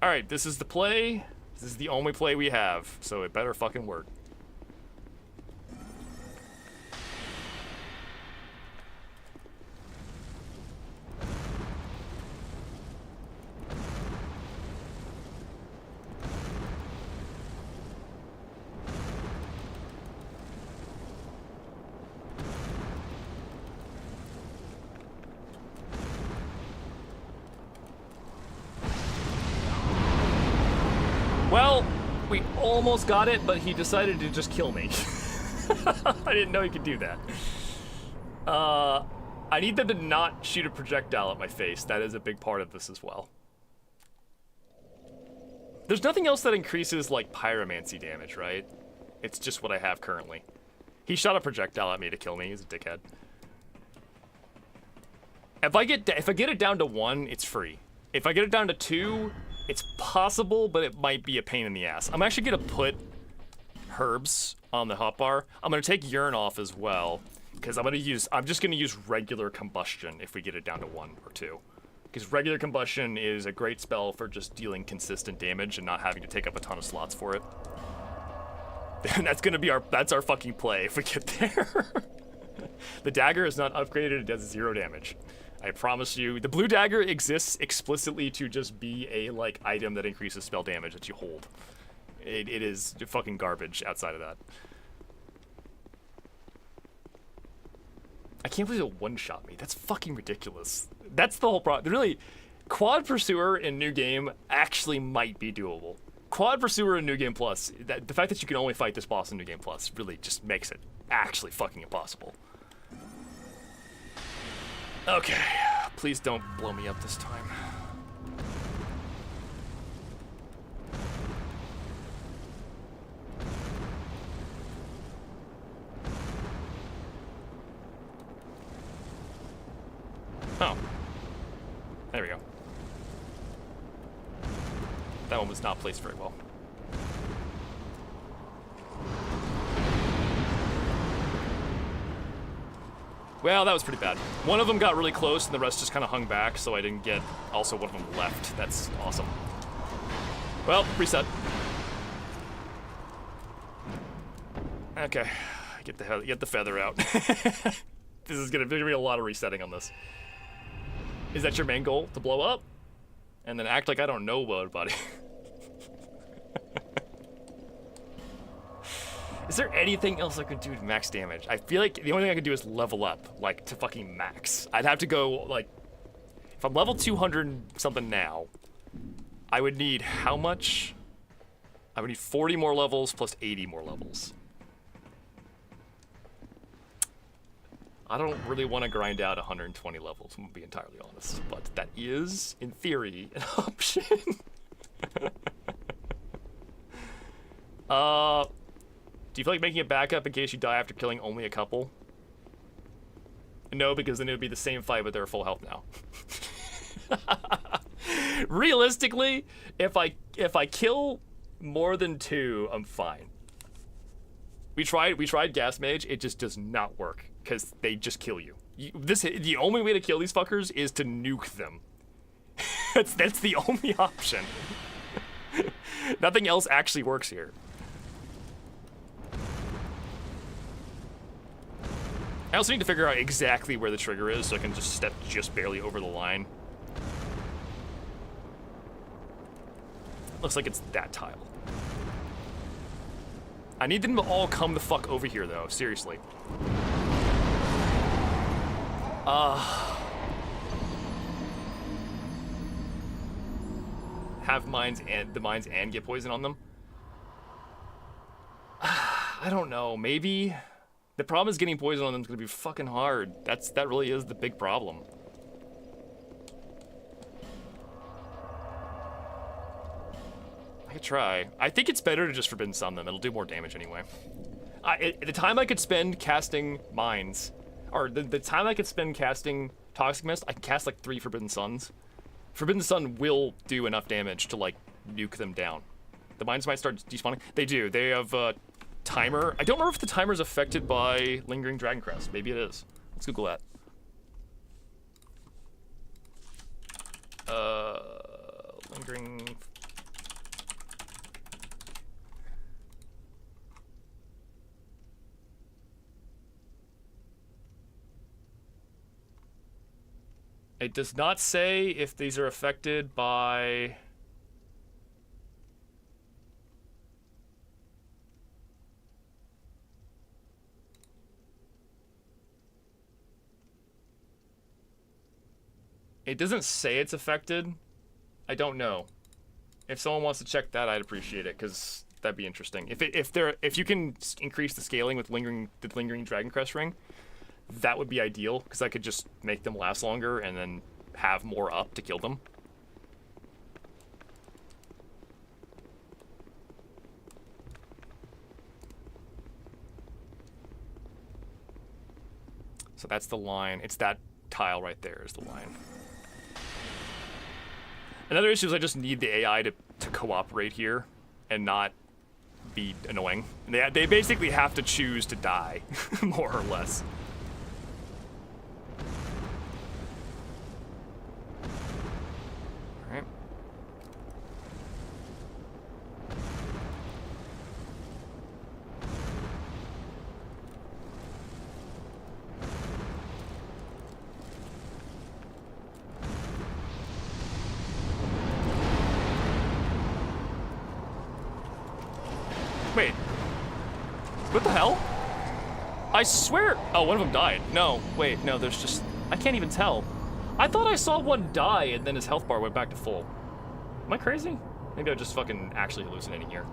Alright, this is the play. This is the only play we have, so it better fucking work. Well, we almost got it, but he decided to just kill me. I didn't know he could do that. I need them to not shoot a projectile at my face. That is a big part of this as well. There's nothing else that increases, like, pyromancy damage, right? It's just what I have currently. He shot a projectile at me to kill me. He's a dickhead. If I get it down to 1, it's free. If I get it down to 2... it's possible, but it might be a pain in the ass. I'm actually gonna put herbs on the hotbar. I'm gonna take urine off as well, because I'm just gonna use regular combustion if we get it down to 1 or 2. Because regular combustion is a great spell for just dealing consistent damage and not having to take up a ton of slots for it. And that's our fucking play if we get there. The dagger is not upgraded, it does 0 damage. I promise you, the blue dagger exists explicitly to just be a, like, item that increases spell damage that you hold. It is fucking garbage outside of that. I can't believe it one-shot me. That's fucking ridiculous. That's the whole problem. Really, Quad Pursuer in New Game actually might be doable. Quad Pursuer in New Game Plus, the fact that you can only fight this boss in New Game Plus really just makes it actually fucking impossible. Okay, please don't blow me up this time. Oh. There we go. That one was not placed very well. Well, that was pretty bad. One of them got really close and the rest just kind of hung back, so I didn't get also one of them left. That's awesome. Well, reset. Okay, get the feather out. This is gonna be a lot of resetting on this. Is that your main goal? To blow up? And then act like I don't know about it. Is there anything else I could do to max damage? I feel like the only thing I could do is level up, like, to fucking max. I'd have to go, like, if I'm level 200 something now, I would need how much? I would need 40 more levels plus 80 more levels. I don't really want to grind out 120 levels, I'm gonna be entirely honest, but that is, in theory, an option. Do you feel like making a backup in case you die after killing only a couple? No, because then it would be the same fight, but they're full health now. Realistically, if I kill more than 2, I'm fine. We tried Gas Mage, it just does not work, because they just kill you. The only way to kill these fuckers is to nuke them. That's the only option. Nothing else actually works here. I also need to figure out exactly where the trigger is so I can just step just barely over the line. Looks like it's that tile. I need them to all come the fuck over here, though. Seriously. Have mines and the mines and get poison on them. I don't know. Maybe the problem is getting poison on them is gonna be fucking hard. That really is the big problem. I could try. I think it's better to just Forbidden Sun them. It'll do more damage anyway. The time I could spend casting Mines, or the time I could spend casting Toxic Mist, I can cast like 3 Forbidden Suns. Forbidden Sun will do enough damage to like nuke them down. The Mines might start despawning. They do. They have a timer. I don't remember if the timer is affected by Lingering Dragon Crest. Maybe it is. Let's Google that. Lingering... It does not say if these are affected by... It doesn't say it's affected. I don't know. If someone wants to check that, I'd appreciate it, because that'd be interesting. If you can increase the scaling with the lingering Dragon Crest ring, that would be ideal, because I could just make them last longer and then have more up to kill them. So that's the line. It's that tile right there is the line. Another issue is I just need the AI to cooperate here and not be annoying. They basically have to choose to die, more or less. Alright. Wait. What the hell? I swear... Oh, one of them died. No, wait, no, there's just... I can't even tell. I thought I saw one die and then his health bar went back to full. Am I crazy? Maybe I'm just fucking actually hallucinating here.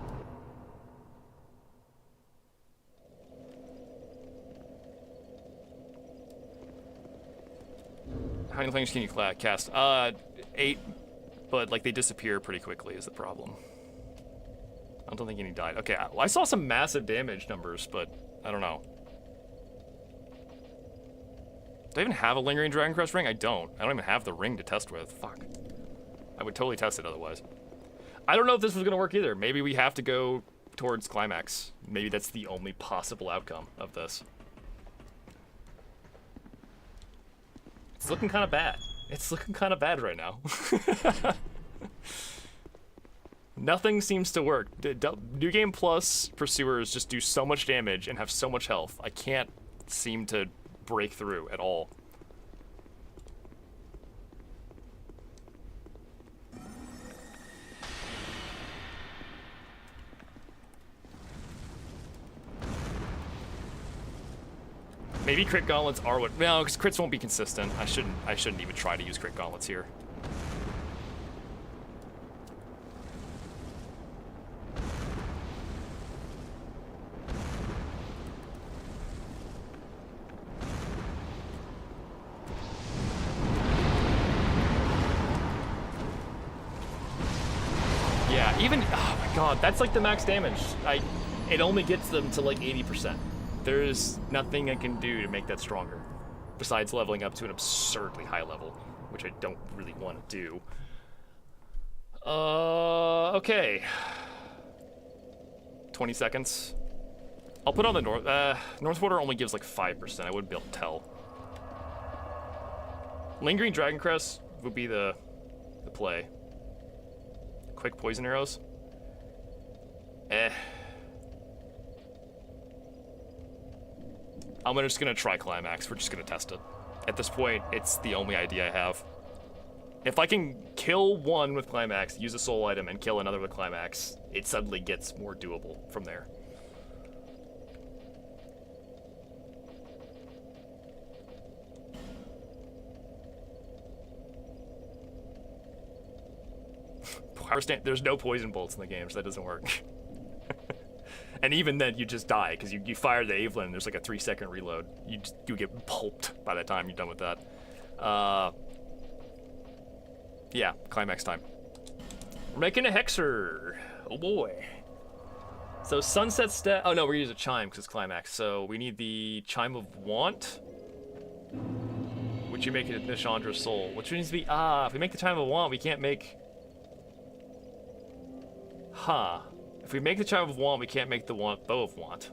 How many flames can you cast? 8, but like they disappear pretty quickly is the problem. I don't think any died. Okay, I saw some massive damage numbers, but I don't know. Do I even have a Lingering Dragon Crest ring? I don't. I don't even have the ring to test with. Fuck. I would totally test it otherwise. I don't know if this was gonna work either. Maybe we have to go towards Climax. Maybe that's the only possible outcome of this. It's looking kind of bad. It's looking kind of bad right now. Nothing seems to work. New Game Plus Pursuers just do so much damage and have so much health. I can't seem to break through at all. Maybe crit gauntlets are what... No, because crits won't be consistent. I shouldn't even try to use crit gauntlets here. Yeah, even... Oh my god, that's like the max damage. It only gets them to like 80%. There's nothing I can do to make that stronger, besides leveling up to an absurdly high level, which I don't really want to do. Okay. 20 seconds. I'll put on the north. North Border only gives like 5%. I wouldn't be able to tell. Lingering Dragon Crest would be the the play. Quick poison arrows. I'm just gonna try Climax. We're just gonna test it. At this point, it's the only idea I have. If I can kill one with Climax, use a soul item, and kill another with Climax, it suddenly gets more doable from there. There's no poison bolts in the game, so that doesn't work. And even then, you just die, because you fire the Evelyn, and there's like a 3-second reload. You get pulped by the time you're done with that. Yeah, Climax time. We're making a Hexer. Oh boy. So Sunset Stat. Oh no, we're gonna use a Chime because it's Climax. So we need the Chime of Want, which you make it Nishandra's Soul. Which needs to be if we make the Chime of Want, we can't make. Huh. If we make the Chime of Want, we can't make the Bow of Want.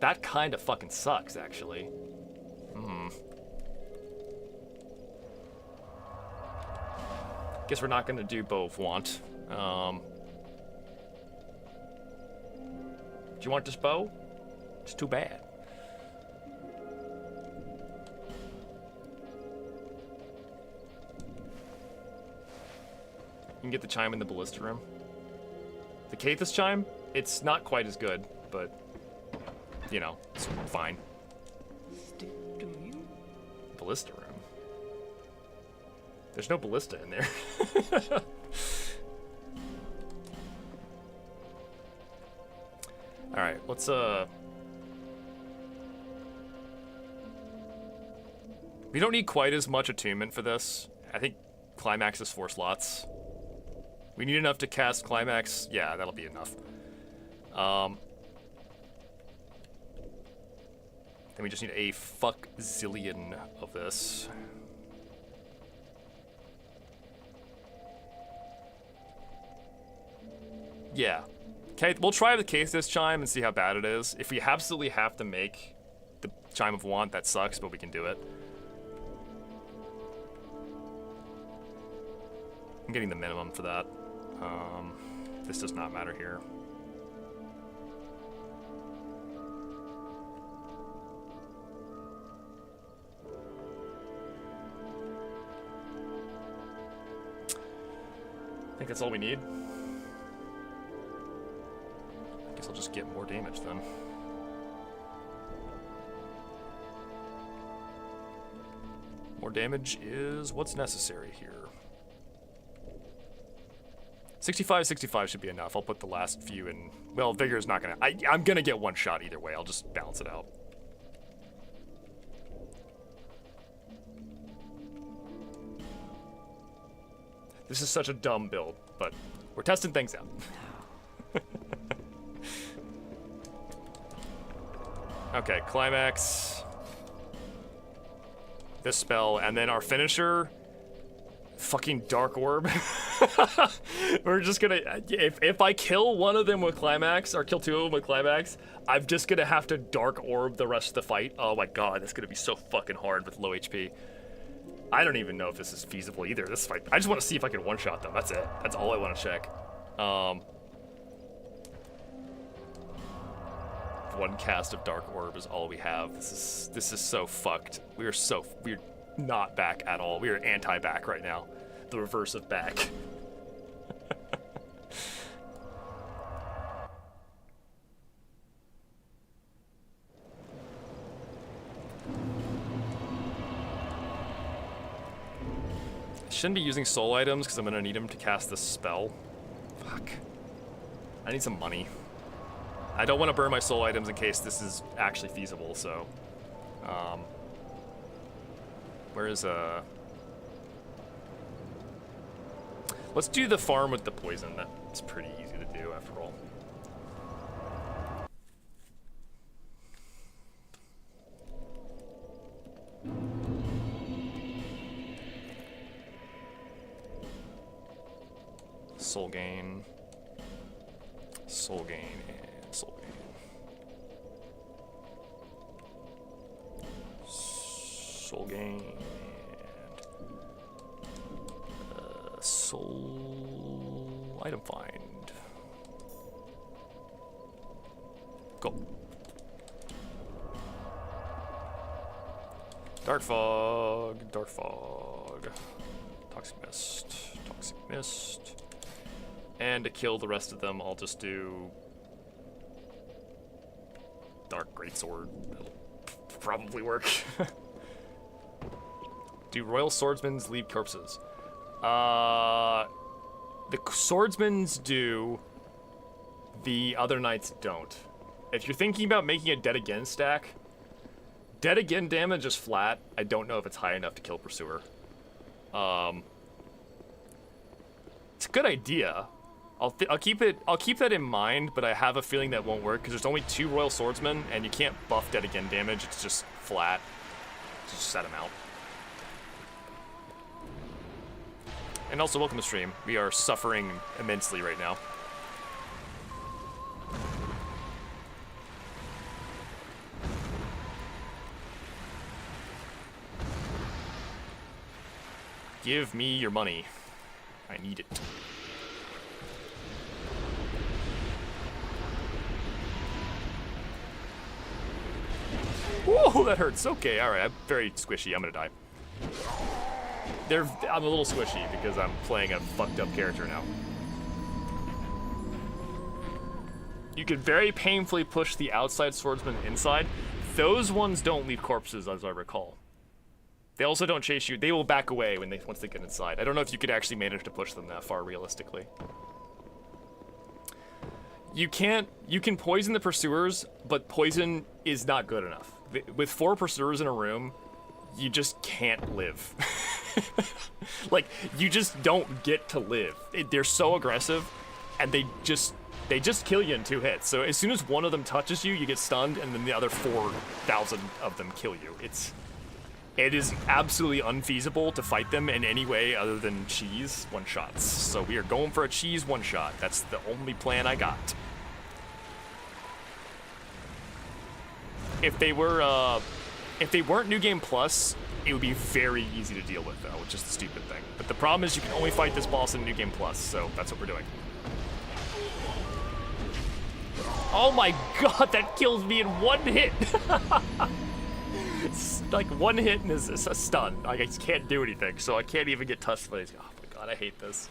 That kind of fucking sucks, actually. Guess we're not gonna do Bow of Want. Do you want this bow? It's too bad. You can get the Chime in the Ballista room. The Kathis Chime, it's not quite as good, but, you know, it's fine. Ballista room? There's no Ballista in there. Alright, let's, we don't need quite as much attunement for this. I think Climax is 4 slots. We need enough to cast Climax. Yeah, that'll be enough. Then we just need a fuck zillion of this. Yeah. Okay, we'll try the Kathis Chime and see how bad it is. If we absolutely have to make the Chime of Want, that sucks, but we can do it. I'm getting the minimum for that. This does not matter here. I think that's all we need. I guess I'll just get more damage then. More damage is what's necessary here. 65 should be enough. I'll put the last few in. Well, Vigor's not gonna. I'm gonna get one shot either way. I'll just balance it out. This is such a dumb build, but we're testing things out. Okay, Climax. This spell, and then our finisher. Fucking Dark Orb. We're just gonna, if I kill one of them with Climax, or kill 2 of them with Climax, I'm just gonna have to Dark Orb the rest of the fight. Oh my god, that's gonna be so fucking hard with low HP. I don't even know if this is feasible either, this fight. I just want to see if I can one-shot them, that's it. That's all I want to check. One cast of Dark Orb is all we have. This is so fucked. We're not back at all. We are anti-back right now. The reverse of back. Shouldn't be using soul items because I'm gonna need them to cast this spell. Fuck. I need some money. I don't want to burn my soul items in case this is actually feasible, so... where is, let's do the farm with the poison. That's pretty easy to do, after all. Soul gain. Soul gain and soul gain. Soul gain and Soul item find. Cool. Dark fog, toxic mist. And to kill the rest of them, I'll just do dark greatsword. That'll probably work. Do royal swordsmans leave corpses? The swordsmans do. The other knights don't. If you're thinking about making a dead again stack, dead again damage is flat. I don't know if it's high enough to kill Pursuer. It's a good idea. I'll keep that in mind, but I have a feeling that won't work because there's only 2 royal swordsmen, and you can't buff dead again damage. It's just flat. Just set them out. And also, welcome to stream. We are suffering immensely right now. Give me your money. I need it. Whoa, that hurts. Okay, alright. I'm very squishy. I'm gonna die. I'm a little squishy because I'm playing a fucked up character now. You can very painfully push the outside swordsman inside. Those ones don't leave corpses, as I recall. They also don't chase you. They will back away once they get inside. I don't know if you could actually manage to push them that far realistically. You can poison the pursuers, but poison is not good enough. With 4 pursuers in a room, you just can't live. Like, you just don't get to live. They're so aggressive, and they just kill you in 2 hits. So as soon as one of them touches you, you get stunned, and then the other 4,000 of them kill you. It is absolutely unfeasible to fight them in any way other than cheese one-shots. So we are going for a cheese one-shot. That's the only plan I got. If they weren't New Game Plus, it would be very easy to deal with, though, which is the stupid thing. But the problem is you can only fight this boss in New Game Plus, so that's what we're doing. Oh my god, that kills me in 1 hit! It's like 1 hit and is a stun. Like, I just can't do anything, so I can't even get touched by these. Oh my god, I hate this.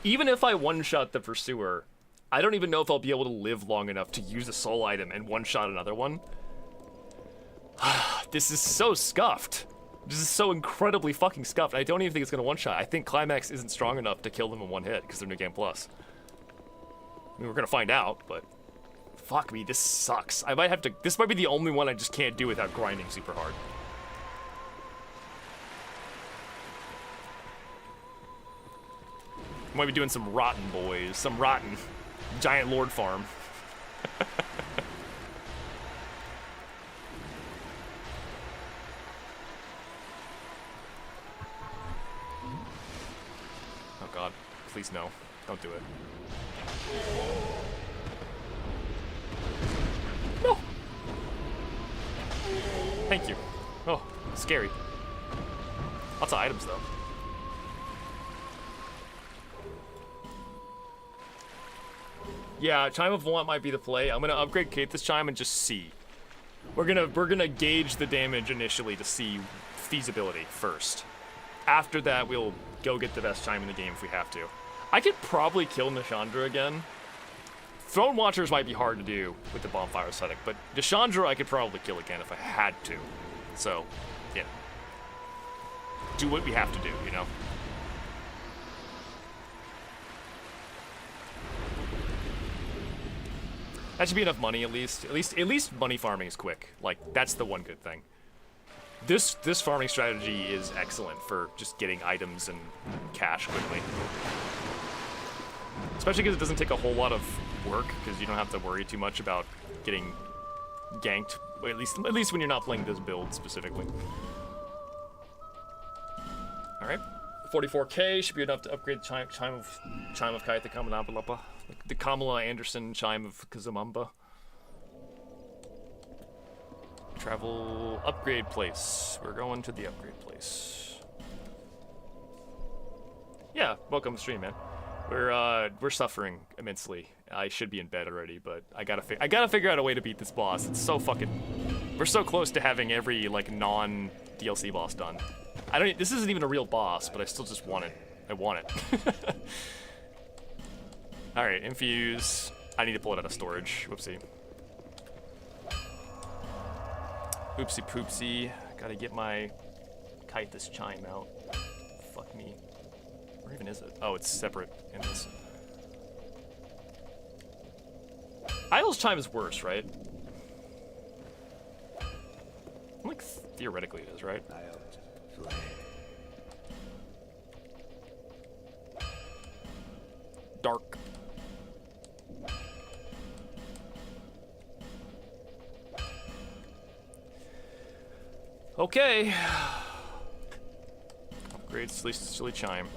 Even if I one-shot the Pursuer, I don't even know if I'll be able to live long enough to use a soul item and one-shot another one. This is so scuffed. This is so incredibly fucking scuffed. I don't even think it's gonna one-shot. I think Climax isn't strong enough to kill them in 1 hit because they're New Game Plus. I mean, we're gonna find out, but fuck me, this sucks. I might have to. This might be the only one I just can't do without grinding super hard. Might be doing some rotten boys, some rotten giant lord farm. Oh god, please no. Don't do it. No! Thank you. Oh, scary. Lots of items though. Yeah, Chime of Want might be the play. I'm gonna upgrade Kate this time and just see. We're gonna gauge the damage initially to see feasibility first. After that, we'll go get the best Chime in the game if we have to. I could probably kill Nishandra again. Throne Watchers might be hard to do with the Bonfire setting, but Nishandra I could probably kill again if I had to. So, yeah. Do what we have to do, you know? That should be enough money at least. At least money farming is quick. Like, that's the one good thing. This farming strategy is excellent for just getting items and cash quickly. Especially because it doesn't take a whole lot of work, because you don't have to worry too much about getting ganked. At least when you're not playing this build specifically. All right, 44K should be enough to upgrade the chime of Kaitha Kamanapalapa, the Kamala Anderson chime of Kazamamba. Travel upgrade place. We're going to the upgrade place. Yeah, welcome to stream, man. We're suffering immensely. I should be in bed already, but I gotta figure out a way to beat this boss. It's so fucking. We're so close to having every like non DLC boss done. I don't. This isn't even a real boss, but I still just want it. I want it. All right, infuse. I need to pull it out of storage. Whoopsie. Oopsie poopsie. Gotta get my kite this chime out. Fuck me. Where even is it? Oh, it's separate in this. Idle's chime is worse, right? Like, theoretically it is, right? Dark. Okay. Upgrade silly chime.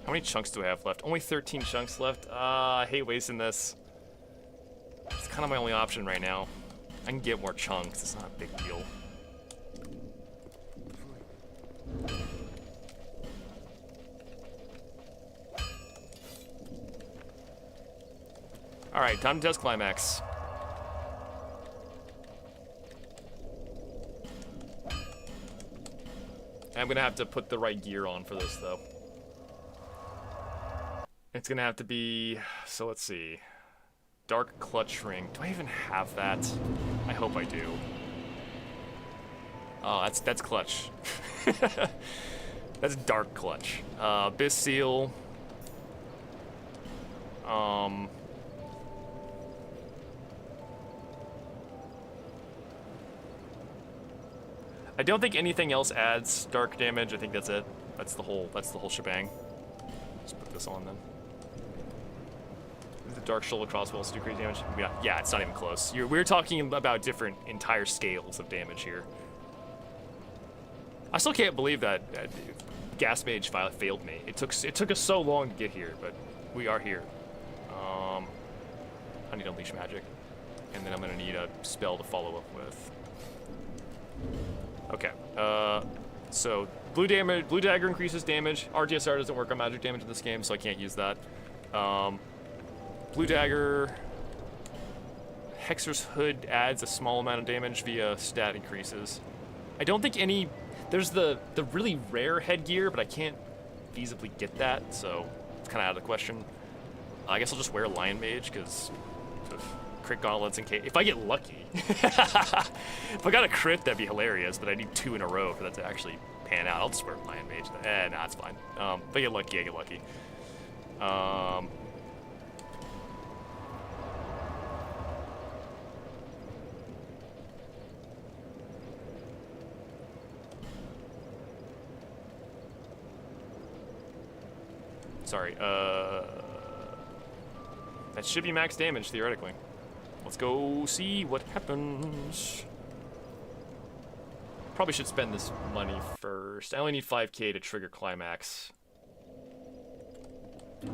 How many chunks do I have left? Only 13 chunks left. I hate wasting this. It's kind of my only option right now. I can get more chunks. It's not a big deal. All right, time to test climax. I'm gonna have to put the right gear on for this, though. It's gonna have to be, so let's see. Dark clutch ring. Do I even have that? I hope I do. Oh, that's clutch. That's dark clutch. Abyss seal. I don't think anything else adds dark damage. I think that's it. That's the whole shebang. Let's put this on then. The dark shoulder crossbows do crazy damage. Yeah, it's not even close. We're talking about different entire scales of damage here. I still can't believe that Gas Mage failed me. It took us so long to get here, but we are here. I need Unleash Magic, and then I'm gonna need a spell to follow up with. Okay. So blue dagger increases damage. RTSR doesn't work on magic damage in this game, so I can't use that. Blue dagger. Hexer's Hood adds a small amount of damage via stat increases. I don't think any. There's the really rare headgear, but I can't feasibly get that, so it's kind of out of the question. I guess I'll just wear Lion Mage because crit gauntlets in case. If I get lucky, if I got a crit, that'd be hilarious. But I need 2 in a row for that to actually pan out. I'll just wear Lion Mage. Nah, it's fine. If I get lucky, I get lucky. Sorry, that should be max damage, theoretically. Let's go see what happens. Probably should spend this money first. I only need 5k to trigger climax.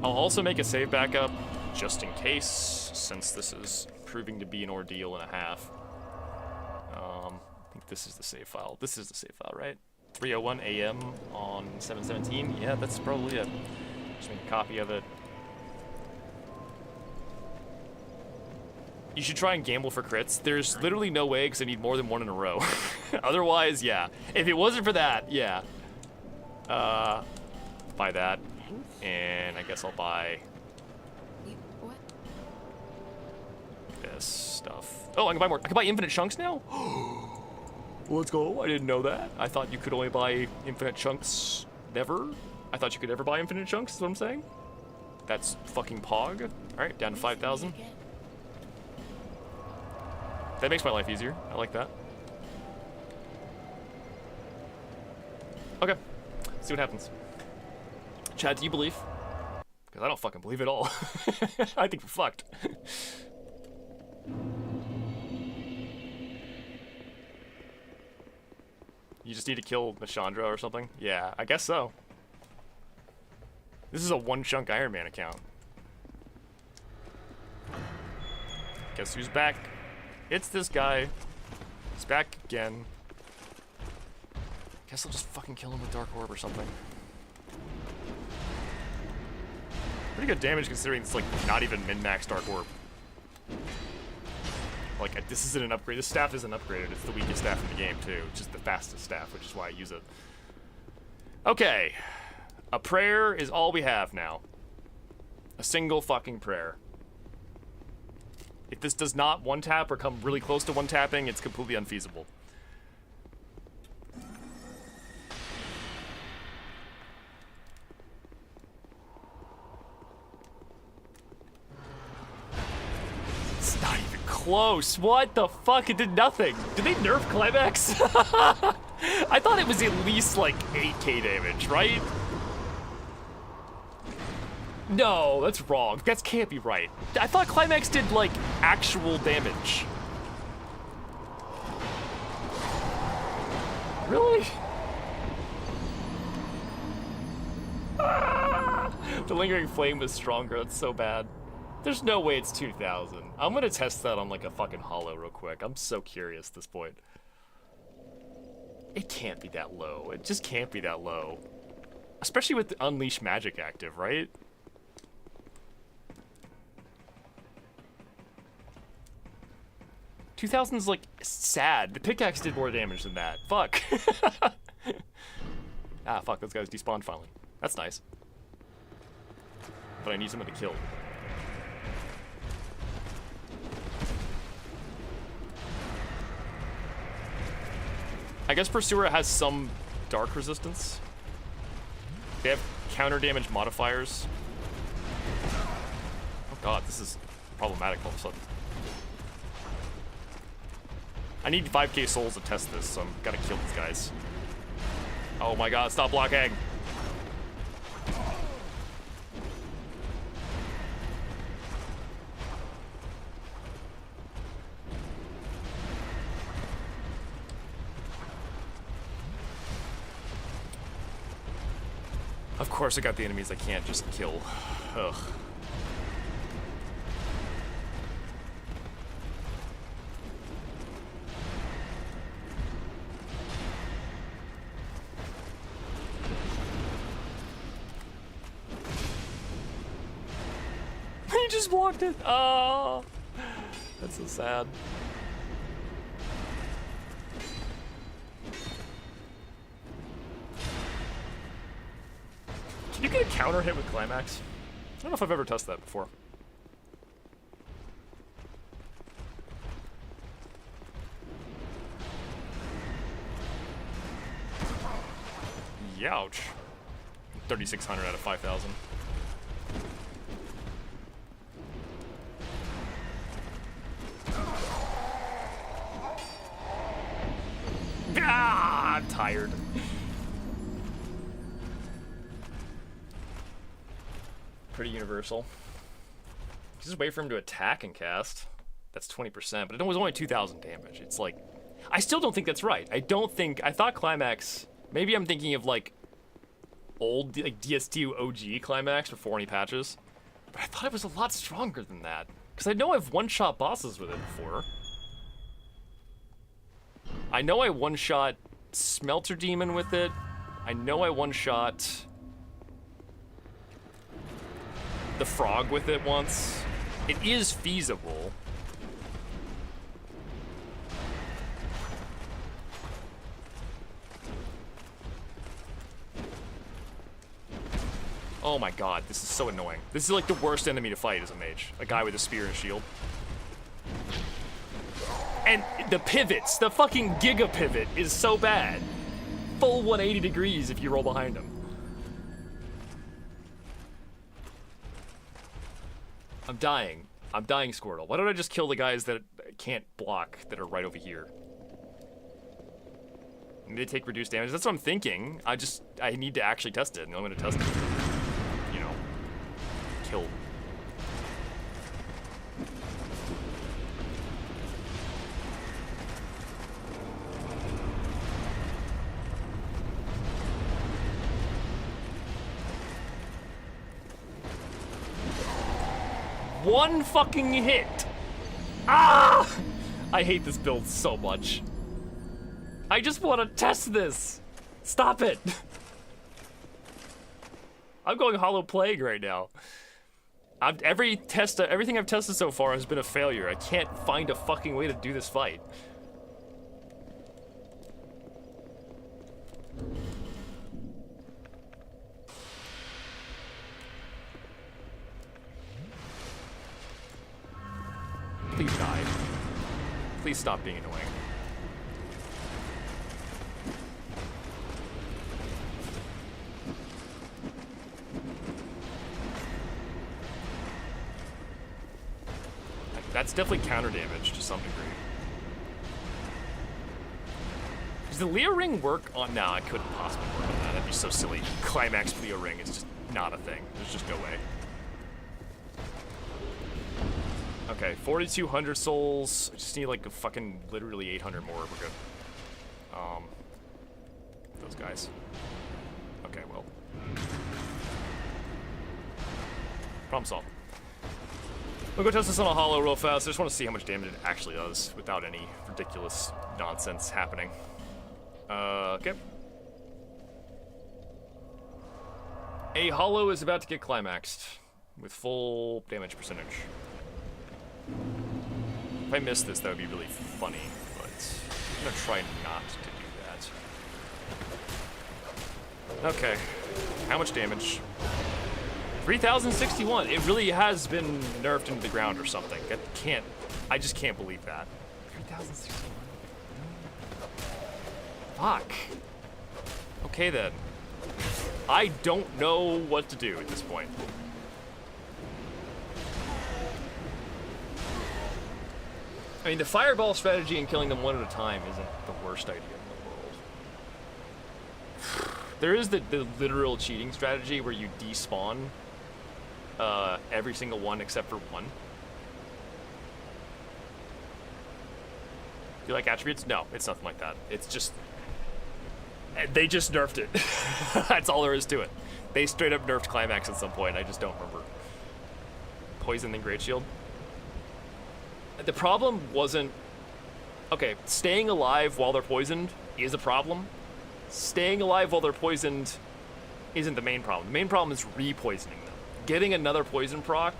I'll also make a save backup, just in case, since this is proving to be an ordeal and a half. I think this is the save file. This is the save file, right? 3:01 a.m. on 7/17. Yeah, that's probably it. Just make a copy of it. You should try and gamble for crits. There's literally no way because I need more than 1 in a row. Otherwise, yeah. If it wasn't for that, yeah. Buy that. And I guess I'll buy
What?
this stuff. Oh, I can buy more. I can buy infinite chunks now? Let's go. I didn't know that. I thought you could only buy infinite chunks never. I thought you could never buy infinite chunks, is what I'm saying. That's fucking pog. Alright, down to 5,000. That makes my life easier. I like that. Okay. See what happens. Chad, do you believe? Because I don't fucking believe at all. I think we're fucked. You just need to kill Nashandra or something? Yeah, I guess so. This is a one-chunk Iron Man account. Guess who's back? It's this guy. He's back again. Guess I'll just fucking kill him with Dark Orb or something. Pretty good damage considering it's like not even min-max Dark Orb. Like, this isn't an upgrade. This staff isn't upgraded. It's the weakest staff in the game, too. It's just the fastest staff, which is why I use it. Okay. A prayer is all we have now. A single fucking prayer. If this does not one-tap or come really close to one-tapping, it's completely unfeasible. It's not even close. What the fuck? It did nothing. Did they nerf Climax? I thought it was at least like 8k damage, right? No, that's wrong. That can't be right. I thought Climax did like actual damage. Really? The Lingering Flame was stronger. That's so bad. There's no way it's 2,000. I'm gonna test that on like a fucking holo real quick. I'm so curious at this point. It can't be that low. It just can't be that low. Especially with the Unleash Magic active, right? $2,000's like sad. The pickaxe did more damage than that. Fuck. Ah, fuck. Those guys despawned finally. That's nice. But I need someone to kill. I guess Pursuer has some dark resistance. They have counter damage modifiers. Oh god, this is problematic all of a sudden. I need 5k souls to test this, so I'm gotta kill these guys. Oh my god, stop blocking! Of course I got the enemies I can't just kill. Ugh. He just blocked it. Oh, that's so sad. Can you get a counter hit with Climax? I don't know if I've ever tested that before. Youch. 3,600 out of 5,000. Ah, I'm tired. Pretty universal. Just wait for him to attack and cast. That's 20%, but it was only 2,000 damage. It's like, I still don't think that's right. I thought Climax, maybe I'm thinking of like old like DS2 OG Climax before any patches, but I thought it was a lot stronger than that. Because I know I've one-shot bosses with it before. I know I one-shot Smelter Demon with it. I know I one-shot the Frog with it once. It is feasible. Oh my god, this is so annoying. This is like the worst enemy to fight as a mage. A guy with a spear and shield. And the pivots, the fucking Giga Pivot is so bad. Full 180 degrees if you roll behind him. I'm dying. I'm dying, Squirtle. Why don't I just kill the guys that can't block that are right over here? And they take reduced damage. That's what I'm thinking. I need to actually test it, and I'm gonna test it. You know, kill. One fucking hit. Ah! I hate this build so much. I just want to test this. Stop it. I'm going Hollow Plague right now. Everything I've tested so far has been a failure. I can't find a fucking way to do this fight. Please die. Please stop being annoying. That's definitely counter damage to some degree. Does the Leo ring work on? No, I couldn't possibly work on that. That'd be so silly. Climax Leo ring is just not a thing. There's just no way. Okay, 4,200 souls. I just need like a fucking literally 800 more. We're good. Those guys. Okay, well. Problem solved. We'll go test this on a hollow real fast. I just want to see how much damage it actually does without any ridiculous nonsense happening. Okay. A hollow is about to get climaxed with full damage percentage. If I miss this, that would be really funny, but I'm gonna try not to do that. Okay. How much damage? 3,061. It really has been nerfed into the ground or something. I just can't believe that. 3,061. Fuck. Okay then. I don't know what to do at this point. I mean, the fireball strategy and killing them one at a time isn't the worst idea in the world. There is the literal cheating strategy where you despawn every single one except for one. Do you like attributes? No, it's nothing like that. It's just... They just nerfed it. That's all there is to it. They straight up nerfed Climax at some point. I just don't remember. Poison and Great Shield. The problem wasn't... Okay, staying alive while they're poisoned is a problem. Staying alive while they're poisoned isn't the main problem. The main problem is re-poisoning them. Getting another poison proc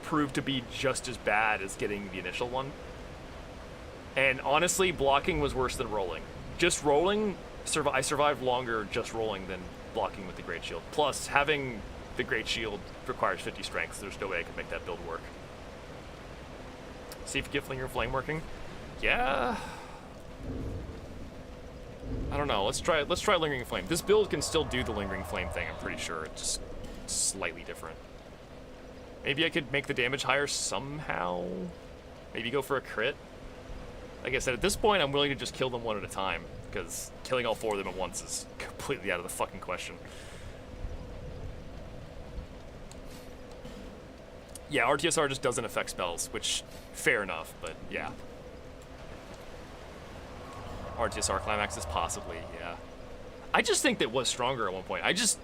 proved to be just as bad as getting the initial one. And honestly, blocking was worse than rolling. Just rolling, I survived longer just rolling than blocking with the Great Shield. Plus, having the Great Shield requires 50 strength. There's no way I could make that build work. See if you get Lingering Flame working. Yeah. I don't know. Let's try Lingering Flame. This build can still do the Lingering Flame thing, I'm pretty sure. It's just slightly different. Maybe I could make the damage higher somehow. Maybe go for a crit. Like I said, at this point, I'm willing to just kill them one at a time, because killing all four of them at once is completely out of the fucking question. Yeah, RTSR just doesn't affect spells, which, fair enough, but yeah. RTSR Climax is possibly, yeah. I just think that it was stronger at one point. I just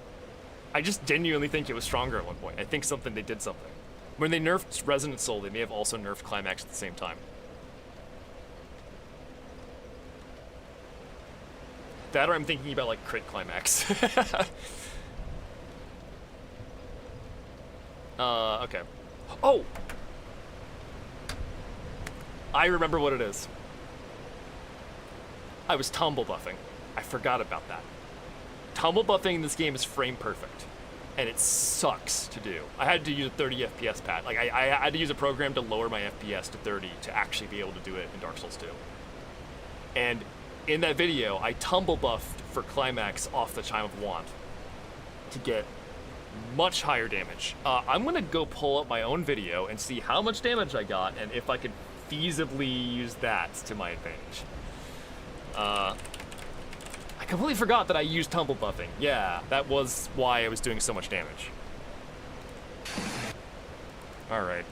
genuinely think it was stronger at one point. I think they did something. When they nerfed Resonant Soul, they may have also nerfed Climax at the same time. That or I'm thinking about, like, crit Climax. Okay. Oh! I remember what it is. I was tumble buffing. I forgot about that. Tumble buffing in this game is frame perfect, and it sucks to do. I had to use a 30 FPS pad. Like, I had to use a program to lower my FPS to 30 to actually be able to do it in Dark Souls 2. And in that video, I tumble buffed for Climax off the Chime of Wand to get much higher damage. I'm gonna go pull up my own video and see how much damage I got and if I could feasibly use that to my advantage. I completely forgot that I used tumble buffing. Yeah, that was why I was doing so much damage. Alright.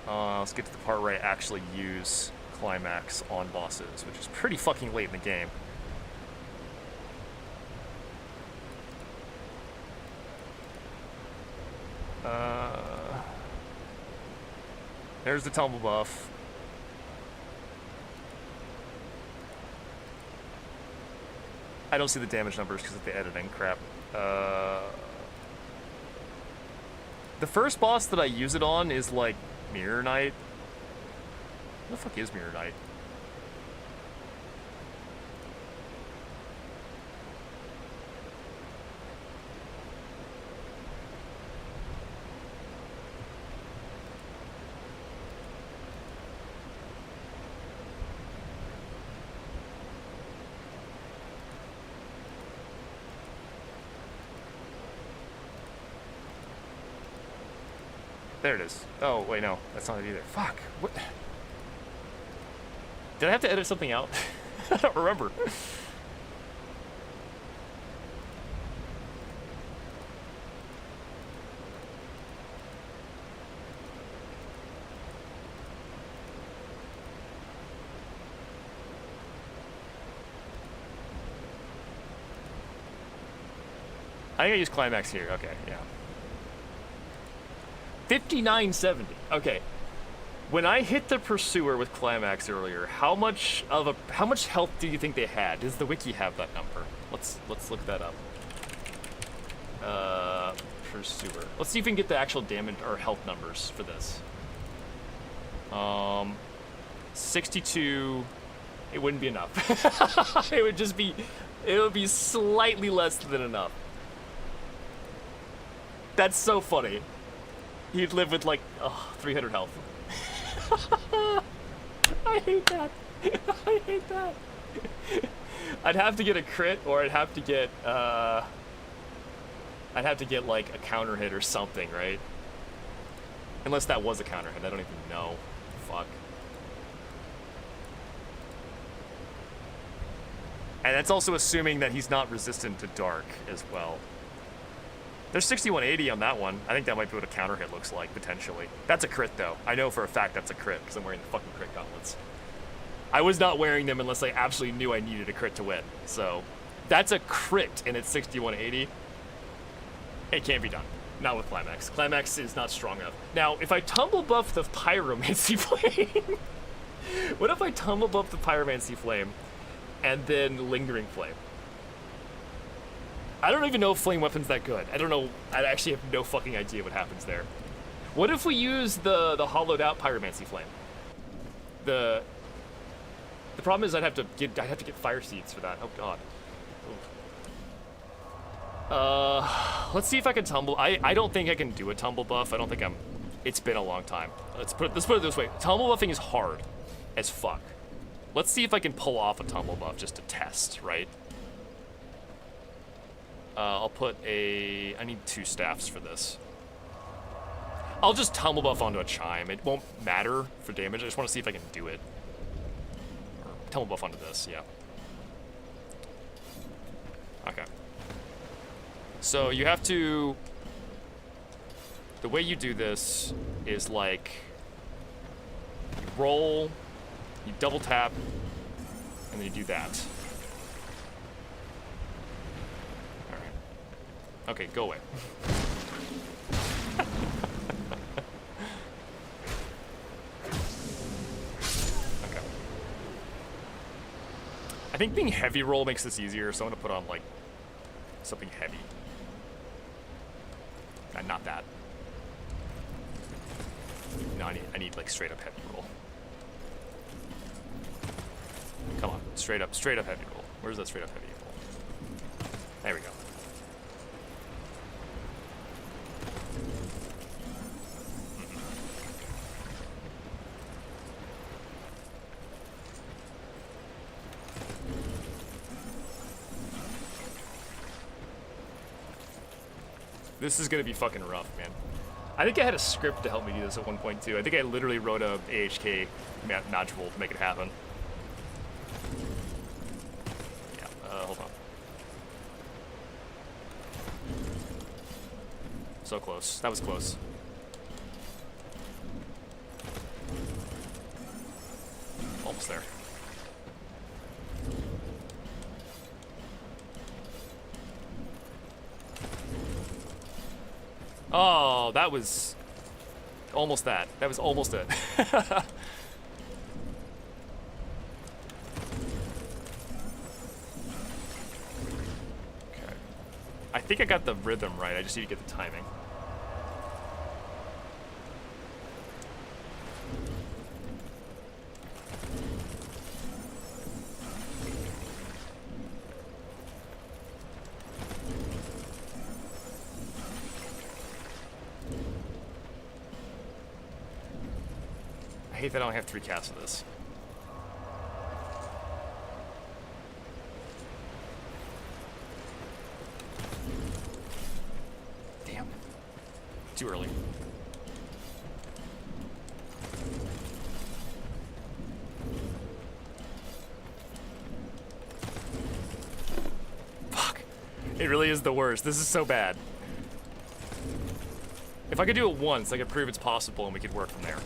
Let's get to the part where I actually use Climax on bosses, which is pretty fucking late in the game. There's the tumble buff. I don't see the damage numbers because of the editing crap. The first boss that I use it on is like Mirror Knight. What the fuck is Mirror Knight? There it is. Oh, wait, no. That's not it either. Fuck. What? Did I have to edit something out? I don't remember. I think I use Climax here. Okay, yeah. 5970. Okay. When I hit the Pursuer with Climax earlier, how much health do you think they had? Does the wiki have that number? Let's look that up. Pursuer. Let's see if we can get the actual damage or health numbers for this. 62. It wouldn't be enough. It would be slightly less than enough. That's so funny. He'd live with like 300 health. I hate that. I hate that. I'd have to get a crit, or I'd have to get like a counter hit or something, right? Unless that was a counter hit, I don't even know. Fuck. And that's also assuming that he's not resistant to dark as well. There's 6180 on that one. I think that might be what a counter hit looks like, potentially. That's a crit, though. I know for a fact that's a crit, because I'm wearing the fucking crit gauntlets. I was not wearing them unless I absolutely knew I needed a crit to win. So, that's a crit, and it's 6180. It can't be done. Not with Climax. Climax is not strong enough. Now, if I tumble buff the Pyromancy Flame... What if I tumble buff the Pyromancy Flame, and then Lingering Flame? I don't even know if flame weapon's that good. I don't know. I actually have no fucking idea what happens there. What if we use the hollowed out Pyromancy Flame? The problem is I'd have to get fire seeds for that. Oh god. Let's see if I can tumble. I don't think I can do a tumble buff. I don't think it's been a long time. Let's put it this way. Tumble buffing is hard as fuck. Let's see if I can pull off a tumble buff just to test, right? I'll put I need 2 staffs for this. I'll just tumble buff onto a chime. It won't matter for damage. I just want to see if I can do it. Or tumble buff onto this, yeah. Okay. So you have to... The way you do this is like... You roll, you double tap, and then you do that. Okay, go away. Okay. I think being heavy roll makes this easier, so I'm gonna put on like something heavy. Not that. No, I need like straight up heavy roll. Come on, straight up heavy roll. Where's that straight up heavy roll? There we go. This is gonna be fucking rough, man. I think I had a script to help me do this at one point too. I think I literally wrote a AHK module to make it happen. Yeah, hold on. So close. That was close. Almost there. Oh, that was almost that. That was almost it. Okay. I think I got the rhythm right. I just need to get the timing. hate that I only have 3 casts of this. Damn. Too early. Fuck. It really is the worst. This is so bad. If I could do it once, I could prove it's possible and we could work from there.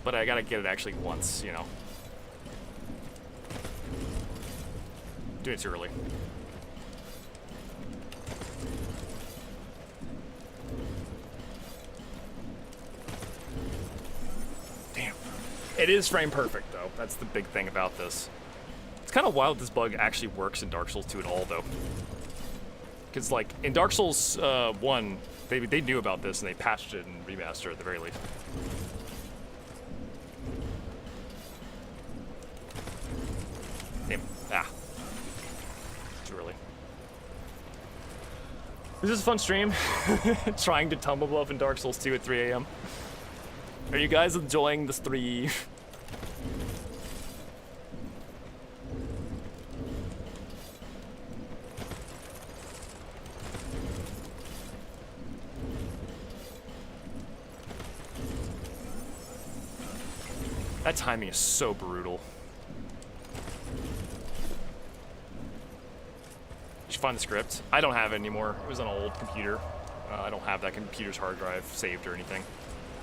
But I gotta get it actually once, you know. Doing it too early. Damn. It is frame perfect, though. That's the big thing about this. It's kind of wild this bug actually works in Dark Souls 2 at all, though. Because, like, in Dark Souls 1, they knew about this and they patched it and remastered at the very least. Damn. Ah. Too early. This is a fun stream. Trying to tumble above in Dark Souls 2 at 3 a.m. Are you guys enjoying this 3? That timing is so brutal. Did you find the script? I don't have it anymore. It was on an old computer. I don't have that computer's hard drive saved or anything.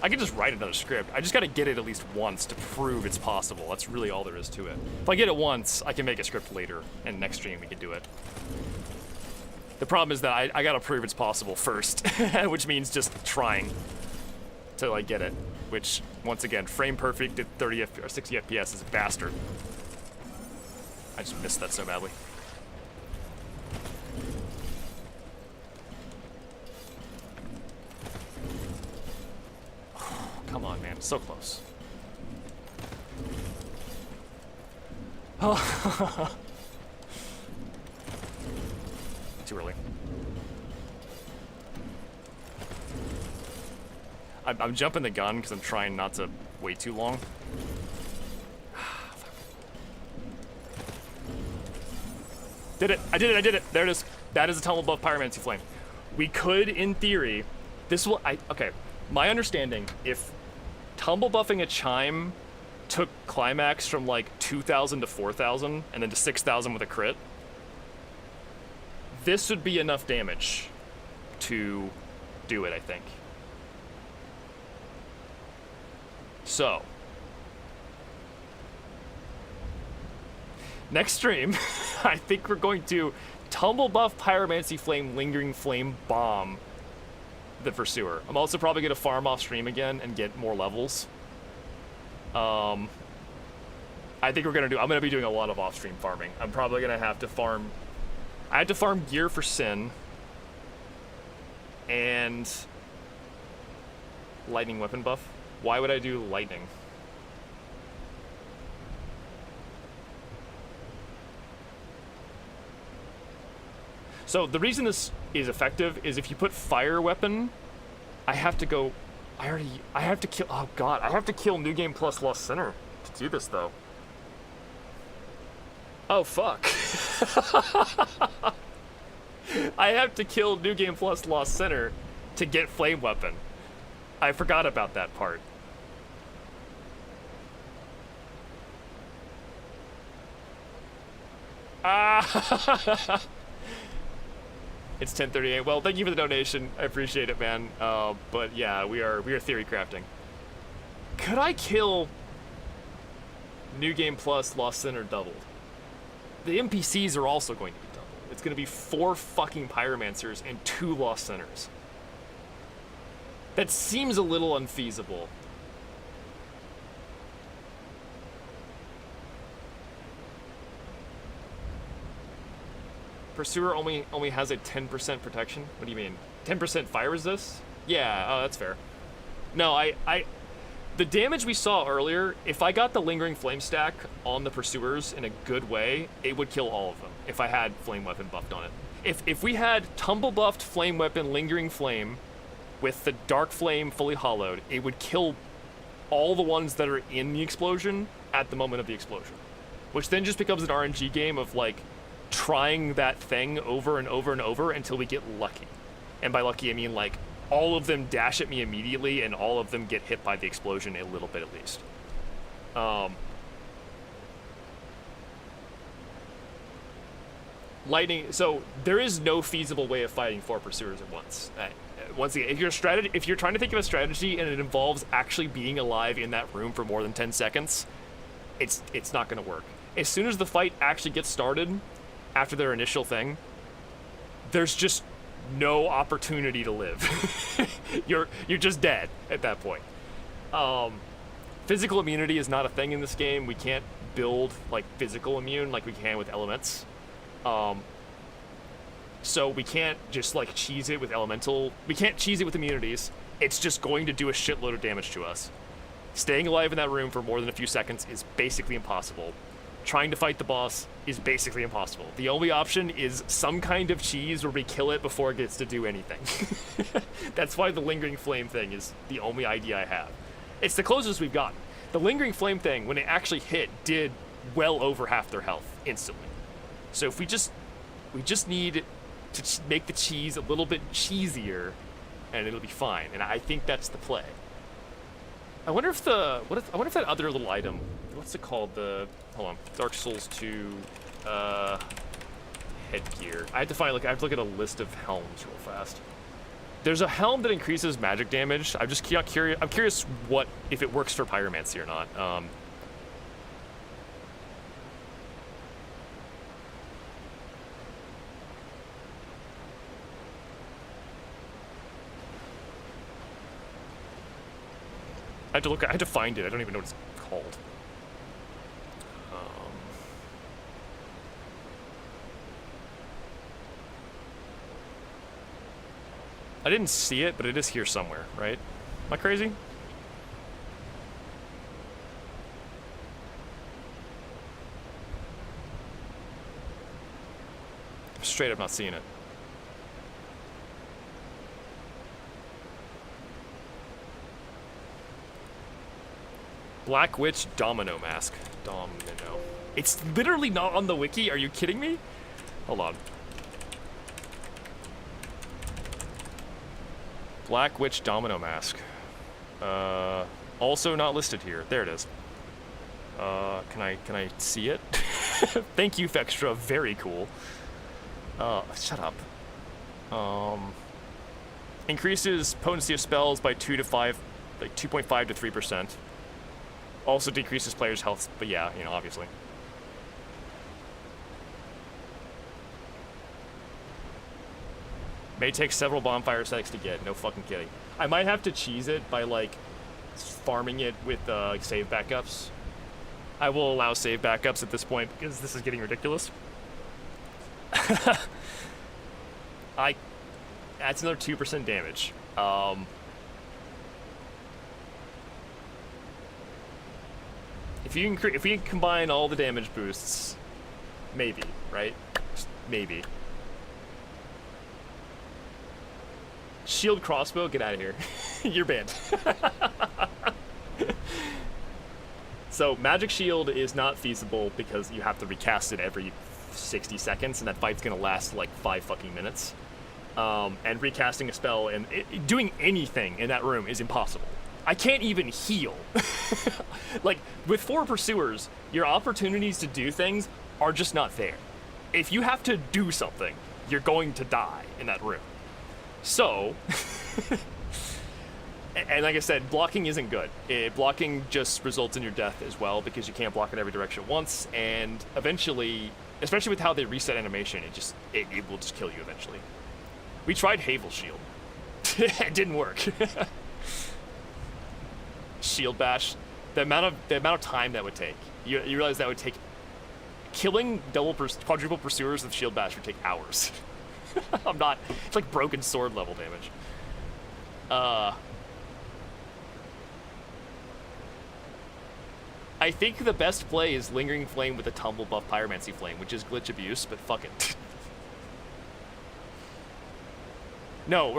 I could just write another script. I just gotta get it at least once to prove it's possible. That's really all there is to it. If I get it once, I can make a script later, and next stream we can do it. The problem is that I gotta prove it's possible first, which means just trying to like get it. Which, once again, frame perfect at 30 or 60 FPS is a bastard. I just missed that so badly. Come on, man. So close. Oh. Too early. I'm jumping the gun because I'm trying not to wait too long. Did it! I did it! I did it! There it is. That is a tunnel above Pyromancy Flame. We could, in theory, this will. Okay. My understanding, if tumble buffing a chime took climax from like 2,000 to 4,000 and then to 6,000 with a crit, this would be enough damage to do it, I think. So, next stream, I think we're going to tumble buff Pyromancy Flame, Lingering Flame bomb the Pursuer. I'm also probably going to farm off stream again and get more levels. I think I'm going to be doing a lot of off stream farming. I'm probably going to have to farm, I had to farm gear for Sin and lightning weapon buff. Why would I do lightning? So the reason this is effective is if you put fire weapon, I have to go, I have to kill, oh god, I have to kill New Game Plus Lost Sinner to do this though. Oh fuck. I have to kill New Game Plus Lost Sinner to get flame weapon. I forgot about that part. Ah! It's 10:38. Well, thank you for the donation. I appreciate it, man. But yeah, we are theory crafting. Could I kill New Game Plus Lost Sinner doubled? The NPCs are also going to be doubled. It's going to be 4 fucking Pyromancers and 2 Lost Sinners. That seems a little unfeasible. Pursuer only has a 10% protection? What do you mean? 10% fire resist? Yeah, oh, that's fair. No, the damage we saw earlier, if I got the Lingering Flame stack on the Pursuers in a good way, it would kill all of them if I had Flame Weapon buffed on it. If we had Tumble buffed Flame Weapon, Lingering Flame, with the Dark Flame fully hollowed, it would kill all the ones that are in the explosion at the moment of the explosion, which then just becomes an RNG game of like trying that thing over and over and over until we get lucky. And by lucky, I mean like all of them dash at me immediately and all of them get hit by the explosion a little bit at least. Lightning, so there is no feasible way of fighting 4 pursuers at once. Once again, if you're trying to think of a strategy and it involves actually being alive in that room for more than 10 seconds, it's not going to work. As soon as the fight actually gets started, after their initial thing, there's just no opportunity to live. You're just dead at that point. Physical immunity is not a thing in this game. We can't build like physical immune like we can with elements. So we can't just like cheese it with elemental. We can't cheese it with immunities. It's just going to do a shitload of damage to us. Staying alive in that room for more than a few seconds is basically impossible. Trying to fight the boss is basically impossible. The only option is some kind of cheese where we kill it before it gets to do anything. That's why the Lingering Flame thing is the only idea I have. It's the closest we've gotten. The Lingering Flame thing, when it actually hit, did well over half their health instantly. So if we just need to make the cheese a little bit cheesier, and it'll be fine. And I think that's the play. I wonder if I wonder if that other little item, what's it called? Hold on, Dark Souls 2 headgear. I have to look at a list of helms real fast. There's a helm that increases magic damage. I'm just curious. I'm curious if it works for pyromancy or not. I had to find it. I don't even know what it's called. I didn't see it, but it is here somewhere, right? Am I crazy? I'm straight up not seeing it. Black Witch Domino Mask. Domino. It's literally not on the wiki. Are you kidding me? Hold on. Black Witch Domino Mask. Also not listed here. There it is. Can I see it? Thank you, Fextra. Very cool. Shut up. Increases potency of spells by 2 to 5, like 2.5 to 3%. Also decreases players' health, but yeah, you know, obviously. May take several bonfire settings to get, no fucking kidding. I might have to cheese it by, like, farming it with, save backups. I will allow save backups at this point because this is getting ridiculous. That's another 2% damage. If you can combine all the damage boosts, maybe, right? Just maybe. Shield crossbow, get out of here. You're banned. So magic shield is not feasible because you have to recast it every 60 seconds, and that fight's gonna last like 5 fucking minutes. And recasting a spell and doing anything in that room is impossible. I can't even heal. Like, with 4 pursuers, your opportunities to do things are just not there. If you have to do something, you're going to die in that room. So, and like I said, blocking isn't good. Blocking just results in your death as well because you can't block in every direction once, and eventually, especially with how they reset animation, it will just kill you eventually. We tried Havel Shield. It didn't work. Shield Bash, the amount of time that would take. You realize that would take. Killing quadruple pursuers with Shield Bash would take hours. It's like broken sword level damage. I think the best play is Lingering Flame with a Tumble Buff Pyromancy Flame, which is glitch abuse, but fuck it. No,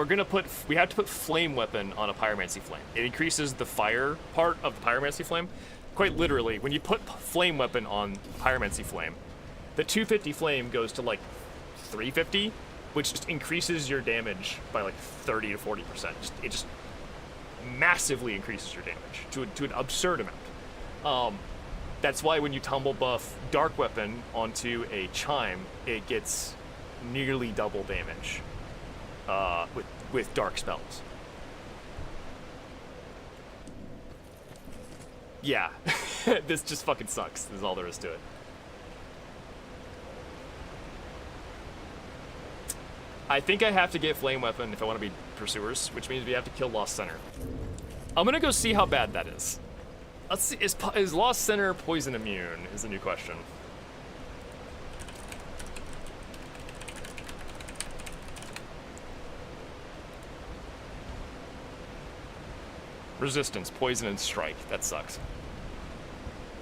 we have to put flame weapon on a pyromancy flame. It increases the fire part of the pyromancy flame. Quite literally, when you put flame weapon on pyromancy flame, the 250 flame goes to like 350, which just increases your damage by like 30 to 40%. It just massively increases your damage to an absurd amount. That's why when you tumble buff dark weapon onto a chime, it gets nearly double damage with dark spells. Yeah, this just fucking sucks. This is all there is to it. I think I have to get flame weapon if I want to be pursuers, which means we have to kill Lost Center. I'm gonna go see how bad that is. Let's see, is Lost Center poison immune is the new question. Resistance, poison, and strike. That sucks.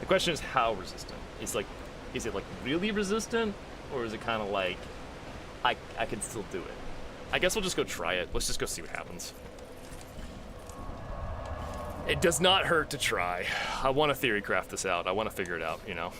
The question is how resistant. Is it like really resistant, or is it kind of like I can still do it? I guess we'll just go try it. Let's just go see what happens. It does not hurt to try. I want to theory craft this out. I want to figure it out, you know.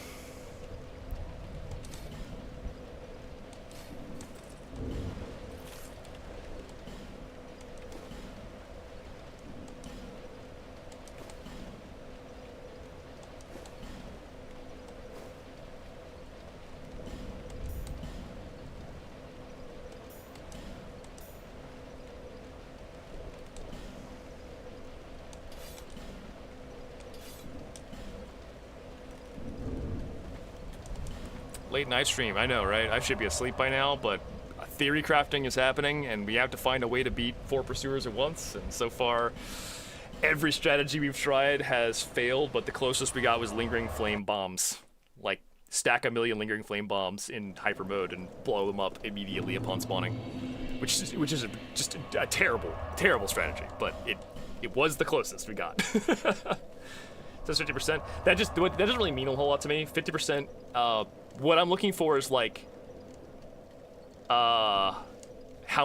Late night stream, I know, right? I should be asleep by now, but theory crafting is happening, and we have to find a way to beat 4 pursuers at once, and so far, every strategy we've tried has failed, but the closest we got was lingering flame bombs. Like, stack a million lingering flame bombs in hyper mode and blow them up immediately upon spawning. Which is just a terrible, terrible strategy, but it was the closest we got. Says 50%. That doesn't really mean a whole lot to me. 50%, what I'm looking for is like, how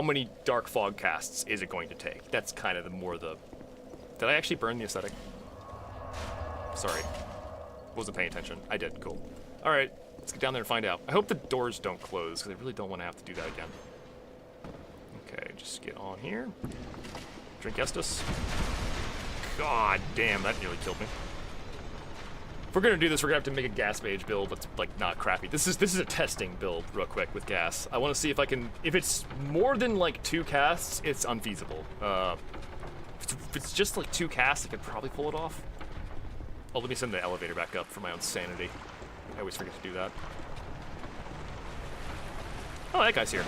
many Dark Fog casts is it going to take? That's kind of did I actually burn the aesthetic? Sorry. Wasn't paying attention. I did, cool. All right, let's get down there and find out. I hope the doors don't close, because I really don't want to have to do that again. Okay, just get on here. Drink Estus. God damn, that nearly killed me. If we're gonna do this, we're gonna have to make a gas mage build that's like not crappy. This is a testing build real quick with gas. I want to see if I can. If it's more than like 2 casts, it's unfeasible. If it's just like 2 casts, I could probably pull it off. Oh, let me send the elevator back up for my own sanity. I always forget to do that. Oh, that guy's here.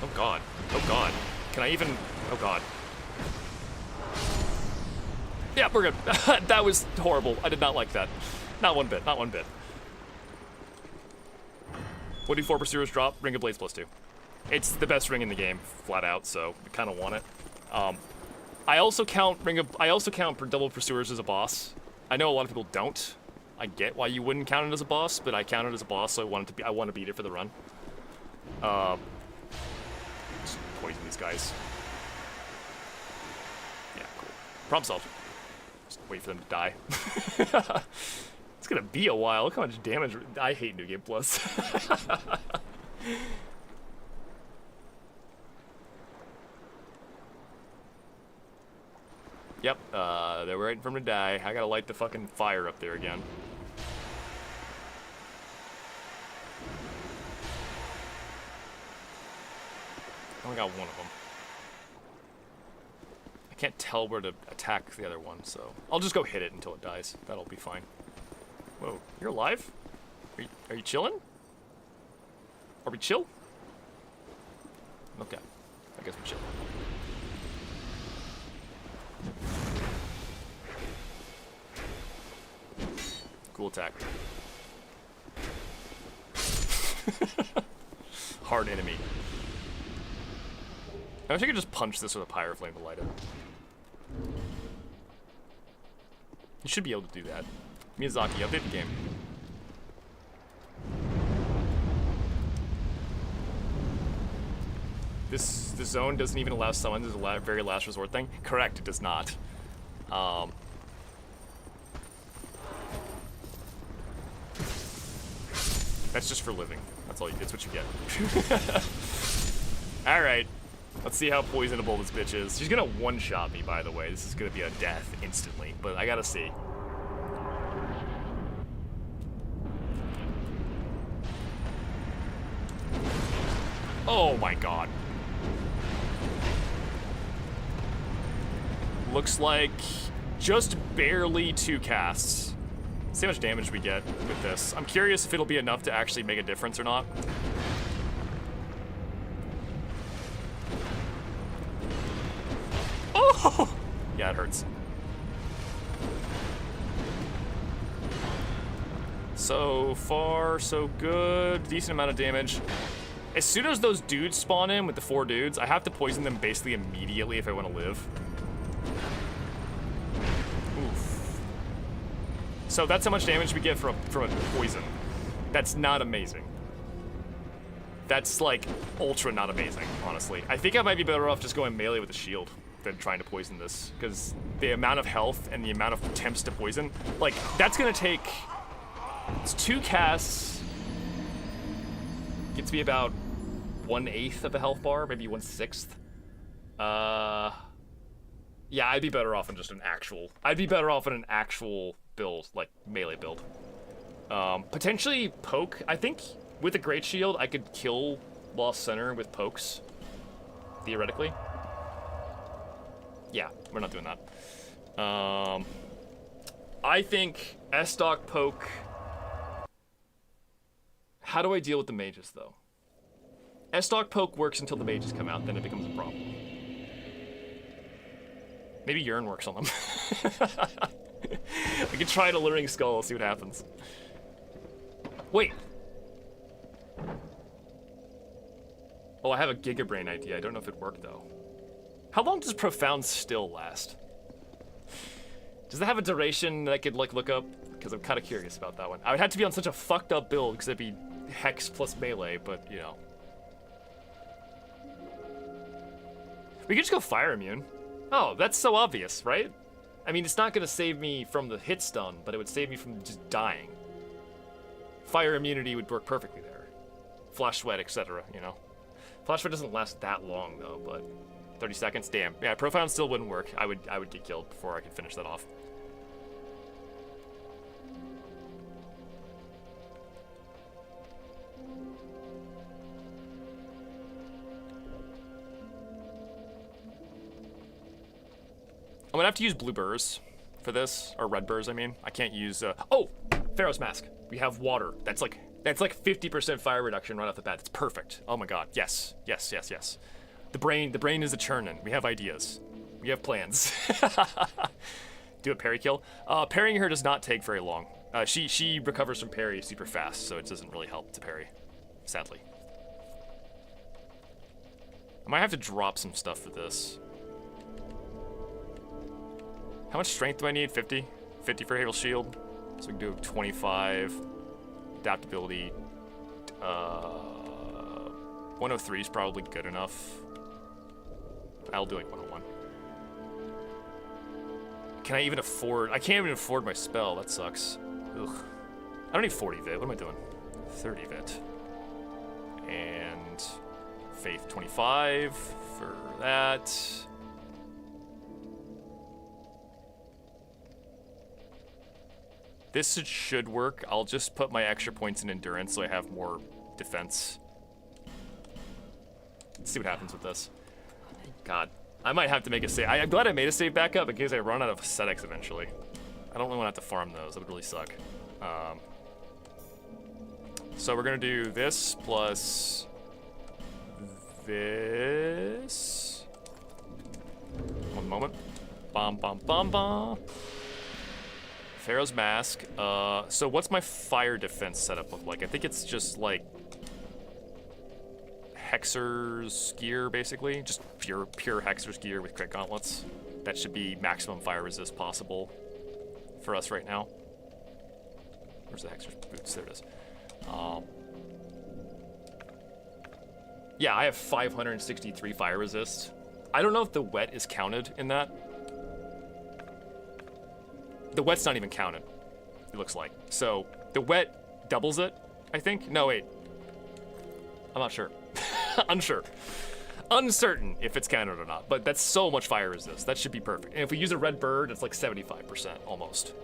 Oh god. Oh god. Can I even? Oh god. Yeah, we're good. That was horrible. I did not like that. Not one bit. Not one bit. What do 4 pursuers drop? Ring of Blades +2. It's the best ring in the game, flat out. So we kind of want it. I also count double pursuers as a boss. I know a lot of people don't. I get why you wouldn't count it as a boss, but I count it as a boss, so I want to beat it for the run. Just poison these guys. Yeah, cool. Problem solved. Just wait for them to die. It's gonna be a while. Look how much damage. I hate New Game Plus. Yep, they're waiting for him to die. I gotta light the fucking fire up there again. I only got one of them. I can't tell where to attack the other one, so I'll just go hit it until it dies. That'll be fine. Whoa, you're alive? Are you chilling? Are we chill? Okay, I guess we're chill. Cool attack. Hard enemy. I wish I could just punch this with a pyro flame to light it. You should be able to do that. Miyazaki, update the game. the zone doesn't even allow summons as a very last resort thing. Correct, it does not. That's just for living. That's all. That's what you get. All right. Let's see how poisonable this bitch is. She's gonna one-shot me, by the way. This is gonna be a death instantly, but I gotta see. Oh my god. Looks like just barely 2 casts. See how much damage we get with this. I'm curious if it'll be enough to actually make a difference or not. Oh! Yeah, it hurts. So far, so good. Decent amount of damage. As soon as those dudes spawn in with the 4 dudes, I have to poison them basically immediately if I want to live. Oof. So that's how much damage we get from a poison. That's not amazing. That's like ultra not amazing, honestly. I think I might be better off just going melee with a shield than trying to poison this, because the amount of health and the amount of attempts to poison, like, that's gonna take, it's 2 casts, gets me about 1/8 of a health bar, maybe 1/6. Yeah, I'd be better off in just an actual build, like melee build. Potentially poke. I think with a great shield, I could kill Lost Center with pokes, theoretically. Yeah, we're not doing that. I think S-Doc poke. How do I deal with the mages, though? S-Doc poke works until the mages come out, then it becomes a problem. Maybe Urn works on them. I could try an Alluring Skull, see what happens. Wait. Oh, I have a Gigabrain idea. I don't know if it worked, though. How long does Profound Still last? Does that have a duration that I could, like, look up? Because I'm kind of curious about that one. I would have to be on such a fucked up build, because it'd be Hex plus melee, but, you know. We could just go Fire Immune. Oh, that's so obvious, right? I mean, it's not going to save me from the hit stun, but it would save me from just dying. Fire immunity would work perfectly there. Flash Sweat, etc., you know? Flash Sweat doesn't last that long, though, but 30 seconds? Damn. Yeah, Profound Still wouldn't work. I would get killed before I could finish that off. I'm gonna have to use blue burrs for this, or red burrs, I mean. I can't use, oh! Pharaoh's Mask. We have water. That's like 50% fire reduction right off the bat. That's perfect. Oh my god, yes. Yes, yes, yes. The brain is a churning. We have ideas. We have plans. Do a parry kill. Parrying her does not take very long. She recovers from parry super fast, so it doesn't really help to parry, sadly. I might have to drop some stuff for this. How much strength do I need? 50? 50 for Hail Shield. So we can do 25. Adaptability. 103 is probably good enough. I'll do like 101. Can I even afford... I can't even afford my spell. That sucks. Ugh. I don't need 40 vit. What am I doing? 30 vit. And... Faith 25 for that. This should work. I'll just put my extra points in endurance so I have more defense. Let's see what happens with this. God, I might have to make a save. I'm glad I made a save back up in case I run out of ascetics eventually. I don't really want to have to farm those. That would really suck. So we're gonna do this plus this. One moment. Bom, bom, bom, bom. Pharaoh's Mask. So what's my fire defense setup look like? I think it's just like Hexer's gear, basically. Just pure Hexer's gear with crit gauntlets. That should be maximum fire resist possible for us right now. Where's the Hexer's boots? There it is. Yeah, I have 563 fire resist. I don't know if the wet is counted in that. The wet's not even counted, it looks like. So the wet doubles it, I think. No, wait. I'm not sure. Unsure. Uncertain if it's counted or not, but that's so much fire resist. That should be perfect. And if we use a red bird, it's like 75% almost.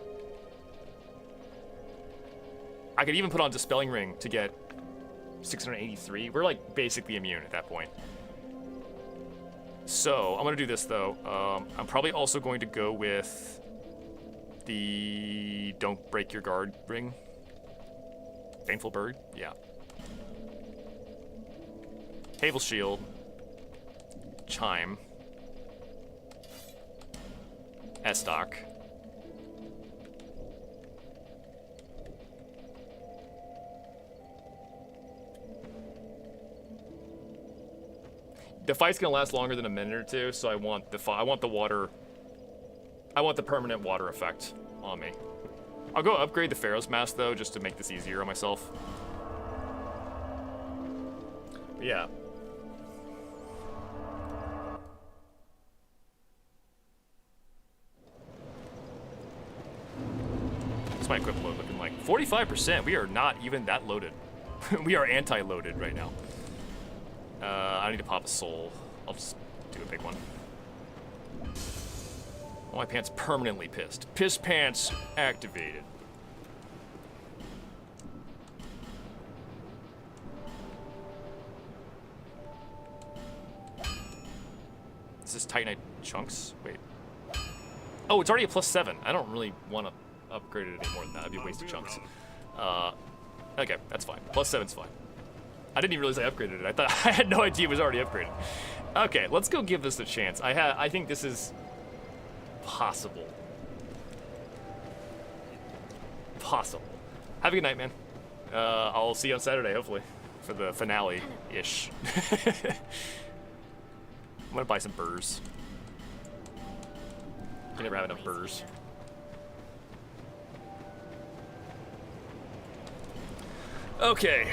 I could even put on Dispelling Ring to get 683. We're like basically immune at that point. So I'm gonna do this though. I'm probably also going to go with the Don't Break Your Guard ring. Baneful Bird, yeah. Havel Shield. Chime. Estoc. The fight's gonna last longer than a minute or two, so I want the permanent water effect on me. I'll go upgrade the Pharaoh's Mask though, just to make this easier on myself. But yeah. What's my equip load looking like? 45%. We are not even that loaded. We are anti-loaded right now. I need to pop a soul. I'll just do a big one. Oh, my pants permanently pissed. Piss pants activated. Is this Titanite chunks? Wait. Oh, it's already a +7. I don't really want to upgrade it any more than that. That'd be a waste of chunks. Okay, that's fine. +7's fine. I didn't even realize I upgraded it. I thought I had no idea it was already upgraded. Okay, let's go give this a chance. I think this is possible. Possible. Have a good night, man. I'll see you on Saturday, hopefully, for the finale-ish. I'm gonna buy some burrs. I never have enough burrs. Okay,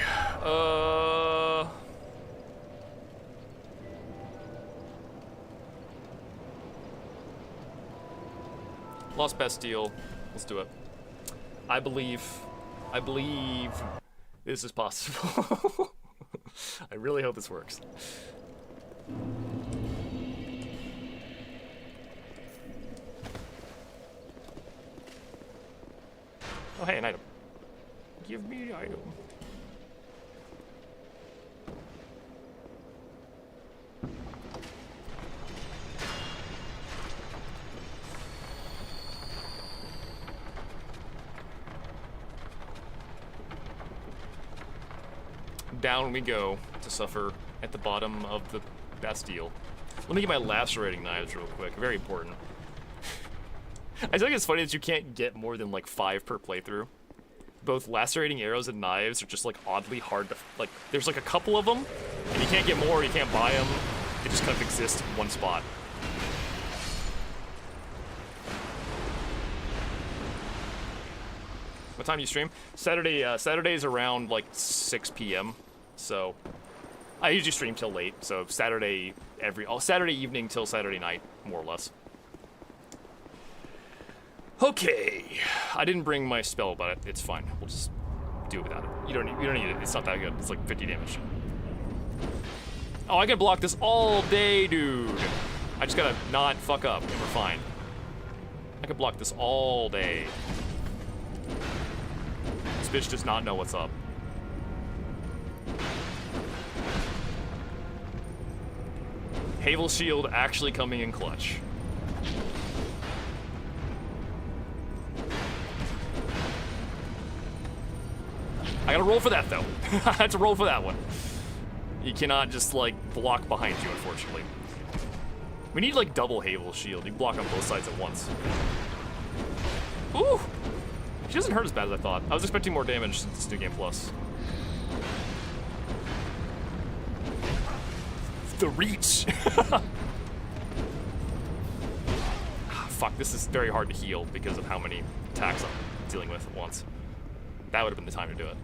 Lost Bastille, let's do it. I believe this is possible. I really hope this works. Oh hey, an item. Give me the item. Down we go to suffer at the bottom of the Bastille. Let me get my lacerating knives real quick. Very important. I think it's funny that you can't get more than like 5 per playthrough. Both lacerating arrows and knives are just like oddly hard to like. There's like a couple of them, and you can't get more. You can't buy them. They just kind of exist in one spot. What time do you stream? Saturday's around like 6 p.m. So I usually stream till late. So Saturday evening till Saturday night, more or less. Okay, I didn't bring my spell, but it's fine. We'll just do it without it. You don't need it. It's not that good. It's like 50 damage. Oh, I can block this all day, dude. I just gotta not fuck up, and we're fine. I can block this all day. This bitch does not know what's up. Havel Shield actually coming in clutch. I gotta roll for that though. I had to roll for that one. You cannot just like block behind you, unfortunately. We need like double Havel Shield. You can block on both sides at once. Ooh! She doesn't hurt as bad as I thought. I was expecting more damage since it's New Game Plus. The reach! Fuck, this is very hard to heal because of how many attacks I'm dealing with at once. That would have been the time to do it.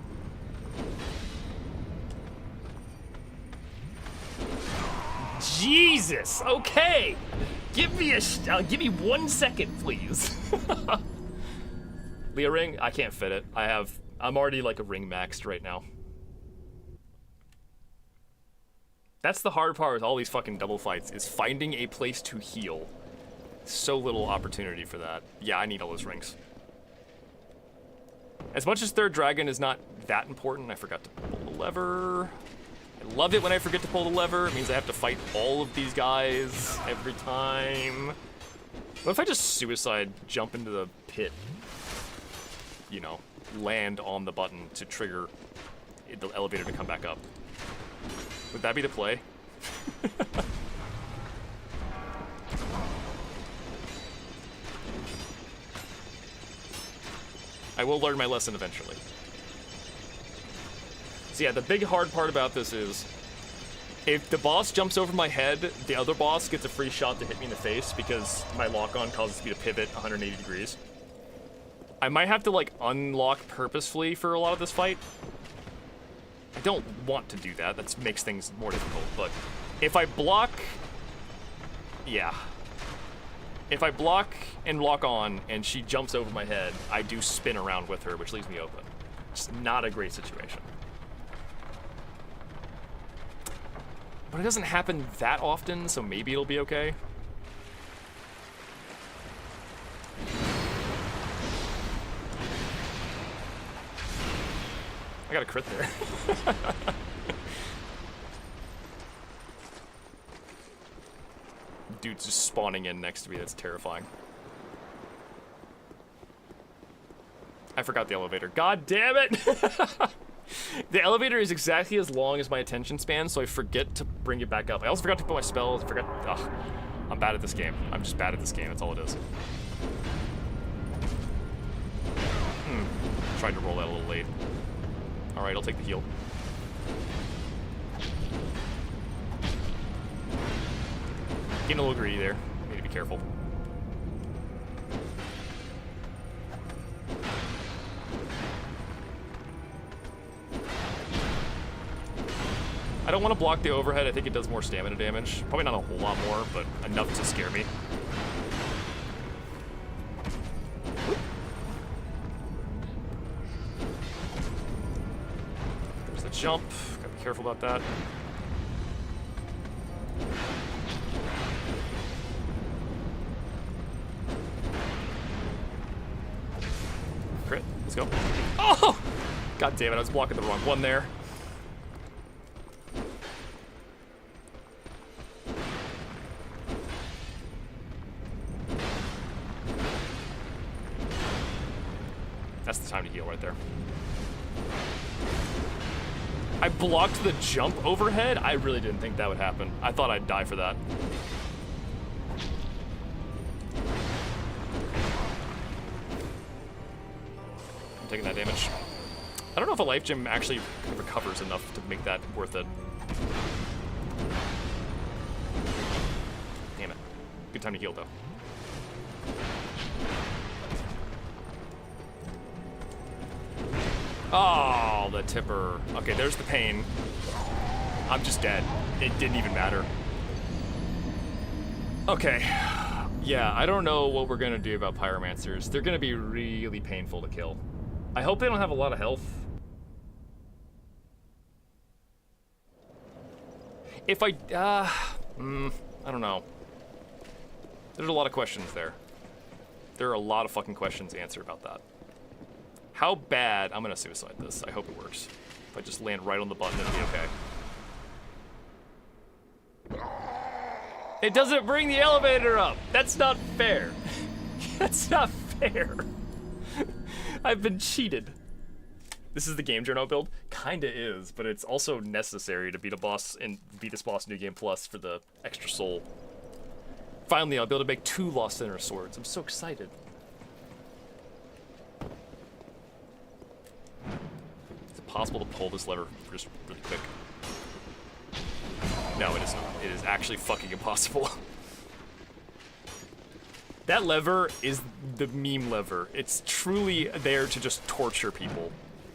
Jesus. Okay. Give me 1 second, please. Leah ring? I can't fit it. I'm already like a ring maxed right now. That's the hard part with all these fucking double fights, is finding a place to heal. So little opportunity for that. Yeah, I need all those rings. As much as third dragon is not that important, I forgot to pull the lever. I love it when I forget to pull the lever. It means I have to fight all of these guys every time. What if I just suicide jump into the pit? You know, land on the button to trigger the elevator to come back up. Would that be the play? I will learn my lesson eventually. So yeah, the big hard part about this is, if the boss jumps over my head, the other boss gets a free shot to hit me in the face because my lock-on causes me to pivot 180 degrees. I might have to, like, unlock purposefully for a lot of this fight. I don't want to do that. That makes things more difficult, but if I block... Yeah. If I block and lock on and she jumps over my head, I do spin around with her, which leaves me open. It's not a great situation. But it doesn't happen that often, so maybe it'll be okay. I got a crit there. Dude's just spawning in next to me. That's terrifying. I forgot the elevator. God damn it! The elevator is exactly as long as my attention span, so I forget to bring it back up. I also forgot to put my spells. Ugh. I'm bad at this game. I'm just bad at this game. That's all it is. Tried to roll that a little late. Alright, I'll take the heal. Getting a little greedy there. Need to be careful. I don't want to block the overhead. I think it does more stamina damage. Probably not a whole lot more, but enough to scare me. There's the jump. Gotta be careful about that. Crit. Let's go. Oh! God damn it, I was blocking the wrong one there. That's the time to heal right there. I blocked the jump overhead. I really didn't think that would happen. I thought I'd die for that. I'm taking that damage. I don't know if a life gem actually recovers enough to make that worth it. Damn it. Good time to heal, though. Oh, the tipper. Okay, there's the pain. I'm just dead. It didn't even matter. Okay. Yeah, I don't know what we're gonna do about pyromancers. They're gonna be really painful to kill. I hope they don't have a lot of health. If I don't know. There's a lot of questions there. There are a lot of fucking questions to answer about that. How bad? I'm gonna suicide this. I hope it works. If I just land right on the button, it'll be okay. It doesn't bring the elevator up. That's not fair. That's not fair. I've been cheated. This is the game journal build? Kinda is, but it's also necessary to beat a boss and beat this boss in New Game Plus for the extra soul. Finally, I'll be able to make 2 Lost Sinner swords. I'm so excited. Is it possible to pull this lever just really quick? No, it is not. It is actually fucking impossible. That lever is the meme lever. It's truly there to just torture people.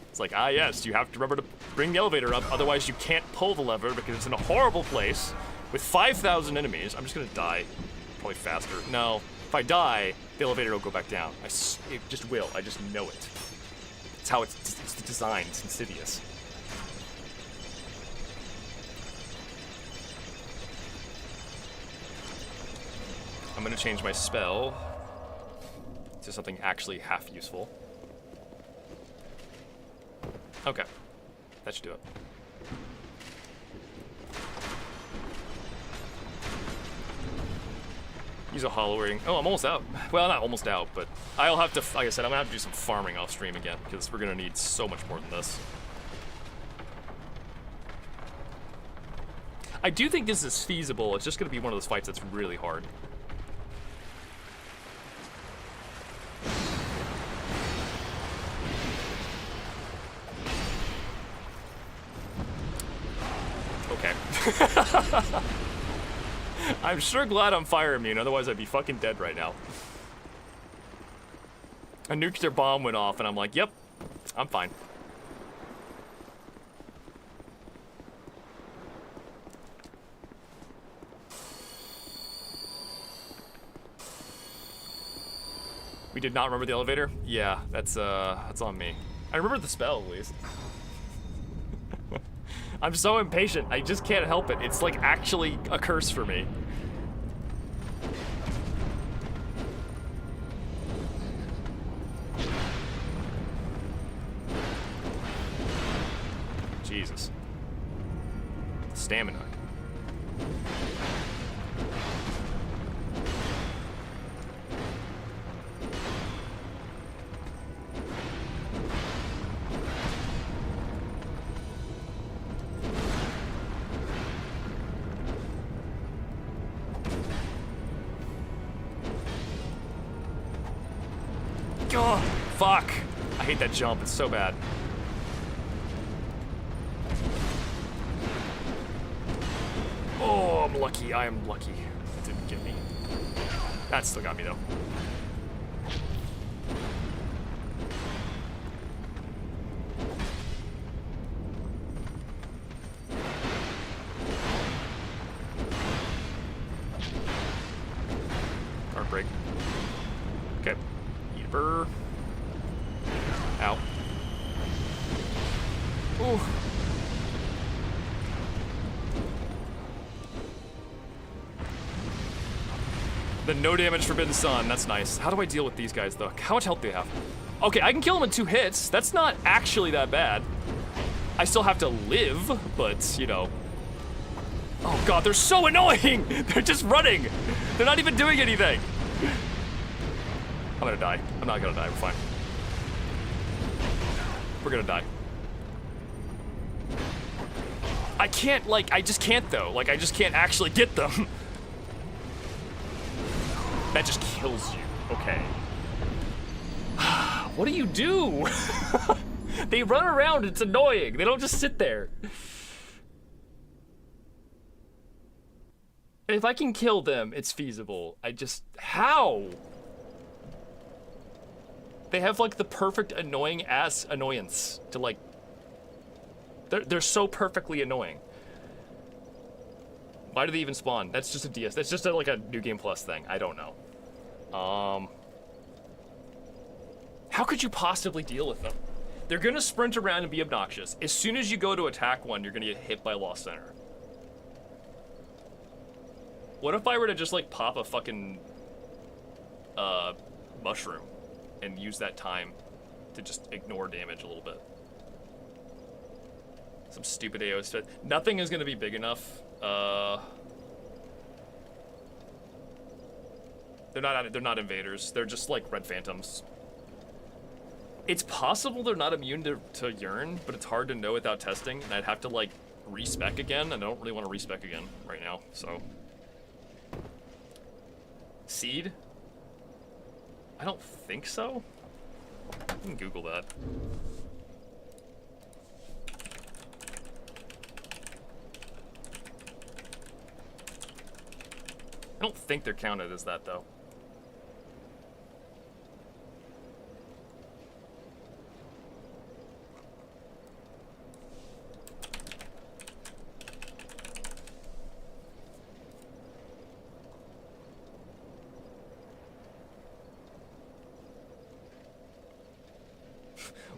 It's like, ah yes, you have to remember to bring the elevator up, otherwise you can't pull the lever because it's in a horrible place. With 5,000 enemies, I'm just gonna die. Probably faster. No, if I die, the elevator will go back down. It just will. I just know it. It's how it's designed. It's insidious. I'm gonna change my spell to something actually half useful. Okay, that should do it. Use a hollowing. Oh, I'm almost out. Well, not almost out, but I'll have to, like I said, I'm gonna have to do some farming off stream again, because we're gonna need so much more than this. I do think this is feasible. It's just gonna be one of those fights that's really hard. Okay. I'm sure glad I'm fire immune, otherwise I'd be fucking dead right now. A nuclear bomb went off and I'm like, yep, I'm fine. We did not remember the elevator? Yeah, that's on me. I remember the spell at least. I'm so impatient, I just can't help it. It's like actually a curse for me. Jesus. Stamina. Oh, fuck. I hate that jump, it's so bad. Oh, I'm lucky, I am lucky. That didn't get me. That still got me though. Heartbreak. Okay. Eat a burr. Ow. Ooh. The no damage Forbidden Sun, that's nice. How do I deal with these guys though? How much health do they have? Okay, I can kill them in 2 hits. That's not actually that bad. I still have to live, but you know. Oh god, they're so annoying! They're just running! They're not even doing anything! I'm gonna die. I'm not gonna die, we're fine. We're gonna die. I can't, like, I just can't though. Like, I just can't actually get them. That just kills you. Okay. What do you do? They run around, it's annoying. They don't just sit there. And if I can kill them, it's feasible. How? They have like the perfect annoying ass annoyance to like, they're so perfectly annoying. Why do they even spawn? That's just a DS. That's just like a New Game Plus thing. I don't know. How could you possibly deal with them? They're gonna sprint around and be obnoxious. As soon as you go to attack one, you're gonna get hit by Lost Center. What if I were to just like pop a fucking mushroom and use that time to just ignore damage a little bit? Some stupid AO stuff. Nothing is gonna be big enough. They're not invaders. They're just like red phantoms. It's possible they're not immune to Yearn, but it's hard to know without testing, and I'd have to like respec again, and I don't really want to respec again right now, so. Seed? I don't think so. I can Google that. I don't think they're counted as that though.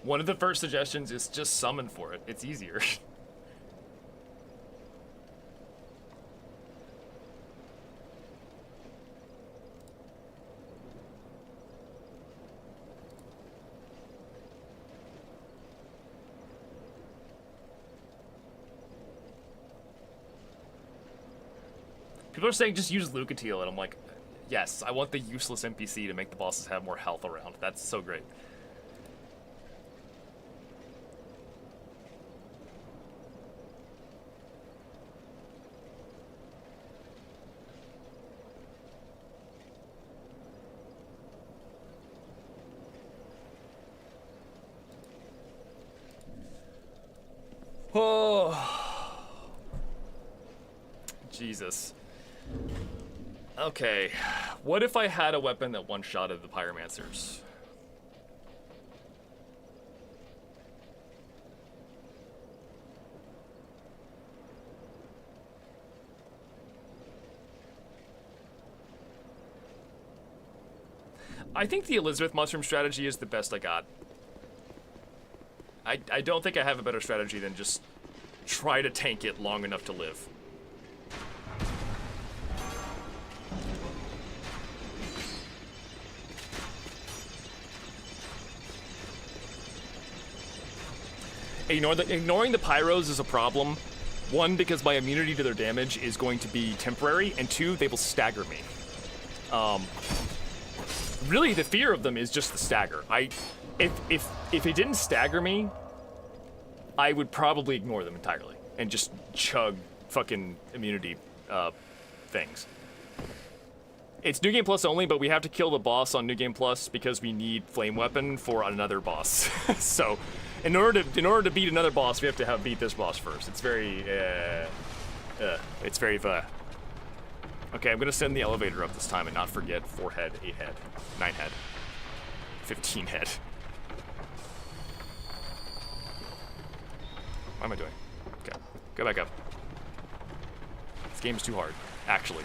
One of the first suggestions is just summon for it. It's easier. People are saying just use Lucatiel, and I'm like, yes, I want the useless NPC to make the bosses have more health around. That's so great. Oh, Jesus. Okay, what if I had a weapon that one-shotted the Pyromancers? I think the Elizabeth Mushroom strategy is the best I got. I don't think I have a better strategy than just try to tank it long enough to live. Ignoring the pyros is a problem. One, because my immunity to their damage is going to be temporary, and two, they will stagger me. Really, the fear of them is just the stagger. If it didn't stagger me, I would probably ignore them entirely and just chug fucking immunity things. It's New Game Plus only, but we have to kill the boss on New Game Plus because we need Flame Weapon for another boss. So, in order to beat another boss, we have to beat this boss first. It's very Okay, I'm gonna send the elevator up this time and not forget 4 head, 8 head, 9 head, 15 head. What am I doing? Okay, go back up. This game's too hard, actually.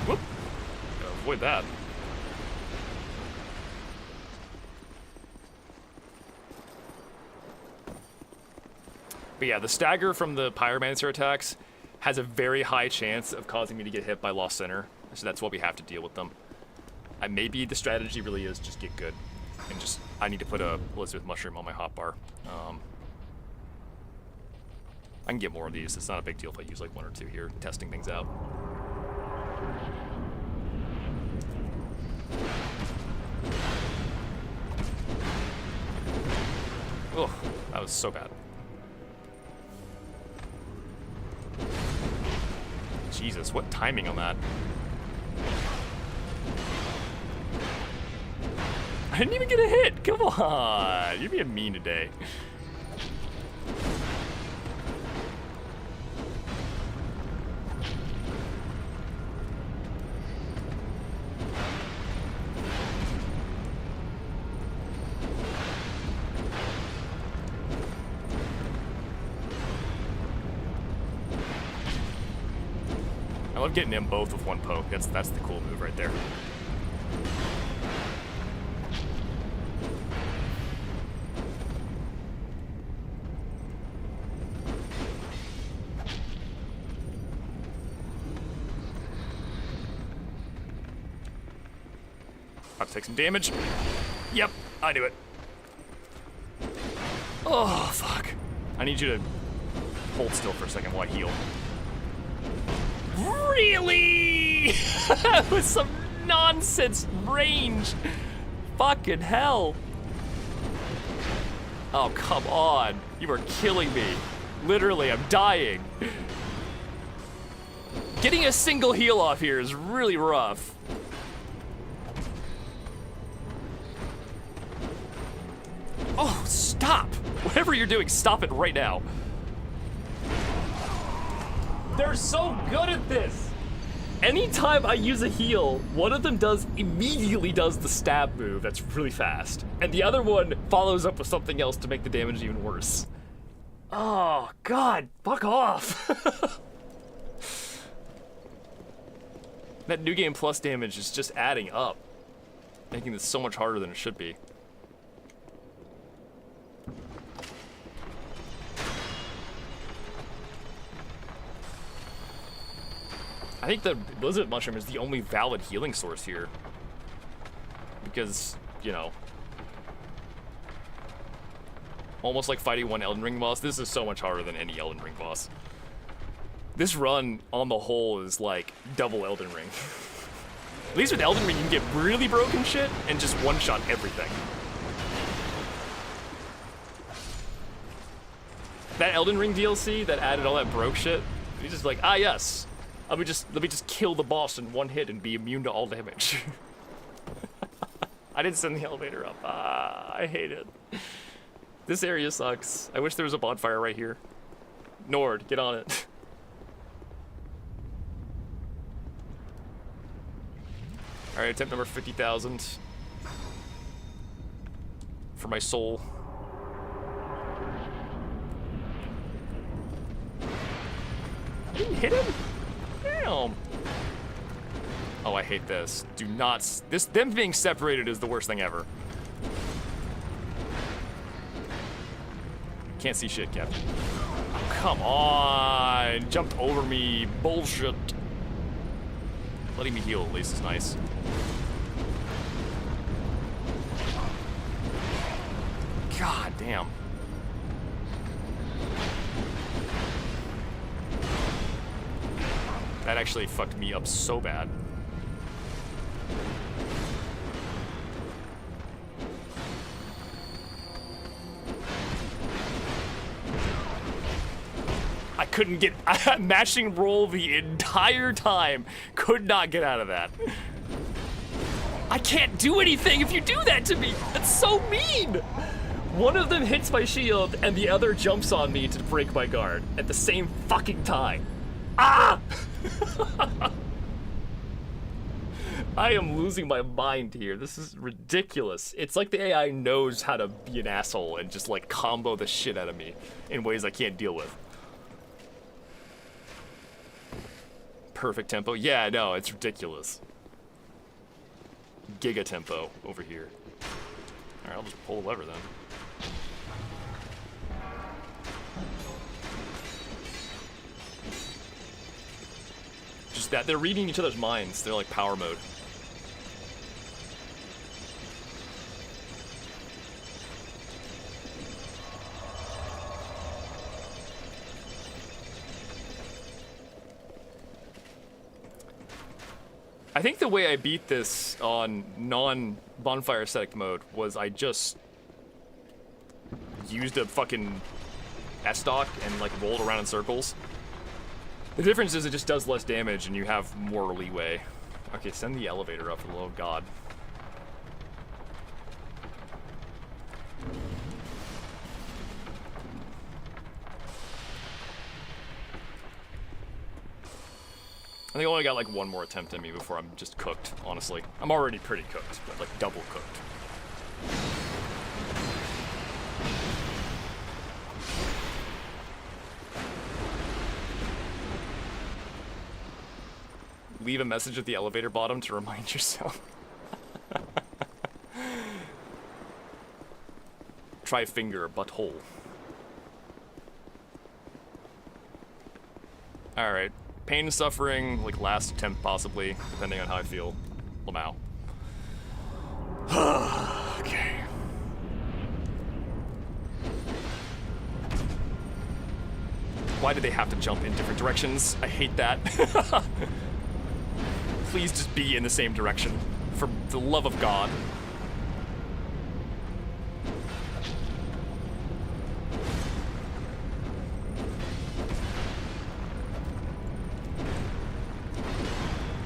Whoop! Gotta avoid that. But yeah, the stagger from the Pyromancer attacks has a very high chance of causing me to get hit by Lost Center, so that's why we have to deal with them. Maybe the strategy really is just get good, and just, I need to put a Elizabeth Mushroom on my hotbar. I can get more of these, it's not a big deal if I use like 1 or 2 here, testing things out. Oh, that was so bad. Jesus, what timing on that? I didn't even get a hit! Come on! You're being mean today. I love getting them both with 1 poke. That's the cool move right there. About to take some damage. Yep, I knew it. Oh, fuck. I need you to hold still for a second while I heal. Really? That was some nonsense range. Fucking hell. Oh, come on. You are killing me. Literally, I'm dying. Getting a single heal off here is really rough. Oh, stop. Whatever you're doing, stop it right now. They're so good at this. Anytime I use a heal, one of them immediately does the stab move that's really fast. And the other one follows up with something else to make the damage even worse. Oh, God, fuck off. That New Game Plus damage is just adding up, making this so much harder than it should be. I think the Blizzard Mushroom is the only valid healing source here. Because, you know, almost like fighting one Elden Ring boss, this is so much harder than any Elden Ring boss. This run, on the whole, is like double Elden Ring. At least with Elden Ring, you can get really broken shit and just one-shot everything. That Elden Ring DLC that added all that broke shit, you just like, ah yes, let me just kill the boss in one hit and be immune to all damage. I didn't send the elevator up. Ah, I hate it. This area sucks. I wish there was a bonfire right here. Nord, get on it. Alright, attempt number 50,000. For my soul. Didn't hit him? Damn. Oh, I hate this. Do not... Them being separated is the worst thing ever. Can't see shit, Captain. Oh, come on! Jumped over me. Bullshit. Letting me heal at least is nice. God damn. That actually fucked me up so bad. I couldn't get mashing roll the entire time. Could not get out of that. I can't do anything if you do that to me. That's so mean. One of them hits my shield and the other jumps on me to break my guard at the same fucking time. Ah! I am losing my mind here. This is ridiculous. It's like the AI knows how to be an asshole and just like combo the shit out of me in ways I can't deal with. Perfect tempo. Yeah, no, it's ridiculous. Giga tempo over here. Alright, I'll just pull the lever then. Just that, they're reading each other's minds. They're like power mode. I think the way I beat this on non-bonfire ascetic mode was I just used a fucking S-stock and like rolled around in circles. The difference is it just does less damage and you have more leeway. Okay, send the elevator up for the love of God. I think I only got like one more attempt in me before I'm just cooked, honestly. I'm already pretty cooked, but like double cooked. Leave a message at the elevator bottom to remind yourself. Try finger, butthole. Alright. Pain and suffering, like last attempt possibly, depending on how I feel. Lamau. Okay. Why do they have to jump in different directions? I hate that. Please just be in the same direction. For the love of God.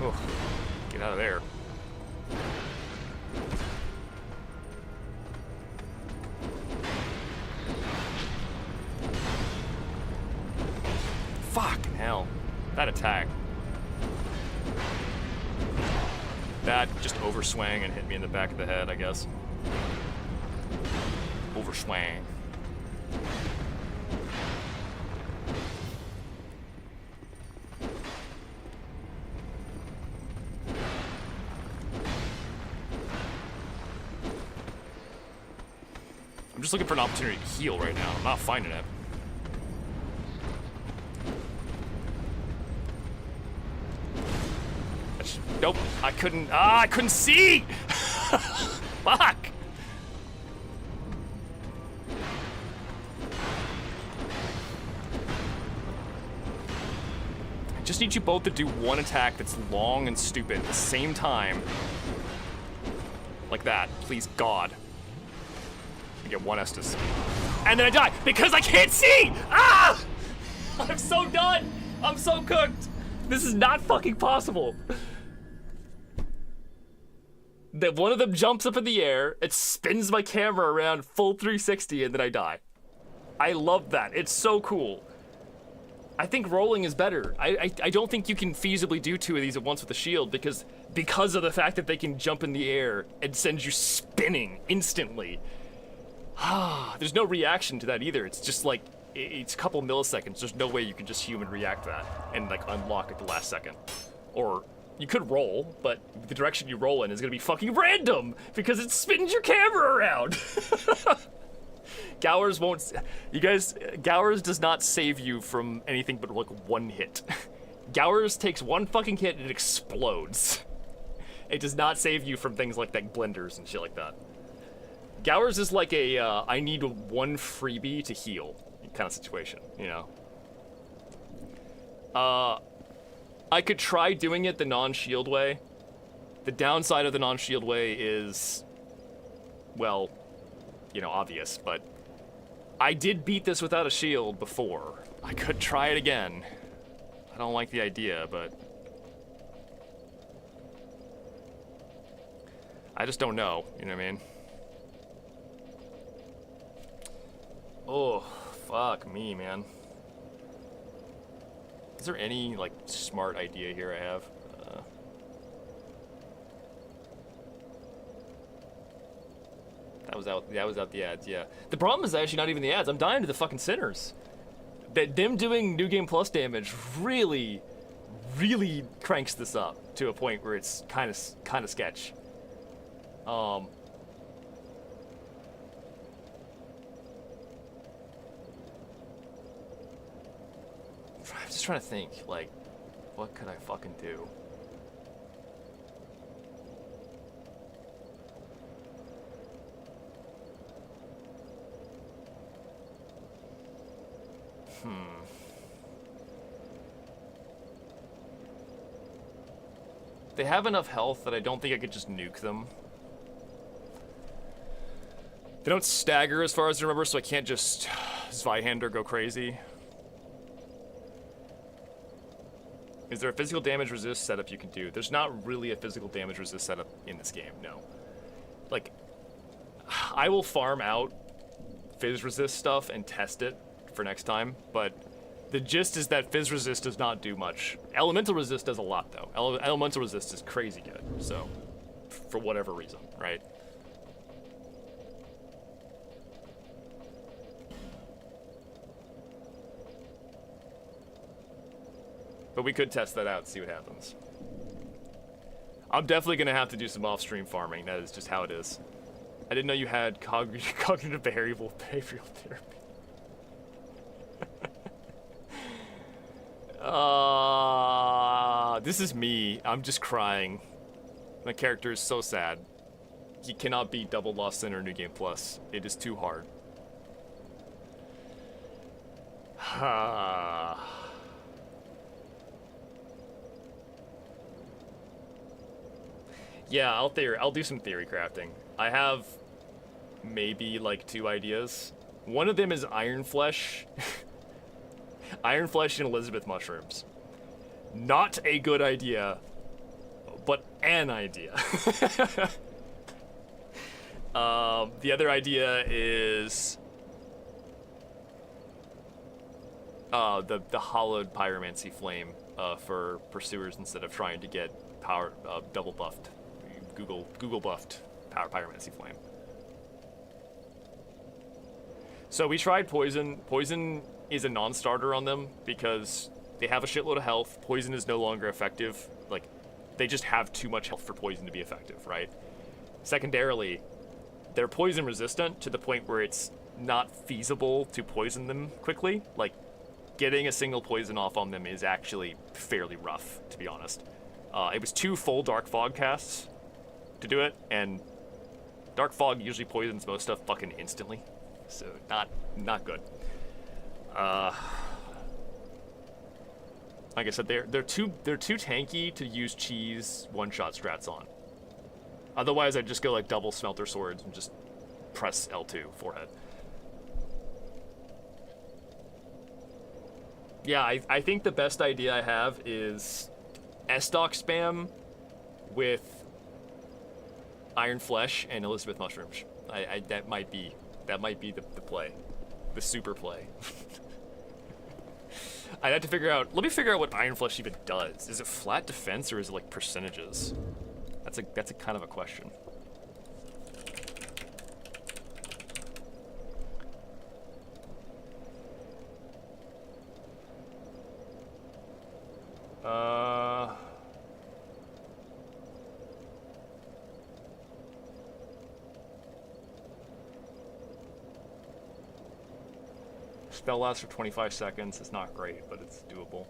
Oh, get out of there. Fucking hell. That attack. That just overswang and hit me in the back of the head, I guess. Overswang. I'm just looking for an opportunity to heal right now. I'm not finding it. Nope, I couldn't see! Fuck! I just need you both to do one attack that's long and stupid at the same time. Like that, please God. I get one Estus. And then I die, because I can't see! Ah! I'm so done! I'm so cooked! This is not fucking possible. That one of them jumps up in the air, it spins my camera around full 360, and then I die. I love that. It's so cool. I think rolling is better. I don't think you can feasibly do two of these at once with the shield because of the fact that they can jump in the air and send you spinning instantly. There's no reaction to that either. It's just like, it's a couple milliseconds. There's no way you can just human react to that and like unlock at the last second. Or you could roll, but the direction you roll in is gonna be fucking random because it spins your camera around. Gowers won't, you guys, Gowers does not save you from anything but like one hit. Gowers takes one fucking hit and it explodes. It does not save you from things like that, blenders and shit like that. Gowers is like a, I need one freebie to heal kind of situation, you know? I could try doing it the non-shield way. The downside of the non-shield way is, well, you know, obvious, but I did beat this without a shield before. I could try it again. I don't like the idea, but I just don't know, you know what I mean? Oh, fuck me, man. Is there any, like, smart idea here I have? That was out the ads, yeah. The problem is actually not even the ads. I'm dying to the fucking sinners. Them doing New Game Plus damage really, really cranks this up to a point where it's kind of sketch. I'm just trying to think, like, what could I fucking do? They have enough health that I don't think I could just nuke them. They don't stagger as far as I remember, so I can't just Zweihander go crazy. Is there a physical damage resist setup you can do? There's not really a physical damage resist setup in this game, no. Like, I will farm out Fizz resist stuff and test it for next time, but the gist is that Fizz resist does not do much. Elemental resist does a lot, though. Elemental resist is crazy good, so, for whatever reason, right? But we could test that out and see what happens. I'm definitely gonna have to do some off-stream farming. That is just how it is. I didn't know you had cognitive behavioral therapy. This is me. I'm just crying. My character is so sad. He cannot beat Double Lost Sinner New Game Plus. It is too hard. Yeah, I'll do some theory crafting. I have maybe like 2 ideas. One of them is Iron Flesh. Iron Flesh and Elizabeth mushrooms. Not a good idea, but an idea. The other idea is the hollowed pyromancy flame for pursuers instead of trying to get power double buffed. Google buffed pyromancy flame. So we tried poison. Poison is a non-starter on them because they have a shitload of health. Poison is no longer effective. Like, they just have too much health for poison to be effective, right? Secondarily, they're poison resistant to the point where it's not feasible to poison them quickly. Like, getting a single poison off on them is actually fairly rough, to be honest. It was 2 full Dark Fog casts to do it, and Dark Fog usually poisons most stuff fucking instantly, so not good. Like I said, they're too tanky to use cheese one-shot strats on. Otherwise, I'd just go like double smelter swords and just press L2 forehead. Yeah, I think the best idea I have is S-Dock spam with Iron Flesh and Elizabeth Mushrooms. That might be the play, the super play. I'd have to figure out. Let me figure out what Iron Flesh even does. Is it flat defense or is it like percentages? That's a kind of a question. Spell lasts for 25 seconds. It's not great, but it's doable.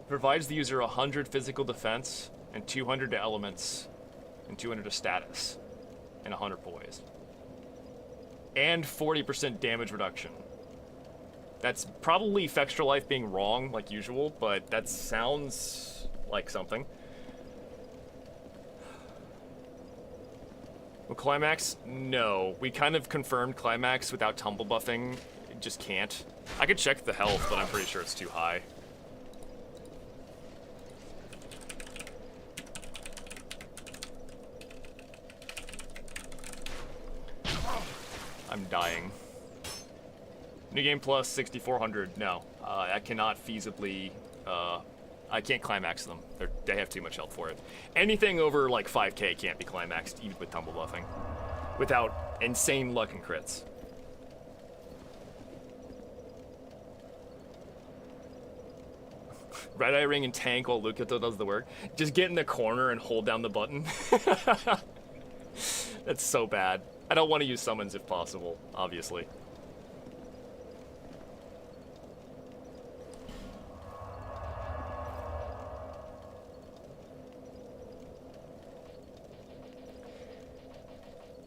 Provides the user 100 physical defense and 200 to elements and 200 to status and 100 poise. And 40% damage reduction. That's probably Fextra Life being wrong, like usual, but that sounds like something. Well, Climax? No. We kind of confirmed Climax without tumble buffing. It just can't. I could check the health, but I'm pretty sure it's too high. I'm dying. New Game Plus 6400. No, I cannot feasibly. I can't climax them. They have too much health for it. Anything over like 5k can't be climaxed, even with tumble buffing, without insane luck and crits. Red Eye Ring and tank while Lucato does the work. Just get in the corner and hold down the button. That's so bad. I don't want to use summons if possible, obviously.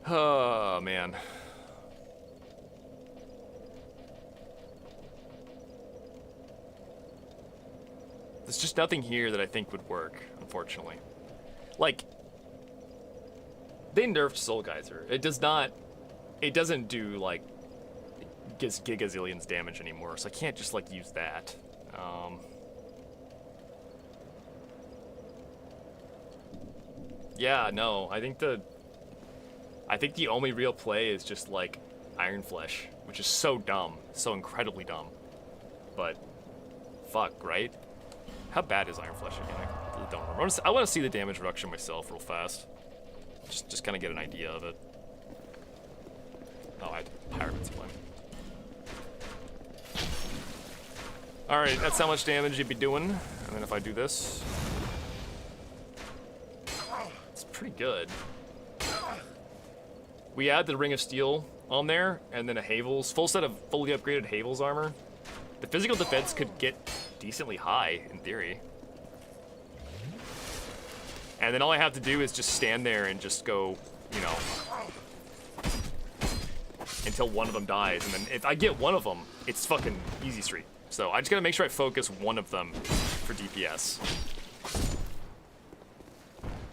Oh, man. There's just nothing here that I think would work, unfortunately. Like, they nerfed Soul Geyser. It doesn't do, like, gigazillions damage anymore, so I can't just, like, use that. Yeah, no, I think the only real play is just, like, Iron Flesh, which is so dumb, so incredibly dumb. But, fuck, right? How bad is Iron Flesh again? I really don't remember. I want to see the damage reduction myself real fast. Just kind of get an idea of it. Oh, I had Pyramid's Flame. Alright, that's how much damage you'd be doing. And then if I do this... It's pretty good. We add the Ring of Steel on there, and then a Havel's, full set of fully upgraded Havel's armor. The physical defense could get decently high, in theory. And then all I have to do is just stand there and just go, you know, until one of them dies. And then if I get one of them, it's fucking easy street. So I just gotta make sure I focus one of them for DPS.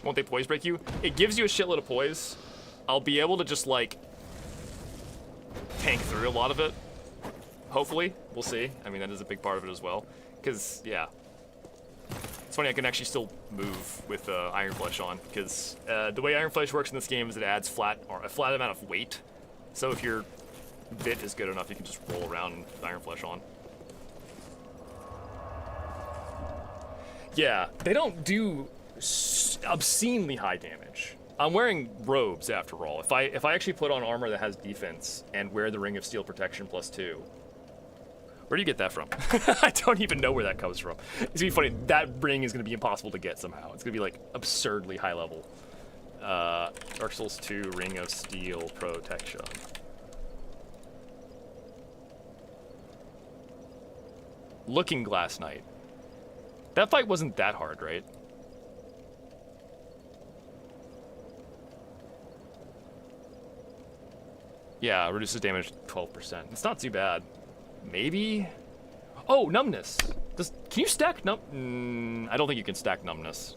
Won't they poise break you? It gives you a shitload of poise. I'll be able to just, like, tank through a lot of it. Hopefully. We'll see. I mean, that is a big part of it as well. Because, yeah. It's funny, I can actually still move with Iron Flesh on, because the way Iron Flesh works in this game is it adds a flat amount of weight. So if your bit is good enough, you can just roll around with Iron Flesh on. Yeah, they don't do obscenely high damage. I'm wearing robes after all. If I actually put on armor that has defense and wear the Ring of Steel protection +2, where do you get that from? I don't even know where that comes from. It's gonna be funny. That ring is gonna be impossible to get somehow. It's gonna be like absurdly high level. Dark Souls 2 Ring of Steel protection. Looking Glass Knight. That fight wasn't that hard, right? Yeah, reduces damage 12%. It's not too bad. Maybe? Oh, numbness. Can you stack I don't think you can stack numbness.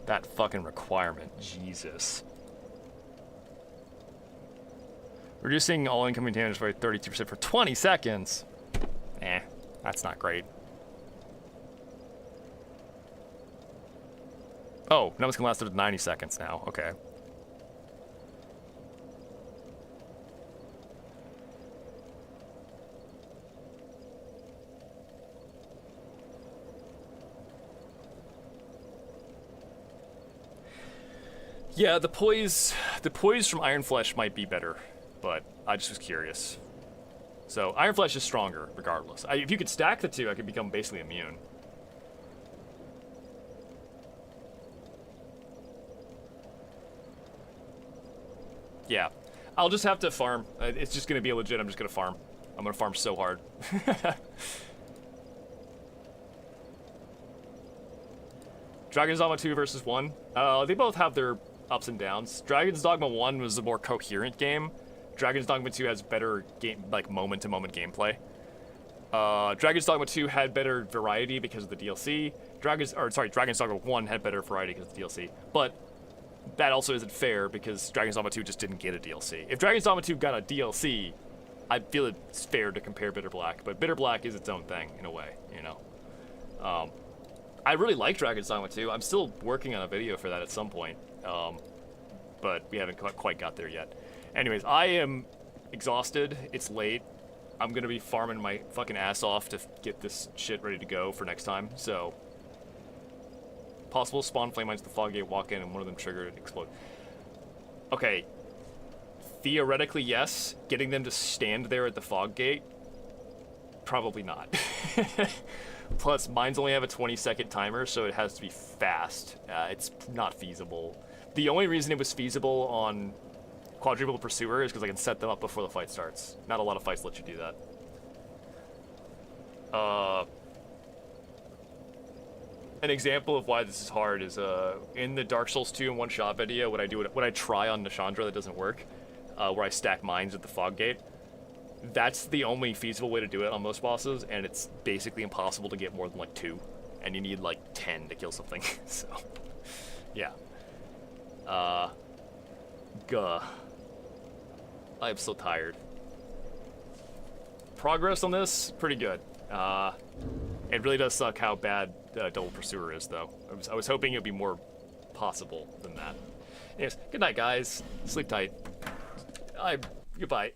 That fucking requirement. Jesus. Reducing all incoming damage by 32% for 20 seconds. That's not great. Oh, numbness can last up to 90 seconds now. Okay. Yeah, the poise from Iron Flesh might be better, but I just was curious. So Iron Flesh is stronger, regardless. If you could stack the two, I could become basically immune. Yeah, I'll just have to farm. It's just gonna be legit. I'm just gonna farm. I'm gonna farm so hard. Dragon's Dogma 2 versus 1. They both have their ups and downs. Dragon's Dogma 1 was a more coherent game. Dragon's Dogma 2 has better game, like moment-to-moment gameplay. Dragon's Dogma 2 had better variety because of the DLC. Dragon's Dogma 1 had better variety because of the DLC. But that also isn't fair because Dragon's Dogma 2 just didn't get a DLC. If Dragon's Dogma 2 got a DLC, I feel it's fair to compare Bitter Black, but Bitter Black is its own thing in a way, you know. I really like Dragon's Dogma 2. I'm still working on a video for that at some point, but we haven't quite got there yet. Anyways, I am exhausted. It's late. I'm gonna be farming my fucking ass off to get this shit ready to go for next time, so. Possible spawn flame mines the fog gate, walk in, and one of them trigger and explode. Okay. Theoretically, yes. Getting them to stand there at the fog gate? Probably not. Plus, mines only have a 20-second timer, so it has to be fast. It's not feasible. The only reason it was feasible on Quadruple Pursuer is because I can set them up before the fight starts. Not a lot of fights let you do that. An example of why this is hard is in the Dark Souls 2 in one-shot video, when I try on Nashandra that doesn't work, where I stack mines at the fog gate. That's the only feasible way to do it on most bosses, and it's basically impossible to get more than like 2, and you need like 10 to kill something. So, yeah. Guh. I am so tired. Progress on this, pretty good. It really does suck how bad Double Pursuer is, though. I was hoping it would be more possible than that. Anyways, good night, guys. Sleep tight. Goodbye.